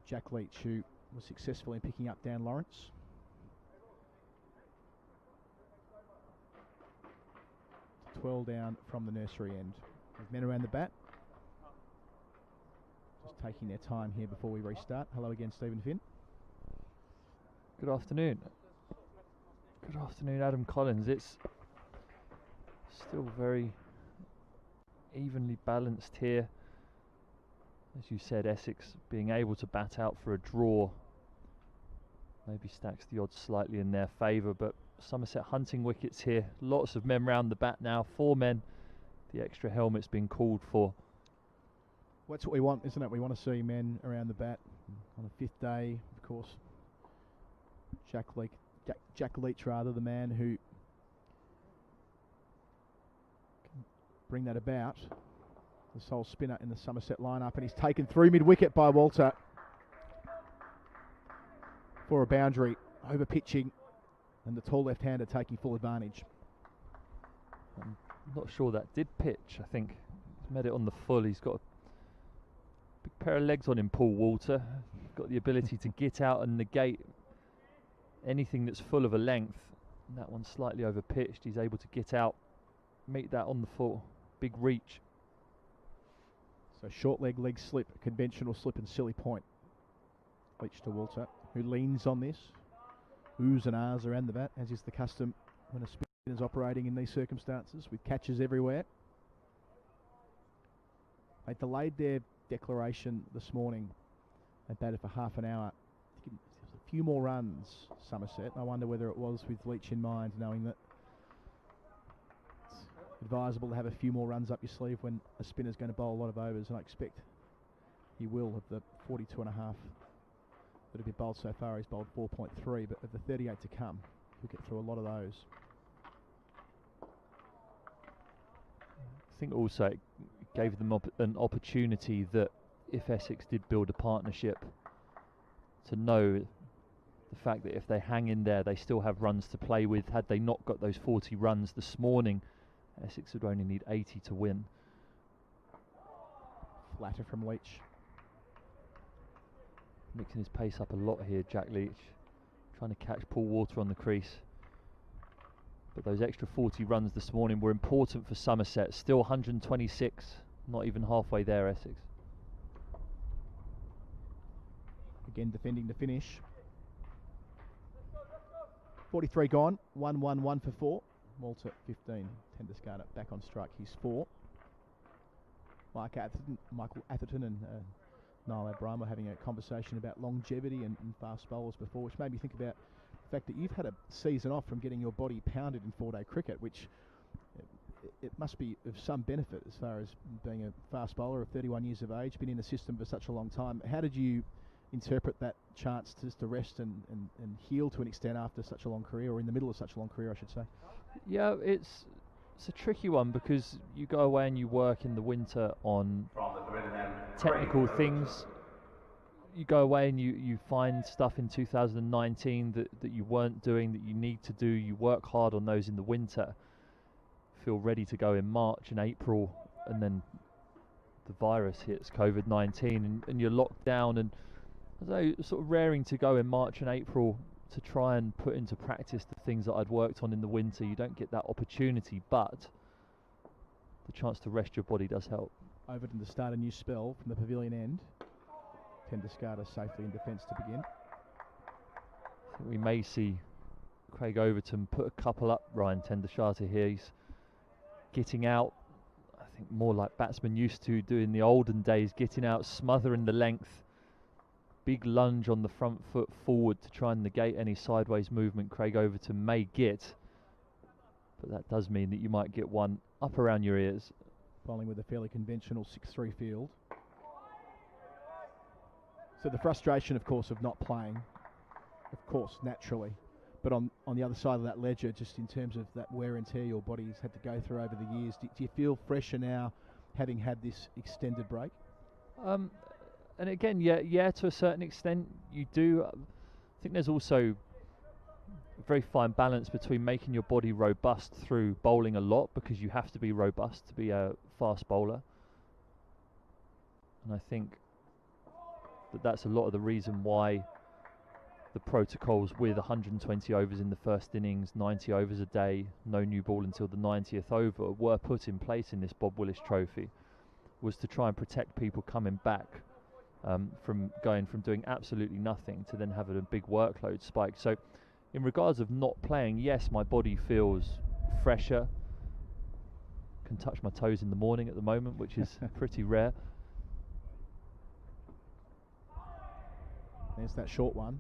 Jack Leach, who was successful in picking up Dan Lawrence. Twelve down from the nursery end. With men around the bat. Just taking their time here before we restart. Hello again, Stephen Finn. Good afternoon. Good afternoon, Adam Collins. It's still very evenly balanced here. As you said, Essex being able to bat out for a draw maybe stacks the odds slightly in their favour, but Somerset hunting wickets here. Lots of men round the bat now, 4 men. The extra helmet's been called for. Well, that's what we want, isn't it? We want to see men around the bat on the 5th day, of course. Jack Leach, rather, the man who can bring that about. The sole spinner in the Somerset lineup, and he's taken through mid-wicket by Walter for a boundary, over pitching, and the tall left-hander taking full advantage. I'm not sure that did pitch. I think he's met it on the full. He's got a big pair of legs on him, Paul Walter. Got the ability to get out and negate anything that's full of a length. And that one's slightly over pitched. He's able to get out, meet that on the full. Big reach. So short leg slip, conventional slip and silly point. Leach to Walter, who leans on this. Oohs and ahs around the bat, as is the custom when a spinner is operating in these circumstances, with catches everywhere. They delayed their declaration this morning. They batted for half an hour. A few more runs, Somerset. I wonder whether it was with Leach in mind, knowing that it's advisable to have a few more runs up your sleeve when a spinner's going to bowl a lot of overs, and I expect he will. Of the 42.5 that have been bowled so far, he's bowled 4.3, but of the 38 to come, he'll get through a lot of those. I think also it gave them an opportunity that if Essex did build a partnership, to know the fact that if they hang in there, they still have runs to play with. Had they not got those 40 runs this morning, Essex would only need 80 to win. Flatter from Leach. Mixing his pace up a lot here, Jack Leach. Trying to catch Paul Walter on the crease. But those extra 40 runs this morning were important for Somerset. Still 126, not even halfway there, Essex. Again defending the finish. 43 gone, 1 for 4. Walter 15. Tendo-Schaar back on strike, he's 4. Michael Atherton and Niall O'Brien were having a conversation about longevity and fast bowlers before, which made me think about the fact that you've had a season off from getting your body pounded in 4-day cricket, which it must be of some benefit as far as being a fast bowler of 31 years of age, been in the system for such a long time. How did you interpret that chance to rest and heal to an extent after such a long career, or in the middle of such a long career, I should say? Yeah, it's a tricky one, because you go away and you work in the winter on technical things. You go away and you find stuff in 2019 that you weren't doing, that you need to do. You work hard on those in the winter, feel ready to go in March and April, and then the virus hits, COVID-19, and you're locked down, and so sort of raring to go in March and April to try and put into practice the things that I'd worked on in the winter. You don't get that opportunity, but the chance to rest your body does help. Overton to start a new spell from the pavilion end. Tendo-Schaar safely in defence to begin. I think we may see Craig Overton put a couple up. Ryan Tendo-Schaar here, he's getting out, I think more like batsmen used to do in the olden days, getting out, smothering the length. Big lunge on the front foot forward to try and negate any sideways movement Craig Overton may get. But that does mean that you might get one up around your ears. Bowling with a fairly conventional 6-3 field. So the frustration, of course, of not playing, of course, naturally. But on the other side of that ledger, just in terms of that wear and tear your body's had to go through over the years, do you feel fresher now, having had this extended break? And again, yeah, to a certain extent, you do. I think there's also a very fine balance between making your body robust through bowling a lot, because you have to be robust to be a fast bowler. And I think that's a lot of the reason why the protocols with 120 overs in the first innings, 90 overs a day, no new ball until the 90th over, were put in place in this Bob Willis Trophy, was to try and protect people coming back from doing absolutely nothing to then having a big workload spike. So in regards of not playing, yes, my body feels fresher. Can touch my toes in the morning at the moment, which is pretty rare. There's that short one.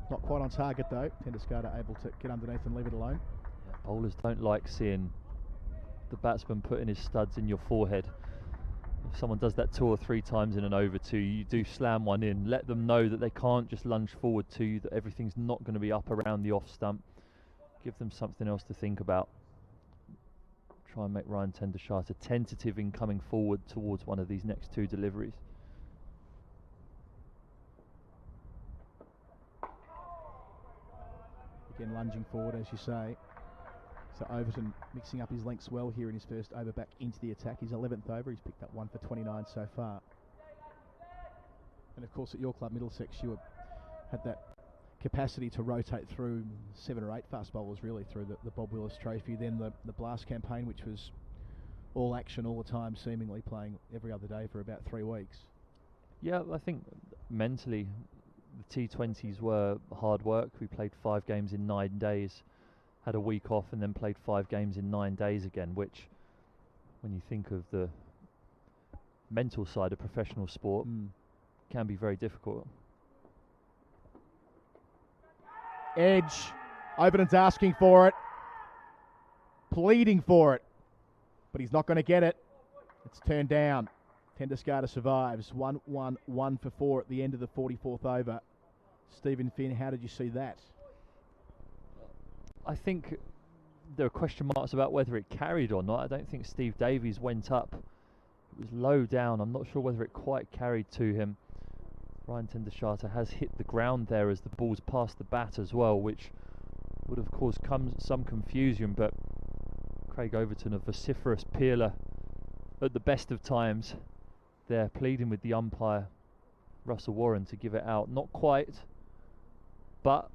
Not quite on target though. Tendo-Schaar able to get underneath and leave it alone. Yeah, bowlers don't like seeing the batsman putting his studs in your forehead. If someone does that 2 or 3 times in an over to you, you do slam one in. Let them know that they can't just lunge forward to you, that everything's not going to be up around the off stump. Give them something else to think about. Try and make Ryan Tendo-Schaar tentative in coming forward towards one of these next 2 deliveries. Again, lunging forward, as you say. So Overton mixing up his lengths well here in his first over back into the attack. His 11th over, he's picked up 1 for 29 so far. And of course at your club, Middlesex, you had that capacity to rotate through 7 or 8 fast bowlers really through the Bob Willis Trophy. Then the Blast campaign, which was all action all the time, seemingly playing every other day for about 3 weeks. Yeah, I think mentally the T20s were hard work. We played 5 games in 9 days, had a week off and then played 5 games in 9 days again, which when you think of the mental side of professional sport can be very difficult. Edge. Overton's asking for it. Pleading for it. But he's not going to get it. It's turned down. Tendo-Schaar survives. 1 for 4 at the end of the 44th over. Stephen Finn, how did you see that? I think there are question marks about whether it carried or not. I don't think Steve Davies went up. It was low down. I'm not sure whether it quite carried to him. Ryan Tendo-Schaar has hit the ground there as the ball's passed the bat as well, which would have caused some confusion, but Craig Overton, a vociferous peeler at the best of times, there pleading with the umpire Russell Warren to give it out. Not quite, but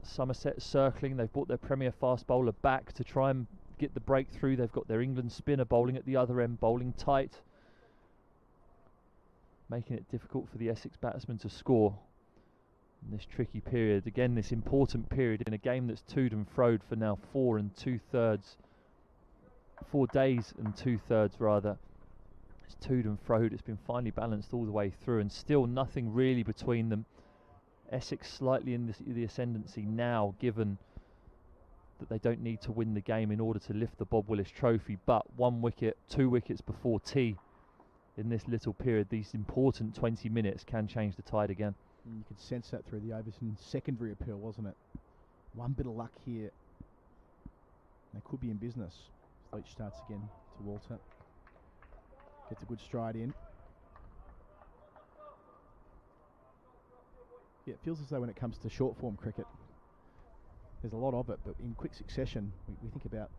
Somerset circling. They've brought their premier fast bowler back to try and get the breakthrough. They've got their England spinner bowling at the other end, bowling tight, making it difficult for the Essex batsmen to score in this tricky period. Again, this important period in a game that's toed and froed for now 4 days and 2/3 rather. It's toed and froed. It's been finely balanced all the way through, and still nothing really between them. Essex slightly in the ascendancy now, given that they don't need to win the game in order to lift the Bob Willis Trophy, but 1 wicket, 2 wickets before tea in this little period, these important 20 minutes can change the tide again. You could sense that through the Overton secondary appeal, wasn't it? One bit of luck here. They could be in business. Leach starts again to Walter. Gets a good stride in. Yeah, it feels as though when it comes to short form cricket, there's a lot of it, but in quick succession, we think about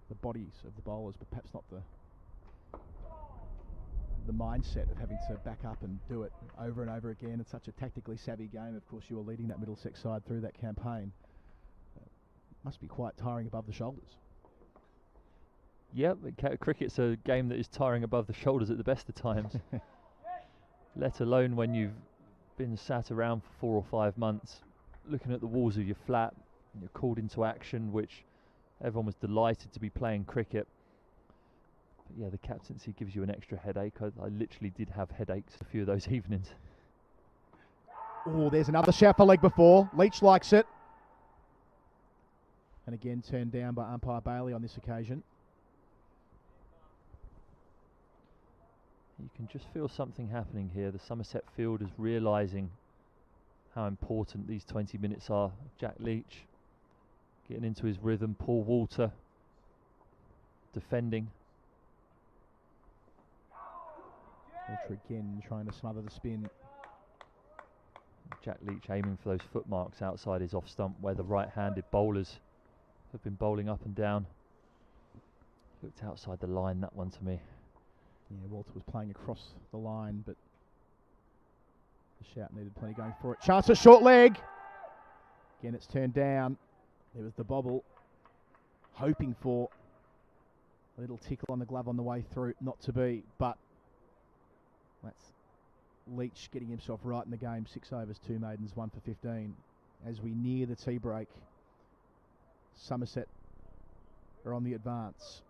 the bodies of the bowlers, but perhaps not the mindset of having to back up and do it over and over again. It's such a tactically savvy game. Of course, you were leading that Middlesex side through that campaign. Must be quite tiring above the shoulders. Yep, cricket's a game that is tiring above the shoulders at the best of times. Let alone when you've been sat around for 4 or 5 months looking at the walls of your flat and you're called into action, which everyone was delighted to be playing cricket. But yeah, the captaincy gives you an extra headache. I literally did have headaches a few of those evenings. Oh, there's another shot for leg before. Leach likes it. And again turned down by umpire Bailey on this occasion. You can just feel something happening here. The Somerset field is realising how important these 20 minutes are. Jack Leach getting into his rhythm. Paul Walter defending. Walter again trying to smother the spin. Jack Leach aiming for those footmarks outside his off stump where the right-handed bowlers have been bowling up and down. Looked outside the line, that one to me. Yeah, Walter was playing across the line, but the shout needed plenty going for it. Chance for short leg. Again, it's turned down. There was the bobble. Hoping for a little tickle on the glove on the way through. Not to be, but that's Leach getting himself right in the game. 6 overs, 2 maidens, 1 for 15. As we near the tea break, Somerset are on the advance.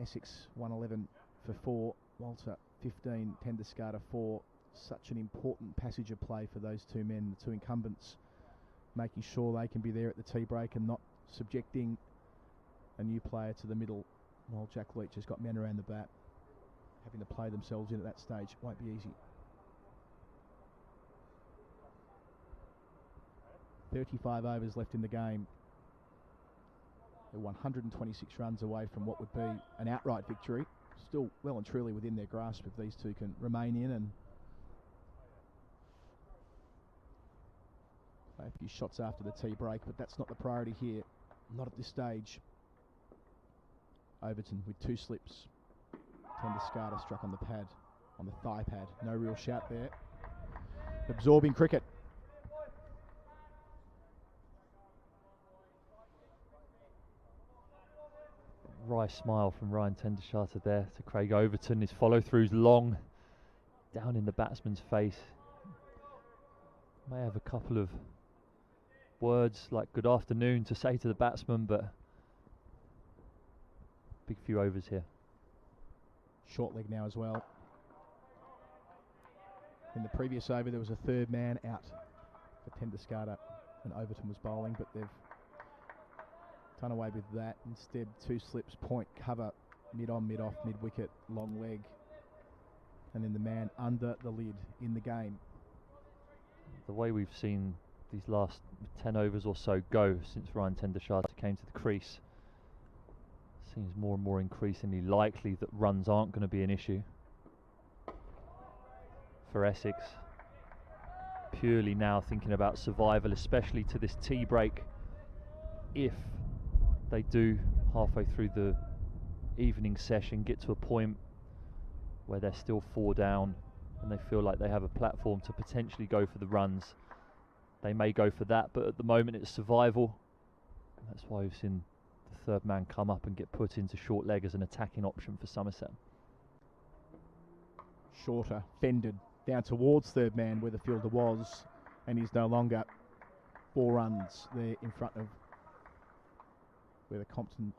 Essex 111 for 4. Walter 15, Tendo-Schaar 4. Such an important passage of play for those two men, the two incumbents, making sure they can be there at the tea break and not subjecting a new player to the middle while Jack Leach has got men around the bat. Having to play themselves in at that stage won't be easy. 35 overs left in the game. They're 126 runs away from what would be an outright victory. Still well and truly within their grasp if these two can remain in and play a few shots after the tea break, but that's not the priority here. Not at this stage. Overton with 2 slips. Tendo-Schaar struck on the pad, on the thigh pad. No real shout there. Absorbing cricket. Wry smile from Ryan Tendo-Schaar there to Craig Overton. His follow-through's long, down in the batsman's face. May have a couple of words like good afternoon to say to the batsman, but big few overs here. Short leg now as well. In the previous over there was a third man out for Tendo-Schaar and Overton was bowling, but they've done away with that. Instead, 2 slips, point, cover, mid-on, mid-off, mid-wicket, long leg, and then the man under the lid in the game. The way we've seen these last 10 overs or so go since Ryan Tendo-Schaar came to the crease, seems more and more increasingly likely that runs aren't going to be an issue for Essex. Purely now thinking about survival, especially to this tea break. If they do, halfway through the evening session, get to a point where they're still 4 down and they feel like they have a platform to potentially go for the runs, they may go for that, but at the moment it's survival. That's why we've seen the third man come up and get put into short leg as an attacking option for Somerset. Shorter, fended, down towards third man where the fielder was, and he's no longer. 4 runs there in front of where the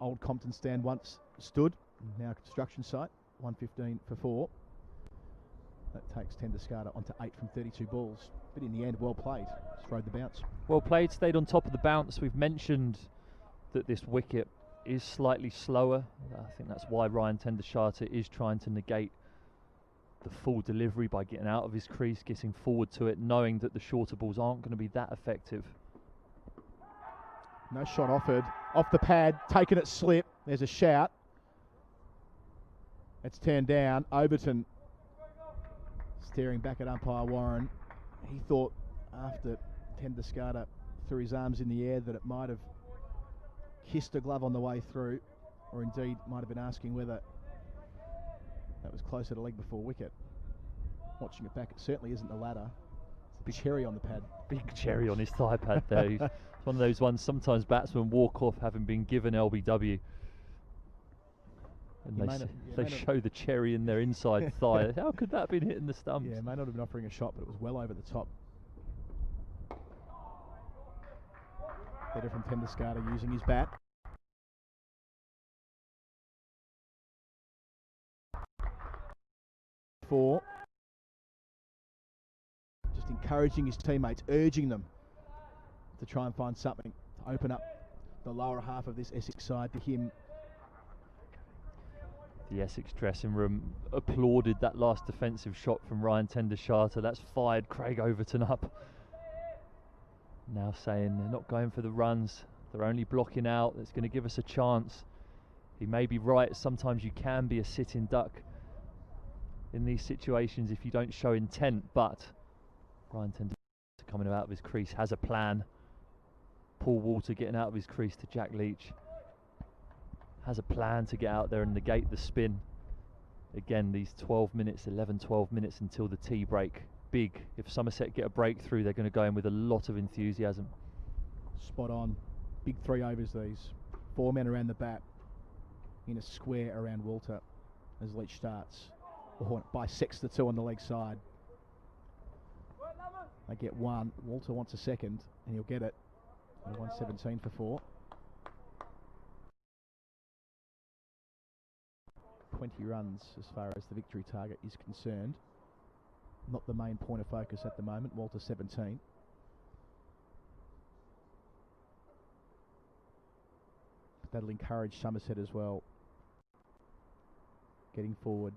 old Compton stand once stood, now a construction site. 115 for 4. That takes Tendo-Schaar onto 8 from 32 balls. But in the end, well played. Just rode the bounce. Well played, stayed on top of the bounce. We've mentioned that this wicket is slightly slower. I think that's why Ryan Tendo-Schaar is trying to negate the full delivery by getting out of his crease, getting forward to it, knowing that the shorter balls aren't going to be that effective. No shot offered. Off the pad, taken it slip. There's a shout. It's turned down. Overton staring back at umpire Warren. He thought after Tendo-Schaar threw his arms in the air that it might have kissed a glove on the way through, or indeed might have been asking whether that was closer to leg before wicket. Watching it back, it certainly isn't the latter. It's a big cherry on the pad. Big cherry on his thigh pad there. It's one of those ones sometimes batsmen walk off having been given LBW. And they show the cherry in their inside thigh. How could that have been hitting the stumps? Yeah, may not have been offering a shot, but it was well over the top. Better from Tendo-Schaar using his bat. Four. Just encouraging his teammates, urging them to try and find something to open up the lower half of this Essex side to him. The Essex dressing room applauded that last defensive shot from Ryan Tendo-Schaar. That's fired Craig Overton up. Now saying they're not going for the runs, they're only blocking out. That's going to give us a chance. He may be right. Sometimes you can be a sitting duck in these situations if you don't show intent, but Ryan Tendo-Schaar coming out of his crease has a plan. Paul Walter getting out of his crease to Jack Leach has a plan to get out there and negate the spin. Again, these 12 minutes, 11, 12 minutes until the tea break. Big. If Somerset get a breakthrough, they're going to go in with a lot of enthusiasm. Spot on. Big 3 overs these. 4 men around the bat in a square around Walter as Leach starts. Or bisects the 2 on the leg side. They get 1. Walter wants a second, and he'll get it. 117 for 4. 20 runs as far as the victory target is concerned. not the main point of focus at the moment. Walter 17. But that'll encourage Somerset as well. Getting forward,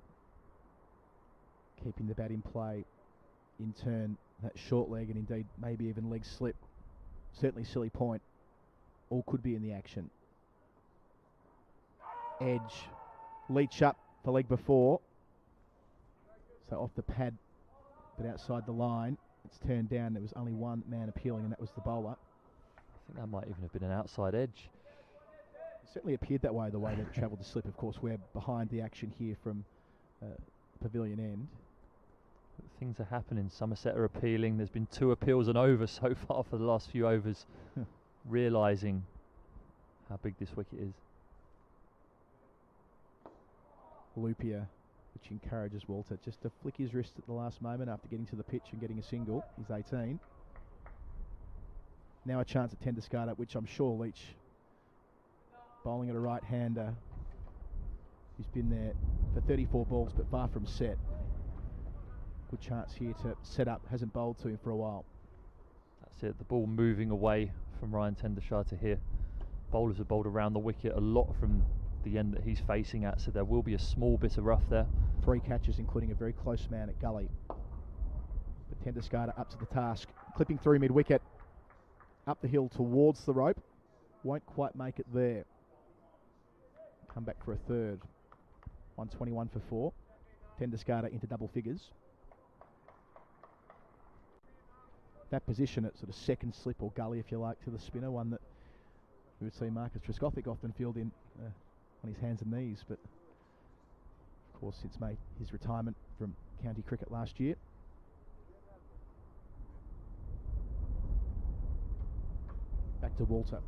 keeping the bat in play. In turn, that short leg and indeed maybe even leg slip. Certainly silly point. All could be in the action. Edge. Leach up for leg before. So off the pad, but outside the line. It's turned down. There was only one man appealing, and that was the bowler. I think that might even have been an outside edge. It certainly appeared that way, the way that it travelled to slip. Of course, we're behind the action here from pavilion end. Things are happening. Somerset are appealing. There's been 2 appeals and over so far for the last few overs. Realising how big this wicket is. Lupia, which encourages Walter just to flick his wrist at the last moment after getting to the pitch and getting a single. He's 18. Now a chance at Tendo-Schaar, which I'm sure Leach, bowling at a right-hander, who's been there for 34 balls but far from set. Good chance here to set up. Hasn't bowled to him for a while. That's it. The ball moving away from Ryan Tendo-Schaar to here. Bowlers have bowled around the wicket a lot from the end that he's facing at, so there will be a small bit of rough there. 3 catches, including a very close man at gully. But Tendo-Schaar up to the task. Clipping through mid-wicket. Up the hill towards the rope. Won't quite make it there. Come back for a third. 121 for 4. Tendo-Schaar into double figures. That position at sort of second slip or gully, if you like, to the spinner, one that we would see Marcus Trescothick often field in on his hands and knees, but of course since made his retirement from county cricket last year. Back to Walter.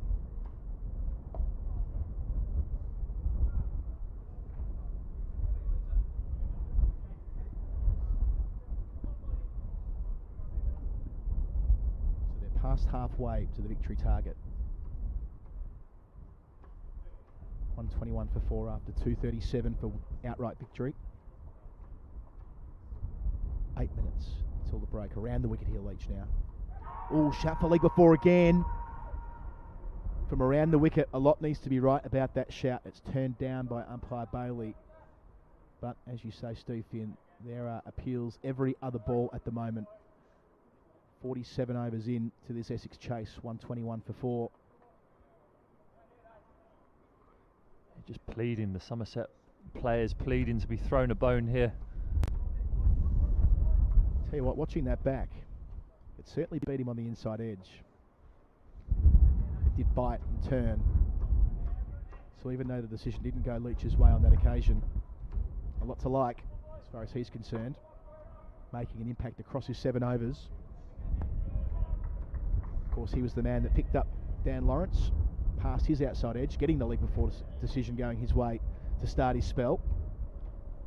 Past halfway to the victory target. 121 for 4 after 237 for outright victory. 8 minutes until the break. Around the wicket here, Leach now. Oh, shot for leg before again. From around the wicket, a lot needs to be right about that shout. It's turned down by umpire Bailey. But as you say, Steve Finn, there are appeals every other ball at the moment. 47 overs in to this Essex chase, 121 for 4. Just pleading, the Somerset players pleading to be thrown a bone here. Tell you what, watching that back, it certainly beat him on the inside edge. It did bite and turn. So even though the decision didn't go Leach's way on that occasion, a lot to like as far as he's concerned. Making an impact across his 7 overs. Of course, he was the man that picked up Dan Lawrence past his outside edge, getting the leg before decision going his way to start his spell.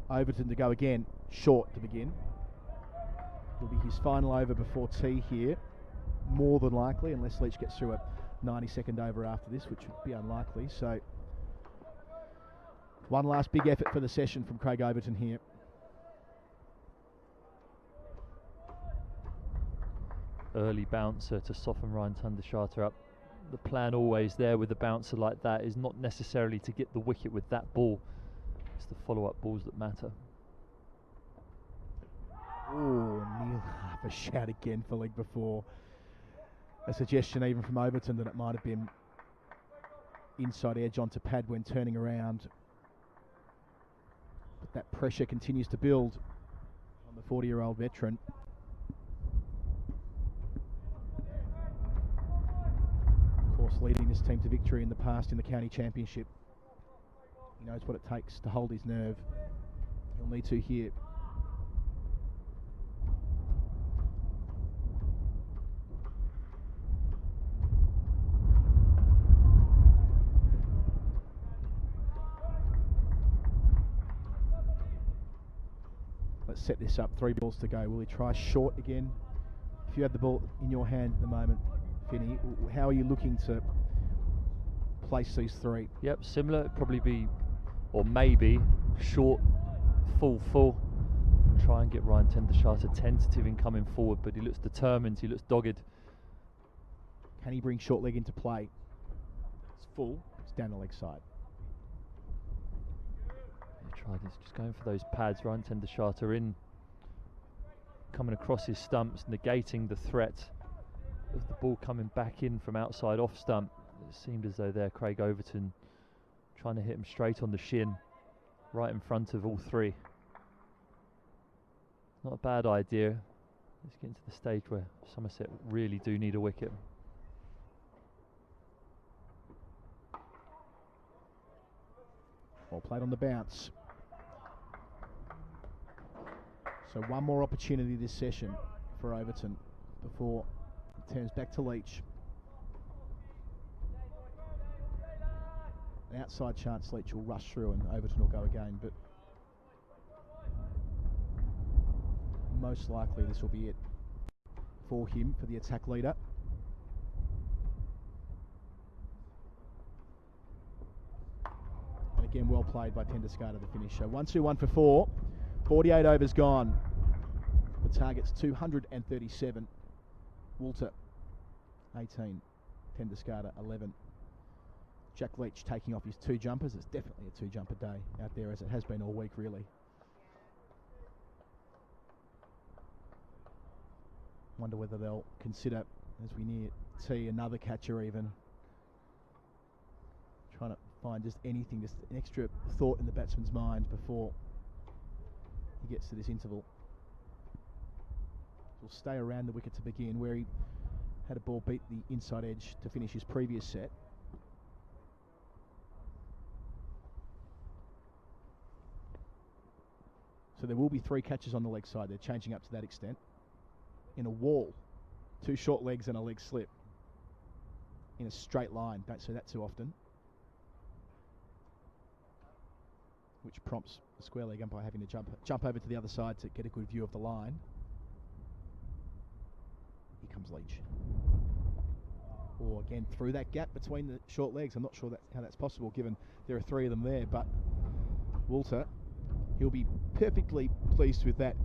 Overton to go again, short to begin. Will be his final over before tea here, more than likely, unless Leach gets through a 92nd over after this, which would be unlikely. So one last big effort for the session from Craig Overton here. Early bouncer to soften Ryan Tendo-Schaar up. The plan always there with a bouncer like that is not necessarily to get the wicket with that ball. It's the follow-up balls that matter. Oh, Neil half a shout again for leg before. A suggestion even from Overton that it might have been inside edge onto pad when turning around. But that pressure continues to build on the 40-year-old veteran. Of course, leading this team to victory in the past in the county championship. He knows what it takes to hold his nerve. He'll need to here. Let's set this up. 3 balls to go. Will he try short again? If you had the ball in your hand at the moment, Finney, how are you looking to place these 3? Yep, similar. It'd probably be, or maybe, short, full, try and get Ryan Tendo-Schaar tentative in coming forward, but he looks determined, he looks dogged. Can he bring short leg into play? It's full. It's down the leg side. He tried this, just going for those pads. Ryan Tendo-Schaar in, coming across his stumps, negating the threat of the ball coming back in from outside off stump. It seemed as though there Craig Overton trying to hit him straight on the shin, right in front of all three. Not a bad idea. Let's get into the stage where Somerset really do need a wicket. Well played on the bounce. So one more opportunity this session for Overton before it turns back to Leach. An outside chance Leach will rush through and Overton will go again, but most likely this will be it for him, for the attack leader. And again, well played by Tendo-Schaar to the finish. So 1-2-1 for 4. 48 overs gone. The target's 237. Walter 18. Tendo-Schaar 11. Jack Leach taking off his 2 jumpers. It's definitely a 2-jumper day out there, as it has been all week, really. Wonder whether they'll consider, as we near tee, another catcher even. Trying to find just anything, just an extra thought in the batsman's mind before he gets to this interval. He'll stay around the wicket to begin, where he had a ball beat the inside edge to finish his previous set. So there will be 3 catches on the leg side. They're changing up to that extent. In a wall, 2 short legs and a leg slip in a straight line. Don't see that too often. Which prompts the square leg umpire having to jump over to the other side to get a good view of the line. Here comes Leach. Or again through that gap between the short legs. I'm not sure how that's possible, given there are 3 of them there. But Walter, he'll be perfectly pleased with that,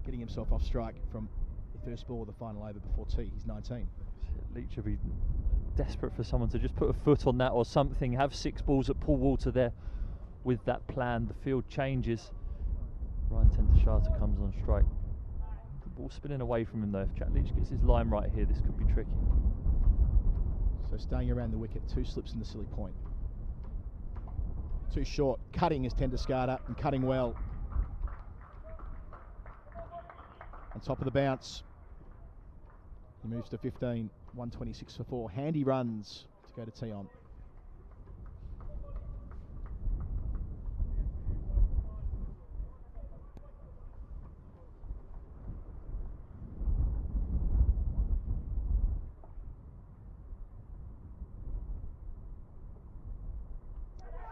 getting himself off strike from the first ball of the final over before tea. He's 19. Leach will be desperate for someone to just put a foot on that or something, have 6 balls at Paul Walter there with that plan. The field changes. Ryan Tendo-Schaar comes on strike. The ball spinning away from him though. If Jack Leach gets his line right here, this could be tricky. So staying around the wicket, 2 slips in the silly point. Too short. Cutting is Tendo-Schaar and cutting well. On top of the bounce. He moves to 15. 126 for 4. Handy runs to go to tee on.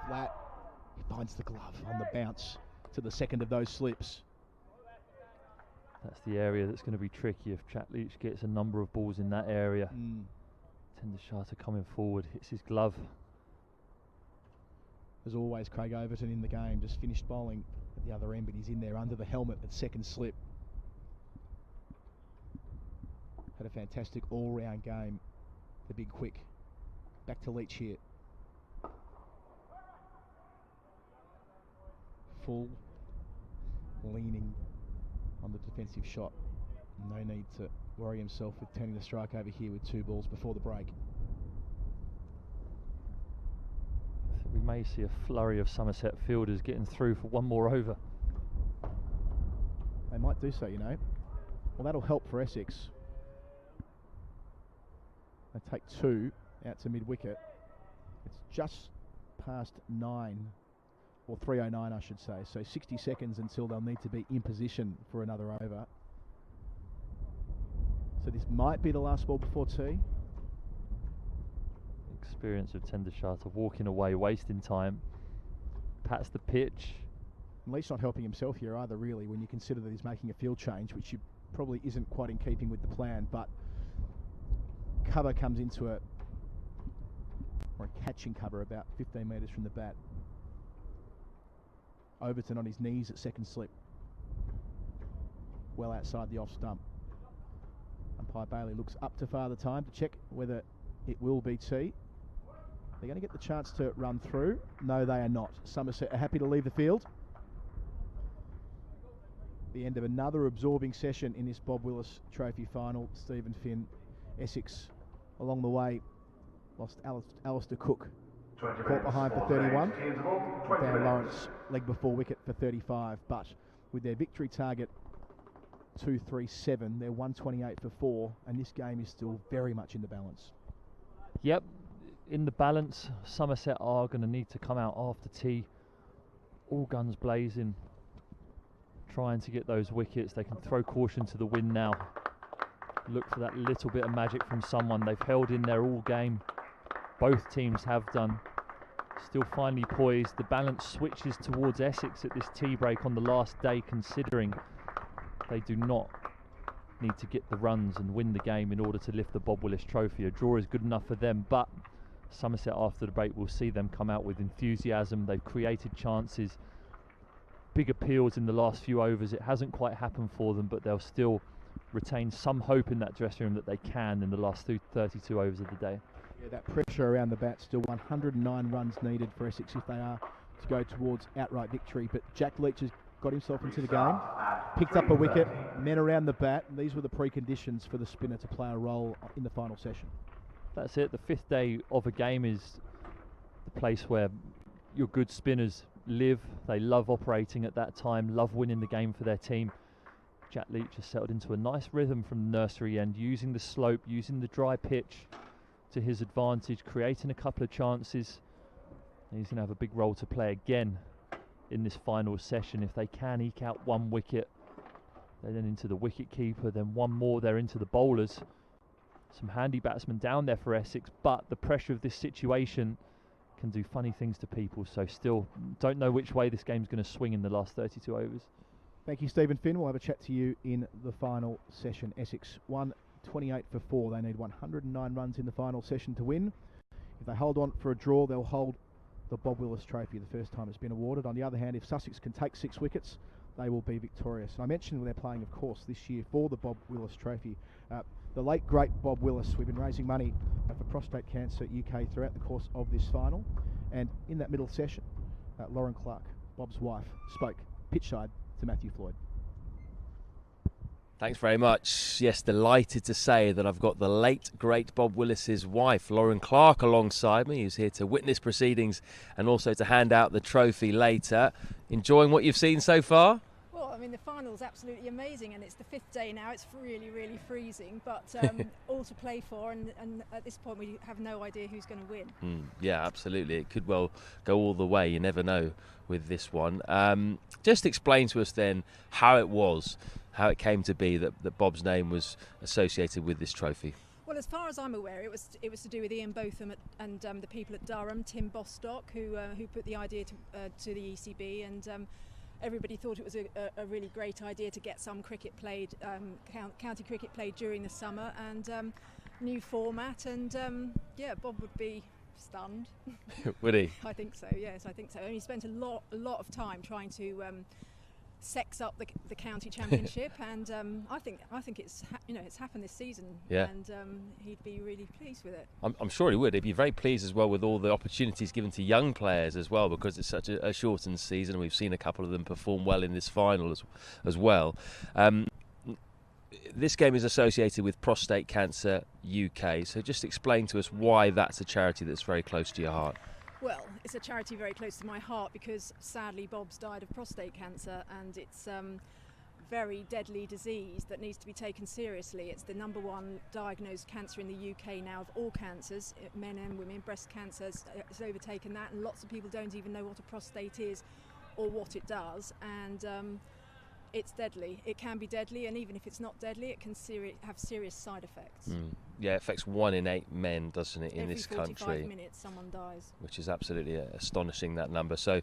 Flat. He finds the glove on the bounce to the second of those slips. That's the area that's going to be tricky if Jack Leach gets a number of balls in that area. Tendo-Schaar coming forward, hits his glove. As always, Craig Overton in the game, just finished bowling at the other end, but he's in there under the helmet at second slip. Had a fantastic all-round game, the big quick. Back to Leach here. Full leaning on the defensive shot. No need to worry himself with turning the strike over here with 2 balls before the break. I think we may see a flurry of Somerset fielders getting through for 1 more over. They might do so, you know. Well, that'll help for Essex. They take 2 out to mid-wicket. It's just past 9. Or 3:09 I should say, so 60 seconds until they'll need to be in position for another over. So this might be the last ball before tea. Experience of Tendo-Schaar walking away, wasting time. Pats the pitch. And Leach not helping himself here either, really, when you consider that he's making a field change, which probably isn't quite in keeping with the plan, but cover comes into a catching cover about 15 metres from the bat. Overton on his knees at second slip. well outside the off stump. Umpire Bailey looks up to Father Time to check whether it will be tee. They're going to get the chance to run through. No, they are not. Somerset are happy to leave the field. The end of another absorbing session in this Bob Willis Trophy Final. Stephen Finn, Essex, along the way, lost Alistair Cook. Caught behind for 31. Dan Lawrence, leg before wicket for 35. But with their victory target 237, they're 128 for 4, and this game is still very much in the balance. Yep, in the balance. Somerset are going to need to come out after tea, all guns blazing, trying to get those wickets. They can throw caution to the wind now. Look for that little bit of magic from someone. They've held in there all game. Both teams have done. Still finely poised. The balance switches towards Essex at this tea break on the last day, considering they do not need to get the runs and win the game in order to lift the Bob Willis Trophy. A draw is good enough for them, but Somerset after the break will see them come out with enthusiasm. They've created chances, big appeals in the last few overs. It hasn't quite happened for them, but they'll still retain some hope in that dressing room that they can in the last 32 overs of the day. Yeah, that pressure around the bat, still 109 runs needed for Essex if they are to go towards outright victory. But Jack Leach has got himself into the game, picked up a wicket, men around the bat, and these were the preconditions for the spinner to play a role in the final session. That's it. The fifth day of a game is the place where your good spinners live. They love operating at that time, love winning the game for their team. Jack Leach has settled into a nice rhythm from the nursery end, using the slope, using the dry pitch to his advantage, creating a couple of chances. And he's going to have a big role to play again in this final session. If they can eke out one wicket, they're then into the wicket keeper, then one more, they're into the bowlers. Some handy batsmen down there for Essex, but the pressure of this situation can do funny things to people, so still don't know which way this game's going to swing in the last 32 overs. Thank you, Stephen Finn. We'll have a chat to you in the final session. Essex 128 for 4. They need 109 runs in the final session to win. If they hold on for a draw, they'll hold the Bob Willis Trophy, the first time it's been awarded. On the other hand, if Sussex can take 6 wickets, they will be victorious. And I mentioned they're playing, of course, this year for the Bob Willis Trophy. The late, great Bob Willis. We've been raising money for prostate cancer UK throughout the course of this final. And in that middle session, Lauren Clark, Bob's wife, spoke pitchside to Matthew Floyd. Thanks very much. Yes, delighted to say that I've got the late, great Bob Willis's wife, Lauren Clark, alongside me, who's here to witness proceedings and also to hand out the trophy later. Enjoying what you've seen so far? Well, I mean, the final's absolutely amazing, and it's the 5th day now. It's really, really freezing, but all to play for, and at this point we have no idea who's going to win. Yeah, absolutely. It could well go all the way. You never know with this one. Just explain to us then how it came to be that Bob's name was associated with this trophy. Well, as far as I'm aware, it was to do with Ian Botham and the people at Durham, Tim Bostock, who put the idea to the ECB, and everybody thought it was a really great idea to get some cricket played, county cricket played during the summer, and new format, and yeah, Bob would be stunned. Would he? I think so. Yes, I think so. And he spent a lot of time trying to sex up the county championship, and I think it's it's happened this season, yeah. And he'd be really pleased with it. I'm sure he would. He'd be very pleased as well with all the opportunities given to young players as well, because it's such a shortened season. We've seen a couple of them perform well in this final as well. This game is associated with Prostate Cancer UK, so just explain to us why that's a charity that's very close to your heart. Well, it's a charity very close to my heart because sadly Bob's died of prostate cancer, and it's very deadly disease that needs to be taken seriously. It's the #1 diagnosed cancer in the UK now of all cancers, men and women. Breast cancer has overtaken that, and lots of people don't even know what a prostate is or what it does, and it's deadly. It can be deadly, and even if it's not deadly, it can have serious side effects. Yeah, it affects 1 in 8 men, doesn't it, in Every this country? 45 minutes someone dies. Which is absolutely astonishing, that number. So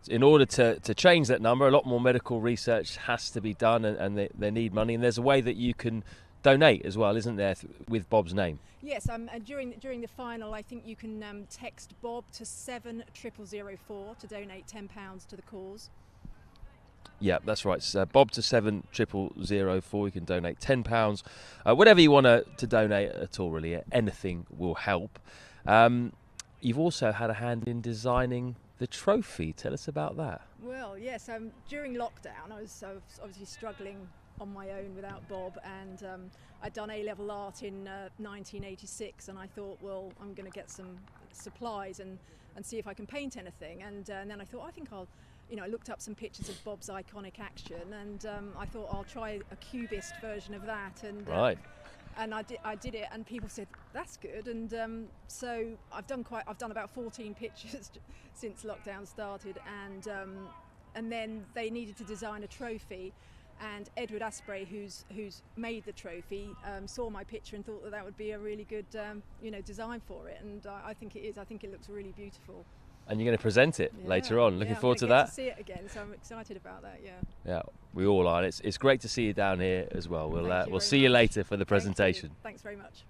in order to change that number, a lot more medical research has to be done, and they need money. And there's a way that you can donate as well, isn't there, with Bob's name? Yes, during the final, I think you can text Bob to 70004 to donate £10 to the cause. Yeah, that's right. It's, Bob to 70004. You can donate £10. Whatever you want to donate at all, really. Anything will help. You've also had a hand in designing the trophy. Tell us about that. Well, yes, during lockdown I was obviously struggling on my own without Bob, and I'd done A-level art in 1986, and I thought, well, I'm going to get some supplies and see if I can paint anything, and then I thought, I think I'll, I looked up some pictures of Bob's iconic action, and I thought I'll try a cubist version of that, and Right. And I did it, and people said that's good, and so I've done about 14 pictures since lockdown started, and then they needed to design a trophy, and Edward Asprey, who's made the trophy, saw my picture and thought that would be a really good design for it, and I think it is. I think it looks really beautiful. And you're going to present it later on. Looking forward to that. To see it again, so I'm excited about that. Yeah. Yeah, we all are. It's great to see you down here as well. We'll see you much. later for the presentation. Thanks very much.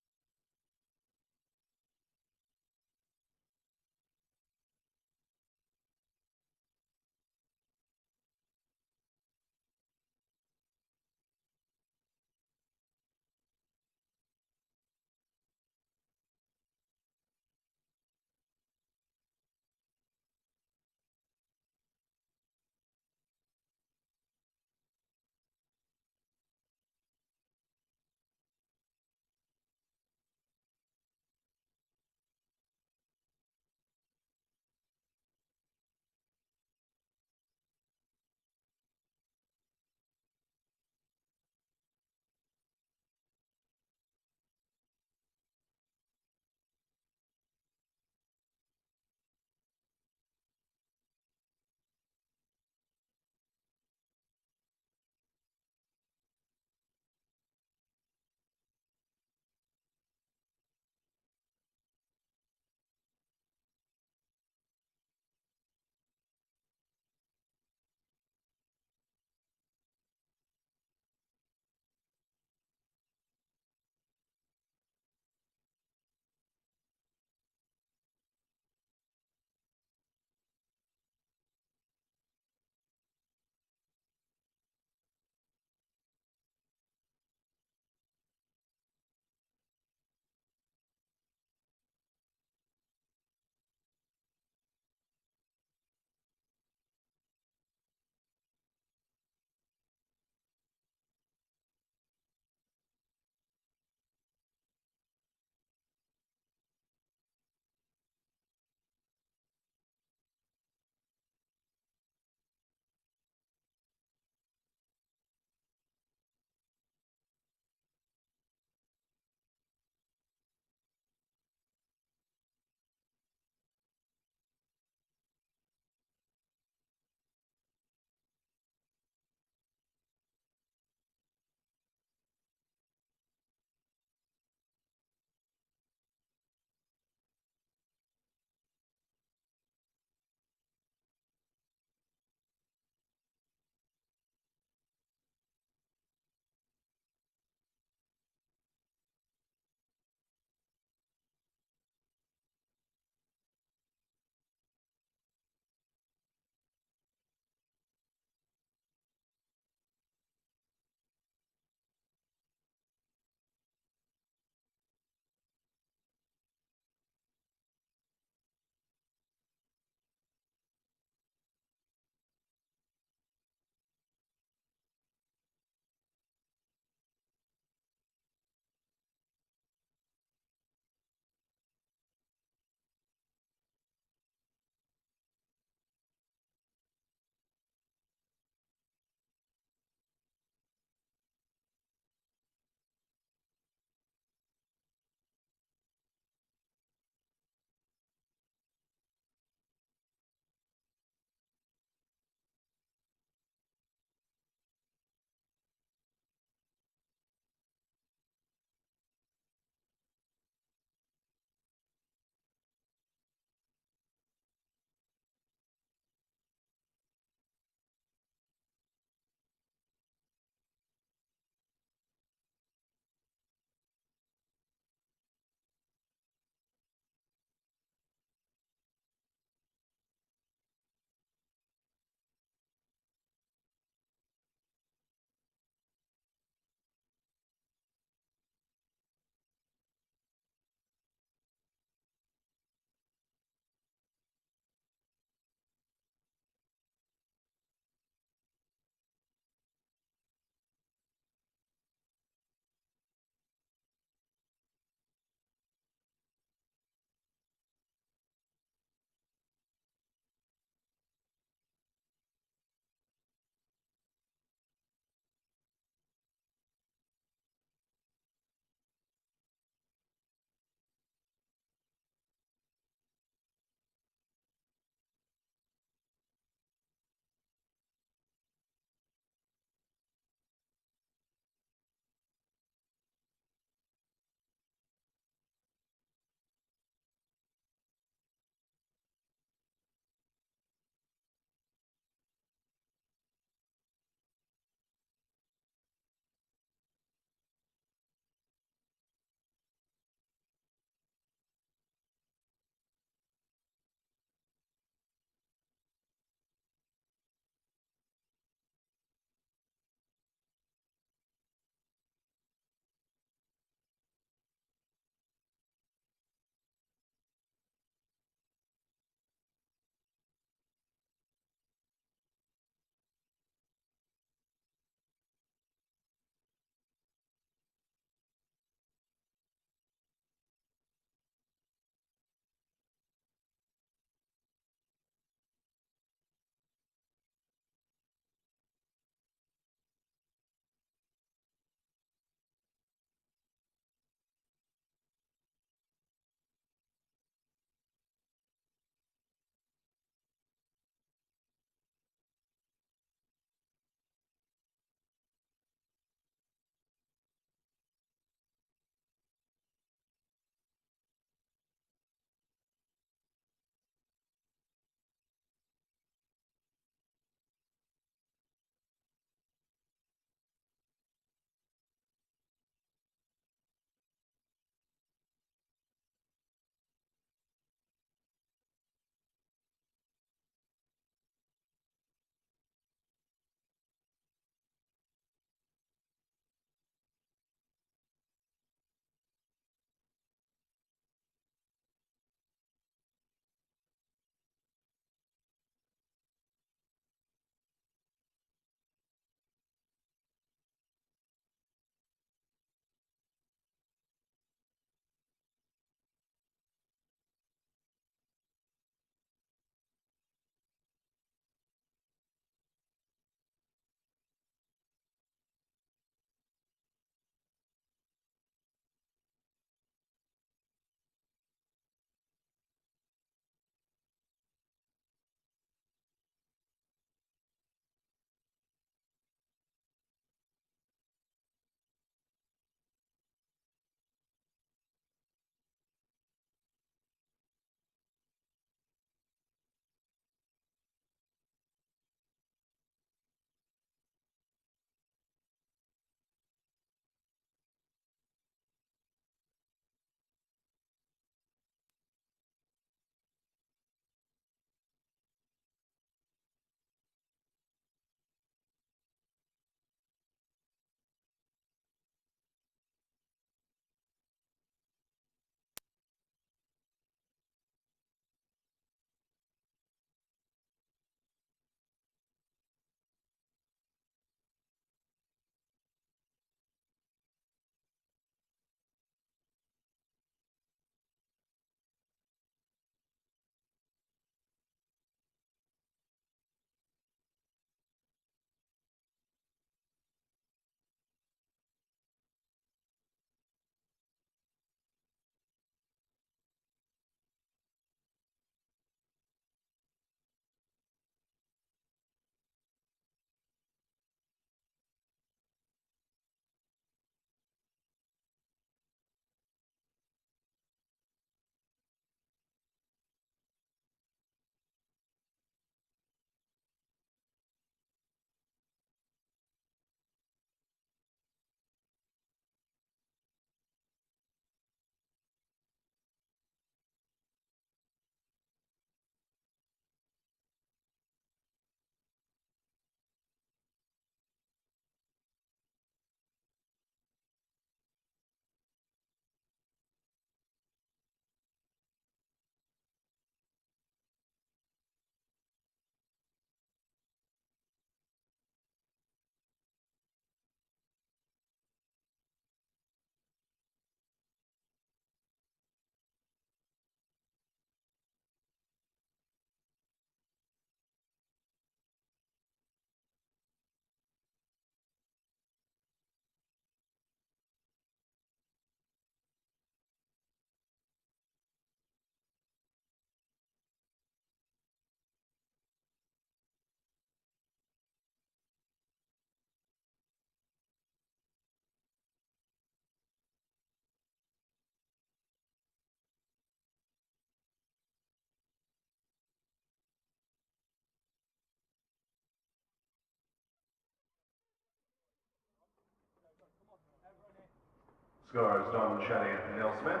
Scorers Don Shelley and Neil Smith.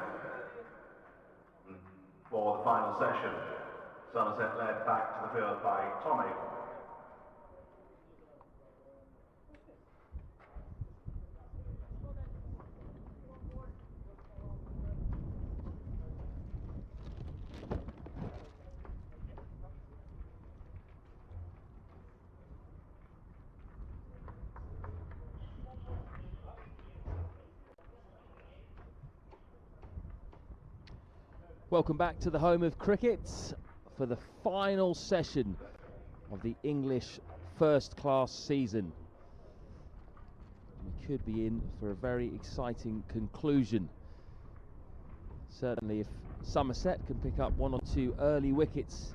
For the final session, Somerset led back to the field by Tom Abel. Welcome back to the home of cricket for the final session of the English first class season. We could be in for a very exciting conclusion. Certainly if Somerset can pick up 1 or 2 early wickets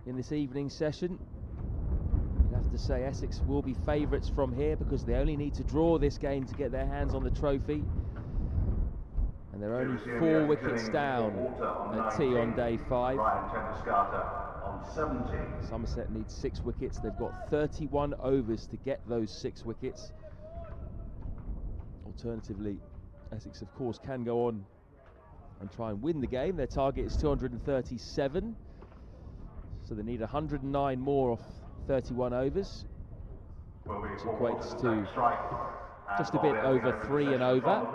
in this evening session, you'd have to say Essex will be favourites from here because they only need to draw this game to get their hands on the trophy. And they're only 4 wickets down at tea on day 5. Tendo-Schaar on 17. Somerset needs 6 wickets. They've got 31 overs to get those 6 wickets. Alternatively, Essex, of course, can go on and try and win the game. Their target is 237. So they need 109 more off 31 overs, which equates to just a bit over 3 and over.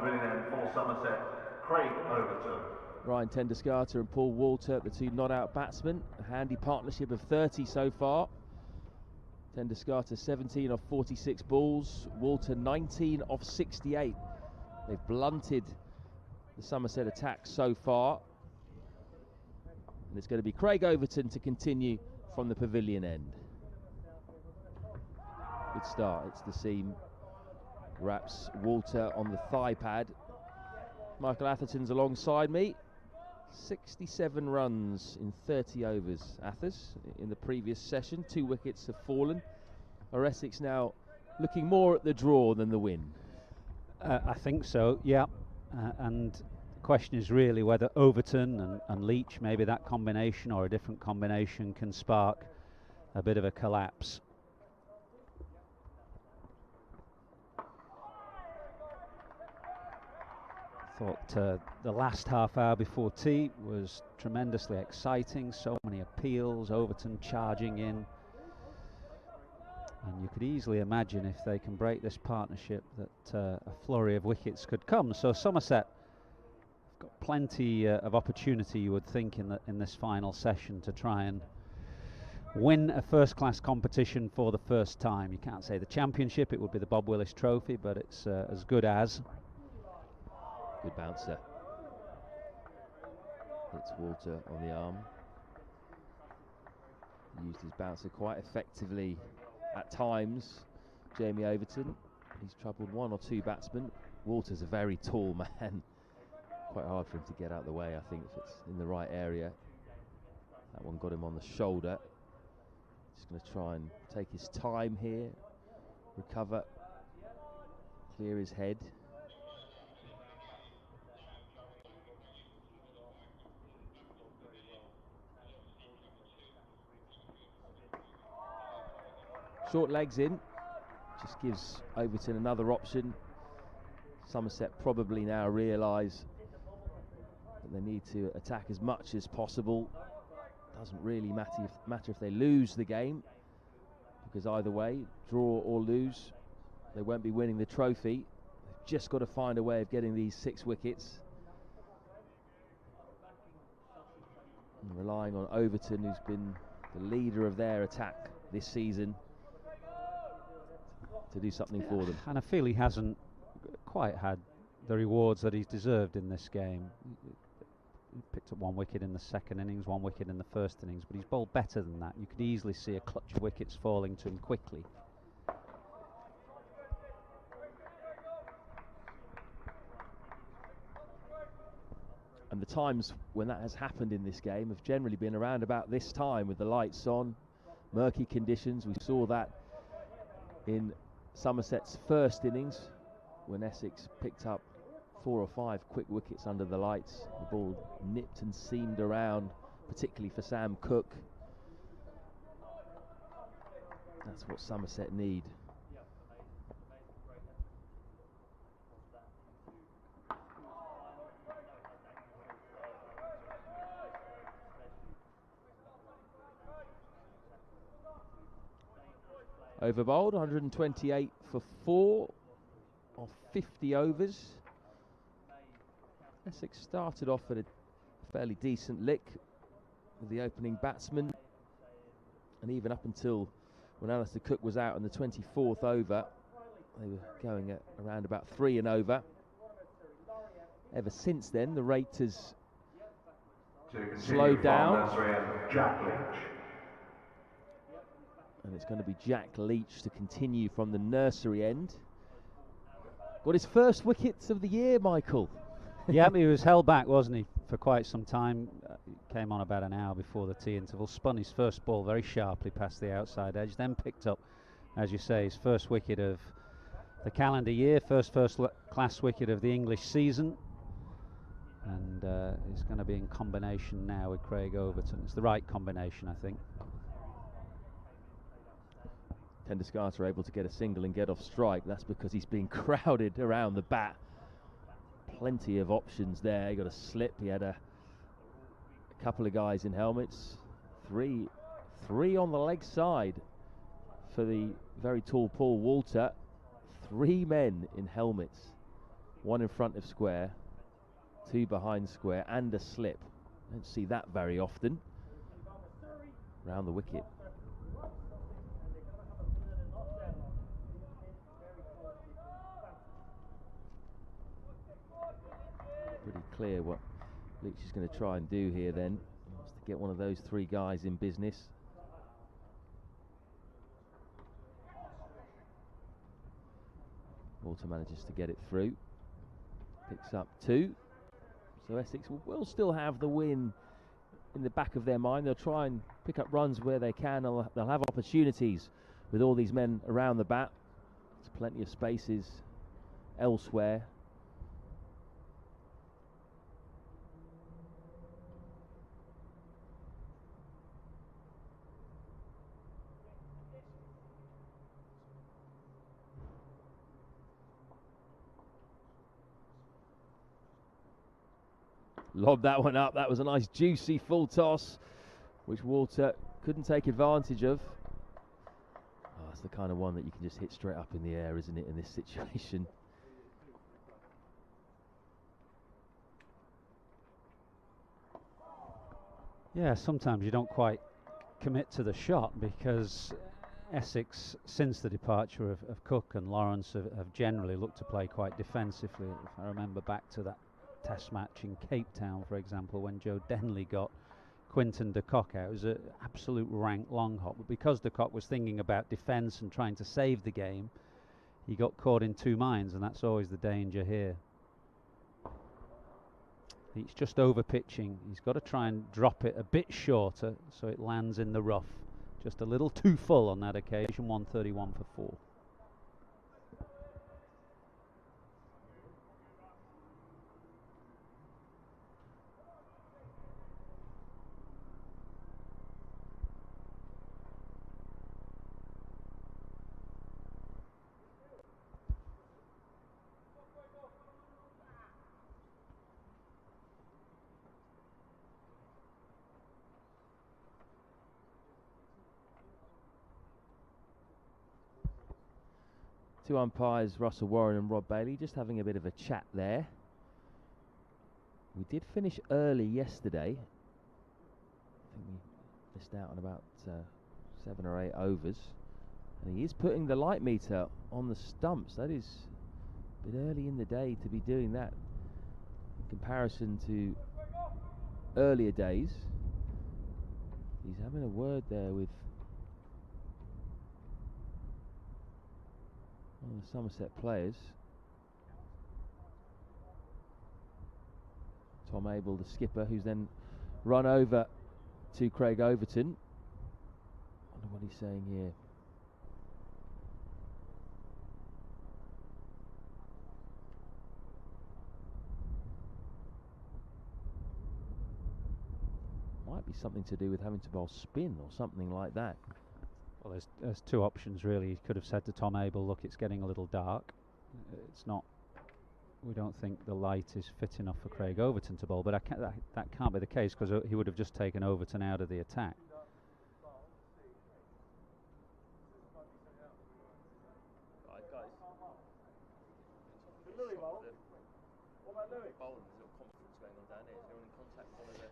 Ryan Tendo-Schaar and Paul Walter, the 2 not-out batsmen, a handy partnership of 30 so far. Tendo-Schaar 17 off 46 balls, Walter 19 off 68. They've blunted the Somerset attack so far. And it's going to be Craig Overton to continue from the pavilion end. Good start, it's the seam. Wraps Walter on the thigh pad. Michael Atherton's alongside me. 67 runs in 30 overs, Athers, in the previous session. 2 wickets have fallen. Are Essex now looking more at the draw than the win? I think so, yeah. And the question is really whether Overton and Leach, maybe that combination or a different combination, can spark a bit of a collapse. Thought the last half hour before tea was tremendously exciting. So many appeals, Overton charging in. And you could easily imagine if they can break this partnership that a flurry of wickets could come. So Somerset have got plenty of opportunity, you would think, in this final session to try and win a first-class competition for the first time. You can't say the championship, it would be the Bob Willis Trophy, but it's as good as. Good bouncer. Hits Walter on the arm. He used his bouncer quite effectively at times. Jamie Overton. He's troubled 1 or 2 batsmen. Walter's a very tall man. Quite hard for him to get out of the way, I think, if it's in the right area. That one got him on the shoulder. Just going to try and take his time here. Recover. Clear his head. Short legs in, just gives Overton another option. Somerset probably now realise that they need to attack as much as possible. Doesn't really matter if they lose the game, because either way, draw or lose, they won't be winning the trophy. They've just got to find a way of getting these 6 wickets. And relying on Overton, who's been the leader of their attack this season, to do something for them. And I feel he hasn't quite had the rewards that he's deserved in this game. He picked up 1 wicket in the second innings, 1 wicket in the first innings, but he's bowled better than that. You could easily see a clutch of wickets falling to him quickly. And the times when that has happened in this game have generally been around about this time, with the lights on, murky conditions. We saw that in Somerset's first innings when Essex picked up 4 or 5 quick wickets under the lights. The ball nipped and seamed around, particularly for Sam Cook. That's what Somerset need. over bowled, 128 for 4 of 50 overs. Essex started off at a fairly decent lick with the opening batsman, and even up until when Alistair Cook was out in the 24th over, they were going at around about 3 and over. Ever since then, the rate has slowed down. And it's going to be Jack Leach to continue from the nursery end. Got his first wickets of the year, Michael. Yeah, he was held back, wasn't he, for quite some time. Came on about an hour before the tea interval, spun his first ball very sharply past the outside edge, then picked up, as you say, his first wicket of the calendar year, first class wicket of the English season. And it's going to be in combination now with Craig Overton. It's the right combination, I think. Tendo-Schaar are able to get a single and get off strike. That's because he's being crowded around the bat. Plenty of options there. He got a slip. He had a couple of guys in helmets. Three on the leg side for the very tall Paul Walter. 3 men in helmets. 1 in front of square, 2 behind square, and a slip. Don't see that very often. Round the wicket. Pretty clear what Leach is going to try and do here then. He wants to get one of those 3 guys in business. Walter manages to get it through. Picks up 2. So Essex will still have the win in the back of their mind. They'll try and pick up runs where they can. They'll have opportunities with all these men around the bat. There's plenty of spaces elsewhere. Lobbed that one up. That was a nice juicy full toss, which Walter couldn't take advantage of. Oh, that's the kind of one that you can just hit straight up in the air, isn't it, in this situation? Yeah, sometimes you don't quite commit to the shot because Essex, since the departure of Cook and Lawrence, have generally looked to play quite defensively. If I remember back to that Test match in Cape Town, for example, when Joe Denley got Quinton de Kock out, it was an absolute rank long hop. But because de Kock was thinking about defence and trying to save the game, he got caught in 2 minds, and that's always the danger here. He's just over pitching. He's got to try and drop it a bit shorter so it lands in the rough. Just a little too full on that occasion. 131 for 4. Two umpires, Russell Warren and Rob Bailey, just having a bit of a chat there. We did finish early yesterday. I think we missed out on about 7 or 8 overs. And he is putting the light meter on the stumps. That is a bit early in the day to be doing that in comparison to earlier days. He's having a word there with one of the Somerset players. Tom Abel, the skipper, who's then run over to Craig Overton. Wonder what he's saying here. Might be something to do with having to bowl spin or something like that. Well, there's 2 options really. He could have said to Tom Abel, look, it's getting a little dark. It's not, we don't think the light is fit enough for Craig Overton to bowl, but that can't be the case because he would have just taken Overton out of the attack.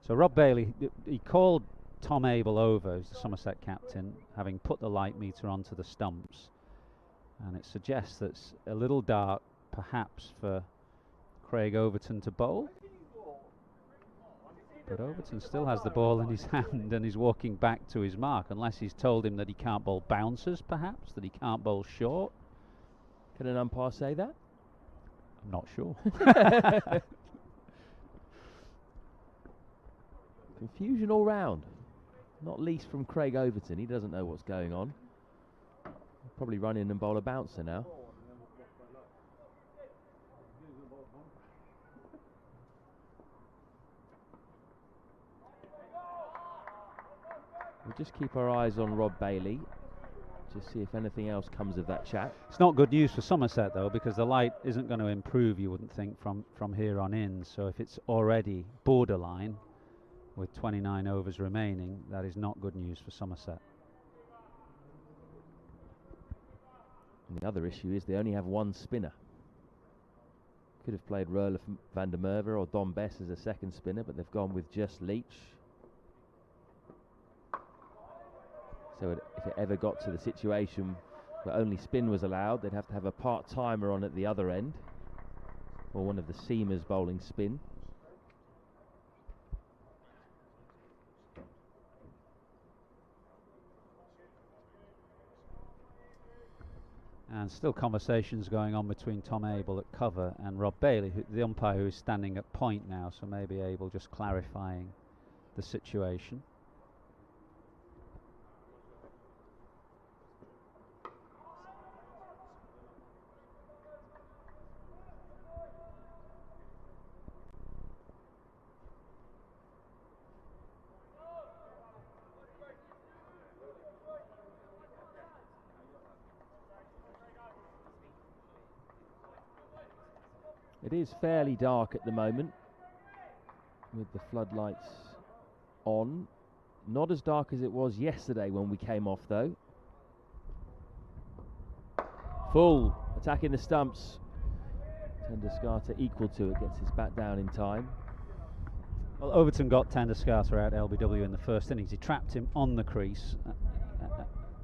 So Rob Bailey, he called Tom Abel over, who's the Somerset captain, having put the light meter onto the stumps, and it suggests that it's a little dark perhaps for Craig Overton to bowl. But Overton still has the ball in his hand and he's walking back to his mark, unless he's told him that he can't bowl bouncers, perhaps, that he can't bowl short. Can an umpire say that? I'm not sure. Confusion all round, not least from Craig Overton. He doesn't know what's going on. He'll probably run in and bowl a bouncer now. We'll just keep our eyes on Rob Bailey, just see if anything else comes of that chat. It's not good news for Somerset though, because the light isn't going to improve, you wouldn't think, from here on in. So if it's already borderline with 29 overs remaining, that is not good news for Somerset. And the other issue is they only have one spinner. Could have played Roelof van der Merwe or Don Bess as a second spinner, but they've gone with just Leach. So if it ever got to the situation where only spin was allowed, they'd have to have a part-timer on at the other end, or one of the seamers bowling spin. And still conversations going on between Tom Abel at cover and Rob Bailey, the umpire, who is standing at point now, so maybe Abel just clarifying the situation. It is fairly dark at the moment, with the floodlights on. Not as dark as it was yesterday when we came off though. Full, attacking the stumps. Tendo-Schaar equal to it, gets his bat down in time. Well, Overton got Tendo-Schaar out LBW in the first innings. He trapped him on the crease,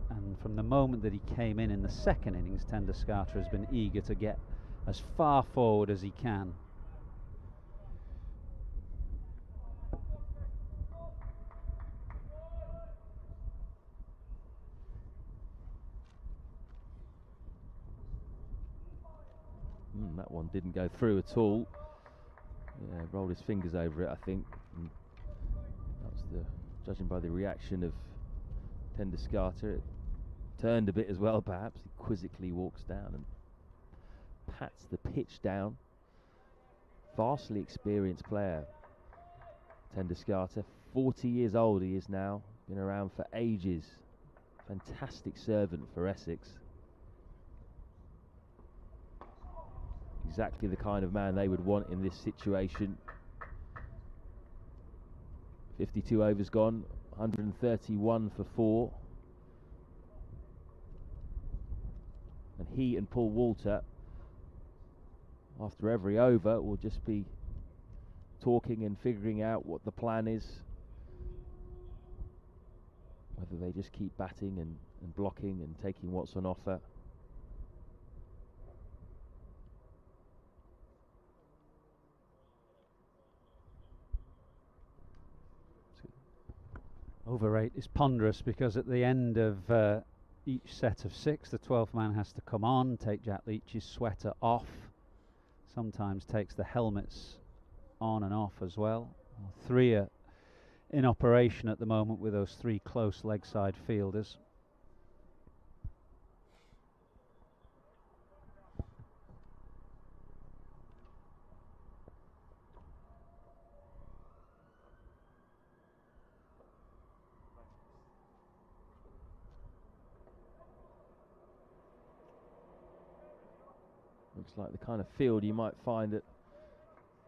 and from the moment that he came in the second innings, Tendo-Schaar has been eager to get as far forward as he can. That one didn't go through at all. Yeah, rolled his fingers over it, I think. And that was judging by the reaction of Tendo-Schaar, it turned a bit as well, perhaps. He quizzically walks down and pats the pitch down. Vastly experienced player, Tendo-Schaar, 40 years old he is now, been around for ages. Fantastic servant for Essex. Exactly the kind of man they would want in this situation. 52 overs gone, 131 for 4. And he and Paul Walter, after every over, will just be talking and figuring out what the plan is. Whether they just keep batting and blocking and taking what's on offer. Over rate is ponderous, because at the end of each set of 6, the 12th man has to come on, take Jack Leach's sweater off, sometimes takes the helmets on and off as well. 3 are in operation at the moment with those 3 close leg side fielders. Looks like the kind of field you might find at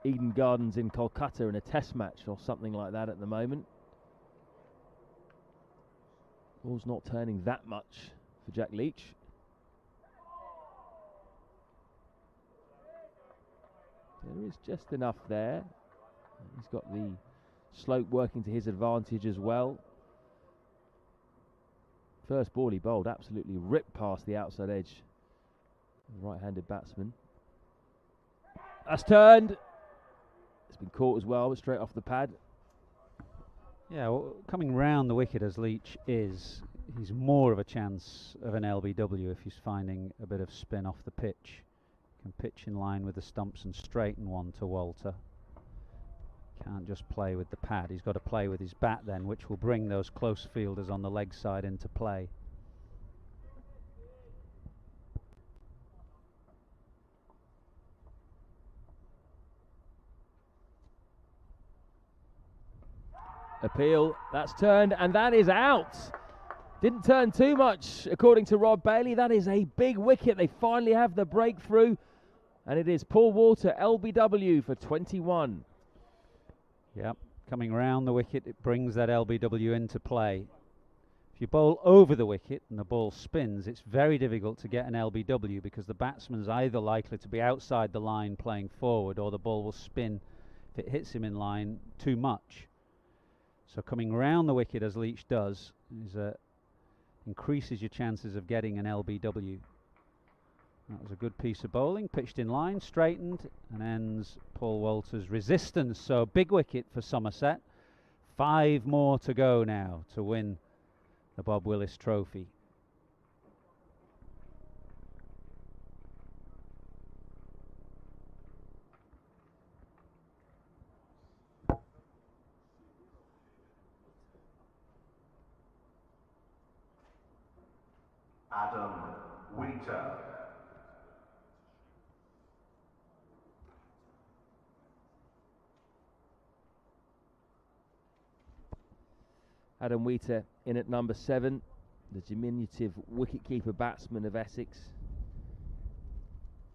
Eden Gardens in Kolkata in a test match or something like that at the moment. Ball's not turning that much for Jack Leach. There is just enough there. He's got the slope working to his advantage as well. First ball he bowled absolutely ripped past the outside edge. Right-handed batsman. That's turned. It's been caught as well, but straight off the pad. Yeah, well, coming round the wicket as Leach is, he's more of a chance of an LBW if he's finding a bit of spin off the pitch. Can pitch in line with the stumps and straighten one to Walter. Can't just play with the pad, he's got to play with his bat then, which will bring those close fielders on the leg side into play. Appeal, that's turned, and that is out. Didn't turn too much, according to Rob Bailey. That is a big wicket. They finally have the breakthrough, and it is Paul Walter, LBW for 21. Yep, coming round the wicket, it brings that LBW into play. If you bowl over the wicket and the ball spins, it's very difficult to get an LBW because the batsman's either likely to be outside the line playing forward, or the ball will spin if it hits him in line too much. So coming round the wicket as Leach does increases your chances of getting an LBW. That was a good piece of bowling, pitched in line, straightened, and ends Paul Walter's resistance. So big wicket for Somerset. 5 more to go now to win the Bob Willis Trophy. Adam Wheater. Adam Wheater in at number 7, the diminutive wicketkeeper batsman of Essex.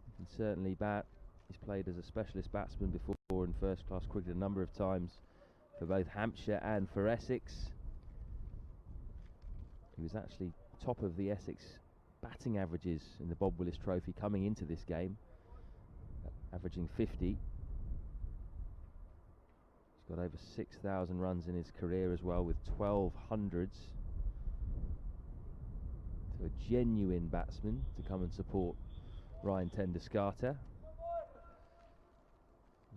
He can certainly bat. He's played as a specialist batsman before in first-class cricket a number of times for both Hampshire and for Essex. He was actually top of the Essex batting averages in the Bob Willis Trophy coming into this game, averaging 50. He's got over 6,000 runs in his career as well, with 12 hundreds. So a genuine batsman to come and support Ryan Tendo-Schaar. He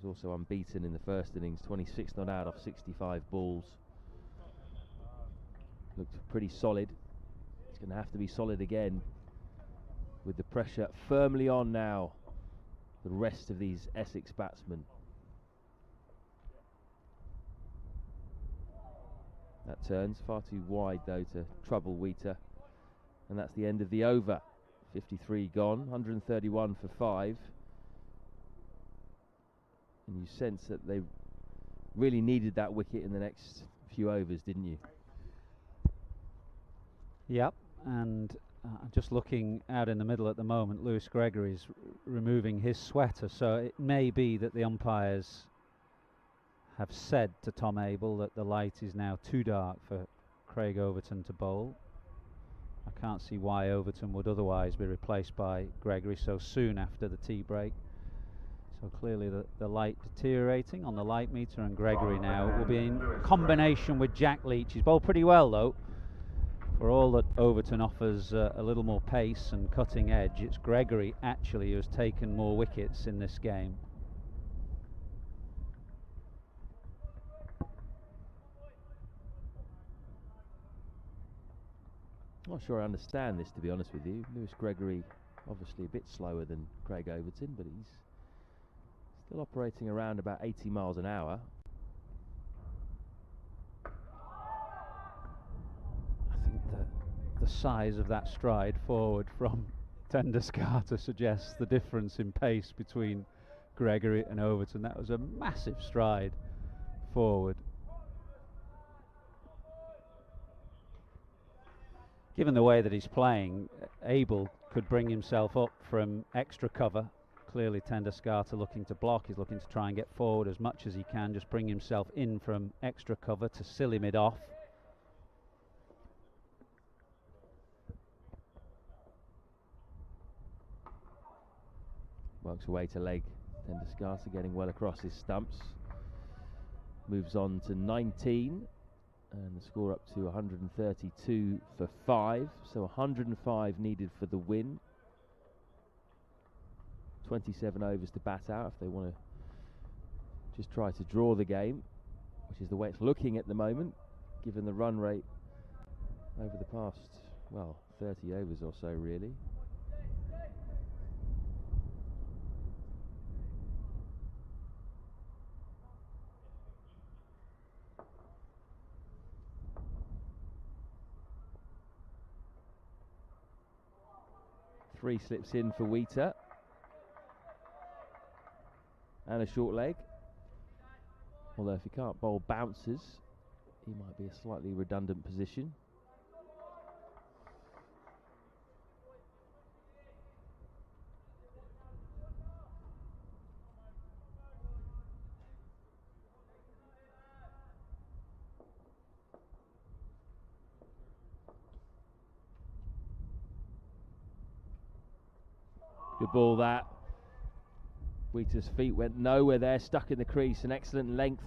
was also unbeaten in the first innings, 26 not out off 65 balls. Looked pretty solid. It's going to have to be solid again, with the pressure firmly on now the rest of these Essex batsmen. That turns far too wide though to trouble Wheater, and that's the end of the over. 53 gone, 131 for 5, and you sense that they really needed that wicket in the next few overs, didn't you? Yep, and just looking out in the middle at the moment, Lewis Gregory's removing his sweater, so it may be that the umpires have said to Tom Abel that the light is now too dark for Craig Overton to bowl. I can't see why Overton would otherwise be replaced by Gregory so soon after the tea break. So clearly the light deteriorating on the light meter, and Gregory now will be in combination with Jack Leach. He's bowled pretty well though. For all that Overton offers a little more pace and cutting edge, it's Gregory actually who has taken more wickets in this game. Not sure I understand this, to be honest with you. Lewis Gregory obviously a bit slower than Craig Overton, but he's still operating around about 80 miles an hour. I think that the size of that stride forward from Tendo-Schaar suggests the difference in pace between Gregory and Overton. That was a massive stride forward. Given the way that he's playing, Abel could bring himself up from extra cover. Clearly Tendo-Schaar looking to block. He's looking to try and get forward as much as he can, just bring himself in from extra cover to silly mid off. Works away to leg Tendo-Schaar getting well across his stumps. Moves on to 19, and the score up to 132 for 5. So 105 needed for the win. 27 overs to bat out if they want to just try to draw the game, which is the way it's looking at the moment, given the run rate over the past, well, 30 overs or so, really. Three slips in for Wheater. And a short leg. Although if he can't bowl bounces, he might be a slightly redundant position. Good ball that. Wheater's feet went nowhere there, stuck in the crease. An excellent length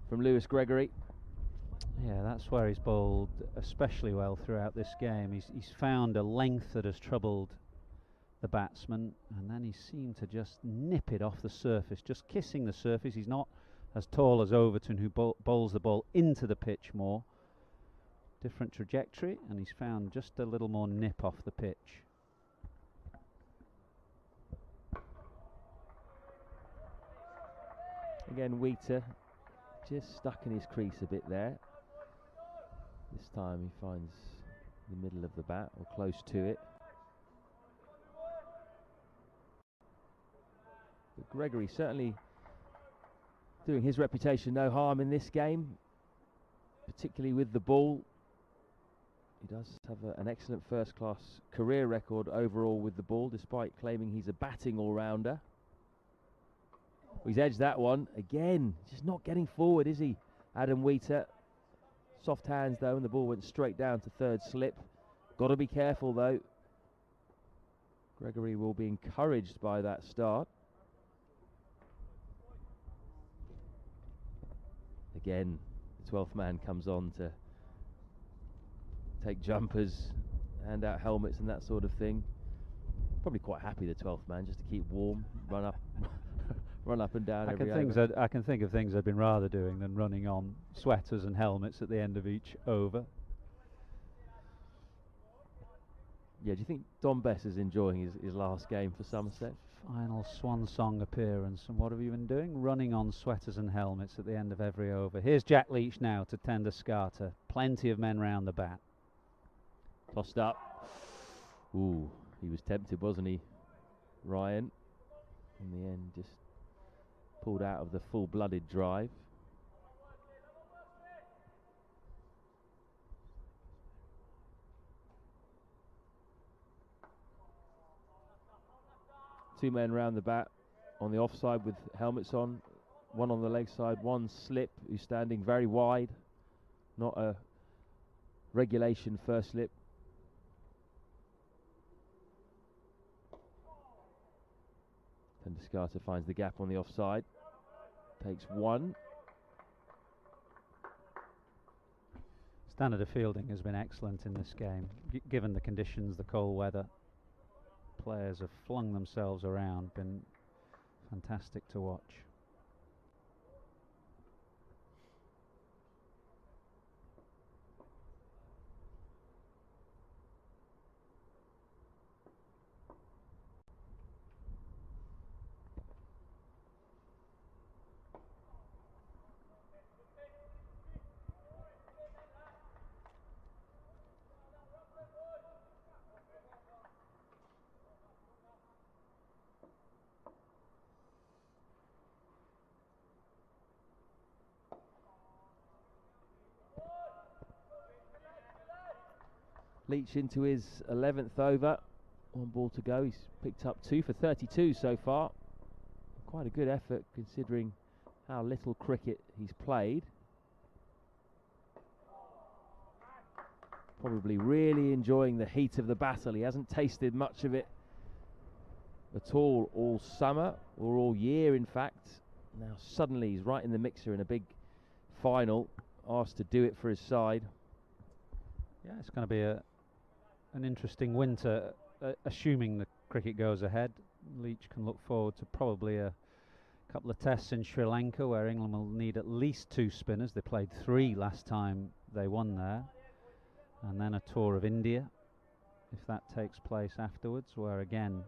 from Lewis Gregory. Yeah, that's where he's bowled especially well throughout this game. He's found a length that has troubled the batsman, and then he seemed to just nip it off the surface, just kissing the surface. He's not as tall as Overton, who bowls the ball into the pitch more. Different trajectory, and he's found just a little more nip off the pitch. Again, Wheater just stuck in his crease a bit there. This time he finds the middle of the bat, or close to it. But Gregory certainly doing his reputation no harm in this game, particularly with the ball. He does have an excellent first-class career record overall with the ball, despite claiming he's a batting all-rounder. He's edged that one again, just not getting forward, is he, Adam Wheater? Soft hands though, and the ball went straight down to third slip. Got to be careful though. Gregory will be encouraged by that start. Again, the 12th man comes on to take jumpers, hand out helmets and that sort of thing. Probably quite happy, the 12th man, just to keep warm, run up run up and down every over. I can think of things I've been rather doing than running on sweaters and helmets at the end of each over. Yeah, do you think Don Bess is enjoying his last game for Somerset? Final swan song appearance, and what have you been doing? Running on sweaters and helmets at the end of every over. Here's Jack Leach now to Tendo-Schaar. Plenty of men round the bat. Tossed up. Ooh, he was tempted, wasn't he, Ryan? In the end, just pulled out of the full-blooded drive. Two men round the bat on the offside with helmets on. One on the leg side, one slip, who's standing very wide. Not a regulation first slip. Tendo-Schaar finds the gap on the offside. Takes one. Standard of fielding has been excellent in this game, given the conditions, the cold weather. Players have flung themselves around, been fantastic to watch. Leach into his 11th over. One ball to go. He's picked up 2 for 32 so far. Quite a good effort considering how little cricket he's played. Probably really enjoying the heat of the battle. He hasn't tasted much of it at all summer, or all year in fact. Now suddenly he's right in the mixer in a big final, asked to do it for his side. Yeah, it's going to be an interesting winter, assuming the cricket goes ahead. Leach can look forward to probably a couple of tests in Sri Lanka, where England will need at least 2 spinners. They played 3 last time they won there. And then a tour of India, if that takes place afterwards, where again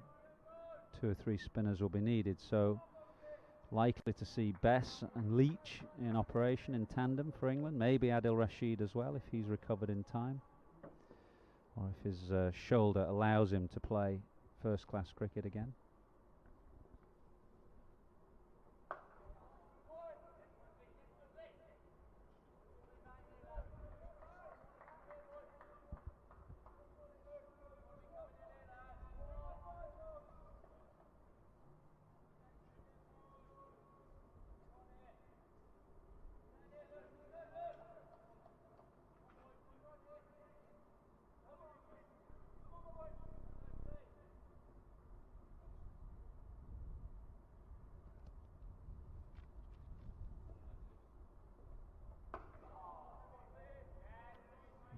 2 or 3 spinners will be needed. So likely to see Bess and Leach in operation in tandem for England. Maybe Adil Rashid as well, if he's recovered in time, or if his shoulder allows him to play first-class cricket again.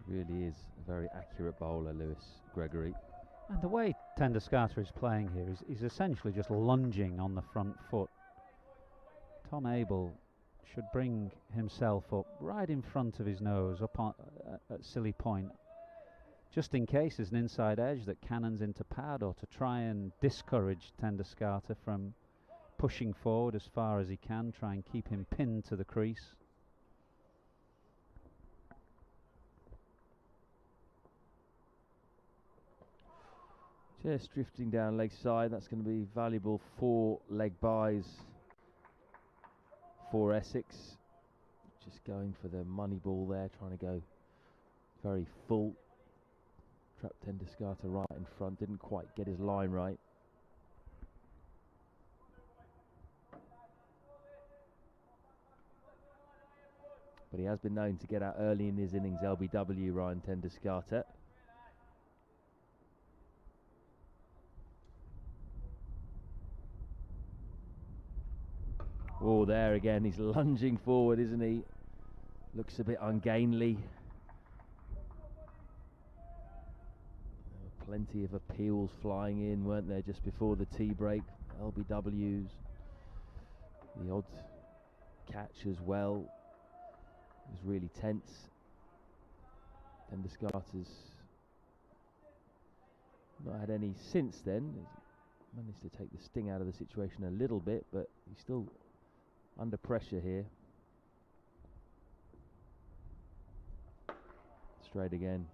Really is a very accurate bowler, Lewis Gregory. And the way Tendo-Schaar is playing here is he's essentially just lunging on the front foot. Tom Abel should bring himself up right in front of his nose, up on, at silly point, just in case there's an inside edge that cannons into pad, or to try and discourage Tendo-Schaar from pushing forward as far as he can, try and keep him pinned to the crease. Just drifting down leg side, that's going to be valuable 4 leg byes for Essex. Just going for the money ball there, trying to go very full. Trapped Tendo-Schaar right in front, didn't quite get his line right. But he has been known to get out early in his innings, LBW, Ryan Tendo-Schaar. Oh, there again, he's lunging forward, isn't he? Looks a bit ungainly. Plenty of appeals flying in, weren't there, just before the tea break? LBWs. The odd catch as well. It was really tense. Tendo-Schaar's not had any since then. He's managed to take the sting out of the situation a little bit, but he's still under pressure here. Straight again.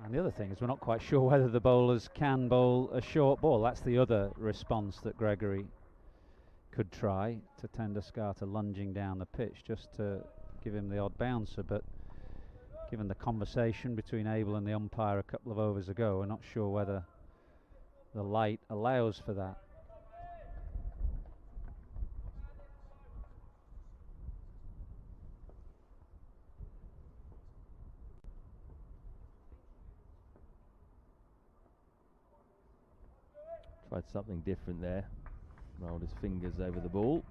And the other thing is we're not quite sure whether the bowlers can bowl a short ball. That's the other response that Gregory could try, to Tendo-Schaar lunging down the pitch just to give him the odd bouncer. But given the conversation between Abel and the umpire a couple of overs ago, we're not sure whether the light allows for that. Tried something different there. Rolled his fingers over the ball.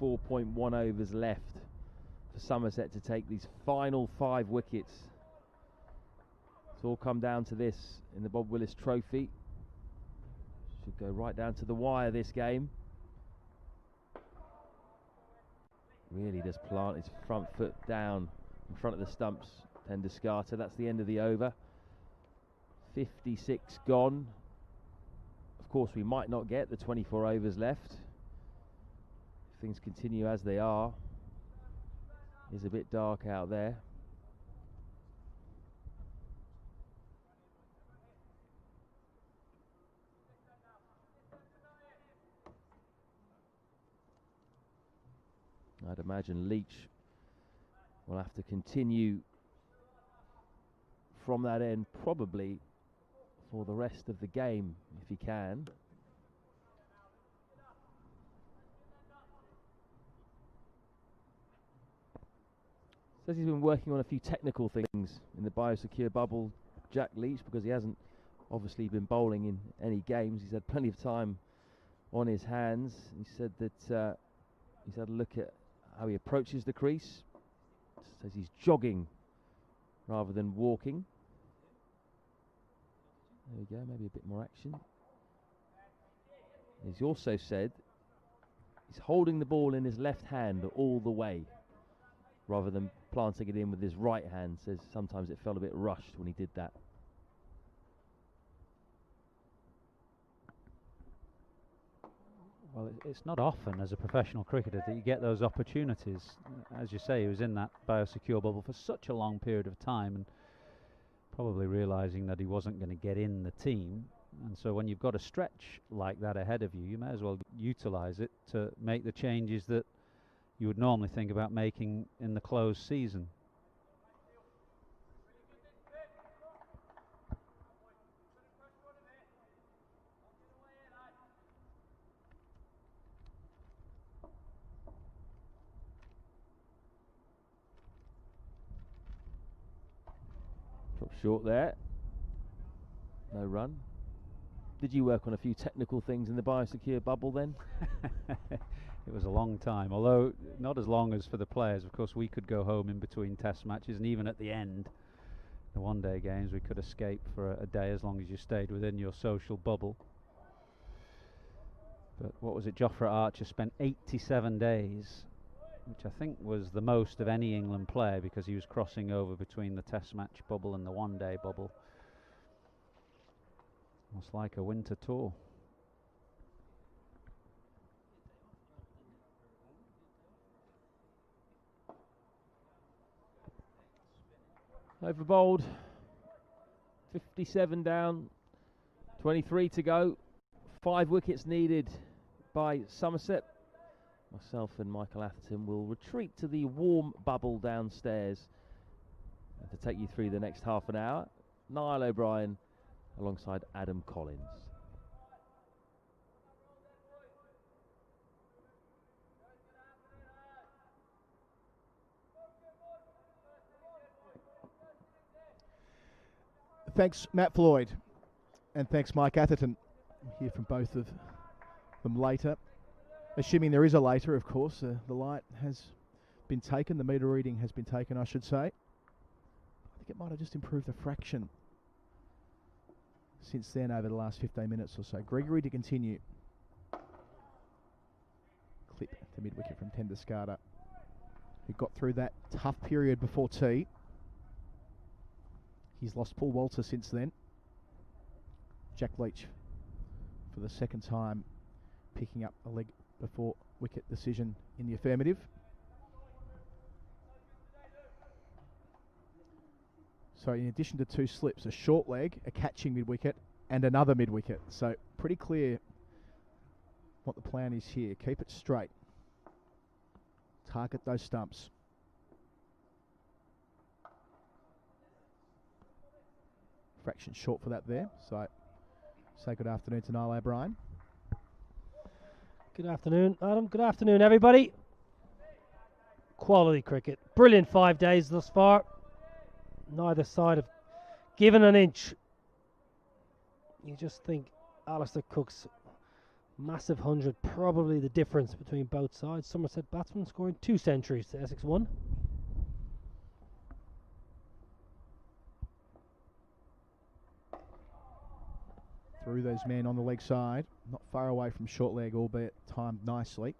.1 overs left for Somerset to take these final 5 wickets. It's all come down to this in the Bob Willis Trophy. Should go right down to the wire, this game. Really does plant his front foot down in front of the stumps, Tendo-Schaar. That's the end of the over. 56 gone. Of course, we might not get the 24 overs left. If things continue as they are. It's a bit dark out there. I'd imagine Leach will have to continue from that end probably for the rest of the game if he can. Says he's been working on a few technical things in the biosecure bubble, Jack Leach, because he hasn't obviously been bowling in any games. He's had plenty of time on his hands. He said that he's had a look at how he approaches the crease. Says he's jogging rather than walking. There we go, maybe a bit more action. He's also said he's holding the ball in his left hand all the way, rather than planting it in with his right hand. Says sometimes it felt a bit rushed when he did that. Well, it's not often as a professional cricketer that you get those opportunities. As you say, he was in that biosecure bubble for such a long period of time, and probably realising that he wasn't going to get in the team. And so when you've got a stretch like that ahead of you, you may as well utilise it to make the changes that you would normally think about making in the closed season. Drop short there. No run. Did you work on a few technical things in the biosecure bubble then? It was a long time, although not as long as for the players. Of course, we could go home in between test matches, and even at the end, the one-day games, we could escape for a day as long as you stayed within your social bubble. But what was it? Jofra Archer spent 87 days, which I think was the most of any England player, because he was crossing over between the test match bubble and the one-day bubble. Almost like a winter tour. Over bowled, 57 down, 23 to go, 5 wickets needed by Somerset. Myself and Michael Atherton will retreat to the warm bubble downstairs to take you through the next half an hour. Niall O'Brien alongside Adam Collins. Thanks, Matt Floyd, and thanks, Mike Atherton. We'll hear from both of them later. Assuming there is a later, of course. The light has been taken, the meter reading has been taken, I should say. I think it might have just improved a fraction since then over the last 15 minutes or so. Gregory to continue. Clip to mid-wicket from Tendo-Schaar, who got through that tough period before tea. He's lost Paul Walter since then. Jack Leach for the second time picking up a leg before wicket decision in the affirmative. So in addition to 2 slips, a short leg, a catching mid-wicket and another mid-wicket. So pretty clear what the plan is here. Keep it straight. Target those stumps. Fraction short for that there. So say good afternoon to Niall O'Brien. Good afternoon, Adam. Good afternoon, everybody. Quality cricket. Brilliant 5 days thus far. Neither side have given an inch. You just think Alistair Cook's massive 100, probably the difference between both sides. Somerset batsman scoring 2 centuries to Essex 1. Through those men on the leg side. Not far away from short leg, albeit timed nicely.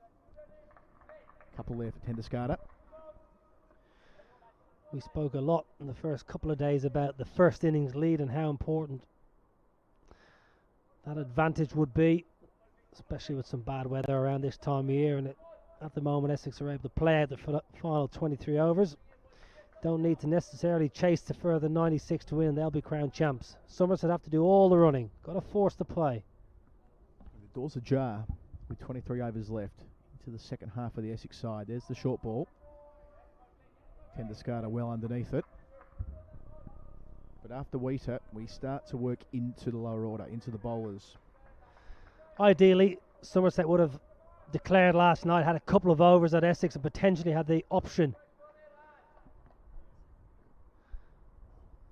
Couple there for Tendo-Schaar. We spoke a lot in the first couple of days about the first innings lead and how important that advantage would be, especially with some bad weather around this time of year. And at the moment, Essex are able to play out the final 23 overs. Don't need to necessarily chase to further 96 to win. They'll be crowned champs. Somerset have to do all the running. Got to force the play. The door's ajar with 23 overs left into the second half of the Essex side. There's the short ball. Tendo-Schaar well underneath it. But after Wheater, we start to work into the lower order, into the bowlers. Ideally, Somerset would have declared last night, had a couple of overs at Essex and potentially had the option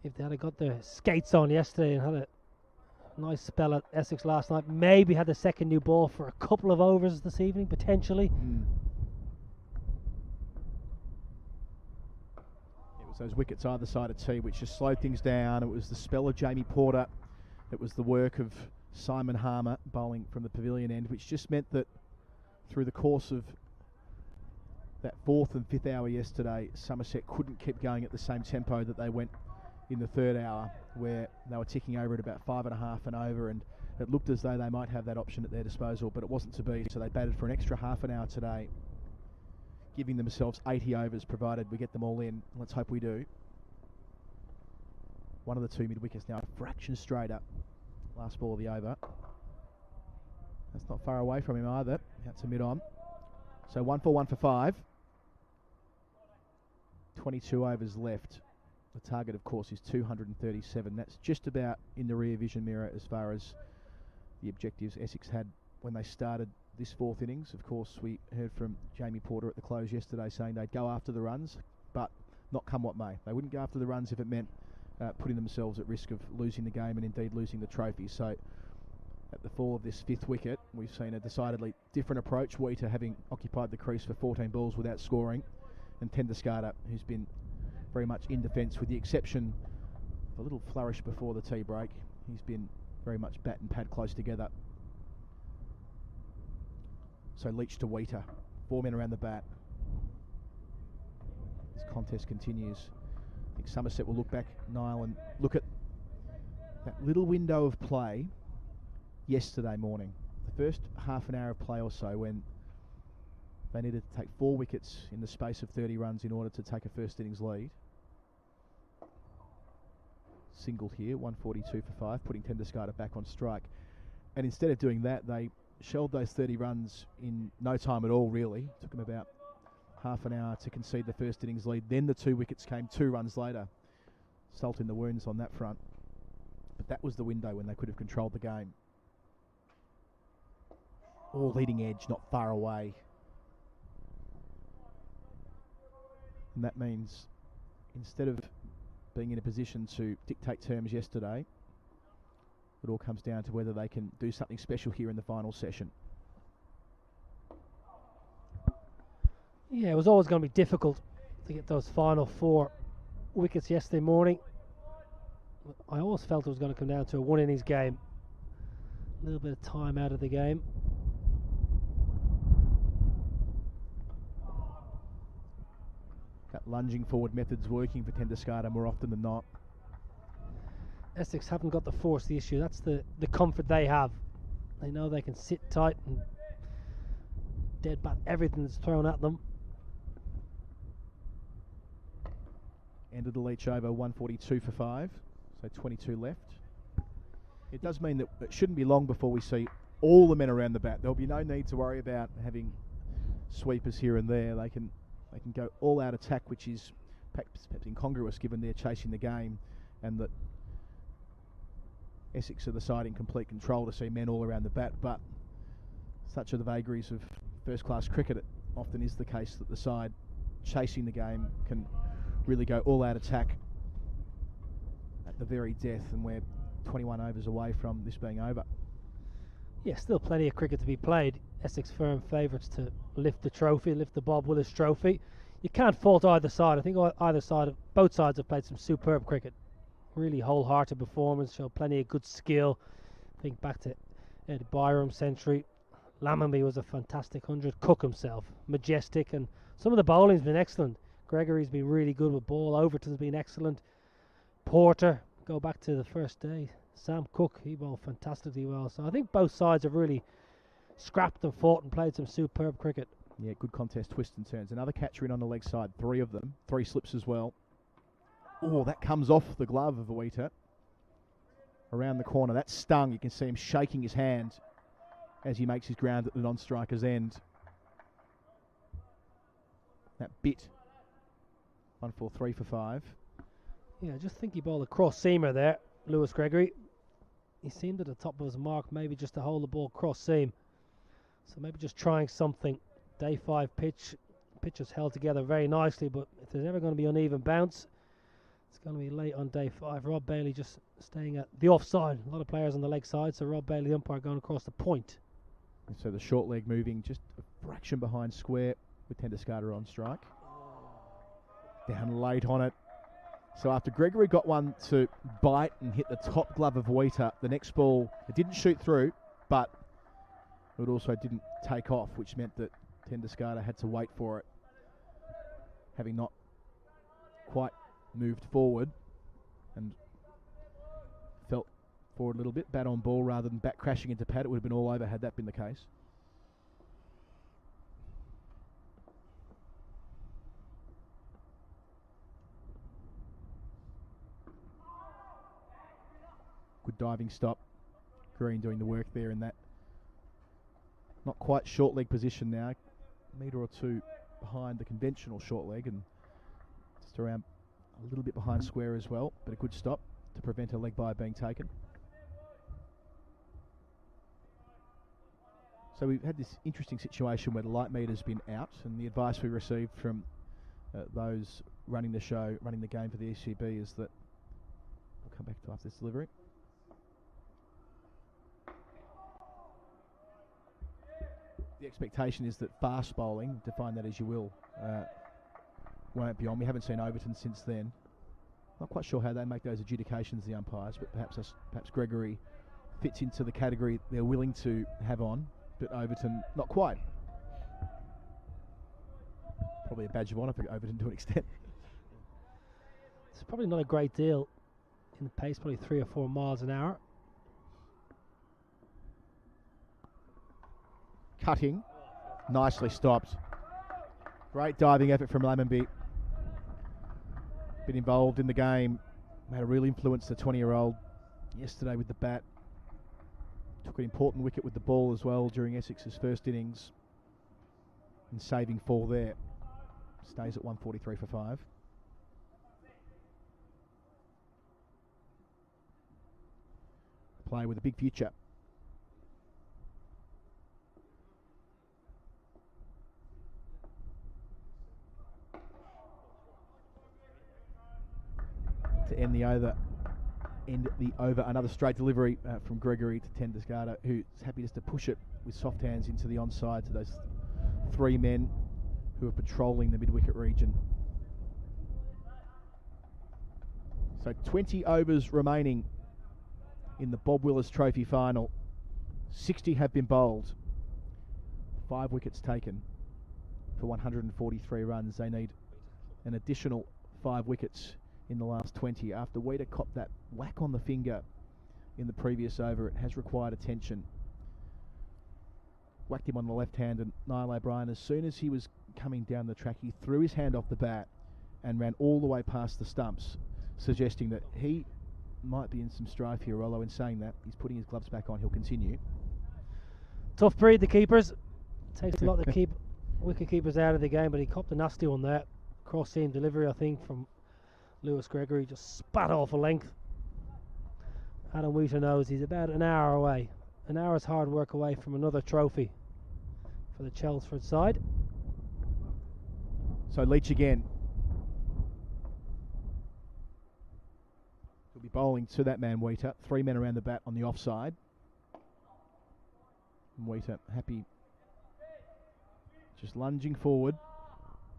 if they had got their skates on yesterday and had a nice spell at Essex last night, maybe had the second new ball for a couple of overs this evening, potentially. It was those wickets either side of tee which just slowed things down. It was the spell of Jamie Porter. It was the work of Simon Harmer bowling from the pavilion end, which just meant that through the course of that fourth and fifth hour yesterday, Somerset couldn't keep going at the same tempo that they went in the third hour, where they were ticking over at about 5.5 and over, and it looked as though they might have that option at their disposal, but it wasn't to be, so they batted for an extra half an hour today, giving themselves 80 overs, provided we get them all in. Let's hope we do. One of the two mid-wickets now, a fraction straighter. Last ball of the over. That's not far away from him either. Out to mid-on. So 1 for 1 for 5. 22 overs left. The target, of course, is 237. That's just about in the rear vision mirror as far as the objectives Essex had when they started this fourth innings. Of course, we heard from Jamie Porter at the close yesterday saying they'd go after the runs, but not come what may. They wouldn't go after the runs if it meant putting themselves at risk of losing the game and indeed losing the trophy. So at the fall of this fifth wicket, we've seen a decidedly different approach. Wheater having occupied the crease for 14 balls without scoring, and Tendo-Schaar, who's been very much in defence, with the exception of a little flourish before the tea break. He's been very much bat and pad close together. So Leach to Wheater, 4 men around the bat. This contest continues. I think Somerset will look back, Niall, and look at that little window of play yesterday morning. The first half an hour of play or so, when they needed to take 4 wickets in the space of 30 runs in order to take a first innings lead. Singled here, 142 for 5, putting Tendo-Schaar back on strike. And instead of doing that, they shelled those 30 runs in no time at all, really. Took them about half an hour to concede the first innings lead. Then the 2 wickets came 2 runs later. Salt in the wounds on that front. But that was the window when they could have controlled the game. All leading edge, not far away. And that means instead of being in a position to dictate terms yesterday, it all comes down to whether they can do something special here in the final session. Yeah, it was always going to be difficult to get those final 4 wickets yesterday morning. I always felt it was going to come down to a 1 innings game. A little bit of time out of the game. That lunging forward method's working for Tendo-Schaar more often than not. Essex haven't got the force, the issue. That's the comfort they have. They know they can sit tight and dead bat everything that's thrown at them. Ended the Leach over, 142 for 5, so 22 left. It does mean that it shouldn't be long before we see all the men around the bat. There'll be no need to worry about having sweepers here and there. They can go all out attack, which is perhaps incongruous given they're chasing the game, and that Essex are the side in complete control to see men all around the bat. But such are the vagaries of first-class cricket. It often is the case that the side chasing the game can really go all out attack at the very death, and we're 21 overs away from this being over. Yeah, still plenty of cricket to be played. Essex firm favourites to lift the trophy, lift the Bob Willis Trophy. You can't fault either side. I think both sides have played some superb cricket. Really wholehearted performance, showed plenty of good skill. Think back to Ed Byram's century. Lammonby was a fantastic 100. Cook himself, majestic, and some of the bowling's been excellent. Gregory's been really good with ball. Overton's been excellent. Porter, go back to the first day. Sam Cook, he bowled fantastically well. So I think both sides have really scrapped and fought and played some superb cricket. Yeah, good contest, twists and turns. Another catcher in on the leg side, 3 of them, 3 slips as well. Oh, that comes off the glove of Wheater. Around the corner, that stung. You can see him shaking his hand as he makes his ground at the non-striker's end. That bit. 143 for 5. Yeah, I just think he bowled a cross-seamer there, Lewis Gregory. He seemed at the top of his mark, maybe just to hold the ball cross-seam. So maybe just trying something. Day 5 pitch. Pitch is held together very nicely, but if there's ever going to be uneven bounce, It's going to be late on day 5. Rob Bailey just staying at the offside. A lot of players on the leg side, so Rob Bailey, the umpire, going across the point. And so the short leg moving just a fraction behind square with Tendo-Schaar on strike. Down late on it. So after Gregory got one to bite and hit the top glove of Wheater, the next ball, it didn't shoot through, but it also didn't take off, which meant that Tendo-Schaar had to wait for it, having not quite moved forward and felt forward a little bit, bat on ball rather than bat crashing into pad. It would have been all over had that been the case. Good diving stop. Green doing the work there in that not quite short leg position now, a metre or two behind the conventional short leg and just around a little bit behind square as well, but a good stop to prevent a leg bye being taken. So we've had this interesting situation where the light meter's been out, and the advice we received from those running the show, running the game for the ECB is that we'll come back to after this delivery. The expectation is that fast bowling, define that as you will, won't be on. We haven't seen Overton since then. Not quite sure how they make those adjudications, the umpires, but perhaps Gregory fits into the category they're willing to have on, but Overton not quite. Probably a badge of honour for Overton to an extent. It's probably not a great deal in the pace, probably 3 or 4 miles an hour. Cutting, nicely stopped. Great diving effort from Lammonby. Been involved in the game, made a real influence, the 20-year-old, yesterday with the bat. Took an important wicket with the ball as well during Essex's first innings. And saving 4 there. Stays at 143 for 5. Player with a big future. To end the over, another straight delivery from Gregory to Tendo-Schaar, who's happy just to push it with soft hands into the onside to those 3 men who are patrolling the mid-wicket region. So 20 overs remaining in the Bob Willis Trophy Final. 60 have been bowled. 5 wickets taken for 143 runs. They need an additional 5 wickets in the last 20. After Wheater copped that whack on the finger in the previous over, it has required attention. Whacked him on the left hand, and Niall O'Brien, as soon as he was coming down the track, he threw his hand off the bat and ran all the way past the stumps, suggesting that he might be in some strife here, although in saying that, he's putting his gloves back on. He'll continue. Tough breed, the keepers. Takes a lot to keep wicket keepers out of the game, but he copped a nasty one there. Cross-seam delivery, I think, from Lewis Gregory, just spat off a length. Adam Wheater knows he's about an hour away. An hour's hard work away from another trophy for the Chelmsford side. So Leach again. He'll be bowling to that man Wheater. 3 men around the bat on the offside. And Wheater happy, just lunging forward.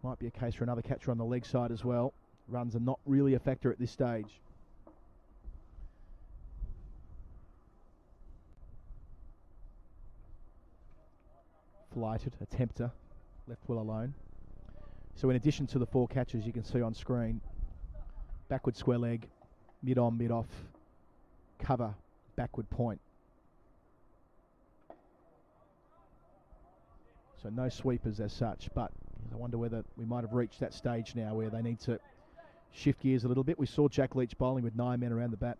Might be a case for another catcher on the leg side as well. Runs are not really a factor at this stage. Flighted, a tempter, left well alone. So in addition to the 4 catches you can see on screen, backward square leg, mid on, mid off, cover, backward point. So no sweepers as such, but I wonder whether we might have reached that stage now where they need to shift gears a little bit. We saw Jack Leach bowling with 9 men around the bat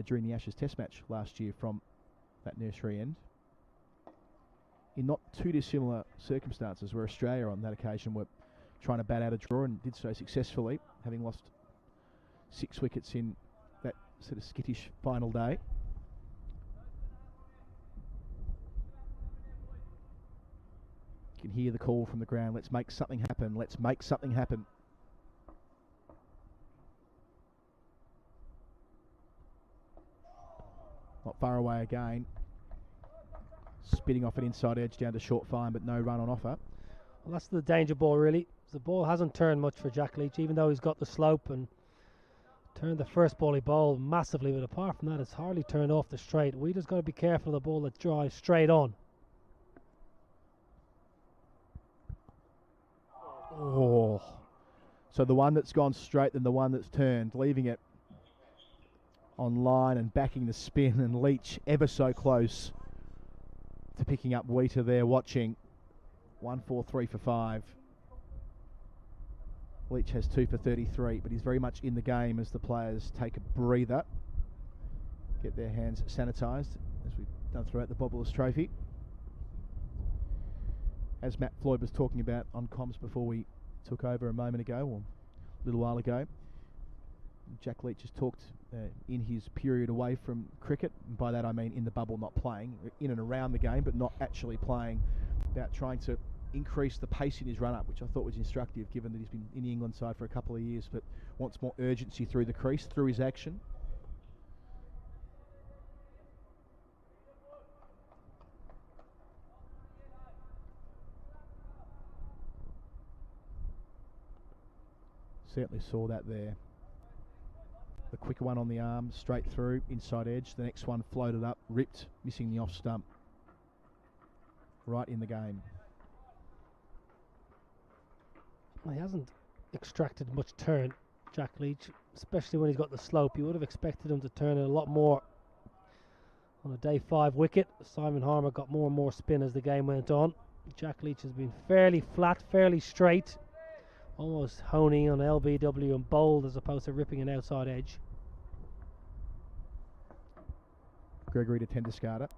during the Ashes Test match last year from that nursery end, in not too dissimilar circumstances, where Australia on that occasion were trying to bat out a draw and did so successfully, having lost 6 wickets in that sort of skittish final day. You can hear the call from the ground. Let's make something happen. Let's make something happen. Not far away again. Spinning off an inside edge down to short fine, but no run on offer. Well, that's the danger ball, really. The ball hasn't turned much for Jack Leach, even though he's got the slope and turned the first ball he bowled massively. But apart from that, it's hardly turned off the straight. We just got to be careful of the ball that drives straight on. Oh. So the one that's gone straight, then the one that's turned, leaving it on line and backing the spin, and Leach ever so close to picking up Wheater there, watching. 1, 4, 3 for 5. Leach has 2 for 33, but he's very much in the game as the players take a breather, get their hands sanitised, as we've done throughout the Bob Willis Trophy. As Matt Floyd was talking about on comms before we took over a moment ago, or a little while ago, Jack Leach has talked in his period away from cricket, and by that I mean in the bubble, not playing, in and around the game, but not actually playing, about trying to increase the pace in his run-up, which I thought was instructive, given that he's been in the England side for a couple of years, but wants more urgency through the crease, through his action. Certainly saw that there. The quicker one on the arm, straight through, inside edge. The next one floated up, ripped, missing the off stump. Right in the game. Well, he hasn't extracted much turn, Jack Leach, especially when he's got the slope. You would have expected him to turn it a lot more. On a day 5 wicket, Simon Harmer got more and more spin as the game went on. Jack Leach has been fairly flat, fairly straight, almost honing on LBW and bold as opposed to ripping an outside edge. Gregory to Tendo-Schaar.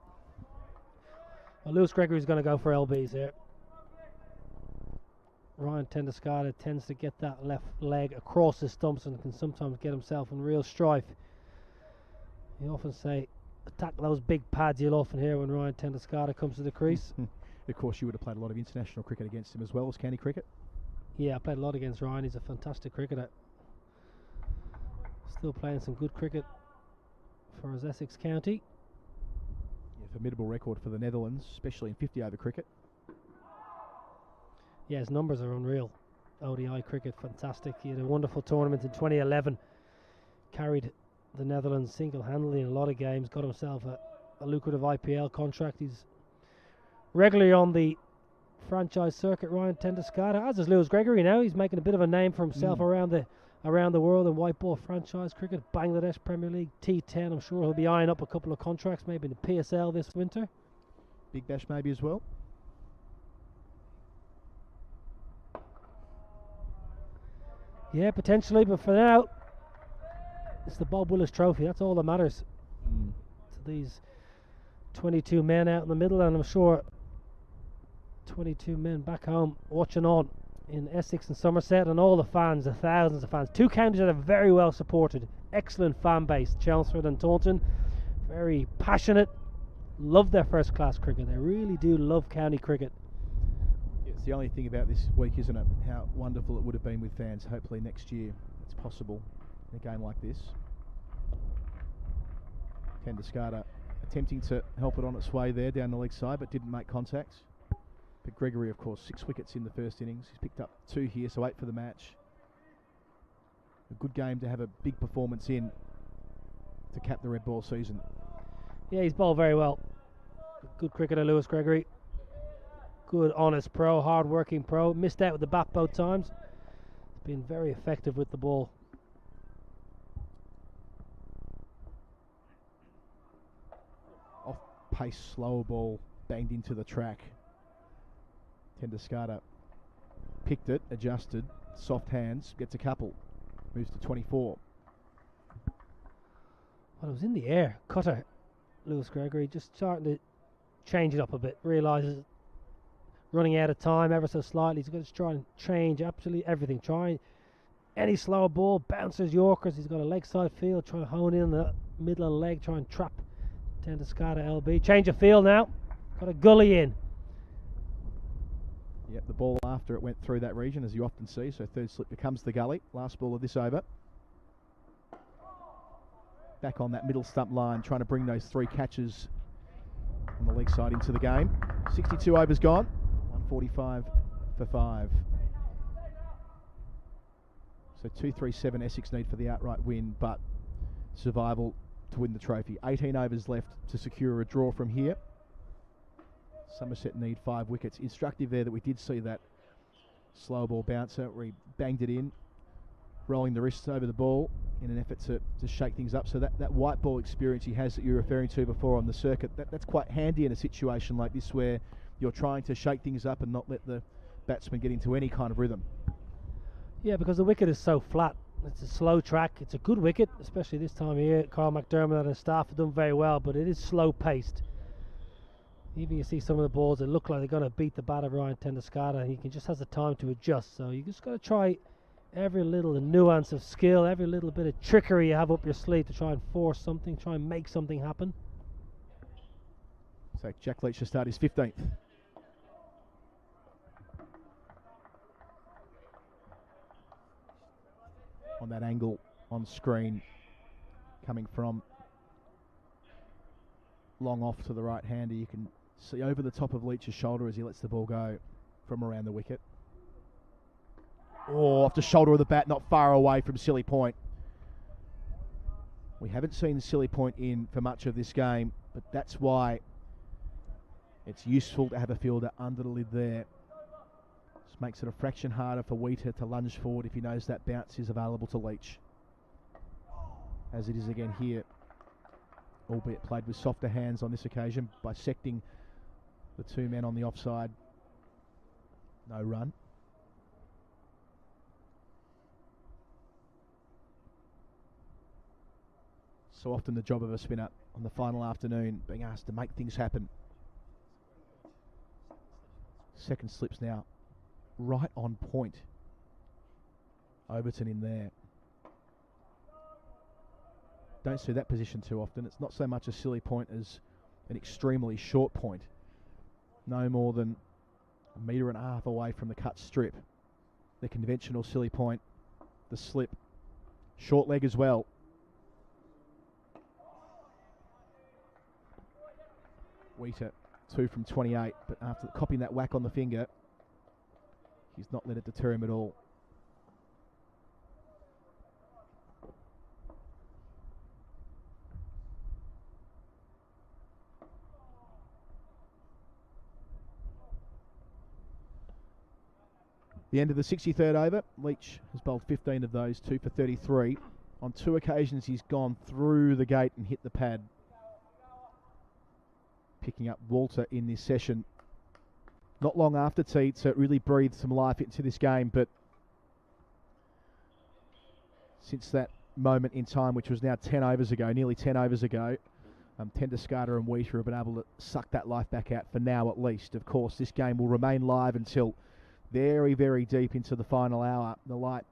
Well, Lewis Gregory's going to go for LBs here. Ryan Tendo-Schaar tends to get that left leg across his stumps and can sometimes get himself in real strife. You often say, attack those big pads. You'll often hear when Ryan Tendo-Schaar comes to the crease. Of course, you would have played a lot of international cricket against him as well as county cricket. Yeah, I played a lot against Ryan. He's a fantastic cricketer. Still playing some good cricket for his Essex county. Yeah, formidable record for the Netherlands, especially in 50-over cricket. Yeah, his numbers are unreal. ODI cricket, fantastic. He had a wonderful tournament in 2011. Carried the Netherlands single-handedly in a lot of games. Got himself a lucrative IPL contract. He's regularly on the franchise circuit, Ryan Tendo-Schaar, as is Lewis Gregory now. He's making a bit of a name for himself around the world in white ball franchise cricket. Bangladesh Premier League, T10. I'm sure he'll be eyeing up a couple of contracts, maybe in the PSL this winter. Big Bash maybe as well. Yeah, potentially, but for now, it's the Bob Willis Trophy. That's all that matters to these 22 men out in the middle, and I'm sure 22 men back home watching on in Essex and Somerset, and all the fans, the thousands of fans. 2 counties that are very well supported. Excellent fan base, Chelmsford and Taunton. Very passionate. Love their first class cricket. They really do love county cricket. It's the only thing about this week, isn't it? How wonderful it would have been with fans. Hopefully next year it's possible in a game like this. Tendo-Schaar attempting to help it on its way there down the leg side, but didn't make contact. But Gregory, of course, 6 wickets in the first innings. He's picked up 2 here, so 8 for the match. A good game to have a big performance in to cap the red ball season. Yeah, he's bowled very well. Good cricketer, Lewis Gregory. Good, honest pro, hard-working pro. Missed out with the bat both times. He's been very effective with the ball. Off-pace, slower ball, banged into the track. Tendo-Schaar picked it, adjusted, soft hands, gets a couple. Moves to 24. Well, it was in the air. Cutter, Lewis Gregory, just starting to change it up a bit. Realises running out of time ever so slightly. He's going to try and change absolutely everything. Try any slower ball, bouncers, Yorkers. He's got a leg side field, trying to hone in the middle of the leg, try and trap Tendo-Schaar LB. Change of field now. Got a gully in. Yep, the ball after it went through that region, as you often see. So third slip becomes the gully. Last ball of this over. back on that middle stump line, trying to bring those 3 catches on the leg side into the game. 62 overs gone, 145 for 5. So 237 Essex need for the outright win, but survival to win the trophy. 18 overs left to secure a draw from here. Somerset need 5 wickets. Instructive there that we did see that slow ball bouncer where he banged it in, rolling the wrists over the ball in an effort to shake things up. So that white ball experience he has that you're referring to before on the circuit, that's quite handy in a situation like this where you're trying to shake things up and not let the batsman get into any kind of rhythm. Yeah, because the wicket is so flat. It's a slow track. It's a good wicket, especially this time of year. Carl McDermott and his staff have done very well, but it is slow paced. Even you see some of the balls that look like they're going to beat the bat of Ryan Tendo-Schaar, and he just has the time to adjust. So you just got to try every little nuance of skill, every little bit of trickery you have up your sleeve to try and force something, try and make something happen. So Jack Leach to start his 15th. On that angle on screen, coming from long off to the right hander, you can see over the top of Leach's shoulder as he lets the ball go from around the wicket. Oh, off the shoulder of the bat, not far away from Silly Point. We haven't seen Silly Point in for much of this game, but that's why it's useful to have a fielder under the lid there. Just makes it a fraction harder for Wheater to lunge forward if he knows that bounce is available to Leach. As it is again here, albeit played with softer hands on this occasion, bisecting the 2 men on the offside. No run. So often the job of a spinner on the final afternoon, being asked to make things happen. Second slips now, right on point. Overton in there. Don't see that position too often. It's not so much a silly point as an extremely short point. No more than 1.5 meters away from the cut strip. The conventional silly point, the slip, short leg as well. Wheater 2 from 28, but after copying that whack on the finger, he's not let it deter him at all. The end of the 63rd over, Leach has bowled 15 of those, 2 for 33. On 2 occasions he's gone through the gate and hit the pad. Picking up Walter in this session. Not long after tea to really breathe some life into this game, but since that moment in time, which was now 10 overs ago, nearly 10 overs ago, Tendo-Schaar and Wheater have been able to suck that life back out for now at least. Of course, this game will remain live until very, very deep into the final hour. The light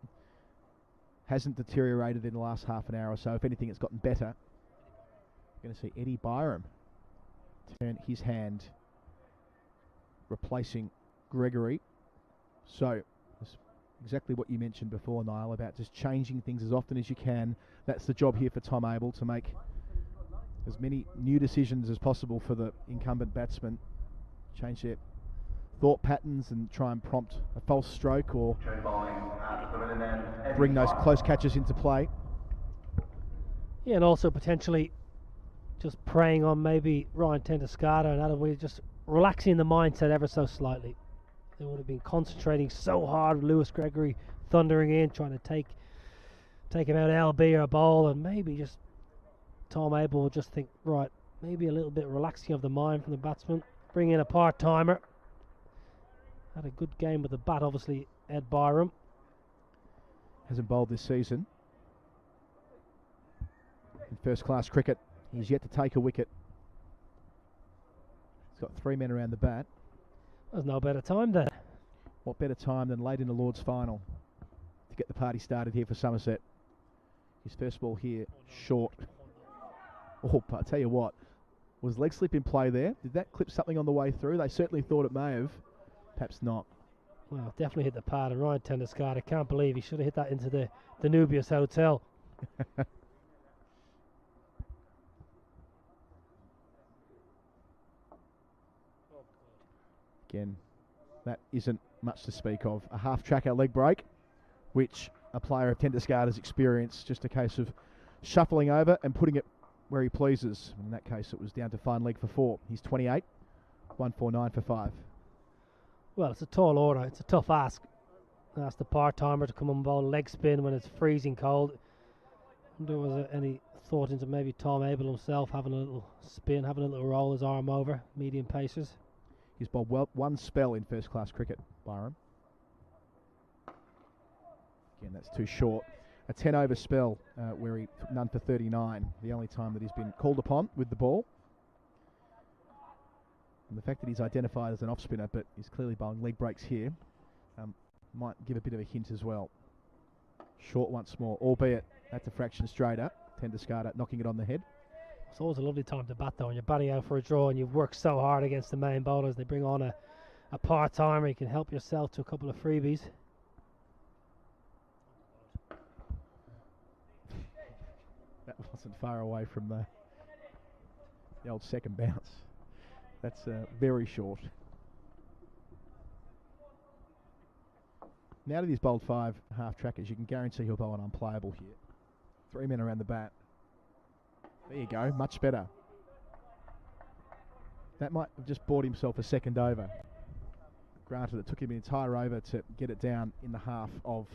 hasn't deteriorated in the last half an hour or so. If anything, it's gotten better. Going to see Eddie Byram turn his hand, replacing Gregory. So, that's exactly what you mentioned before, Niall, about just changing things as often as you can. That's the job here for Tom Abel, to make as many new decisions as possible for the incumbent batsmen. Change their thought patterns and try and prompt a false stroke or bring those close catches into play. Yeah, and also potentially just preying on maybe Ryan Tendo-Schaar and Adam Wheater, just relaxing the mindset ever so slightly. They would have been concentrating so hard with Lewis Gregory thundering in, trying to take him out LB or a ball, and maybe just Tom Abel will just think, right, maybe a little bit relaxing of the mind from the batsman, bring in a part-timer. Had a good game with the bat, obviously, Ed Byram. Hasn't bowled this season. In first-class cricket, he's yet to take a wicket. He's got 3 men around the bat. There's no better time there. What better time than late in the Lord's final to get the party started here for Somerset. His first ball here, short. Oh, but I tell you what, was leg slip in play there? Did that clip something on the way through? They certainly thought it may have. Perhaps not. Well, definitely hit the pad, and Ryan Tendo-Schaar, I can't believe he should have hit that into the Nubius Hotel. Again, that isn't much to speak of. A half-tracker leg break, which a player of Tendo-Schaar has experienced. Just a case of shuffling over and putting it where he pleases. In that case, it was down to fine leg for 4. He's 28, 149 for 5. Well, it's a tall order. It's a tough ask. Ask the part-timer to come and bowl leg spin when it's freezing cold. There was any thought into maybe Tom Abel himself having a little spin, having a little roll his arm over medium pacers. He's bowled one spell in first-class cricket, Byron. Again, that's too short. A 10-over spell where he took none for 39, the only time that he's been called upon with the ball. And the fact that he's identified as an off-spinner, but he's clearly bowling leg breaks here, might give a bit of a hint as well. Short once more, albeit that's a fraction straighter. Tendo-Schaar knocking it on the head. It's always a lovely time to bat though, when you're batting out for a draw and you've worked so hard against the main bowlers. They bring on a part-timer, you can help yourself to a couple of freebies. That wasn't far away from the old second bounce. That's very short. Now that he's bowled 5 half-trackers, you can guarantee he'll bowl an unplayable here. 3 men around the bat. There you go, much better. That might have just bought himself a second over. Granted, it took him an entire over to get it down in the half of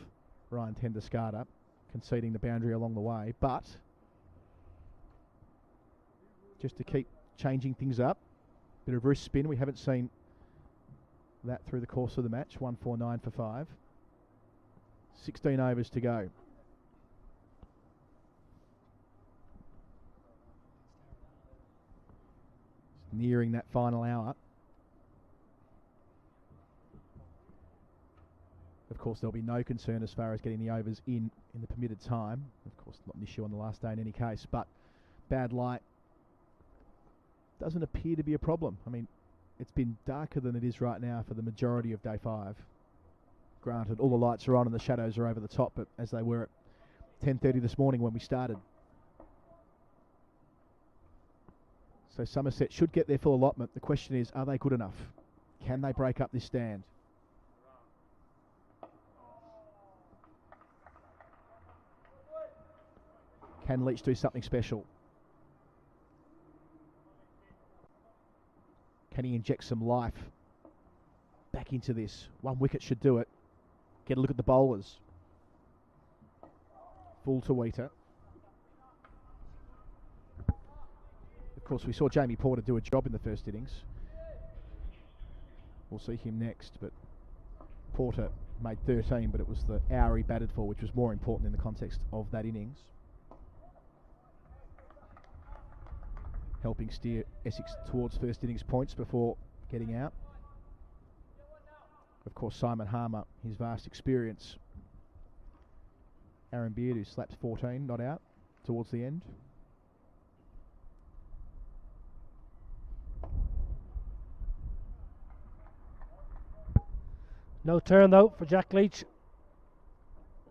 Ryan Tendo-Schaar, conceding the boundary along the way, but just to keep changing things up, bit of wrist spin. We haven't seen that through the course of the match. 149 for 5. 16 overs to go. Nearing that final hour. Of course, there'll be no concern as far as getting the overs in the permitted time. Of course, not an issue on the last day in any case, but bad light doesn't appear to be a problem. I mean, it's been darker than it is right now for the majority of day 5. Granted, all the lights are on and the shadows are over the top, but as they were at 10:30 this morning when we started. So Somerset should get their full allotment. The question is, are they good enough? Can they break up this stand? Can Leach do something special? Can he inject some life back into this? 1 wicket should do it. Get a look at the bowlers. Full to Wheater. Of course, we saw Jamie Porter do a job in the first innings. We'll see him next, but Porter made 13, but it was the hour he batted for, which was more important in the context of that innings. Helping steer Essex towards first innings points before getting out. Of course, Simon Harmer, his vast experience. Aaron Beard, who slapped 14, not out towards the end. No turn though for Jack Leach.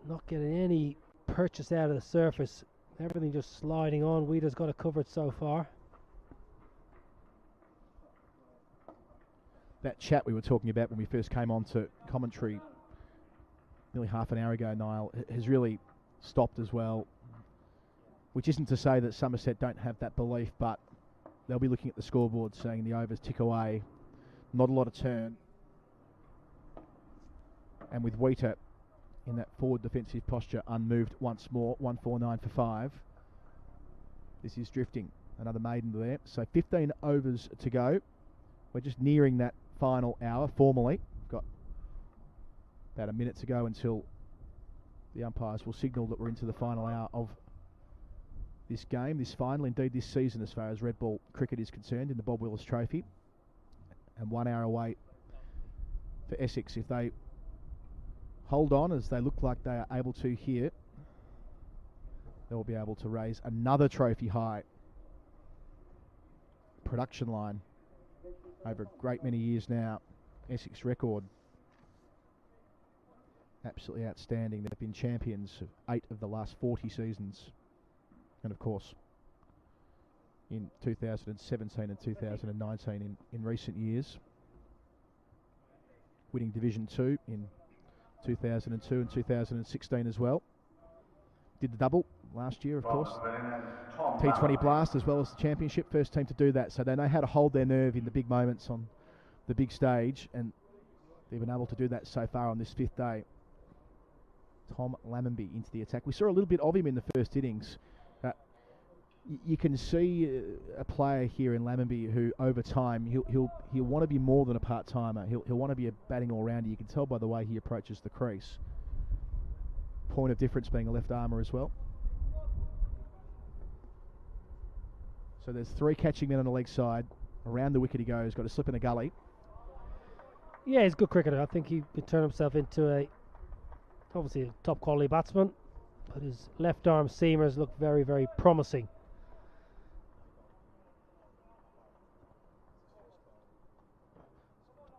Not getting any purchase out of the surface. Everything just sliding on. Wheater's got it covered so far. That chat we were talking about when we first came on to commentary nearly half an hour ago, Niall, has really stopped as well. Which isn't to say that Somerset don't have that belief, but they'll be looking at the scoreboard seeing the overs tick away. Not a lot of turn. And with Wheater in that forward defensive posture unmoved once more, 149 for 5. This is drifting. Another maiden there. So 15 overs to go. We're just nearing that final hour formally. Got about a minute to go until the umpires will signal that we're into the final hour of this game, this final, indeed this season as far as red ball cricket is concerned in the Bob Willis Trophy. And 1 hour away for Essex. If they hold on as they look like they are able to here, they'll be able to raise another trophy high production line over a great many years now. Essex record absolutely outstanding. They've been champions of 8 of the last 40 seasons, and of course in 2017 and 2019 in recent years. winning Division 2 in 2002 and 2016 as well. Did the double last year, of course. T20 Blast as well as the championship, first team to do that. So they know how to hold their nerve in the big moments on the big stage, and they've been able to do that so far on this 5th day. Tom Lammonby into the attack. We saw a little bit of him in the first innings. You can see a player here in Lammonby who, over time, he'll want to be more than a part-timer. He'll want to be a batting all-rounder. You can tell by the way he approaches the crease. Point of difference being a left armer as well. So there's 3 catching men on the leg side. Around the wicket he goes. Got to slip in a gully. Yeah, he's a good cricketer. I think he could turn himself into obviously a top quality batsman, but his left arm seamers look very, very promising.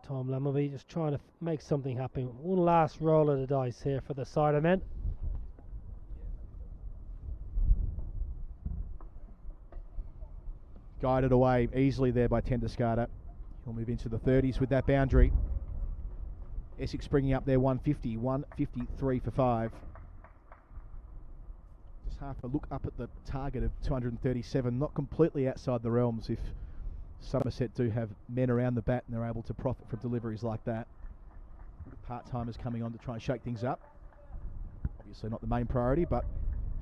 Tom Lammonby just trying to make something happen. One last roll of the dice here for the Cider men. Guided away easily there by Tendo-Schaar. He'll move into the 30s with that boundary. Essex bringing up their 150, 153 for 5. Just half a look up at the target of 237, not completely outside the realms if Somerset do have men around the bat and they're able to profit from deliveries like that. Part-timers coming on to try and shake things up. Obviously not the main priority, but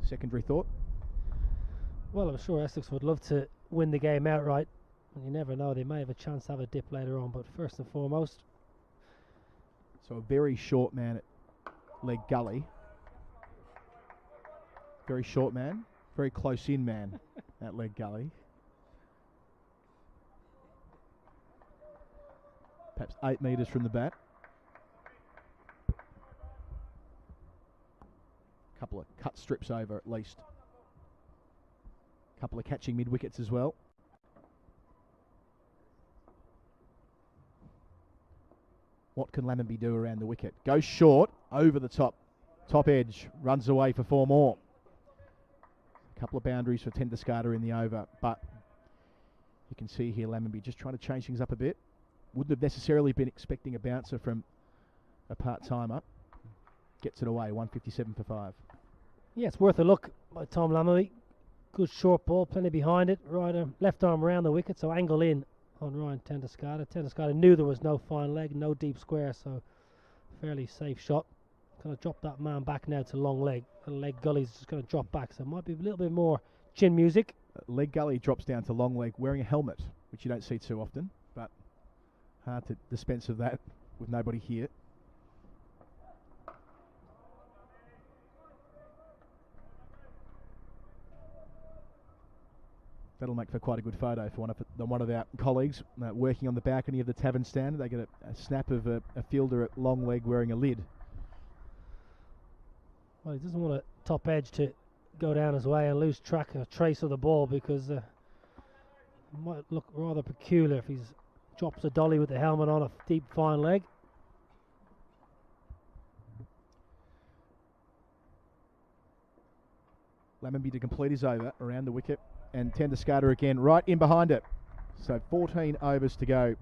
secondary thought. Well, I'm sure Essex would love to win the game outright. You never know, they may have a chance to have a dip later on, but first and foremost. So a very short man at leg gully. Very short man, very close in man at leg gully. Perhaps 8 metres from the bat. Couple of cut strips over at least. Couple of catching mid wickets as well. What can Lammonby do around the wicket? Goes short, over the top edge, runs away for 4 more. A couple of boundaries for Tendo-Schaar in the over, but you can see here Lammonby just trying to change things up a bit. Wouldn't have necessarily been expecting a bouncer from a part-timer. Gets it away, 157 for 5. Yeah, it's worth a look by Tom Lammonby. Good short ball, plenty behind it. Left arm around the wicket, so angle in on Ryan Tendo-Schaar. Tendo-Schaar knew there was no fine leg, no deep square, so fairly safe shot. Going to drop that man back now to long leg. The leg gully's just going to drop back, so it might be a little bit more chin music. Leg gully drops down to long leg wearing a helmet, which you don't see too often, but hard to dispense of that with nobody here. That'll make for quite a good photo for one of our colleagues working on the balcony of the tavern stand. They get a snap of a fielder at long leg wearing a lid. Well, he doesn't want a top edge to go down his way and lose track or trace of the ball, because it might look rather peculiar if he drops a dolly with the helmet on a deep fine leg. Lammonby to complete his over around the wicket, and Tendo-Schaar again right in behind it. So 14 overs to go.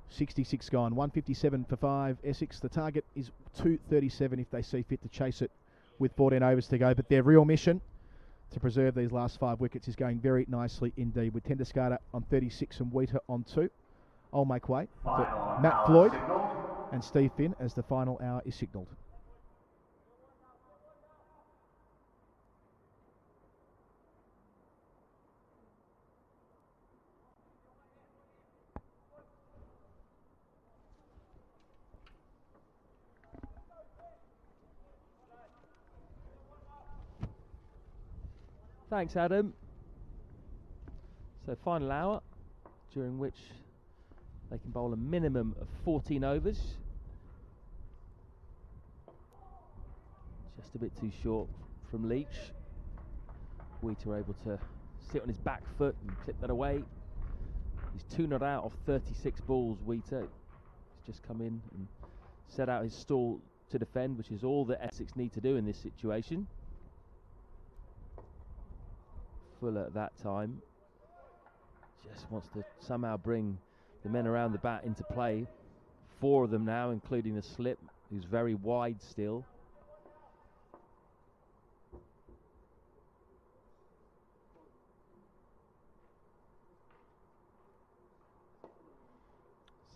66 gone, 157 for 5. Essex, the target is 237 if they see fit to chase it with 14 overs to go. But their real mission to preserve these last 5 wickets is going very nicely indeed, with Tendo-Schaar on 36 and Wheater on 2. I'll make way for Matt Floyd and Steve Finn as the final hour is signalled. Thanks, Adam. So final hour, during which they can bowl a minimum of 14 overs. Just a bit too short from Leach. Wheater able to sit on his back foot and clip that away. He's 2 not out of 36 balls, Wheater. He's just come in and set out his stall to defend, which is all that Essex need to do in this situation. Fuller at that time just wants to somehow bring the men around the bat into play 4 of them now, including the slip, who's very wide still.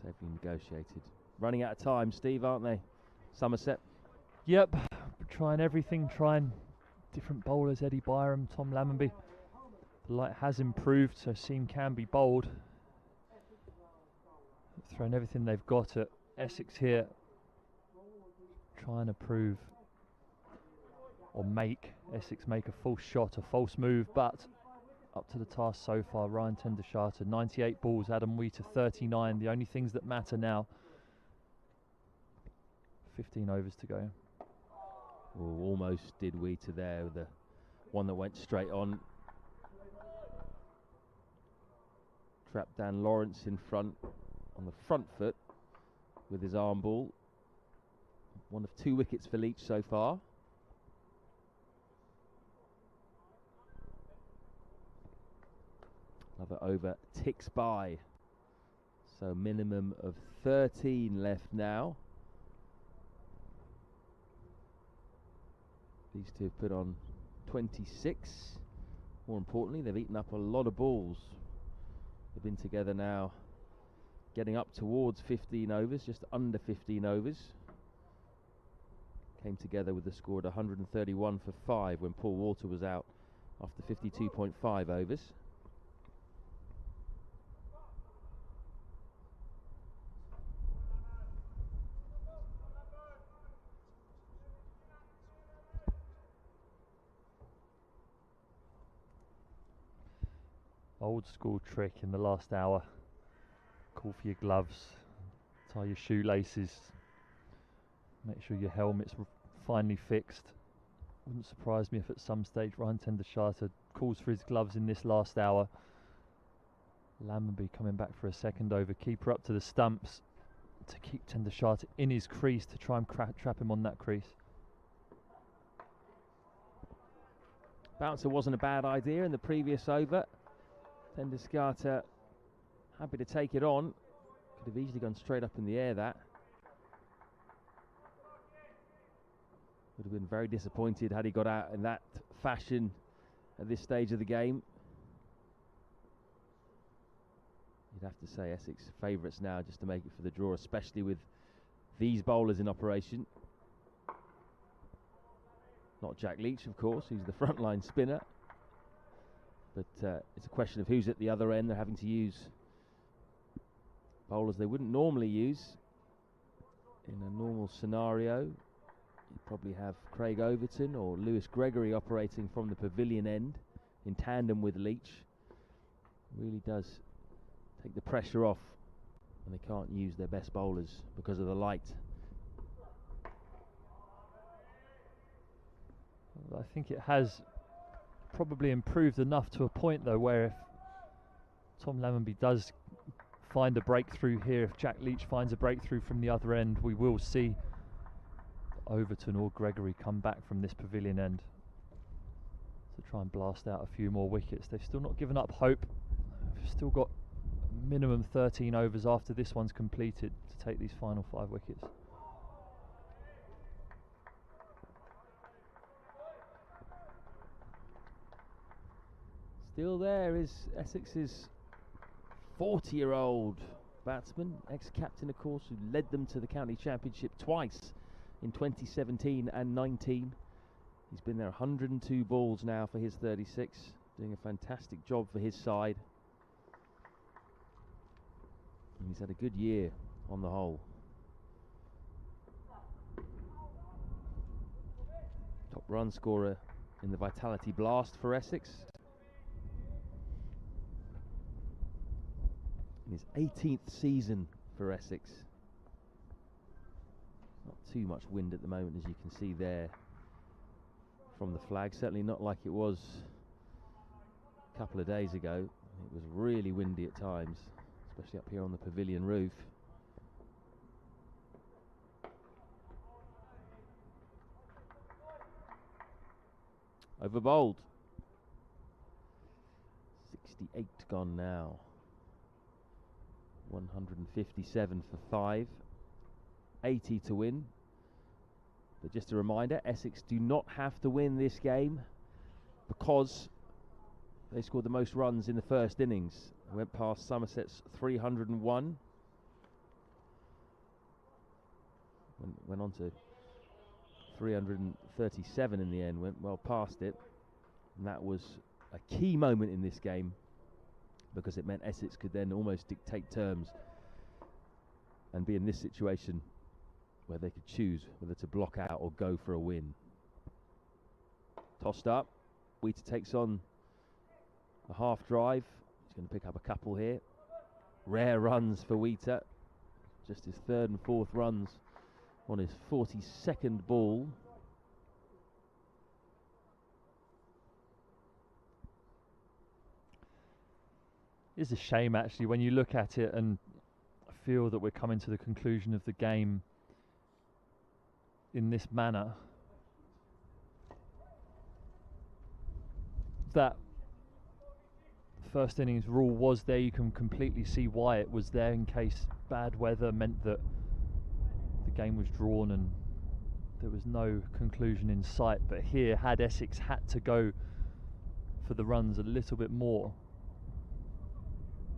Safely negotiated. Running out of time, Steve, aren't they? Somerset. Yep, trying everything, trying different bowlers, Eddie Byram, Tom Lammonby. The light has improved, so seam can be bowled. Throwing everything they've got at Essex here, trying to prove or make Essex make a false shot, a false move, but up to the task so far. Ryan Tendo-Schaar to 98 balls, Adam Wee to 39. The only things that matter now. 15 overs to go. Well, almost did Wee to there with the one that went straight on. Trapped Dan Lawrence in front on the front foot with his arm ball. One of 2 wickets for Leach so far. Another over ticks by. So minimum of 13 left now. These two have put on 26. More importantly, they've eaten up a lot of balls. They've been together now, getting up towards 15 overs, just under 15 overs. Came together with the score at 131 for 5 when Paul Walter was out after 52.5 overs. Old school trick in the last hour. Call for your gloves, tie your shoelaces, make sure your helmet's finely fixed. Wouldn't surprise me if at some stage Ryan Tendo-Schaar calls for his gloves in this last hour. Lammonby coming back for a second over. Keeper up to the stumps to keep Tendo-Schaar in his crease to try and trap him on that crease. Bouncer wasn't a bad idea in the previous over. Tendo-Schaar happy to take it on. Could have easily gone straight up in the air, that. Would have been very disappointed had he got out in that fashion at this stage of the game. You'd have to say Essex favourites now just to make it for the draw, especially with these bowlers in operation. Not Jack Leach, of course, who's the frontline spinner. But it's a question of who's at the other end. They're having to use bowlers they wouldn't normally use in a normal scenario. You'd probably have Craig Overton or Lewis Gregory operating from the pavilion end in tandem with Leach. Really does take the pressure off when they can't use their best bowlers because of the light. I think it has probably improved enough to a point though where if Tom Lammonby does find a breakthrough here, if Jack Leach finds a breakthrough from the other end, we will see Overton or Gregory come back from this pavilion end to try and blast out a few more wickets. They've still not given up hope. They've still got minimum 13 overs after this one's completed to take these final 5 wickets. Still there is Essex's 40-year-old batsman, ex-captain of course, who led them to the county championship twice in 2017 and 19. He's been there 102 balls now for his 36, doing a fantastic job for his side. And he's had a good year on the whole. Top run scorer in the Vitality Blast for Essex. In his 18th season for Essex. Not too much wind at the moment, as you can see there from the flag. Certainly not like it was a couple of days ago. It was really windy at times, especially up here on the pavilion roof. Over bowled. 68 gone now. 157 for 5. 80 to win. But just a reminder, Essex do not have to win this game because they scored the most runs in the first innings. They went past Somerset's 301. Went on to 337 in the end, went well past it. And that was a key moment in this game because it meant Essex could then almost dictate terms and be in this situation where they could choose whether to block out or go for a win. Tossed up, Wheater takes on a half drive. He's going to pick up a couple here. Rare runs for Wheater, just his third and fourth runs on his 42nd ball. It's a shame actually when you look at it and feel that we're coming to the conclusion of the game in this manner. That first innings rule was there. You can completely see why it was there, in case bad weather meant that the game was drawn and there was no conclusion in sight. But here, had Essex had to go for the runs a little bit more,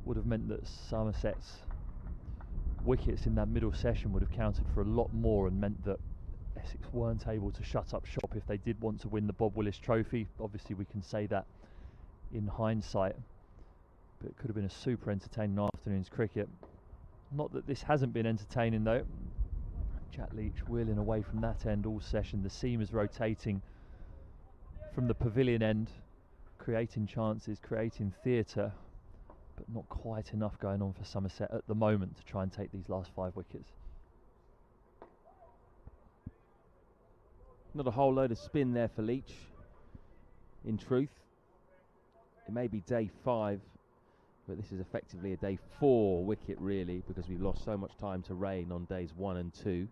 would have meant that Somerset's wickets in that middle session would have counted for a lot more and meant that Essex weren't able to shut up shop if they did want to win the Bob Willis Trophy. Obviously we can say that in hindsight, but it could have been a super entertaining afternoon's cricket. Not that this hasn't been entertaining though. Jack Leach wheeling away from that end all session. The seam is rotating from the pavilion end, creating chances, creating theatre, but not quite enough going on for Somerset at the moment to try and take these last 5 wickets. Not a whole load of spin there for Leach, in truth. It may be day 5, but this is effectively a day 4 wicket really, because we've lost so much time to rain on days 1 and 2.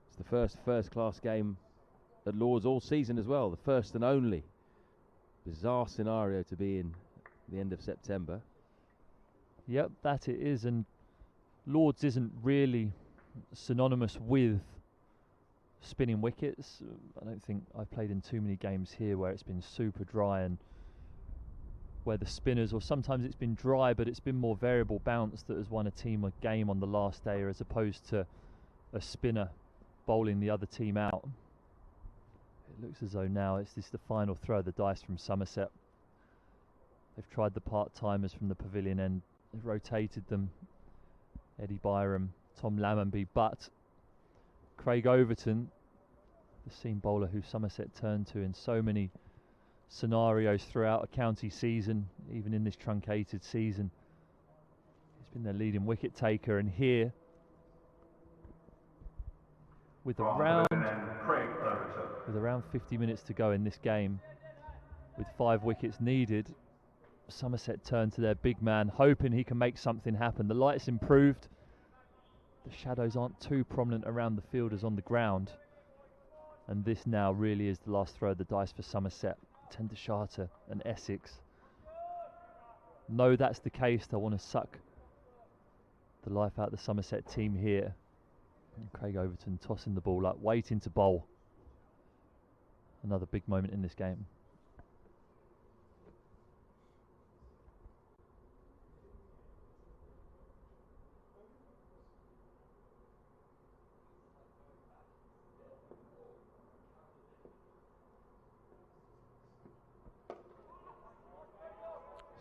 It's the first class game at Lord's all season as well, the first and only. Bizarre scenario to be in the end of September. Yep, that it is, and Lord's isn't really synonymous with spinning wickets. I don't think I've played in too many games here where it's been super dry and where the spinners, or sometimes it's been dry but it's been more variable bounce that has won a team a game on the last day, as opposed to a spinner bowling the other team out. It looks as though now it's the final throw of the dice from Somerset. They've tried the part-timers from the pavilion end. They've rotated them. Eddie Byram, Tom Lammonby, but Craig Overton, the seam bowler who Somerset turned to in so many scenarios throughout a county season, even in this truncated season, he's been their leading wicket taker, and here with around 50 minutes to go in this game, with 5 wickets needed, Somerset turn to their big man, hoping he can make something happen. The lights improved. The shadows aren't too prominent around the fielders on the ground. And this now really is the last throw of the dice for Somerset. Tendo-Schaar and Essex. No, that's the case. They want to suck the life out of the Somerset team here. And Craig Overton tossing the ball up, waiting to bowl. Another big moment in this game.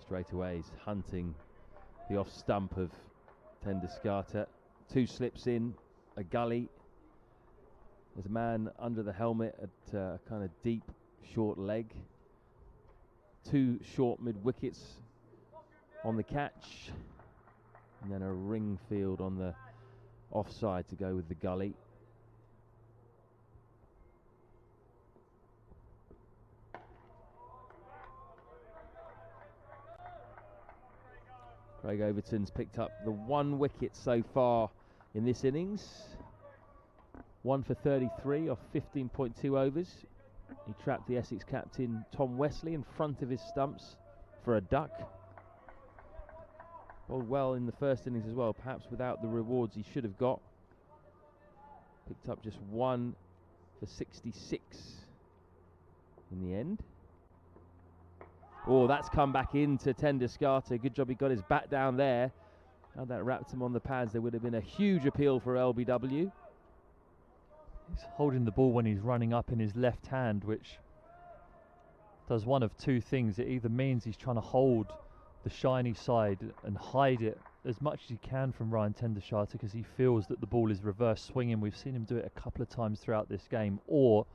Straight away he's hunting the off stump of Tendo-Schaar. 2 slips in, a gully. There's a man under the helmet at a kind of deep short leg. 2 short mid wickets on the catch, and then a ring field on the offside to go with the gully. Craig Overton's picked up the 1 wicket so far in this innings. 1 for 33 off 15.2 overs. He trapped the Essex captain Tom Wesley in front of his stumps for a duck. Bowled well in the first innings as well, perhaps without the rewards he should have got. Picked up just 1 for 66 in the end. Oh, that's come back into Tendo-Schaar. Good job he got his bat down there. Had that wrapped him on the pads, there would have been a huge appeal for LBW. He's holding the ball when he's running up in his left hand, which does one of two things. It either means he's trying to hold the shiny side and hide it as much as he can from Ryan Tendo-Schaar because he feels that the ball is reverse swinging. We've seen him do it a couple of times throughout this game. Or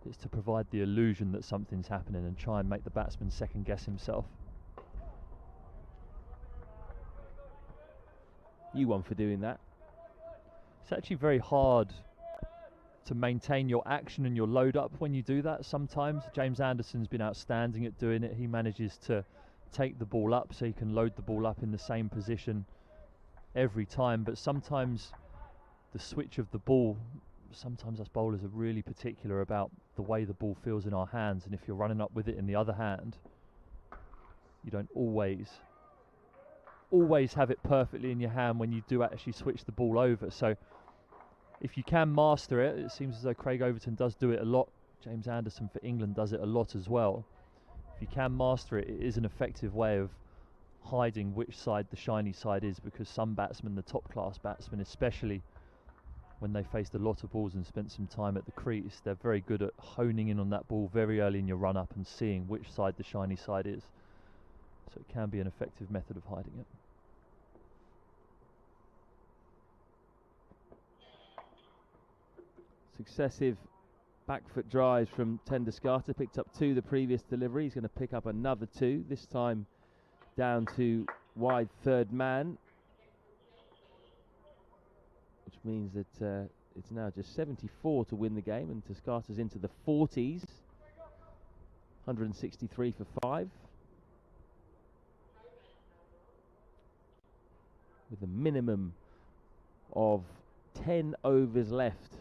it's to provide the illusion that something's happening and try and make the batsman second guess himself. You won for doing that. It's actually very hard to maintain your action and your load up when you do that sometimes. James Anderson's been outstanding at doing it. He manages to take the ball up so he can load the ball up in the same position every time, but sometimes the switch of the ball, sometimes us bowlers are really particular about the way the ball feels in our hands, and if you're running up with it in the other hand, you don't always have it perfectly in your hand when you do actually switch the ball over. So if you can master it, it seems as though Craig Overton does do it a lot. James Anderson for England does it a lot as well. If you can master it, it is an effective way of hiding which side the shiny side is, because some batsmen, the top class batsmen, especially when they faced a lot of balls and spent some time at the crease, they're very good at honing in on that ball very early in your run up and seeing which side the shiny side is. So it can be an effective method of hiding it. Successive back foot drives from Tendo-Schaar. Picked up 2 the previous delivery. He's going to pick up another 2, this time down to wide third man, which means that it's now just 74 to win the game, and Tendo-Schaar's into the 40s. 163 for 5. With a minimum of 10 overs left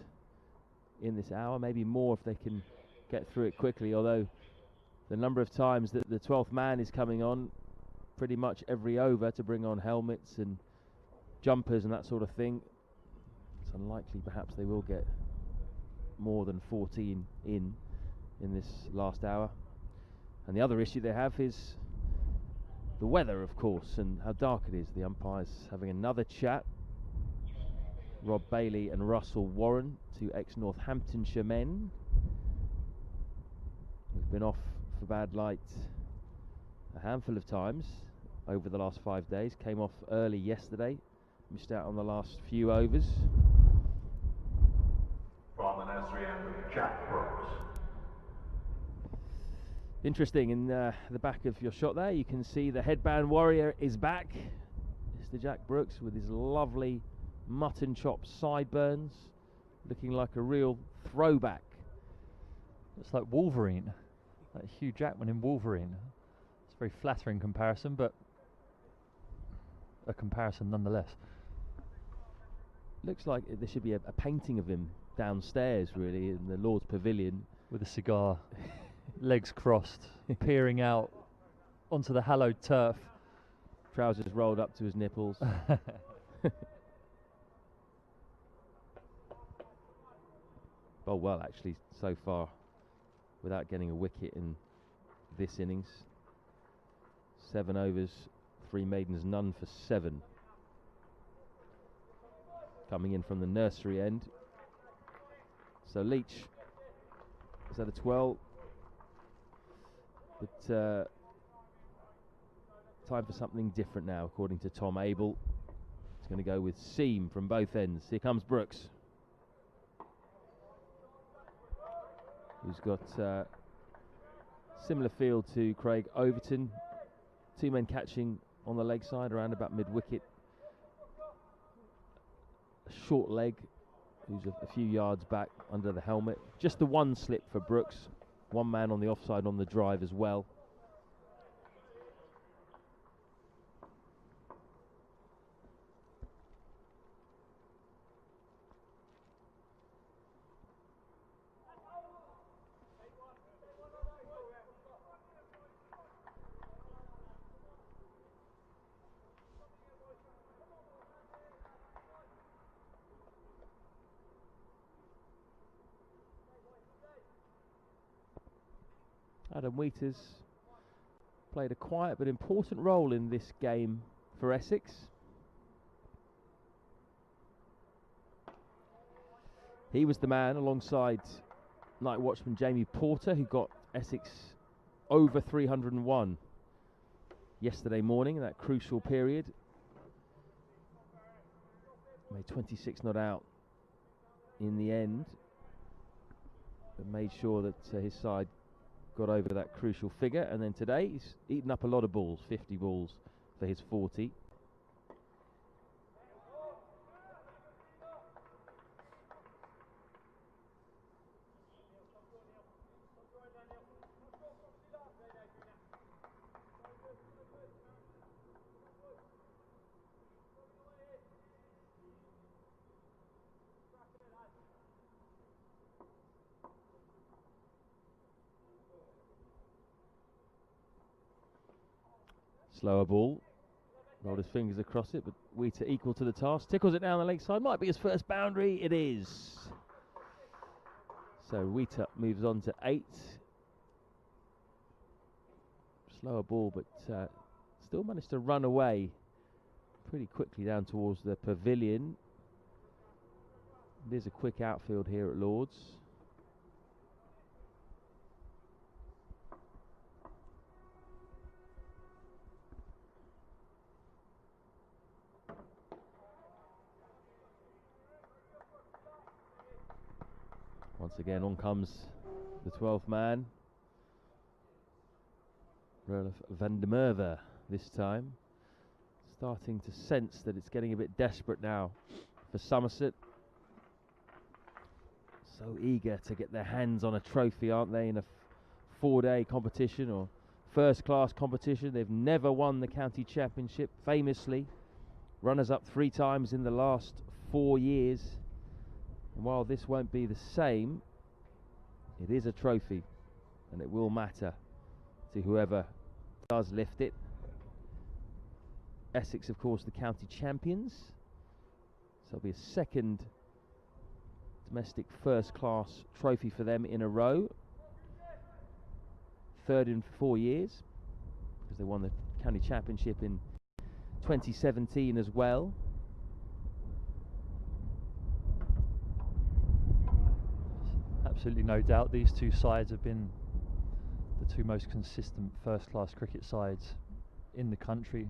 in this hour, maybe more if they can get through it quickly, although the number of times that the 12th man is coming on pretty much every over to bring on helmets and jumpers and that sort of thing, it's unlikely perhaps they will get more than 14 in this last hour. And the other issue they have is the weather, of course, and how dark it is. The umpires having another chat. Rob Bailey and Russell Warren, 2 ex-Northamptonshire men. We've been off for bad light a handful of times over the last 5 days. Came off early yesterday, missed out on the last few overs. From the nursery end, Jack Brooks. Interesting, in the back of your shot there, you can see the headband warrior is back. Mr. Jack Brooks with his lovely mutton chop sideburns, looking like a real throwback. It's like Wolverine, like Hugh Jackman in Wolverine. It's a very flattering comparison, but a comparison nonetheless. Looks like there should be a painting of him downstairs, really, in the Lord's Pavilion. With a cigar, legs crossed, peering out onto the hallowed turf. Trousers rolled up to his nipples. Oh well, actually, so far, without getting a wicket in this innings. 7 overs, 3 maidens, none for 7. Coming in from the nursery end. So Leach is at a 12. But time for something different now, according to Tom Abel. It's going to go with seam from both ends. Here comes Brooks, who's got similar field to Craig Overton. 2 men catching on the leg side around about mid-wicket. A short leg, who's a few yards back under the helmet. Just the 1 slip for Brooks. 1 man on the offside on the drive as well. Adam Wheaters played a quiet but important role in this game for Essex. He was the man alongside night watchman Jamie Porter, who got Essex over 301 yesterday morning in that crucial period. Made 26 not out in the end, but made sure that his side got over that crucial figure. And then today he's eaten up a lot of balls, 50 balls for his 40. Slower ball, rolled his fingers across it, but Wheater equal to the task, tickles it down the leg side, might be his first boundary, it is. So Wheater moves on to 8. Slower ball, but still managed to run away pretty quickly down towards the pavilion. There's a quick outfield here at Lord's. Once again, on comes the 12th man. Roelof van der Merwe this time. Starting to sense that it's getting a bit desperate now for Somerset. So eager to get their hands on a trophy, aren't they, in a 4-day competition or first-class competition. They've never won the county championship, famously. Runners-up 3 times in the last 4 years. And while this won't be the same, it is a trophy, and it will matter to whoever does lift it. Essex, of course, the county champions. So it'll be a second domestic first-class trophy for them in a row. 3rd in 4 years, because they won the county championship in 2017 as well. Absolutely no doubt these two sides have been the 2 most consistent first-class cricket sides in the country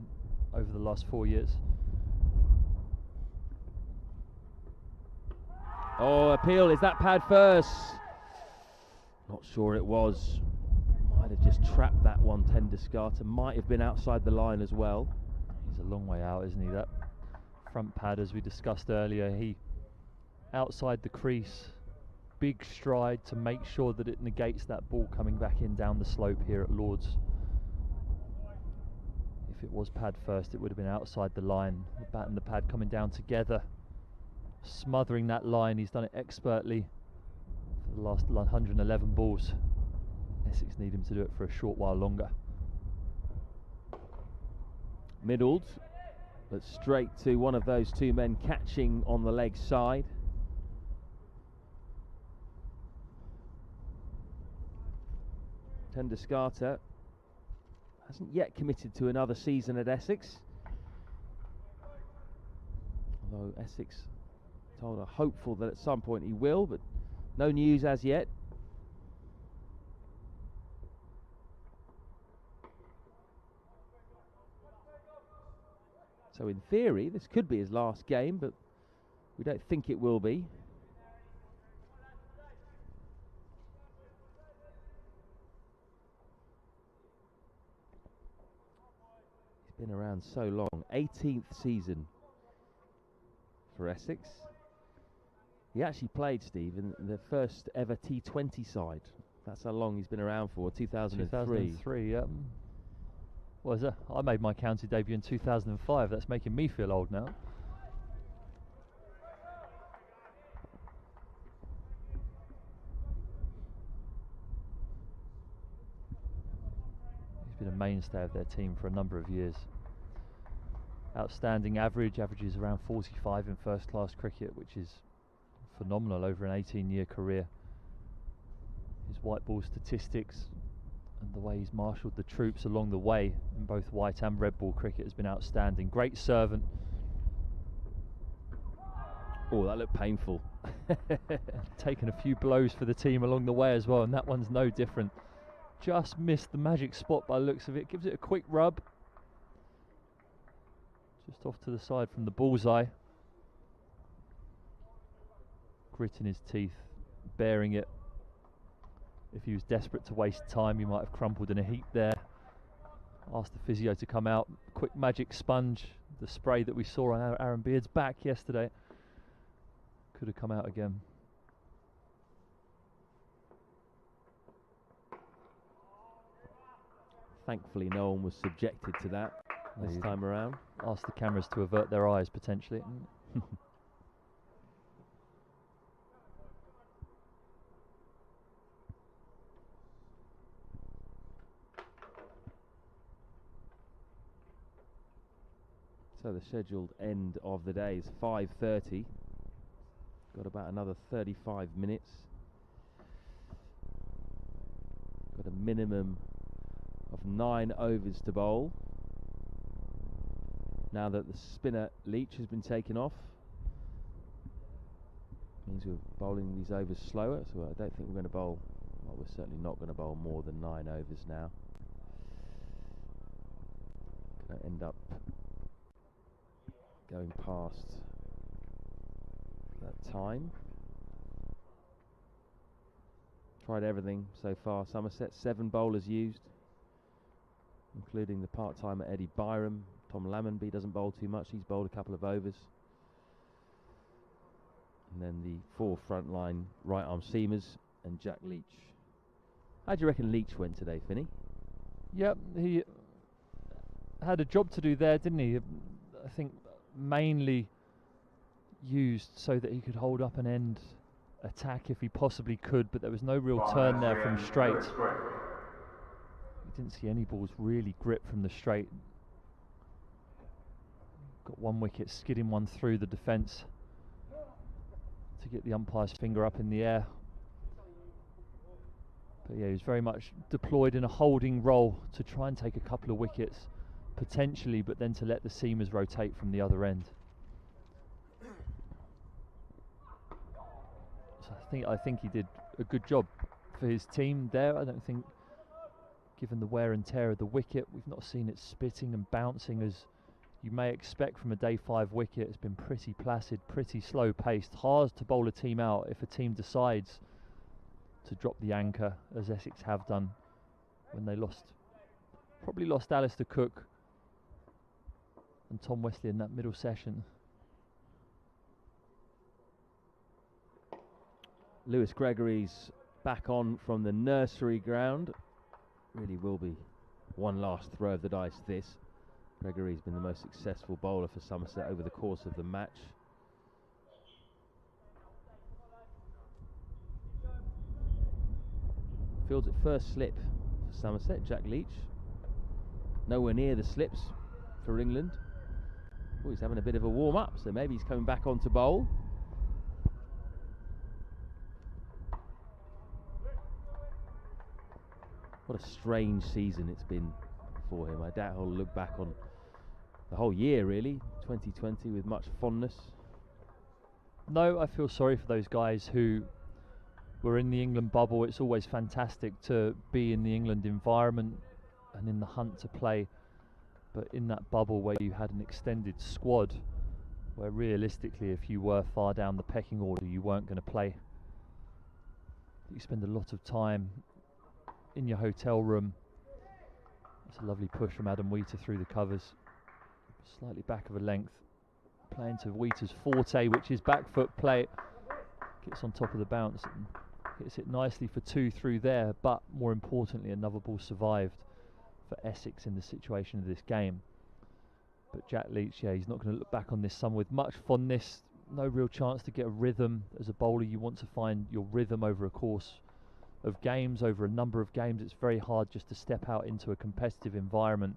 over the last 4 years. Oh, appeal, is that pad first? Not sure it was. Might have just trapped that one, Tendo-Schaar. Might have been outside the line as well. He's a long way out, isn't he? That front pad, as we discussed earlier, he outside the crease. Big stride to make sure that it negates that ball coming back in down the slope here at Lord's. If it was pad first, it would have been outside the line. The bat and the pad coming down together, smothering that line. He's done it expertly for the last 111 balls. Essex need him to do it for a short while longer. Middled, but straight to one of those 2 men catching on the leg side. Tendo-Schaar hasn't yet committed to another season at Essex, although Essex told are hopeful that at some point he will, but no news as yet. So in theory this could be his last game, but we don't think it will be. Been around so long. 18th season for Essex. He actually played, Steve, in the first ever T20 side. That's how long he's been around for, 2003. 2003, what was that? I made my county debut in 2005. That's making me feel old now. He's been a mainstay of their team for a number of years. Outstanding averages around 45 in first class cricket, which is phenomenal over an 18-year career. His white ball statistics And the way he's marshalled the troops along the way in both white and red ball cricket has been outstanding. Great servant. Oh, that looked painful. Taken a few blows for the team along the way as well, and that one's no different. Just missed the magic spot by the looks of it. Gives it a quick rub. Just off to the side from the bullseye. Gritting his teeth, bearing it. If he was desperate to waste time, he might have crumpled in a heap there. Asked the physio to come out. Quick magic sponge, the spray that we saw on Aaron Beard's back yesterday. Could have come out again. Thankfully, no one was subjected to that this time around. Asked the cameras to avert their eyes, potentially. So the scheduled end of the day is 5:30. Got about another 35 minutes. Got a minimum of 9 overs to bowl. Now that the spinner Leach has been taken off, means we're bowling these overs slower, so I don't think we're going to bowl, well, we're certainly not going to bowl more than 9 overs now. Going to end up going past that time. Tried everything so far. Somerset, 7 bowlers used, including the part-timer Eddie Byram. Tom Lammonby doesn't bowl too much. He's bowled a couple of overs. And then the 4 frontline right-arm seamers and Jack Leach. How do you reckon Leach went today, Finney? Yep, he had a job to do there, didn't he? I think mainly used so that he could hold up an end attack if he possibly could, but there was no real turn there from straight. You didn't see any balls really grip from the straight. Got 1 wicket, skidding one through the defence to get the umpire's finger up in the air. But yeah, he was very much deployed in a holding role to try and take a couple of wickets potentially, but then to let the seamers rotate from the other end. So I think he did a good job for his team there. I don't think, given the wear and tear of the wicket, we've not seen it spitting and bouncing as you may expect from a day 5 wicket. It's been pretty placid, pretty slow paced. Hard to bowl a team out if a team decides to drop the anchor, as Essex have done when they probably lost Alistair Cook and Tom Wesley in that middle session. Lewis Gregory's back on from the nursery ground. Really will be one last throw of the dice this. Gregory's been the most successful bowler for Somerset over the course of the match. Fields at first slip for Somerset, Jack Leach. Nowhere near the slips for England. Oh, he's having a bit of a warm-up, so maybe he's coming back on to bowl. What a strange season it's been for him. I doubt he'll look back on the whole year, really, 2020, with much fondness. No, I feel sorry for those guys who were in the England bubble. It's always fantastic to be in the England environment and in the hunt to play, but in that bubble where you had an extended squad, where realistically if you were far down the pecking order you weren't going to play. You spend a lot of time in your hotel room. That's a lovely push from Adam Wheater through the covers, slightly back of a length, playing to Wheater's forte, which is back foot play. Gets on top of the bounce and hits it nicely for 2 through there, but more importantly another ball survived for Essex in the situation of this game. But Jack Leach, yeah, he's not going to look back on this summer with much fondness. No real chance to get a rhythm. As a bowler you want to find your rhythm over a course of games, over a number of games. It's very hard just to step out into a competitive environment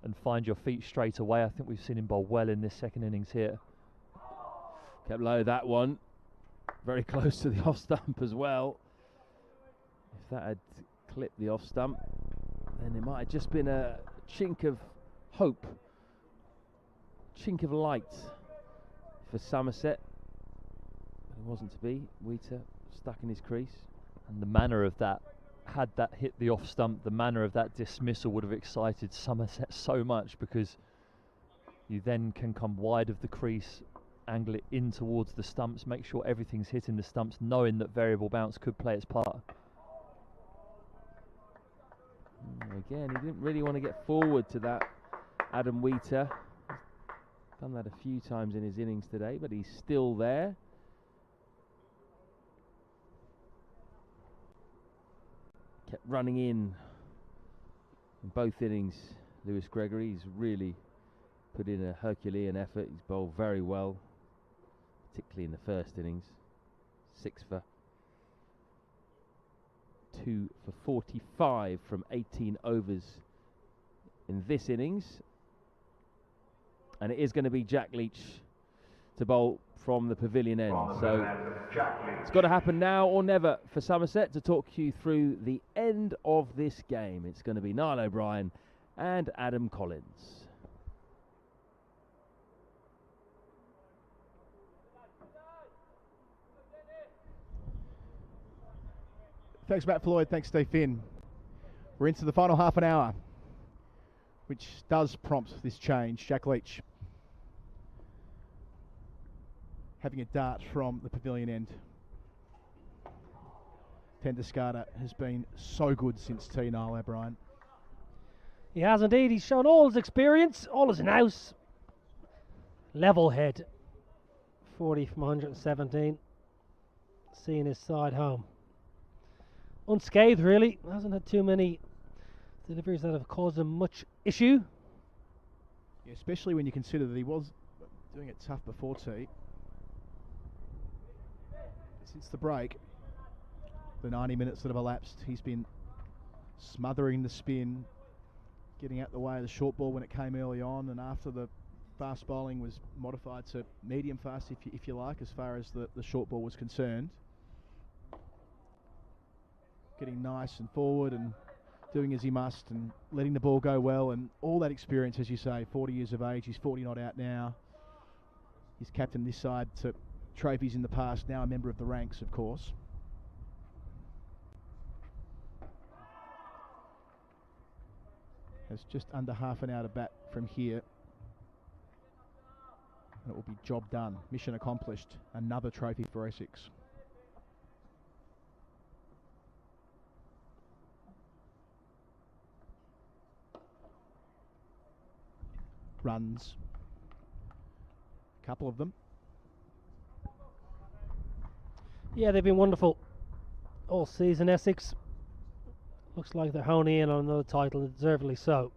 and find your feet straight away. I think we've seen him bowl well in this second innings here. Kept low that one, very close to the off stump as well. If that had clipped the off stump, then it might have just been a chink of hope, chink of light for Somerset. But it wasn't to be. Wheater stuck in his crease. And the manner of that, had that hit the off stump, the manner of that dismissal would have excited Somerset so much, because you then can come wide of the crease, angle it in towards the stumps, make sure everything's hitting the stumps, knowing that variable bounce could play its part. Again, he didn't really want to get forward to that, Adam Wheater. He's done that a few times in his innings today, but he's still there. Kept running in both innings. Lewis Gregory, he's really put in a Herculean effort. He's bowled very well, particularly in the first innings. 6 for 2 for 45 from 18 overs in this innings. And it is going to be Jack Leach to bowl from the pavilion end. So it's got to happen now or never for Somerset. To talk you through the end of this game, it's going to be Niall O'Brien and Adam Collins. Thanks, Matt Floyd. Thanks, Steve Finn. We're into the final half an hour, which does prompt this change. Jack Leach having a dart from the pavilion end. Tendo-Schaar has been so good since Niall O'Brien. He has indeed. He's shown all his experience, all his in-house. Level head. 40 from 117. Seeing his side home. Unscathed, really. Hasn't had too many deliveries that have caused him much issue. Yeah, especially when you consider that he was doing it tough before tea. Since the break, the 90 minutes that have elapsed, he's been smothering the spin, getting out the way of the short ball when it came early on, and after the fast bowling was modified to medium fast, if you like, as far as the short ball was concerned. Getting nice and forward and doing as he must and letting the ball go well, and all that experience, as you say, 40 years of age, he's 40 not out now. He's captained this side to trophies in the past, now a member of the ranks, of course. Has just under half an hour to bat from here. And it will be job done. Mission accomplished. Another trophy for Essex. Runs. A couple of them. Yeah, they've been wonderful all season, Essex. Looks like they're honing in on another title, and deservedly so.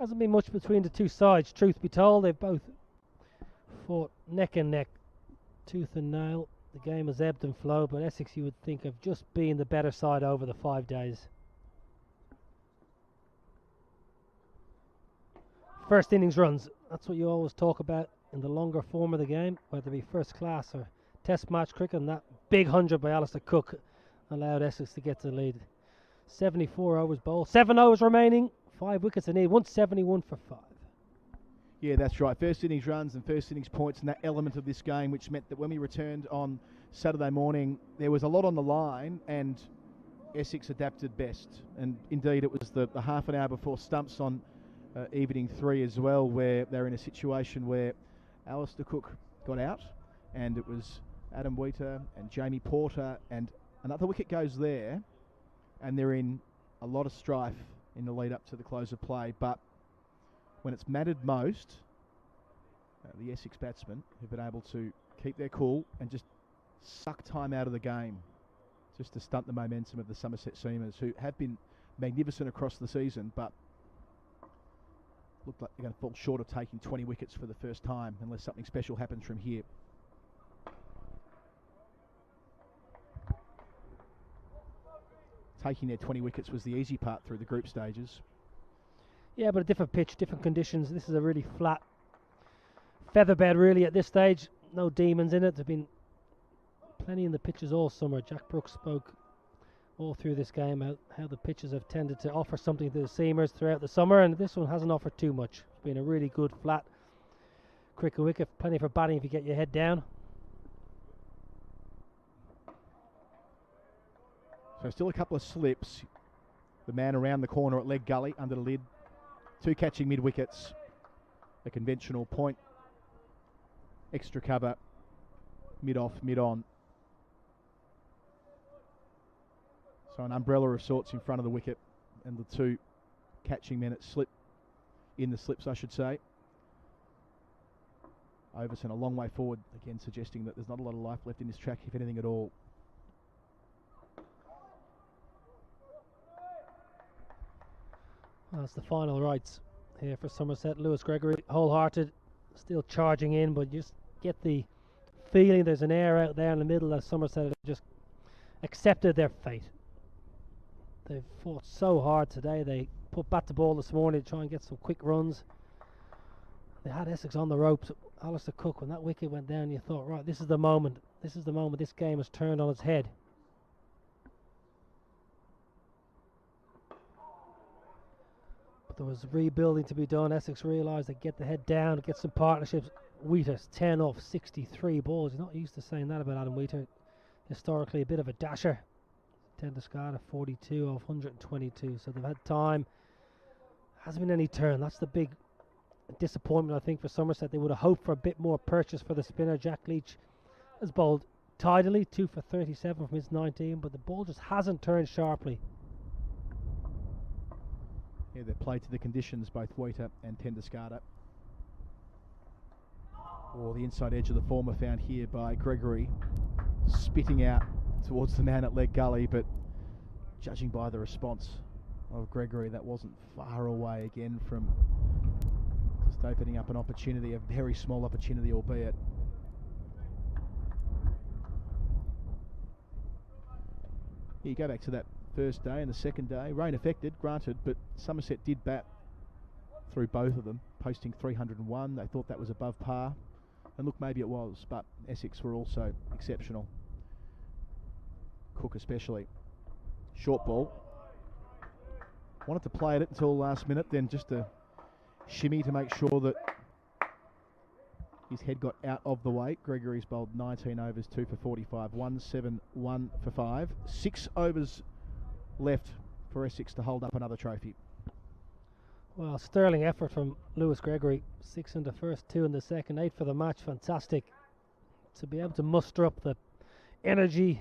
Hasn't been much between the two sides, truth be told. They've both fought neck and neck, tooth and nail. The game has ebbed and flowed, but Essex, you would think, have just been the better side over the 5 days. First innings runs, that's what you always talk about in the longer form of the game, whether it be first class or test match cricket, and that big 100 by Alistair Cook allowed Essex to get to the lead. 74 overs bowled, 7 overs remaining, 5 wickets in need, 171 for 5. Yeah, that's right. First innings runs and first innings points and that element of this game, which meant that when we returned on Saturday morning, there was a lot on the line and Essex adapted best. And indeed, it was the half an hour before stumps on evening 3 as well, where they're in a situation where Alistair Cook got out and it was Adam Wheater and Jamie Porter, and another wicket goes there, and they're in a lot of strife in the lead up to the close of play. But when it's mattered most, the Essex batsmen have been able to keep their cool and just suck time out of the game, just to stunt the momentum of the Somerset Seamers, who have been magnificent across the season, but look like they're going to fall short of taking 20 wickets for the first time unless something special happens from here. Taking their 20 wickets was the easy part through the group stages. Yeah, but a different pitch, different conditions. This is a really flat featherbed really at this stage. No demons in it. There have been plenty in the pitches all summer. Jack Brooks spoke all through this game, how the pitches have tended to offer something to the seamers throughout the summer, and this one hasn't offered too much. It's been a really good flat cricket wicket, plenty for batting if you get your head down. So still a couple of slips. The man around the corner at leg gully under the lid. 2 catching mid wickets. A conventional point. Extra cover. Mid off, mid on. So an umbrella of sorts in front of the wicket, and the 2 catching men at slip, in the slips I should say. Overton a long way forward, again suggesting that there's not a lot of life left in this track, if anything at all. Well, that's the final rights here for Somerset. Lewis Gregory, wholehearted, still charging in, but you just get the feeling there's an air out there in the middle that Somerset have just accepted their fate. They've fought so hard today. They put bat to ball this morning to try and get some quick runs. They had Essex on the ropes. Alistair Cook, when that wicket went down, you thought, right, this is the moment. This is the moment this game has turned on its head. But there was rebuilding to be done. Essex realised they get the head down, get some partnerships. Wheater's 10 off 63 balls. You're not used to saying that about Adam Wheater. Historically, a bit of a dasher. Tendo-Schaar 42 off 122. So they've had time. Hasn't been any turn. That's the big disappointment, I think, for Somerset. They would have hoped for a bit more purchase for the spinner. Jack Leach has bowled tidily, 2 for 37 from his 19, but the ball just hasn't turned sharply. Yeah, they played to the conditions, both Wheater and Tendo-Schaar. Or the inside edge of the former found here by Gregory, spitting out towards the man at leg gully, but judging by the response of Gregory, that wasn't far away again from just opening up an opportunity, a very small opportunity albeit. You go back to that first day and the second day, rain affected, granted, but Somerset did bat through both of them, posting 301. They thought that was above par, and look, maybe it was, but Essex were also exceptional. Cook especially. Short ball. Wanted to play at it until the last minute, then just a shimmy to make sure that his head got out of the way. Gregory's bowled 19 overs, 2 for 45, 171 for 5. 6 overs left for Essex to hold up another trophy. Well, sterling effort from Lewis Gregory. 6 in the first, 2 in the second, 8 for the match. Fantastic to be able to muster up the energy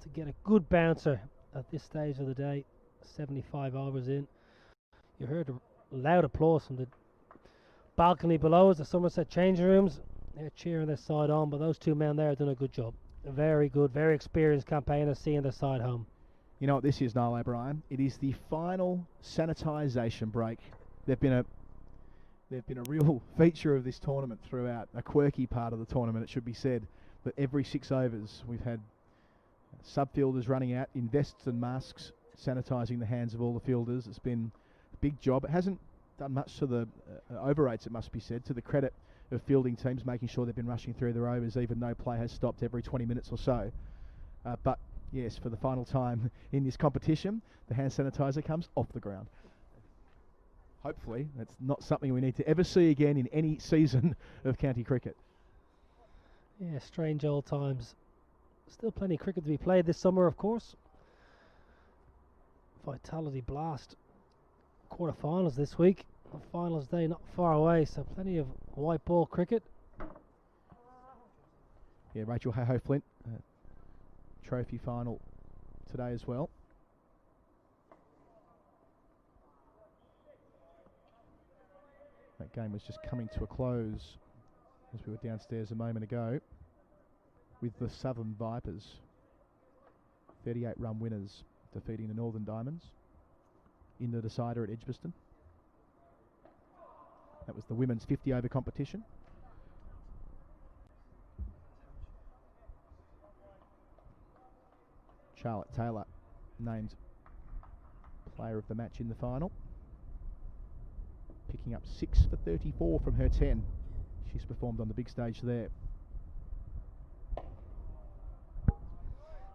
to get a good bouncer at this stage of the day. 75 overs in. You heard a loud applause from the balcony below us, the Somerset changing rooms. They're cheering their side on, but those 2 men there have done a good job. A very good, very experienced campaigner seeing their side home. You know what this is, Niall O'Brien? It is the final sanitisation break. They've been a real feature of this tournament throughout, a quirky part of the tournament, it should be said. But every 6 overs we've had sub-fielders running out in vests and masks, sanitising the hands of all the fielders. It's been a big job. It hasn't done much to the over-rates, it must be said, to the credit of fielding teams, making sure they've been rushing through their overs, even though play has stopped every 20 minutes or so. But yes, for the final time in this competition, the hand sanitizer comes off the ground. Hopefully, that's not something we need to ever see again in any season of county cricket. Yeah, strange old times. Still plenty of cricket to be played this summer, of course. Vitality Blast quarter-finals this week. The finals day not far away, so plenty of white ball cricket. Yeah, Rachel Hayhoe Flint, trophy final today as well. That game was just coming to a close as we were downstairs a moment ago with the Southern Vipers, 38-run winners, defeating the Northern Diamonds in the decider at Edgbaston. That was the women's 50-over competition. Charlotte Taylor named player of the match in the final, picking up 6 for 34 from her 10. She's performed on the big stage there.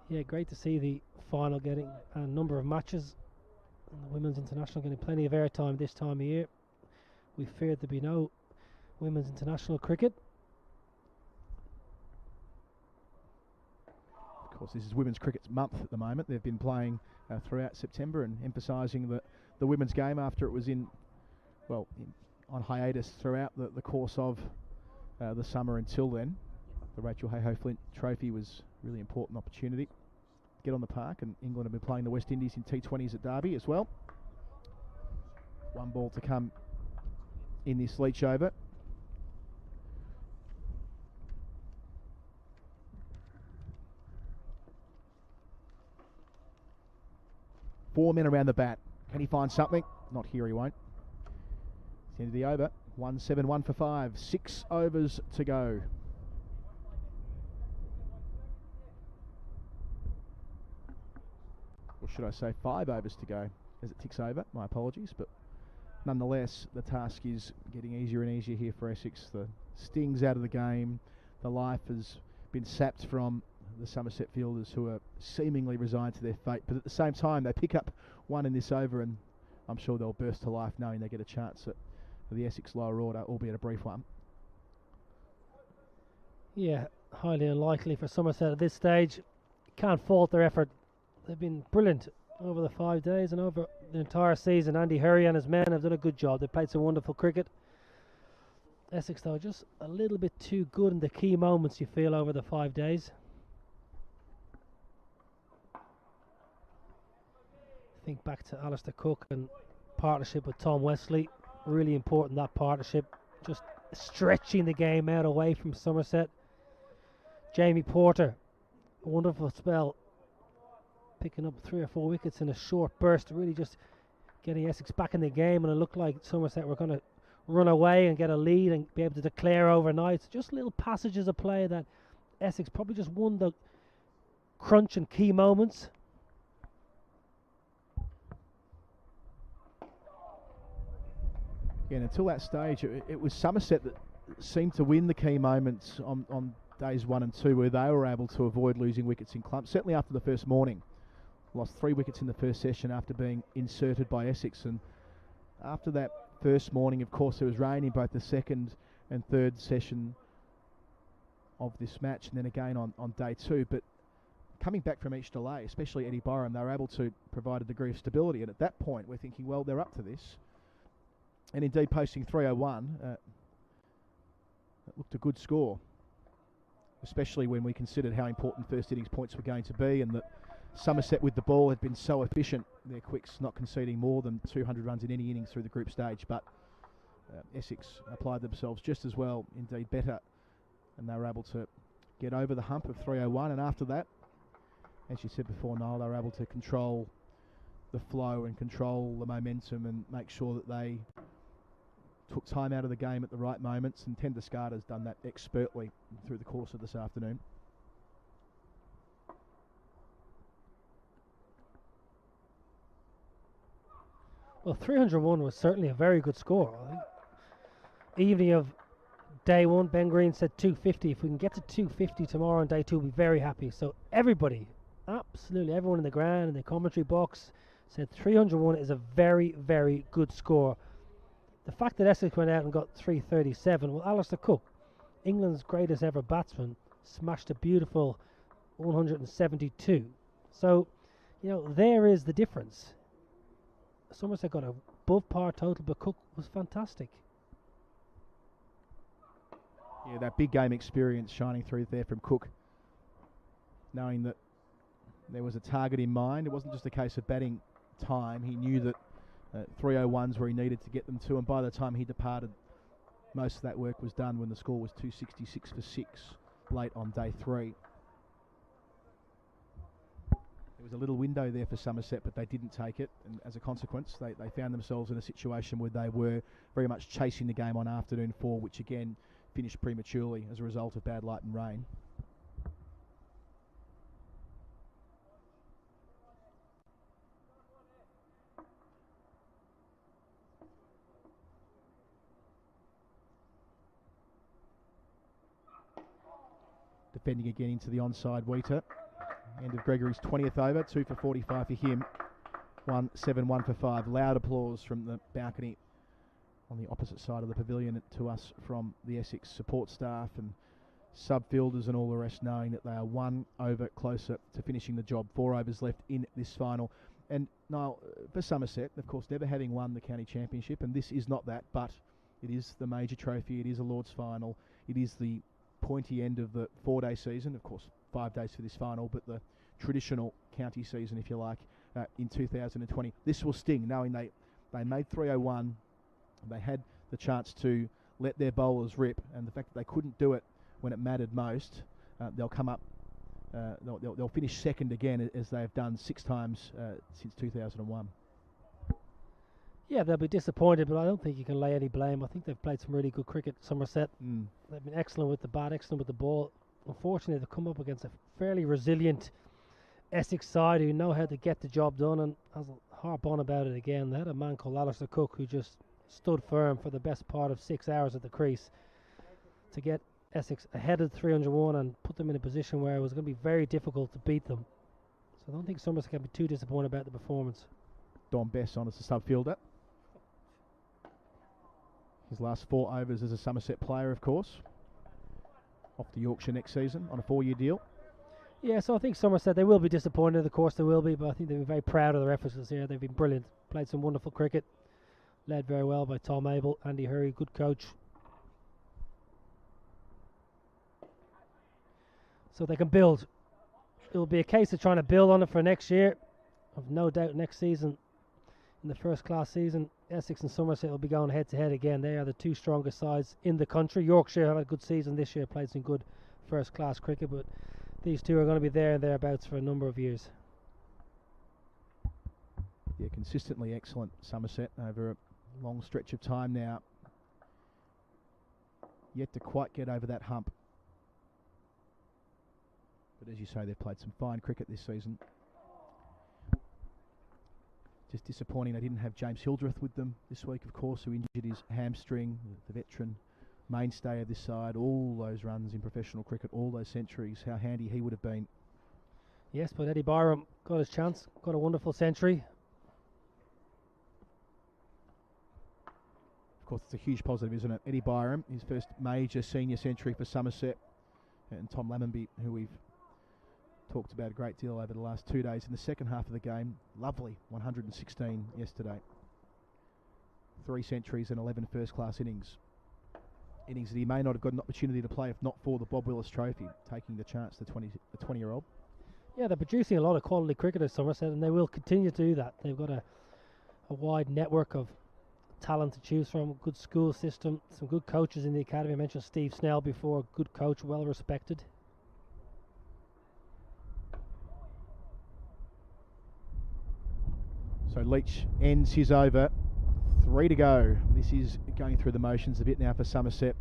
Yeah, great to see the final getting a number of matches, and the Women's International getting plenty of airtime this time of year. We feared there'd be no Women's International cricket. Of course, this is Women's Cricket's month at the moment. They've been playing throughout September and emphasising the women's game after it was on hiatus throughout the course of the summer until then. The Rachel Hayhoe Flint Trophy was a really important opportunity to get on the park, and England have been playing the West Indies in T20s at Derby as well. One ball to come in this Leach over. Four men around the bat. Can he find something? Not here, he won't. It's the end of the over. 1-7-1 for 5. 6 overs to go. Or should I say 5 overs to go as it ticks over. My apologies, but nonetheless, the task is getting easier and easier here for Essex. The sting's out of the game. The life has been sapped from the Somerset fielders, who are seemingly resigned to their fate, but at the same time they pick up one in this over, and I'm sure they'll burst to life knowing they get a chance at the Essex lower order, albeit a brief one. Yeah, highly unlikely for Somerset at this stage. Can't fault their effort. They've been brilliant over the 5 days and over the entire season. Andy Hurry and his men have done a good job. They've played some wonderful cricket. Essex, though, just a little bit too good in the key moments, you feel, over the 5 days. Think back to Alistair Cook and partnership with Tom Wesley. Really important, that partnership. Just stretching the game out away from Somerset. Jamie Porter, a wonderful spell. Picking up 3 or 4 wickets in a short burst. Really just getting Essex back in the game. And it looked like Somerset were going to run away and get a lead and be able to declare overnight. So just little passages of play that Essex probably just won the crunch and key moments. Yeah, and until that stage, it was Somerset that seemed to win the key moments on days 1 and 2, where they were able to avoid losing wickets in clumps. Certainly after the first morning, lost 3 wickets in the first session after being inserted by Essex. And after that first morning, of course, there was rain in both the second and third session of this match, and then again on day 2. But coming back from each delay, especially Eddie Byram, they were able to provide a degree of stability. And at that point, we're thinking, well, they're up to this. And indeed, posting 301, it looked a good score, especially when we considered how important first innings points were going to be, and that Somerset with the ball had been so efficient, their quicks not conceding more than 200 runs in any innings through the group stage. But Essex applied themselves just as well, indeed better, and they were able to get over the hump of 301. And after that, as you said before, Niall, they were able to control the flow and control the momentum and make sure that they took time out of the game at the right moments, and Tendo-Schaar has done that expertly through the course of this afternoon. Well, 301 was certainly a very good score. I think evening of day 1, Ben Green said 250. If we can get to 250 tomorrow on day 2, we'll be very happy. So everybody, absolutely everyone in the ground, in the commentary box, said 301 is a very, very good score. The fact that Essex went out and got 337, well, Alistair Cook, England's greatest ever batsman, smashed a beautiful 172. So, you know, there is the difference. Somerset got a above par total, but Cook was fantastic. Yeah, that big game experience shining through there from Cook, knowing that there was a target in mind. It wasn't just a case of batting time. He knew that 301s where he needed to get them to, and by the time he departed, most of that work was done when the score was 266 for 6 late on day 3. There was a little window there for Somerset, but they didn't take it, and as a consequence they found themselves in a situation where they were very much chasing the game on afternoon 4, which again finished prematurely as a result of bad light and rain. Defending again into the onside Wheater. End of Gregory's 20th over, 2 for 45 for him. 1-7, 1 for 5. Loud applause from the balcony on the opposite side of the pavilion to us from the Essex support staff and sub-fielders and all the rest, knowing that they are 1 over closer to finishing the job. 4 overs left in this final. And Niall, for Somerset, of course, never having won the county championship, and this is not that, but it is the major trophy, it is a Lord's final, it is the pointy end of the 4-day season, of course 5 days for this final, but the traditional county season, if you like, in 2020. This will sting, knowing they made 301, they had the chance to let their bowlers rip, and the fact that they couldn't do it when it mattered most, they'll come up, they'll finish second again, as they've done 6 times since 2001. Yeah, they'll be disappointed, but I don't think you can lay any blame. I think they've played some really good cricket, Somerset. They've been excellent with the bat, excellent with the ball. Unfortunately, they've come up against a fairly resilient Essex side who know how to get the job done, and I'll harp on about it again. They had a man called Alistair Cook who just stood firm for the best part of 6 hours at the crease to get Essex ahead of 301 and put them in a position where it was going to be very difficult to beat them. So I don't think Somerset can be too disappointed about the performance. Don Bess on as a sub-fielder. His last 4 overs as a Somerset player, of course. Off to Yorkshire next season on a 4-year deal. Yeah, so I think Somerset, they will be disappointed, of course they will be, but I think they've been very proud of their efforts this year. They've been brilliant, played some wonderful cricket, led very well by Tom Abel, Andy Hurry, good coach. So they can build. It will be a case of trying to build on it for next year. I've no doubt next season, in the first class season, Essex and Somerset will be going head to head again. They are the 2 strongest sides in the country. Yorkshire had a good season this year, played some good first class cricket, but these 2 are going to be there and thereabouts for a number of years. Yeah, consistently excellent Somerset over a long stretch of time now. Yet to quite get over that hump. But as you say, they've played some fine cricket this season. Just disappointing they didn't have James Hildreth with them this week, of course, who injured his hamstring, the veteran mainstay of this side. All those runs in professional cricket, all those centuries, how handy he would have been. Yes, but Eddie Byram got his chance, got a wonderful century. Of course, it's a huge positive, isn't it? Eddie Byram, his first major senior century for Somerset, and Tom Lammonby, who we've talked about a great deal over the last 2 days in the second half of the game. Lovely 116 yesterday. 3 centuries and 11 first-class innings. Innings that he may not have got an opportunity to play if not for the Bob Willis Trophy, taking the chance, the 20-year-old. Yeah, they're producing a lot of quality cricketers, Somerset, and they will continue to do that. They've got a wide network of talent to choose from, good school system, some good coaches in the academy. I mentioned Steve Snell before, good coach, well respected. So Leach ends his over. 3 to go. This is going through the motions a bit now for Somerset.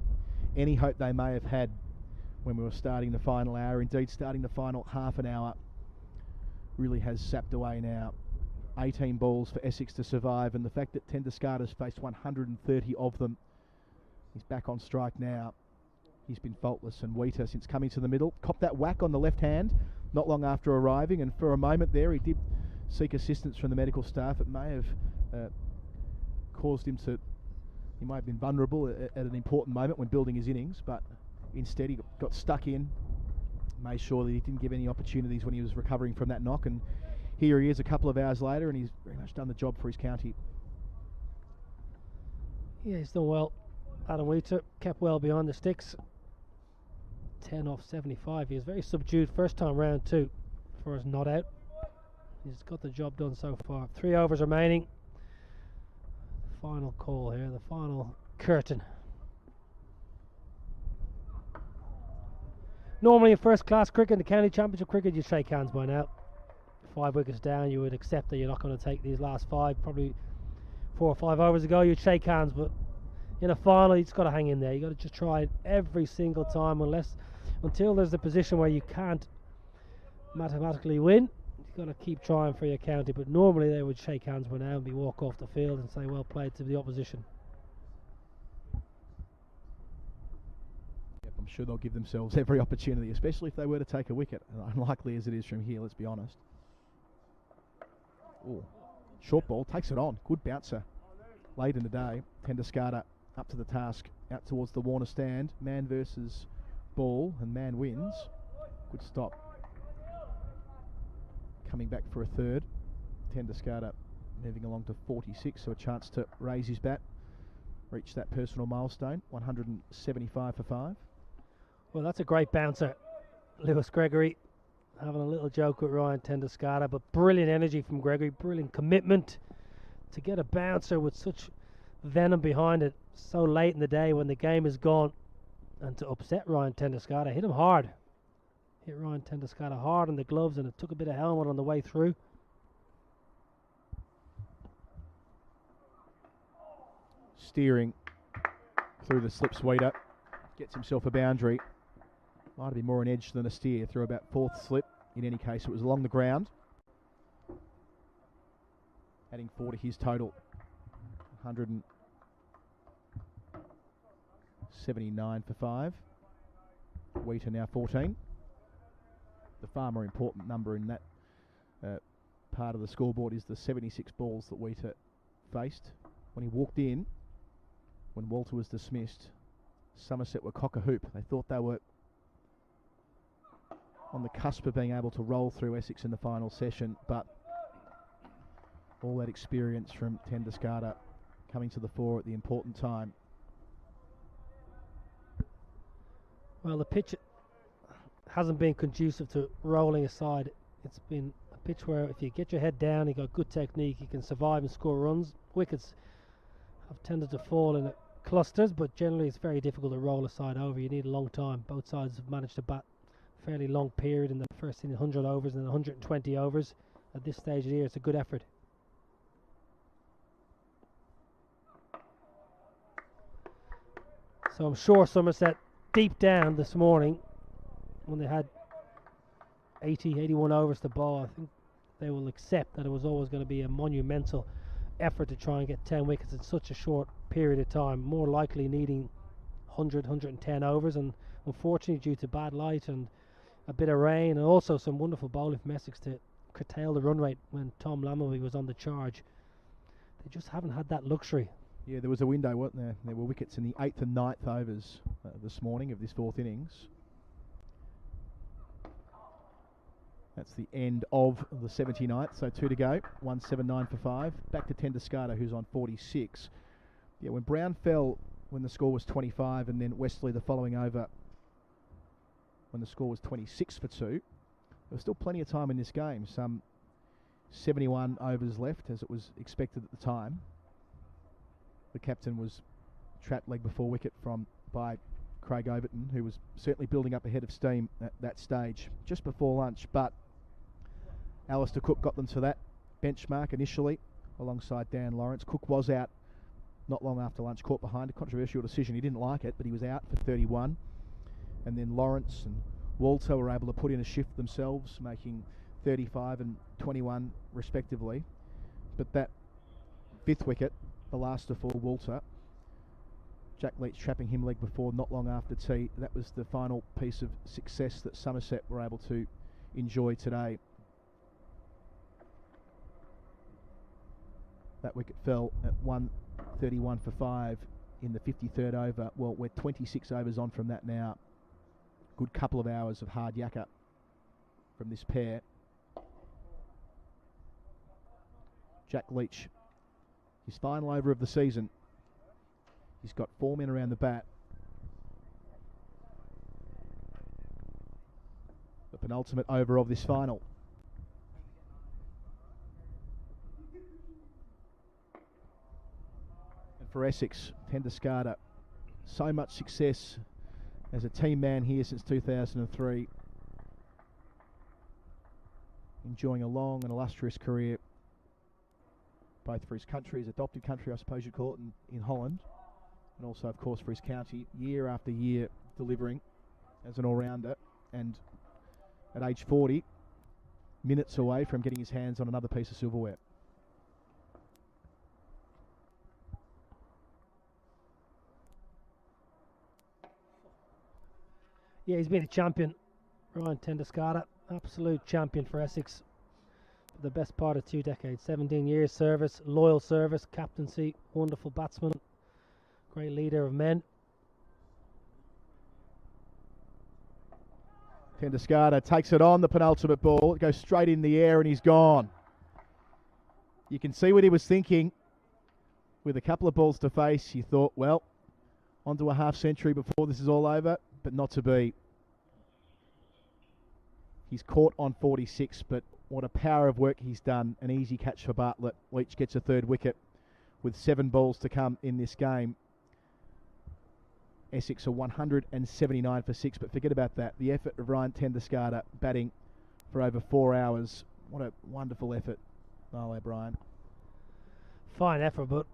Any hope they may have had when we were starting the final hour, indeed starting the final half an hour, really has sapped away now. 18 balls for Essex to survive, and the fact that Tendo-Schaar has faced 130 of them, he's back on strike now. He's been faultless, and Wheater, since coming to the middle, copped that whack on the left hand not long after arriving, and for a moment there he did seek assistance from the medical staff. It may have caused him to, he might have been vulnerable at an important moment when building his innings, but instead he got stuck in, made sure that he didn't give any opportunities when he was recovering from that knock, and here he is a couple of hours later, and he's very much done the job for his county. Yeah, he's done well. Adam Wheater kept well behind the sticks. 10 off 75. He was very subdued first time round too for his not out. He's got the job done so far. 3 overs remaining. Final call here, the final curtain. Normally in first class cricket, the county championship cricket, you shake hands by now. 5 wickets down, you would accept that you're not going to take these last 5. Probably 4 or 5 overs ago you'd shake hands, but in a final you just got to hang in there. You got to just try it every single time, until there's a position where you can't mathematically win. You've got to keep trying for your county, but normally they would shake hands by now and be walk off the field and say well played to the opposition. Yep, I'm sure they'll give themselves every opportunity, especially if they were to take a wicket. Unlikely as it is from here, let's be honest. Ooh. Short ball, takes it on. Good bouncer. Late in the day, Tendo-Schaar up to the task, out towards the Warner stand. Man versus ball, and man wins. Good stop. Coming back for a third. Tendo-Schaar moving along to 46, so a chance to raise his bat. Reach that personal milestone, 175 for 5. Well, that's a great bouncer. Lewis Gregory having a little joke with Ryan Tendo-Schaar, but brilliant energy from Gregory, brilliant commitment to get a bouncer with such venom behind it so late in the day when the game is gone, and to upset Ryan Tendo-Schaar. Hit him hard. Hit Ryan Tendo-Schaar hard on the gloves, and it took a bit of helmet on the way through. Steering through the slip sweeter, gets himself a boundary. Might have been more an edge than a steer through about 4th slip. In any case, it was along the ground. Adding 4 to his total. 179 for 5. Wheater now 14. The far more important number in that part of the scoreboard is the 76 balls that Wheater faced. When he walked in, when Walter was dismissed, Somerset were cock-a-hoop. They thought they were on the cusp of being able to roll through Essex in the final session, but all that experience from Tendo-Schaar coming to the fore at the important time. Well, the pitch hasn't been conducive to rolling aside. It's been a pitch where if you get your head down, you got good technique, you can survive and score runs. Wickets have tended to fall in clusters, but generally it's very difficult to roll a side over. You need a long time. Both sides have managed to bat a fairly long period in the first 100 overs and then 120 overs. At this stage of the year, it's a good effort. So I'm sure Somerset, deep down this morning, when they had 81 overs to bowl, I think they will accept that it was always going to be a monumental effort to try and get 10 wickets in such a short period of time, more likely needing 100, 110 overs, and unfortunately due to bad light and a bit of rain and also some wonderful bowling from Essex to curtail the run rate when Tom Lamley was on the charge, they just haven't had that luxury. Yeah, there was a window, wasn't there? There were wickets in the 8th and 9th overs this morning of this 4th innings. That's the end of the 79th, so 2 to go. 179 for 5. Back to Tendo-Schaar, who's on 46. Yeah, when Brown fell when the score was 25, and then Wesley the following over when the score was 26 for 2, there was still plenty of time in this game. Some 71 overs left, as it was expected at the time. The captain was trapped leg before wicket by Craig Overton, who was certainly building up a head of steam at that stage just before lunch, but Alistair Cook got them to that benchmark initially alongside Dan Lawrence. Cook was out not long after lunch, caught behind a controversial decision. He didn't like it, but he was out for 31. And then Lawrence and Walter were able to put in a shift themselves, making 35 and 21 respectively. But that 5th wicket, the last of all, Walter, Jack Leach trapping him leg before not long after tea, that was the final piece of success that Somerset were able to enjoy today. That wicket fell at 131 for 5 in the 53rd over. Well, we're 26 overs on from that now. Good couple of hours of hard yakka from this pair. Jack Leach, his final over of the season. He's got 4 men around the bat. The penultimate over of this final. And for Essex, Tendo-Schaar, so much success as a team man here since 2003. Enjoying a long and illustrious career, both for his country, his adopted country, I suppose you'd call it, in Holland, and also, of course, for his county, year after year delivering as an all-rounder, and at age 40, minutes away from getting his hands on another piece of silverware. Yeah, he's been a champion. Ryan Tendo-Schaar, absolute champion for Essex for the best part of 2 decades. 17 years service, loyal service, captaincy, wonderful batsman, great leader of men. Tendo-Schaar takes it on, the penultimate ball. It goes straight in the air and he's gone. You can see what he was thinking. With a couple of balls to face, he thought, well, onto a half century before this is all over, but not to be. He's caught on 46, but what a power of work he's done. An easy catch for Bartlett. Leach gets a 3rd wicket with 7 balls to come in this game. Essex are 179 for 6, but forget about that. The effort of Ryan Tendo-Schaar batting for over 4 hours. What a wonderful effort, Niall O'Brien. Fine effort, but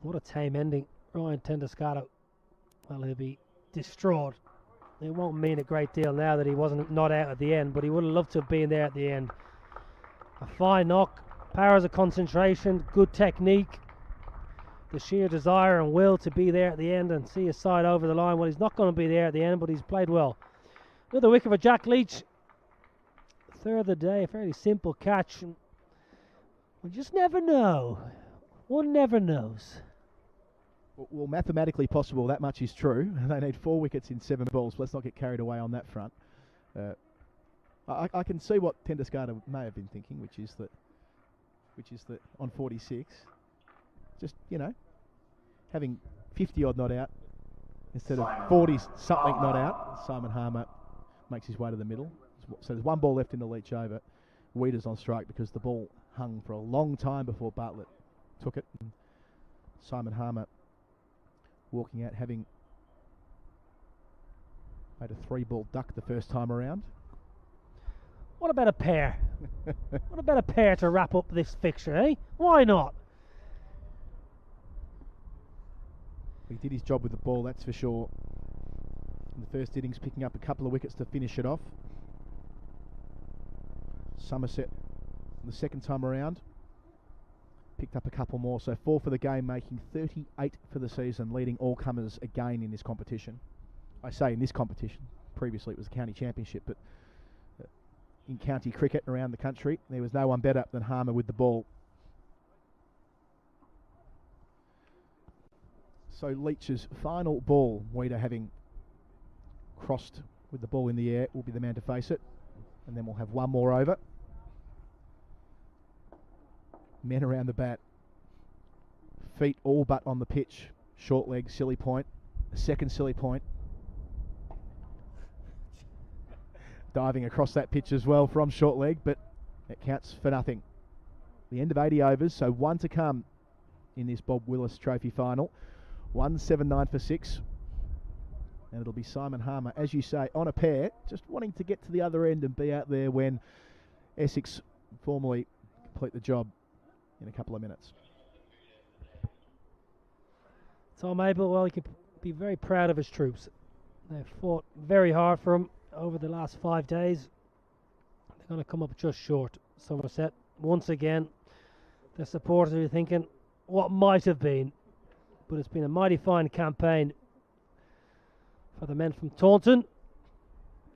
what a tame ending. Ryan Tendo-Schaar, well, he'll be distraught. It won't mean a great deal now that he wasn't not out at the end, but he would have loved to have been there at the end. A fine knock, powers of concentration, good technique, the sheer desire and will to be there at the end and see his side over the line. Well, he's not going to be there at the end, but he's played well. Another wicket for Jack Leach. 3rd of the day, a fairly simple catch. We just never know. One never knows. Well, mathematically possible, that much is true. They need 4 wickets in 7 balls. Let's not get carried away on that front. I can see what Tendo-Schaar may have been thinking, which is that on 46, just, you know, having 50 odd not out instead of 40 something not out. Simon Harmer makes his way to the middle. So there's 1 ball left in the Leach over. Weeder's on strike because the ball hung for a long time before Bartlett took it. And Simon Harmer walking out, having made a 3-ball duck the first time around. What about a pair? What about a pair to wrap up this fixture, eh? Why not? He did his job with the ball, that's for sure. In the first innings, picking up a couple of wickets to finish it off. Somerset, the second time around, picked up a couple more, so 4 for the game, making 38 for the season, leading all comers again in this competition. I say in this competition, previously it was a county championship, but in county cricket around the country, there was no one better than Harmer with the ball. So Leach's final ball, Weeder having crossed with the ball in the air, will be the man to face it, and then we'll have 1 more over. Men around the bat, feet all but on the pitch, short leg, silly point, a second silly point, diving across that pitch as well from short leg, but it counts for nothing. The end of 80 overs, so 1 to come in this Bob Willis Trophy Final. 179 for 6, and it'll be Simon Harmer, as you say, on a pair, just wanting to get to the other end and be out there when Essex formally complete the job in a couple of minutes. Tom Abel, well, he can be very proud of his troops. They've fought very hard for him over the last 5 days. They're going to come up just short. Somerset, once again, the supporters are thinking what might have been, but it's been a mighty fine campaign for the men from Taunton.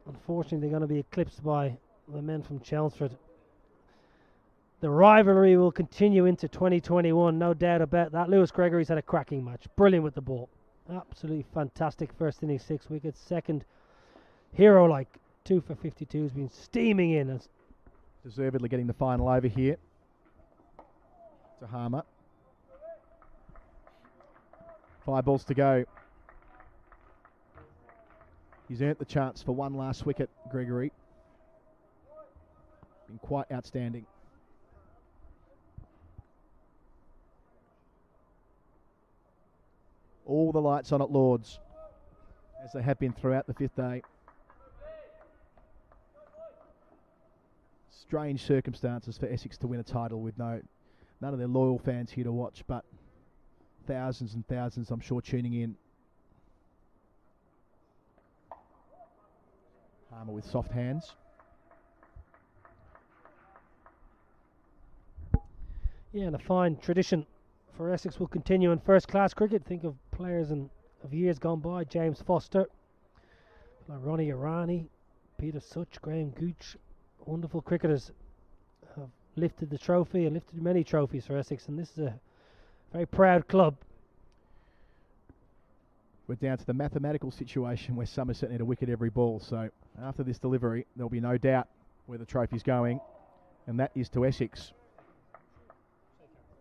Unfortunately, they're going to be eclipsed by the men from Chelmsford. The rivalry will continue into 2021, no doubt about that. Lewis Gregory's had a cracking match. Brilliant with the ball. Absolutely fantastic. First inning, 6 wickets. Second, hero-like. 2 for 52. Has been steaming in. Deservedly getting the final over here to Harmer. 5 balls to go. He's earned the chance for 1 last wicket, Gregory. Been quite outstanding. All the lights on at Lord's, as they have been throughout the 5th day. Strange circumstances for Essex to win a title with none of their loyal fans here to watch, but thousands and thousands, I'm sure, tuning in. Harmer with soft hands. Yeah, and a fine tradition for Essex will continue in first-class cricket. Think of players of years gone by. James Foster Ronnie Irani, Peter Such, Graham Gooch, wonderful cricketers have lifted the trophy and lifted many trophies for Essex, and this is a very proud club. We're down to the mathematical situation where Somerset need a wicket every ball, so after this delivery there'll be no doubt where the trophy's going, and that is to Essex.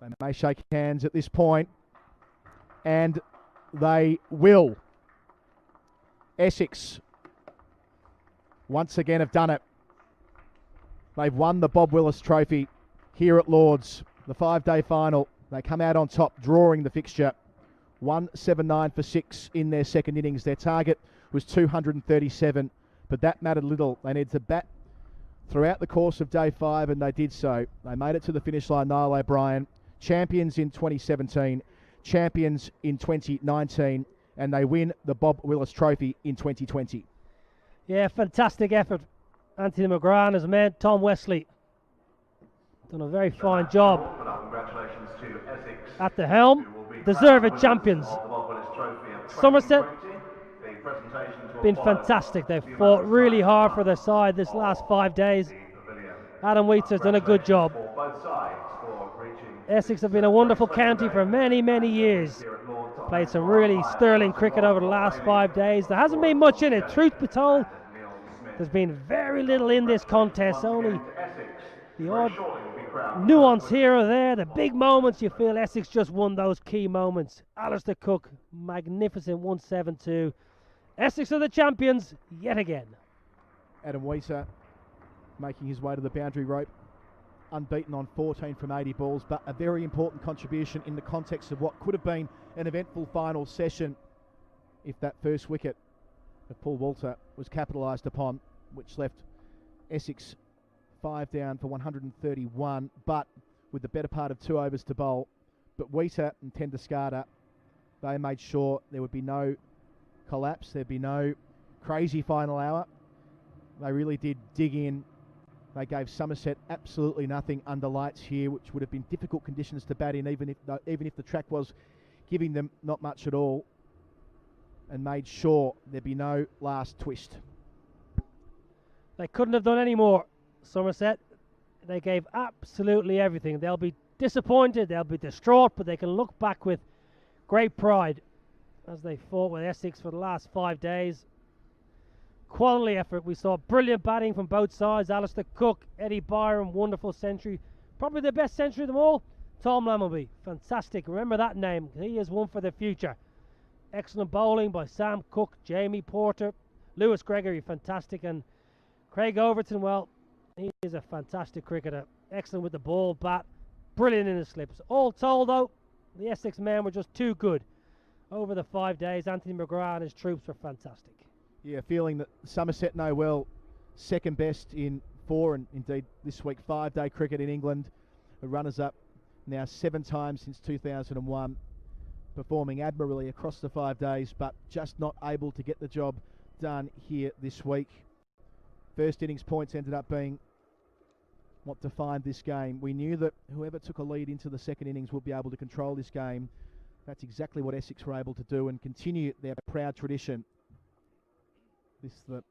They may shake hands at this point, and they will. Essex once again have done it. They've won the Bob Willis Trophy here at Lord's, the 5-day final. They come out on top, drawing the fixture. 179 for 6 in their second innings. Their target was 237, but that mattered little. They needed to bat throughout the course of day 5, and they did so. They made it to the finish line. Niall O'Brien, champions in 2017, champions in 2019, and they win the Bob Willis Trophy in 2020. Yeah, fantastic effort. Anthony McGrath and his men, Tom Wesley, done a very fine job at the helm. Deserved champions. Somerset been fantastic. They've fought really hard for their side this last 5 days. Adam Wheater's done a good job. Essex have been a wonderful county for many, many years. Played some really sterling cricket over the last 5 days. There hasn't been much in it. Truth be told, there's been very little in this contest. Only the odd nuance here or there. The big moments, you feel Essex just won those key moments. Alistair Cook, magnificent 172. Essex are the champions yet again. Adam Wheater making his way to the boundary rope, unbeaten on 14 from 80 balls, but a very important contribution in the context of what could have been an eventful final session if that first wicket of Paul Walter was capitalised upon, which left Essex 5 down for 131, but with the better part of 2 overs to bowl. But Wheater and Tendo-Schaar, they made sure there would be no collapse, there'd be no crazy final hour. They really did dig in. They gave Somerset absolutely nothing under lights here, which would have been difficult conditions to bat in, even if the track was giving them not much at all, and made sure there'd be no last twist. They couldn't have done any more, Somerset. They gave absolutely everything. They'll be disappointed, they'll be distraught, but they can look back with great pride as they fought with Essex for the last 5 days. Quality effort. We saw brilliant batting from both sides. Alistair Cook, Eddie Byron, wonderful century. Probably the best century of them all, Tom Lammonby. Fantastic. Remember that name. He is one for the future. Excellent bowling by Sam Cook, Jamie Porter, Lewis Gregory, fantastic. And Craig Overton, well, he is a fantastic cricketer. Excellent with the ball, bat, brilliant in his slips. All told, though, the Essex men were just too good. Over the 5 days, Anthony McGrath and his troops were fantastic. Yeah, feeling that Somerset know well, second best in 4 and indeed this week 5-day cricket in England. The runners-up now 7 times since 2001, performing admirably across the 5 days, but just not able to get the job done here this week. First innings points ended up being what defined this game. We knew that whoever took a lead into the second innings would be able to control this game. That's exactly what Essex were able to do and continue their proud tradition. This is the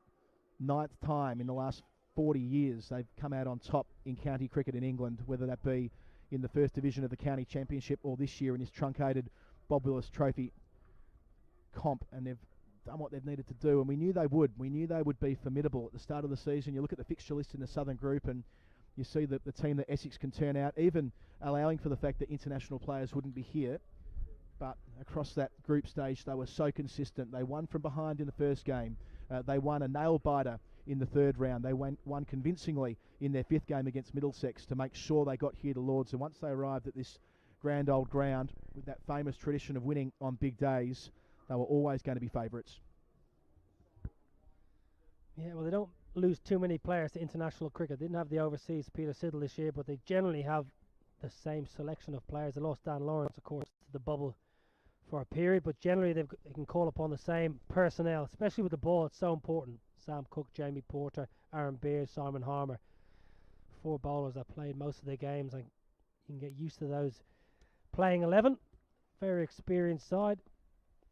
9th time in the last 40 years they've come out on top in county cricket in England, whether that be in the first division of the county championship or this year in this truncated Bob Willis Trophy comp, and they've done what they've needed to do, and we knew they would. We knew they would be formidable at the start of the season. You look at the fixture list in the Southern Group and you see that the team that Essex can turn out, even allowing for the fact that international players wouldn't be here, but across that group stage they were so consistent. They won from behind in the first game. They won a nail-biter in the 3rd round. They won convincingly in their 5th game against Middlesex to make sure they got here to Lord's. And once they arrived at this grand old ground with that famous tradition of winning on big days, they were always going to be favourites. Yeah, well, they don't lose too many players to international cricket. They didn't have the overseas Peter Siddle this year, but they generally have the same selection of players. They lost Dan Lawrence, of course, to the bubble for a period, but generally they can call upon the same personnel, especially with the ball. It's so important. Sam Cook, Jamie Porter, Aaron Beard, Simon Harmer, 4 bowlers that played most of their games, and you can get used to those playing 11. Very experienced side.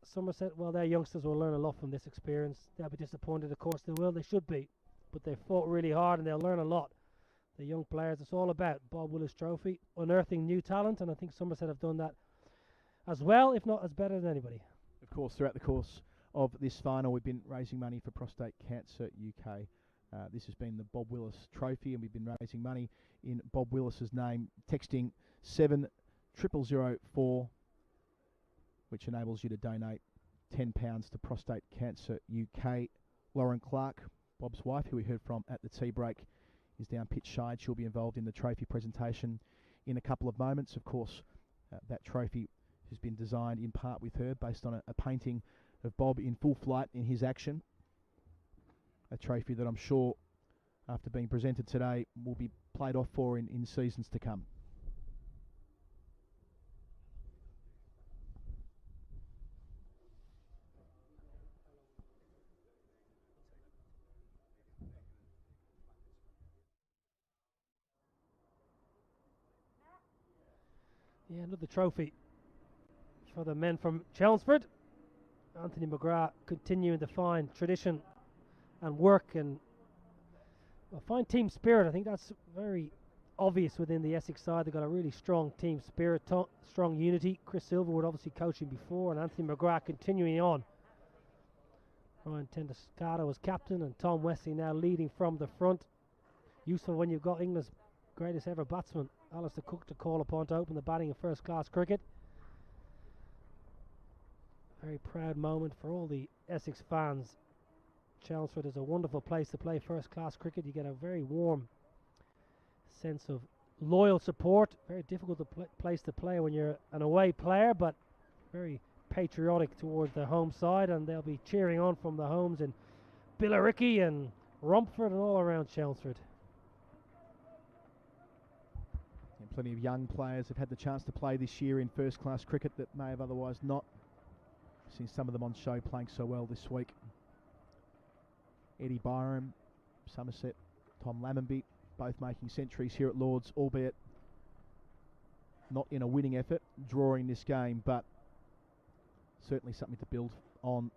Somerset, well, their youngsters will learn a lot from this experience. They'll be disappointed, of course they will, they should be. But they fought really hard and they'll learn a lot. The young players, it's all about Bob Willis Trophy, unearthing new talent, and I think Somerset have done that as well, if not as better than anybody. Of course, throughout the course of this final, we've been raising money for Prostate Cancer UK. This has been the Bob Willis Trophy, and we've been raising money in Bob Willis's name, texting 70004, which enables you to donate £10 to Prostate Cancer UK. Lauren Clark, Bob's wife, who we heard from at the tea break, is down pitch side. She'll be involved in the trophy presentation in a couple of moments. Of course, that trophy has been designed in part with her, based on a painting of Bob in full flight in his action. A trophy that I'm sure, after being presented today, will be played off for in seasons to come. Yeah, another trophy for the men from Chelmsford. Anthony McGrath continuing to find tradition and work and find team spirit. I think that's very obvious within the Essex side. They've got a really strong team spirit, strong unity. Chris Silverwood obviously coaching before, and Anthony McGrath continuing on. Ryan Tendo-Schaar was captain, and Tom Wesley now leading from the front. Useful when you've got England's greatest ever batsman, Alistair Cook, to call upon to open the batting in first class cricket. Very proud moment for all the Essex fans. Chelmsford is a wonderful place to play first class cricket. You get a very warm sense of loyal support. Very difficult place to play when you're an away player, but very patriotic towards their home side, and they'll be cheering on from the homes in Billericay and Romford and all around Chelmsford. And plenty of young players have had the chance to play this year in first class cricket that may have otherwise not. Seen some of them on show playing so well this week. Eddie Byram, Somerset, Tom Lammonby, both making centuries here at Lord's, albeit not in a winning effort, drawing this game, but certainly something to build on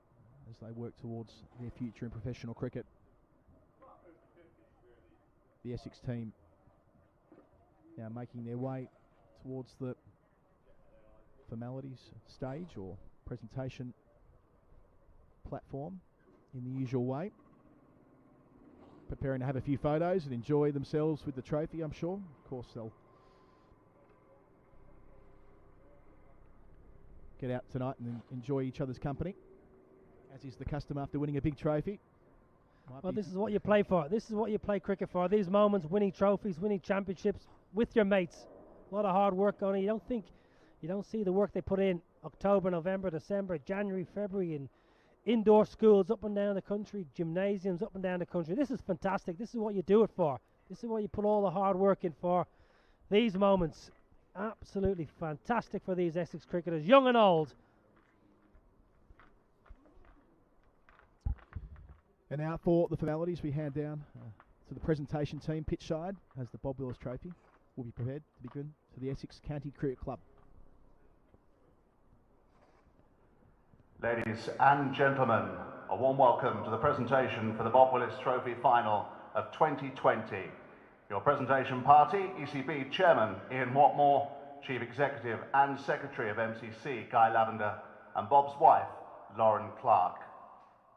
as they work towards their future in professional cricket. The Essex team now making their way towards the formalities stage or presentation platform in the usual way. Preparing to have a few photos and enjoy themselves with the trophy, I'm sure. Of course, they'll get out tonight and enjoy each other's company, as is the custom after winning a big trophy. Well, this is what you play for. This is what you play cricket for. These moments, winning trophies, winning championships with your mates. A lot of hard work going on. You don't see the work they put in October, November, December, January, February in indoor schools up and down the country, gymnasiums up and down the country. This is fantastic. This is what you do it for. This is what you put all the hard work in for. These moments, absolutely fantastic for these Essex cricketers, young and old. And now for the formalities, we hand down to the presentation team pitch side as the Bob Willis Trophy will be prepared to be given to the Essex County Cricket Club. Ladies and gentlemen, a warm welcome to the presentation for the Bob Willis Trophy Final of 2020. Your presentation party, ECB Chairman Ian Watmore, Chief Executive and Secretary of MCC Guy Lavender, and Bob's wife, Lauren Clark.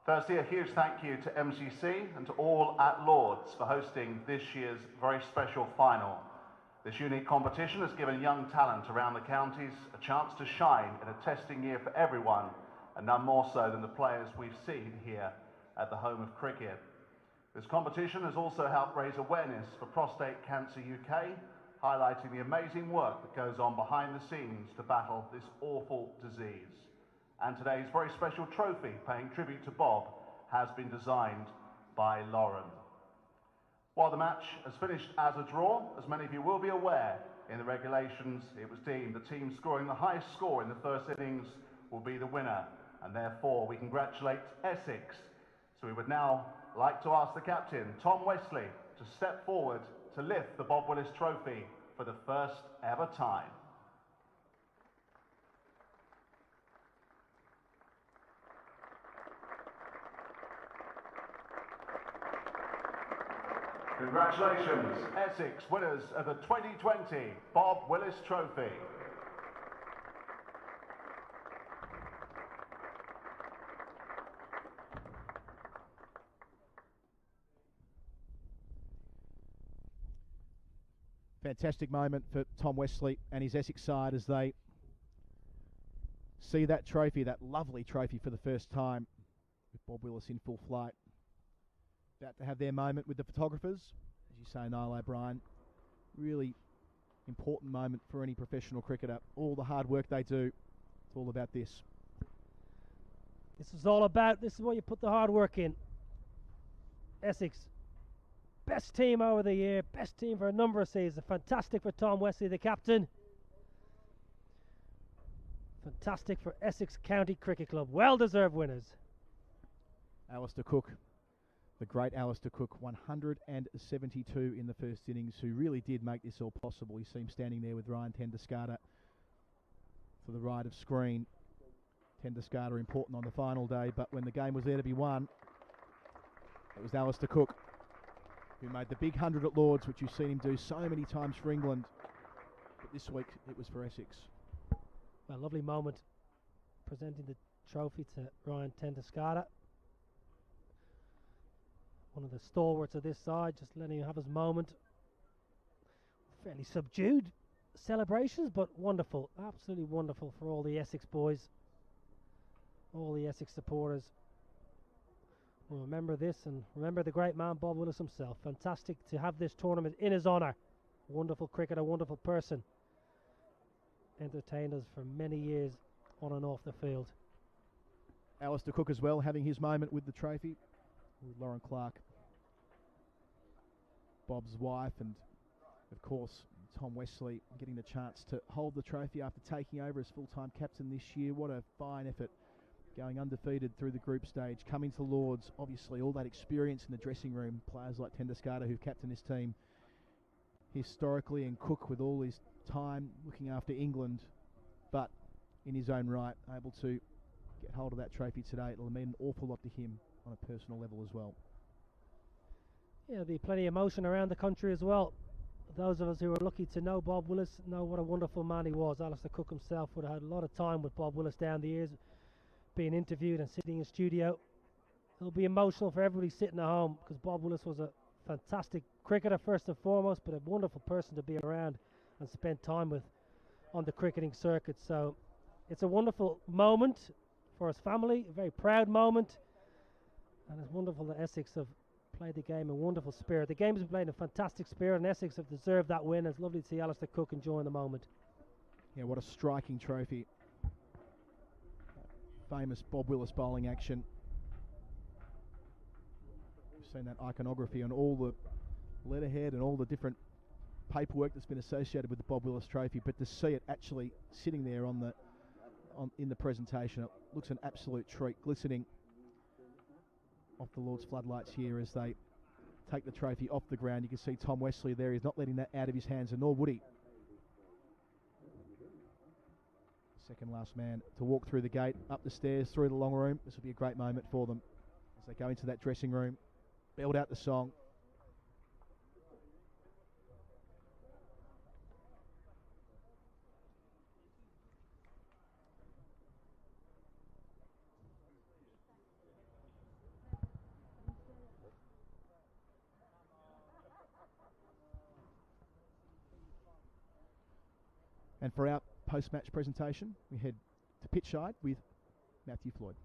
Firstly, a huge thank you to MCC and to all at Lord's for hosting this year's very special final. This unique competition has given young talent around the counties a chance to shine in a testing year for everyone, and none more so than the players we've seen here at the home of cricket. This competition has also helped raise awareness for Prostate Cancer UK, highlighting the amazing work that goes on behind the scenes to battle this awful disease. And today's very special trophy, paying tribute to Bob, has been designed by Lauren. While the match has finished as a draw, as many of you will be aware, in the regulations it was deemed the team scoring the highest score in the first innings will be the winner, and therefore we congratulate Essex. So we would now like to ask the captain, Tom Wesley, to step forward to lift the Bob Willis Trophy for the first ever time. Congratulations, Essex, winners of the 2020 Bob Willis Trophy. Fantastic moment for Tom Westley and his Essex side as they see that trophy, that lovely trophy for the first time, with Bob Willis in full flight. About to have their moment with the photographers. As you say, Niall O'Brien, really important moment for any professional cricketer. All the hard work they do, it's all about this. This is what you put the hard work in. Essex, best team over the year, best team for a number of seasons. Fantastic for Tom Westley, the captain. Fantastic for Essex County Cricket Club. Well-deserved winners. Alistair Cook, the great Alistair Cook, 172 in the first innings, who really did make this all possible. You see him standing there with Ryan Tendo-Schaar for the right of screen. Tendo-Schaar important on the final day, but when the game was there to be won, it was Alistair Cook who made the big 100 at Lords, which you've seen him do so many times for England. But this week it was for Essex. A lovely moment presenting the trophy to Ryan Tendo-Schaar, one of the stalwarts of this side, just letting him have his moment. Fairly subdued celebrations, but wonderful, absolutely wonderful for all the Essex boys, all the Essex supporters. We'll remember this and remember the great man Bob Willis himself. Fantastic to have this tournament in his honour. Wonderful cricketer, wonderful person. Entertained us for many years on and off the field. Alistair Cook as well, having his moment with the trophy, with Lauren Clark, Bob's wife, and of course Tom Westley getting the chance to hold the trophy after taking over as full-time captain this year. What a fine effort, going undefeated through the group stage, coming to Lords, obviously all that experience in the dressing room, players like Tendo-Schaar who've captained this team historically, and Cook with all his time looking after England, but in his own right able to get hold of that trophy today. It'll mean an awful lot to him on a personal level as well. Yeah, there'll be plenty of emotion around the country as well. Those of us who are lucky to know Bob Willis know what a wonderful man he was. Alistair Cook himself would have had a lot of time with Bob Willis down the years, being interviewed and sitting in studio. It'll be emotional for everybody sitting at home, because Bob Willis was a fantastic cricketer first and foremost, but a wonderful person to be around and spend time with on the cricketing circuit. So it's a wonderful moment for his family, a very proud moment, and it's wonderful that Essex have played the game in wonderful spirit. The game's been played in a fantastic spirit, and Essex have deserved that win. It's lovely to see Alistair Cook enjoying the moment. Yeah, what a striking trophy. Famous Bob Willis bowling action. We've seen that iconography on all the letterhead and all the different paperwork that's been associated with the Bob Willis Trophy, but to see it actually sitting there in the presentation, it looks an absolute treat, glistening off the Lord's floodlights here as they take the trophy off the ground. You can see Tom Westley there. He's not letting that out of his hands, and nor would he. Second last man to walk through the gate, up the stairs, through the long room. This will be a great moment for them as they go into that dressing room, belt out the song. And for our post-match presentation, we head to pitch side with Matthew Floyd.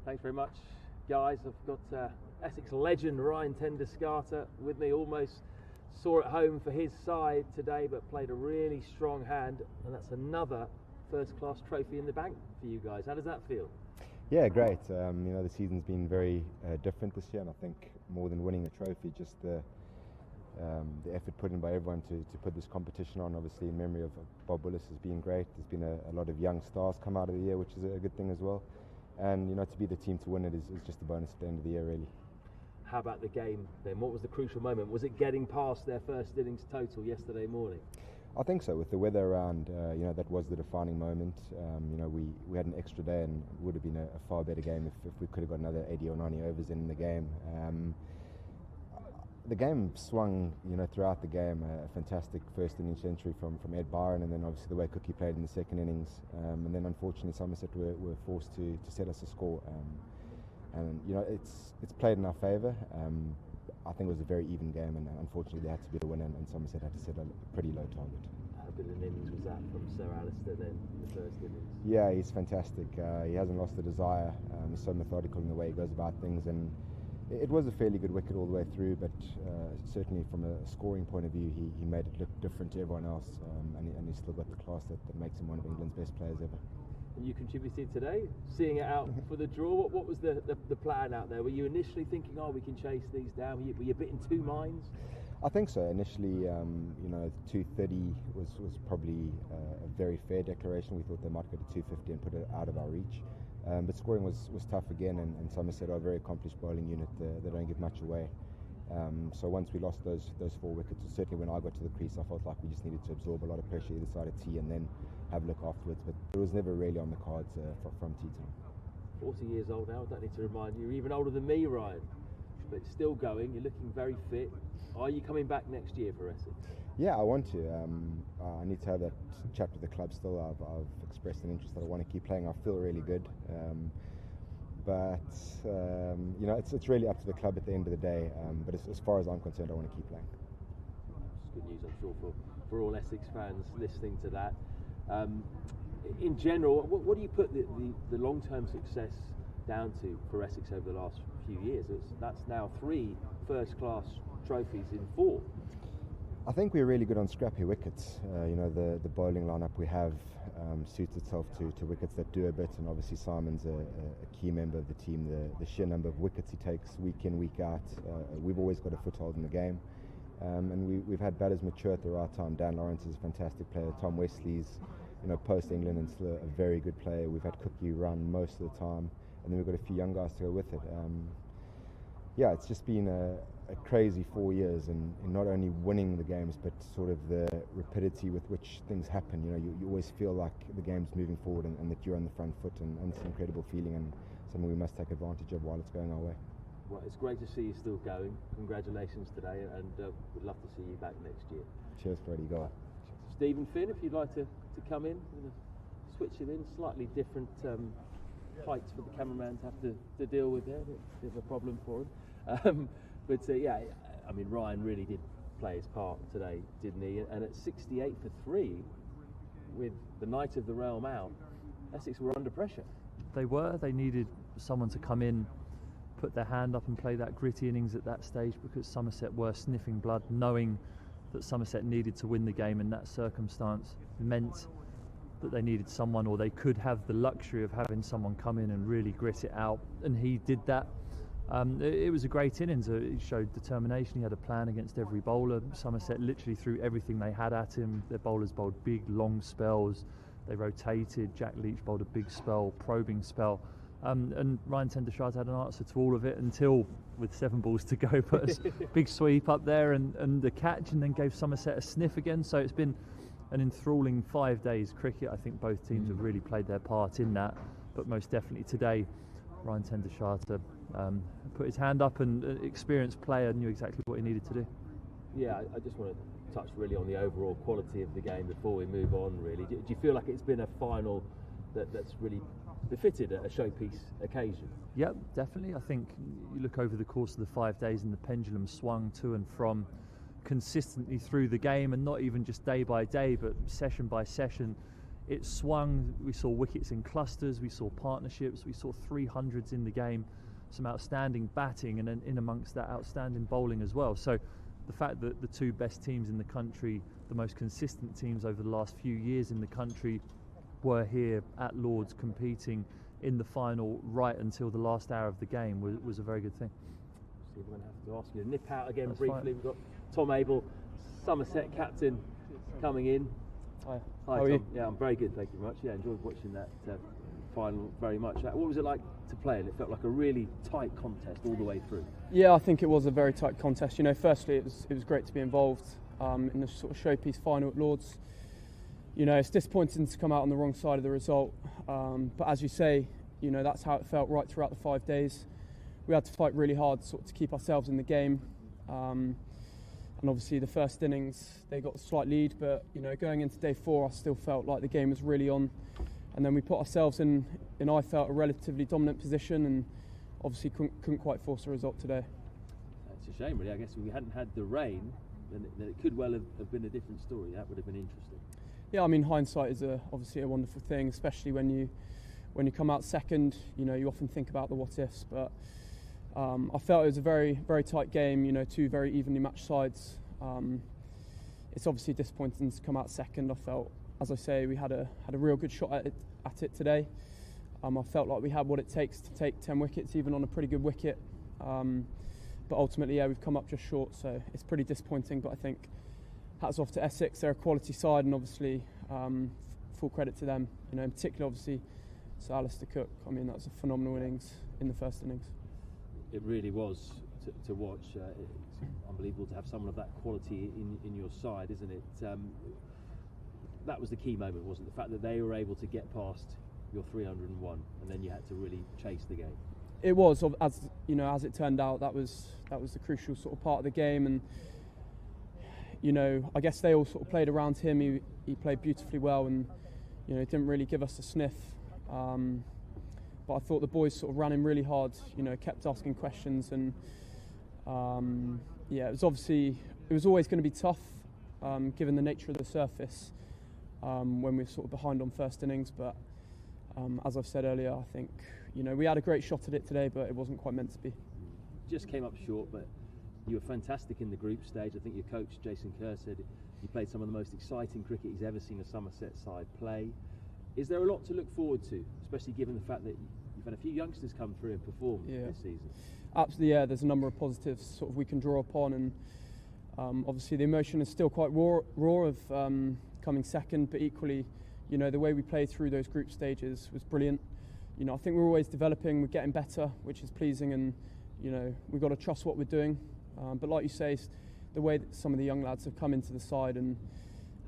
Thanks very much, guys. I've got Essex legend Ryan Tendo-Schaar with me. Almost saw it home for his side today, but played a really strong hand, and that's another first-class trophy in the bank for you guys. How does that feel? Yeah, great. The season's been very different this year, and I think more than winning a trophy, just the effort put in by everyone to put this competition on, obviously in memory of Bob Willis, has been great. There's been a lot of young stars come out of the year, which is a good thing as well. And to be the team to win it is just a bonus at the end of the year, really. How about the game then? What was the crucial moment? Was it getting past their first innings total yesterday morning? I think so. With the weather around, that was the defining moment. We had an extra day, and it would have been a far better game if we could have got another 80 or 90 overs in the game. The game swung, throughout the game. A fantastic first innings century from Ed Byron, and then obviously the way Cookie played in the second innings. And then unfortunately Somerset were forced to set us a score. And it's played in our favour. I think it was a very even game, and unfortunately they had to be the winner, and Somerset had to set a pretty low target. How good an innings was that from Sir Alistair then in the first innings? Yeah, he's fantastic. He hasn't lost the desire. He's so methodical in the way he goes about things, and it was a fairly good wicket all the way through, but certainly from a scoring point of view, he made it look different to everyone else, and he's still got the class that makes him one of England's best players ever. And you contributed today, seeing it out for the draw. What was the plan out there? Were you initially thinking, we can chase these down? Were you a bit in two minds? I think so. Initially, 230 was probably a very fair declaration. We thought they might go to 250 and put it out of our reach. But scoring was tough again, and Somerset are a very accomplished bowling unit. They don't give much away. So once we lost those 4 wickets, certainly when I got to the crease, I felt like we just needed to absorb a lot of pressure either side of tee and then have a look afterwards. But it was never really on the cards from tee time. 40 years old now, I don't need to remind you. You're even older than me, Ryan. But still going, you're looking very fit. Are you coming back next year for Essex? Yeah, I want to. I need to have that chat with the club still. I've expressed an interest that I want to keep playing. I feel really good. But it's really up to the club at the end of the day. But as far as I'm concerned, I want to keep playing. It's good news, I'm sure, for all Essex fans listening to that. In general, what do you put the long-term success down to for Essex over the last few years? That's now 3 first-class trophies in 4. I think we're really good on scrappy wickets. The bowling lineup we have suits itself to wickets that do a bit, and obviously Simon's a key member of the team. The sheer number of wickets he takes week in, week out, we've always got a foothold in the game. And we've had batters mature at the right time. Dan Lawrence is a fantastic player. Tom Wesley's, post England and still a very good player. We've had Cookie run most of the time, and then we've got a few young guys to go with it. It's just been a crazy 4 years, and not only winning the games, but sort of the rapidity with which things happen. You always feel like the game's moving forward and that you're on the front foot, and it's an incredible feeling and something we must take advantage of while it's going our way. Well, it's great to see you still going. Congratulations today, and we'd love to see you back next year. Cheers, Freddie. Go on. Stephen Finn, if you'd like to come in, switch it in. Slightly different heights for the cameraman to have to deal with there. Bit of a problem for him. Ryan really did play his part today, didn't he? And at 68 for 3, with the Knight of the Realm out, Essex were under pressure. They were. They needed someone to come in, put their hand up and play that gritty innings at that stage, because Somerset were sniffing blood, knowing that Somerset needed to win the game in that circumstance meant that they needed someone, or they could have the luxury of having someone come in and really grit it out, and he did that. It was a great innings. He showed determination. He had a plan against every bowler. Somerset literally threw everything they had at him. Their bowlers bowled big, long spells. They rotated. Jack Leach bowled a big spell, probing spell. And Ryan Tendo-Schaar had an answer to all of it until, with 7 balls to go, put a big sweep up there and the catch, and then gave Somerset a sniff again. So it's been an enthralling 5 days cricket. I think both teams have really played their part in that, but most definitely today, Ryan Tendo-Schaar put his hand up, and an experienced player knew exactly what he needed to do. Yeah, I just want to touch really on the overall quality of the game before we move on, really. Do you feel like it's been a final that's really befitted a showpiece occasion? Yep, definitely. I think you look over the course of the 5 days and the pendulum swung to and from consistently through the game, and not even just day by day, but session by session. It swung. We saw wickets in clusters, we saw partnerships, we saw 300s in the game, some outstanding batting, and then in amongst that, outstanding bowling as well. So the fact that the 2 best teams in the country, the most consistent teams over the last few years in the country, were here at Lord's competing in the final right until the last hour of the game was a very good thing. Steve, we're going to have to ask you to nip out again. That's briefly. fine. We've got Tom Abel, Somerset captain, coming in. Hi. Hi, How Tom. are you? Yeah, I'm very good, thank you very much. Yeah, enjoyed watching that final very much. What was it like to play? And it felt like a really tight contest all the way through. Yeah, I think it was a very tight contest. Firstly, it was great to be involved. in the sort of showpiece final at Lords. You know, it's disappointing to come out on the wrong side of the result, but as you say, you know, that's how it felt right throughout the 5 days. We had to fight really hard sort of to keep ourselves in the game, and obviously the first innings they got a slight lead, but you know, going into day 4 I still felt like the game was really on, and then we put ourselves in I felt a relatively dominant position, and obviously couldn't quite force a result today. It's a shame really. I guess if we hadn't had the rain, then it could well have been a different story. That would have been interesting. Yeah, I mean, hindsight is obviously a wonderful thing, especially when you come out second. You know, you often think about the what ifs, but I felt it was a very, very tight game. You know, 2 very evenly matched sides. It's obviously disappointing to come out second. I felt, as I say, we had a real good shot at it today. I felt like we had what it takes to take 10 wickets, even on a pretty good wicket. But ultimately, yeah, we've come up just short, so it's pretty disappointing. But I think hats off to Essex. They're a quality side, and obviously full credit to them. You know, in particular, obviously, Sir Alistair Cook. I mean, that was a phenomenal innings in the first innings. It really was to watch. It's unbelievable to have someone of that quality in your side, isn't it? That was the key moment, wasn't it? The fact that they were able to get past your 301, and then you had to really chase the game. It was, as you know, as it turned out, that was the crucial sort of part of the game, and you know, I guess they all sort of played around him. He played beautifully well, and you know, he didn't really give us a sniff. But I thought the boys sort of ran him really hard. You know, kept asking questions, and yeah, it was always going to be tough, given the nature of the surface when we were sort of behind on first innings. But as I've said earlier, I think, you know, we had a great shot at it today, but it wasn't quite meant to be. Just came up short, but you were fantastic in the group stage. I think your coach, Jason Kerr, said you played some of the most exciting cricket he's ever seen a Somerset side play. Is there a lot to look forward to, especially given the fact that you've had a few youngsters come through and perform this season? Absolutely, yeah. There's a number of positives sort of we can draw upon, and obviously the emotion is still quite raw of coming second, but equally, you know, the way we played through those group stages was brilliant. You know, I think we're always developing, we're getting better, which is pleasing, and you know, we've got to trust what we're doing. But like you say, the way that some of the young lads have come into the side and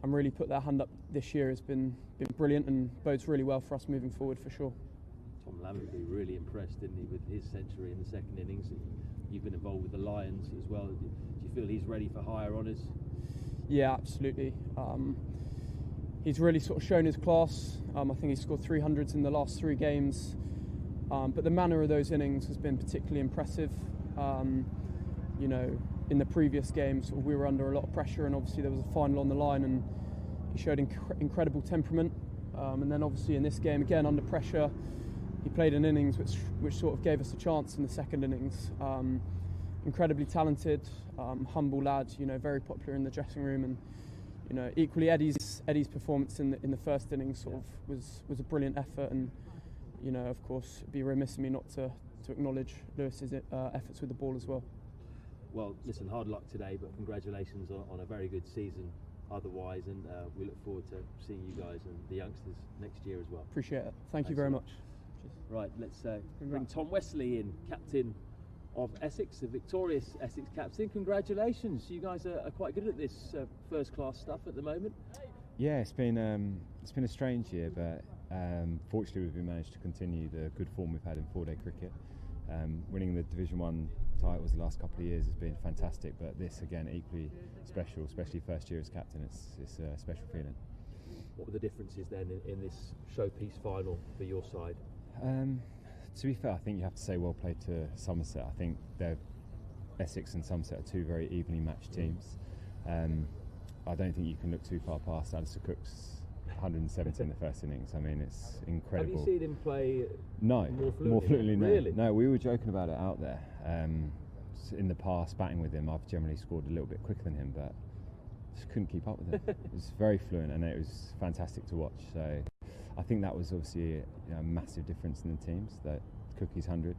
really put their hand up this year has been brilliant, and bodes really well for us moving forward for sure. Tom Lammonby really impressed, didn't he, with his century in the second innings. You've been involved with the Lions as well. Do you feel he's ready for higher honours? Yeah, absolutely. He's really sort of shown his class. I think he scored 300s in the last 3 games. But the manner of those innings has been particularly impressive. You know, in the previous games, we were under a lot of pressure, and obviously there was a final on the line, and he showed incredible temperament. And then obviously in this game, again under pressure, he played an innings which sort of gave us a chance in the second innings. Incredibly talented, humble lad. You know, very popular in the dressing room, and you know, equally Eddie's performance in the first innings sort of was a brilliant effort, and you know, of course, it'd be remiss of me not to acknowledge Lewis's efforts with the ball as well. Well, listen, hard luck today, but congratulations on a very good season otherwise, and we look forward to seeing you guys and the youngsters next year as well. Appreciate it. Thank you very much. Right, let's bring Tom Wesley in, captain of Essex, a victorious Essex captain. Congratulations, you guys are quite good at this first-class stuff at the moment. Yeah, it's been a strange year, but fortunately we've managed to continue the good form we've had in 4-day cricket. Winning the Division 1 titles the last couple of years has been fantastic, but this again equally special, especially first year as captain. It's a special feeling. What were the differences then in this showpiece final for your side? To be fair, I think you have to say well played to Somerset. I think Essex and Somerset are 2 very evenly matched teams. I don't think you can look too far past Alistair Cook's 170 in the first innings. I mean, it's incredible. Have you seen him play more fluently? No. Really? No, we were joking about it out there. In the past, batting with him, I've generally scored a little bit quicker than him, but just couldn't keep up with him. It was very fluent, and it was fantastic to watch. So I think that was obviously a massive difference in the teams, that Cookie's 100.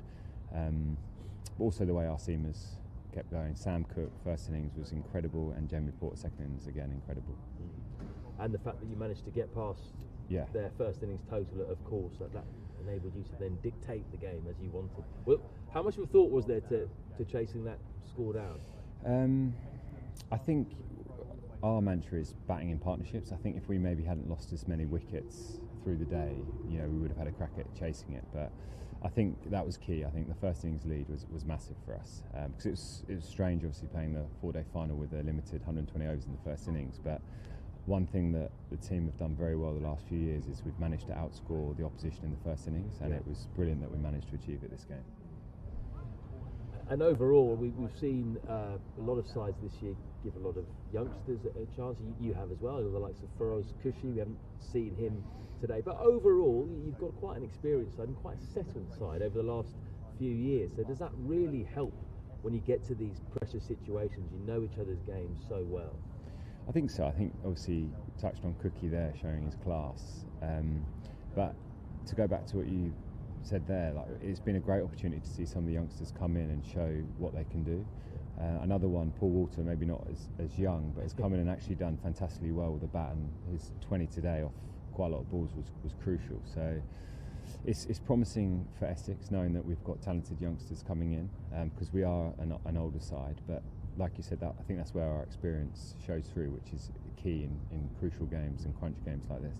But also the way our seamers kept going. Sam Cook, first innings was incredible, and Jamie Porter, second innings, again, incredible. And the fact that you managed to get past their first innings total, of course, that enabled you to then dictate the game as you wanted. Well, how much of a thought was there to chasing that score down? I think our mantra is batting in partnerships. I think if we maybe hadn't lost as many wickets through the day, you know, we would have had a crack at chasing it. But I think that was key. I think the first innings lead was massive for us, because it was strange, obviously, playing the 4-day final with a limited 120 overs in the first innings. But one thing that the team have done very well the last few years is we've managed to outscore the opposition in the first innings, and it was brilliant that we managed to achieve it this game. And overall, we've seen a lot of sides this year give a lot of youngsters a chance. You have as well, the likes of Feroz Kushi. We haven't seen him today, but overall, you've got quite an experienced side and quite a settled side over the last few years. So does that really help when you get to these pressure situations? You know each other's games so well. I think so. I think obviously touched on Cookie there, showing his class. But to go back to what you said there, like, it's been a great opportunity to see some of the youngsters come in and show what they can do. Another one, Paul Walter, maybe not as young, but has come in and actually done fantastically well with the bat, and his 20 today off quite a lot of balls was crucial. So it's promising for Essex, knowing that we've got talented youngsters coming in, because we are an older side. But like you said, I think that's where our experience shows through, which is key in crucial games and crunch games like this.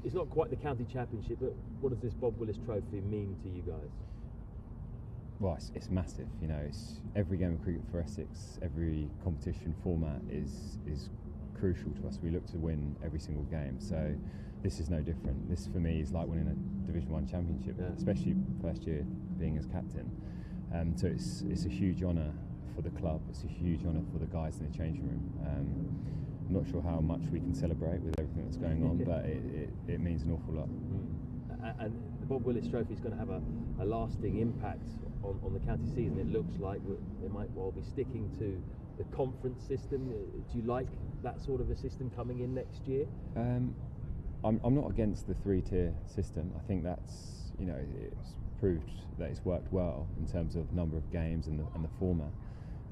It's not quite the county championship, but what does this Bob Willis Trophy mean to you guys? Well, it's massive. You know, it's every game of cricket for Essex, every competition format is crucial to us. We look to win every single game, so this is no different. This for me is like winning a Division 1 championship, especially first year being as captain. So it's a huge honour for the club. It's a huge honour for the guys in the changing room. I'm not sure how much we can celebrate with everything that's going on, but it means an awful lot. And the Bob Willis Trophy is going to have a lasting impact on the county season. It looks like they might well be sticking to the conference system. Do you like that sort of a system coming in next year? I'm not against the 3-tier system. I think that's, you know, it's proved that it's worked well in terms of number of games and the format.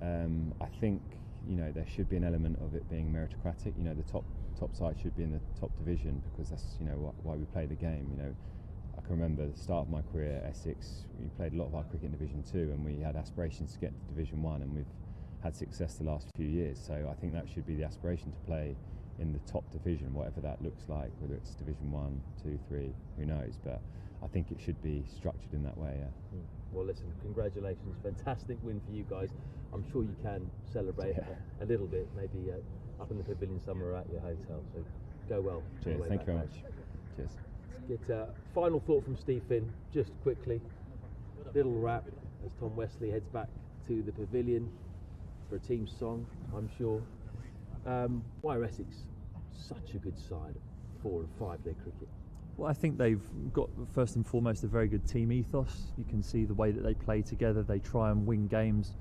I think, you know, there should be an element of it being meritocratic. You know, the top side should be in the top division, because that's, you know, why we play the game. You know, I can remember the start of my career at Essex, we played a lot of our cricket in Division 2, and we had aspirations to get to Division 1, and we've had success the last few years. So I think that should be the aspiration, to play in the top division, whatever that looks like, whether it's Division 1, 2, 3, who knows. But I think it should be structured in that way, yeah. Well, listen, congratulations. Fantastic win for you guys. I'm sure you can celebrate a little bit, maybe up in the pavilion somewhere at your hotel. So go well. Cheers, thank you very much. Cheers. Let's get a final thought from Steve Finn, just quickly. Little rap as Tom Wesley heads back to the pavilion for a team song, I'm sure. Why are Essex such a good side at 4- and 5-day cricket? Well, I think they've got, first and foremost, a very good team ethos. You can see the way that they play together. They try and win games.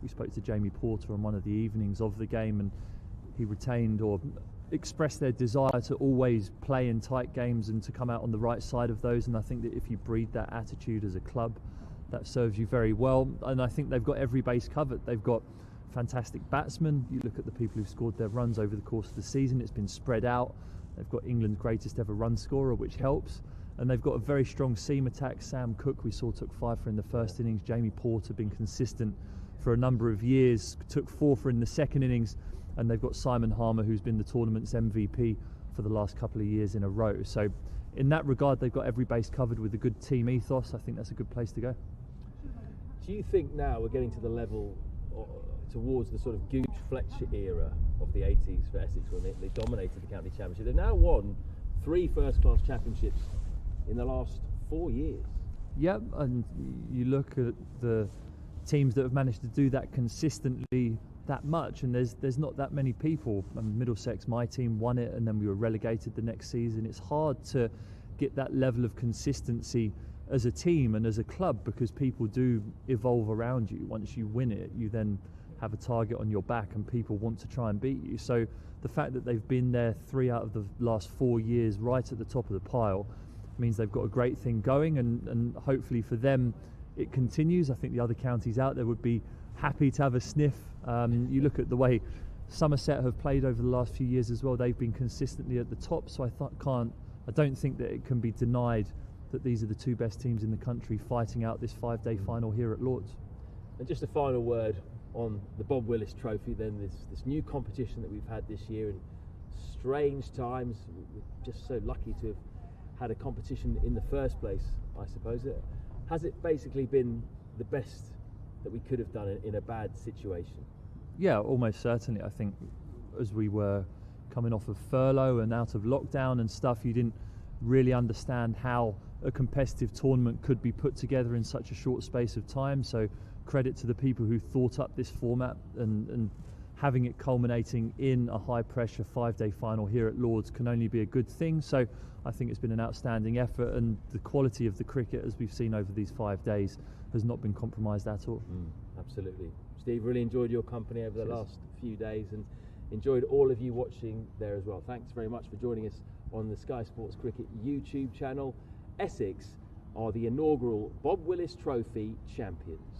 We spoke to Jamie Porter on one of the evenings of the game, and he retained or expressed their desire to always play in tight games and to come out on the right side of those. And I think that if you breed that attitude as a club, that serves you very well. And I think they've got every base covered. They've got fantastic batsmen. You look at the people who've scored their runs over the course of the season, it's been spread out. They've got England's greatest ever run scorer, which helps. And they've got a very strong seam attack. Sam Cook, we saw, took 5 for in the first innings. Jamie Porter, been consistent for a number of years, took 4 for in the second innings. And they've got Simon Harmer, who's been the tournament's MVP for the last couple of years in a row. So in that regard, they've got every base covered with a good team ethos. I think that's a good place to go. Do you think now we're getting to the level towards the sort of Gooch Fletcher era of the 80s for Essex, when they dominated the county championship? They've now won 3 first-class championships in the last 4 years. Yep, and you look at the teams that have managed to do that consistently that much, and there's not that many people. Middlesex, my team, won it, and then we were relegated the next season. It's hard to get that level of consistency as a team and as a club, because people do evolve around you. Once you win it, you then have a target on your back and people want to try and beat you. So the fact that they've been there 3 out of the last 4 years right at the top of the pile means they've got a great thing going, and hopefully for them it continues. I think the other counties out there would be happy to have a sniff. You look at the way Somerset have played over the last few years as well. They've been consistently at the top, so I don't think that it can be denied that these are the 2 best teams in the country fighting out this 5-day final here at Lord's. And just a final word, on the Bob Willis Trophy, then this new competition that we've had this year in strange times. We're just so lucky to have had a competition in the first place, I suppose. Has it basically been the best that we could have done in a bad situation? Yeah, almost certainly. I think as we were coming off of furlough and out of lockdown and stuff, you didn't really understand how a competitive tournament could be put together in such a short space of time. So credit to the people who thought up this format, and having it culminating in a high pressure 5-day final here at Lord's can only be a good thing. So I think it's been an outstanding effort, and the quality of the cricket, as we've seen over these 5 days, has not been compromised at all. Absolutely. Steve, really enjoyed your company over the last few days, and enjoyed all of you watching there as well. Thanks very much for joining us on the Sky Sports Cricket YouTube channel. Essex are the inaugural Bob Willis Trophy champions.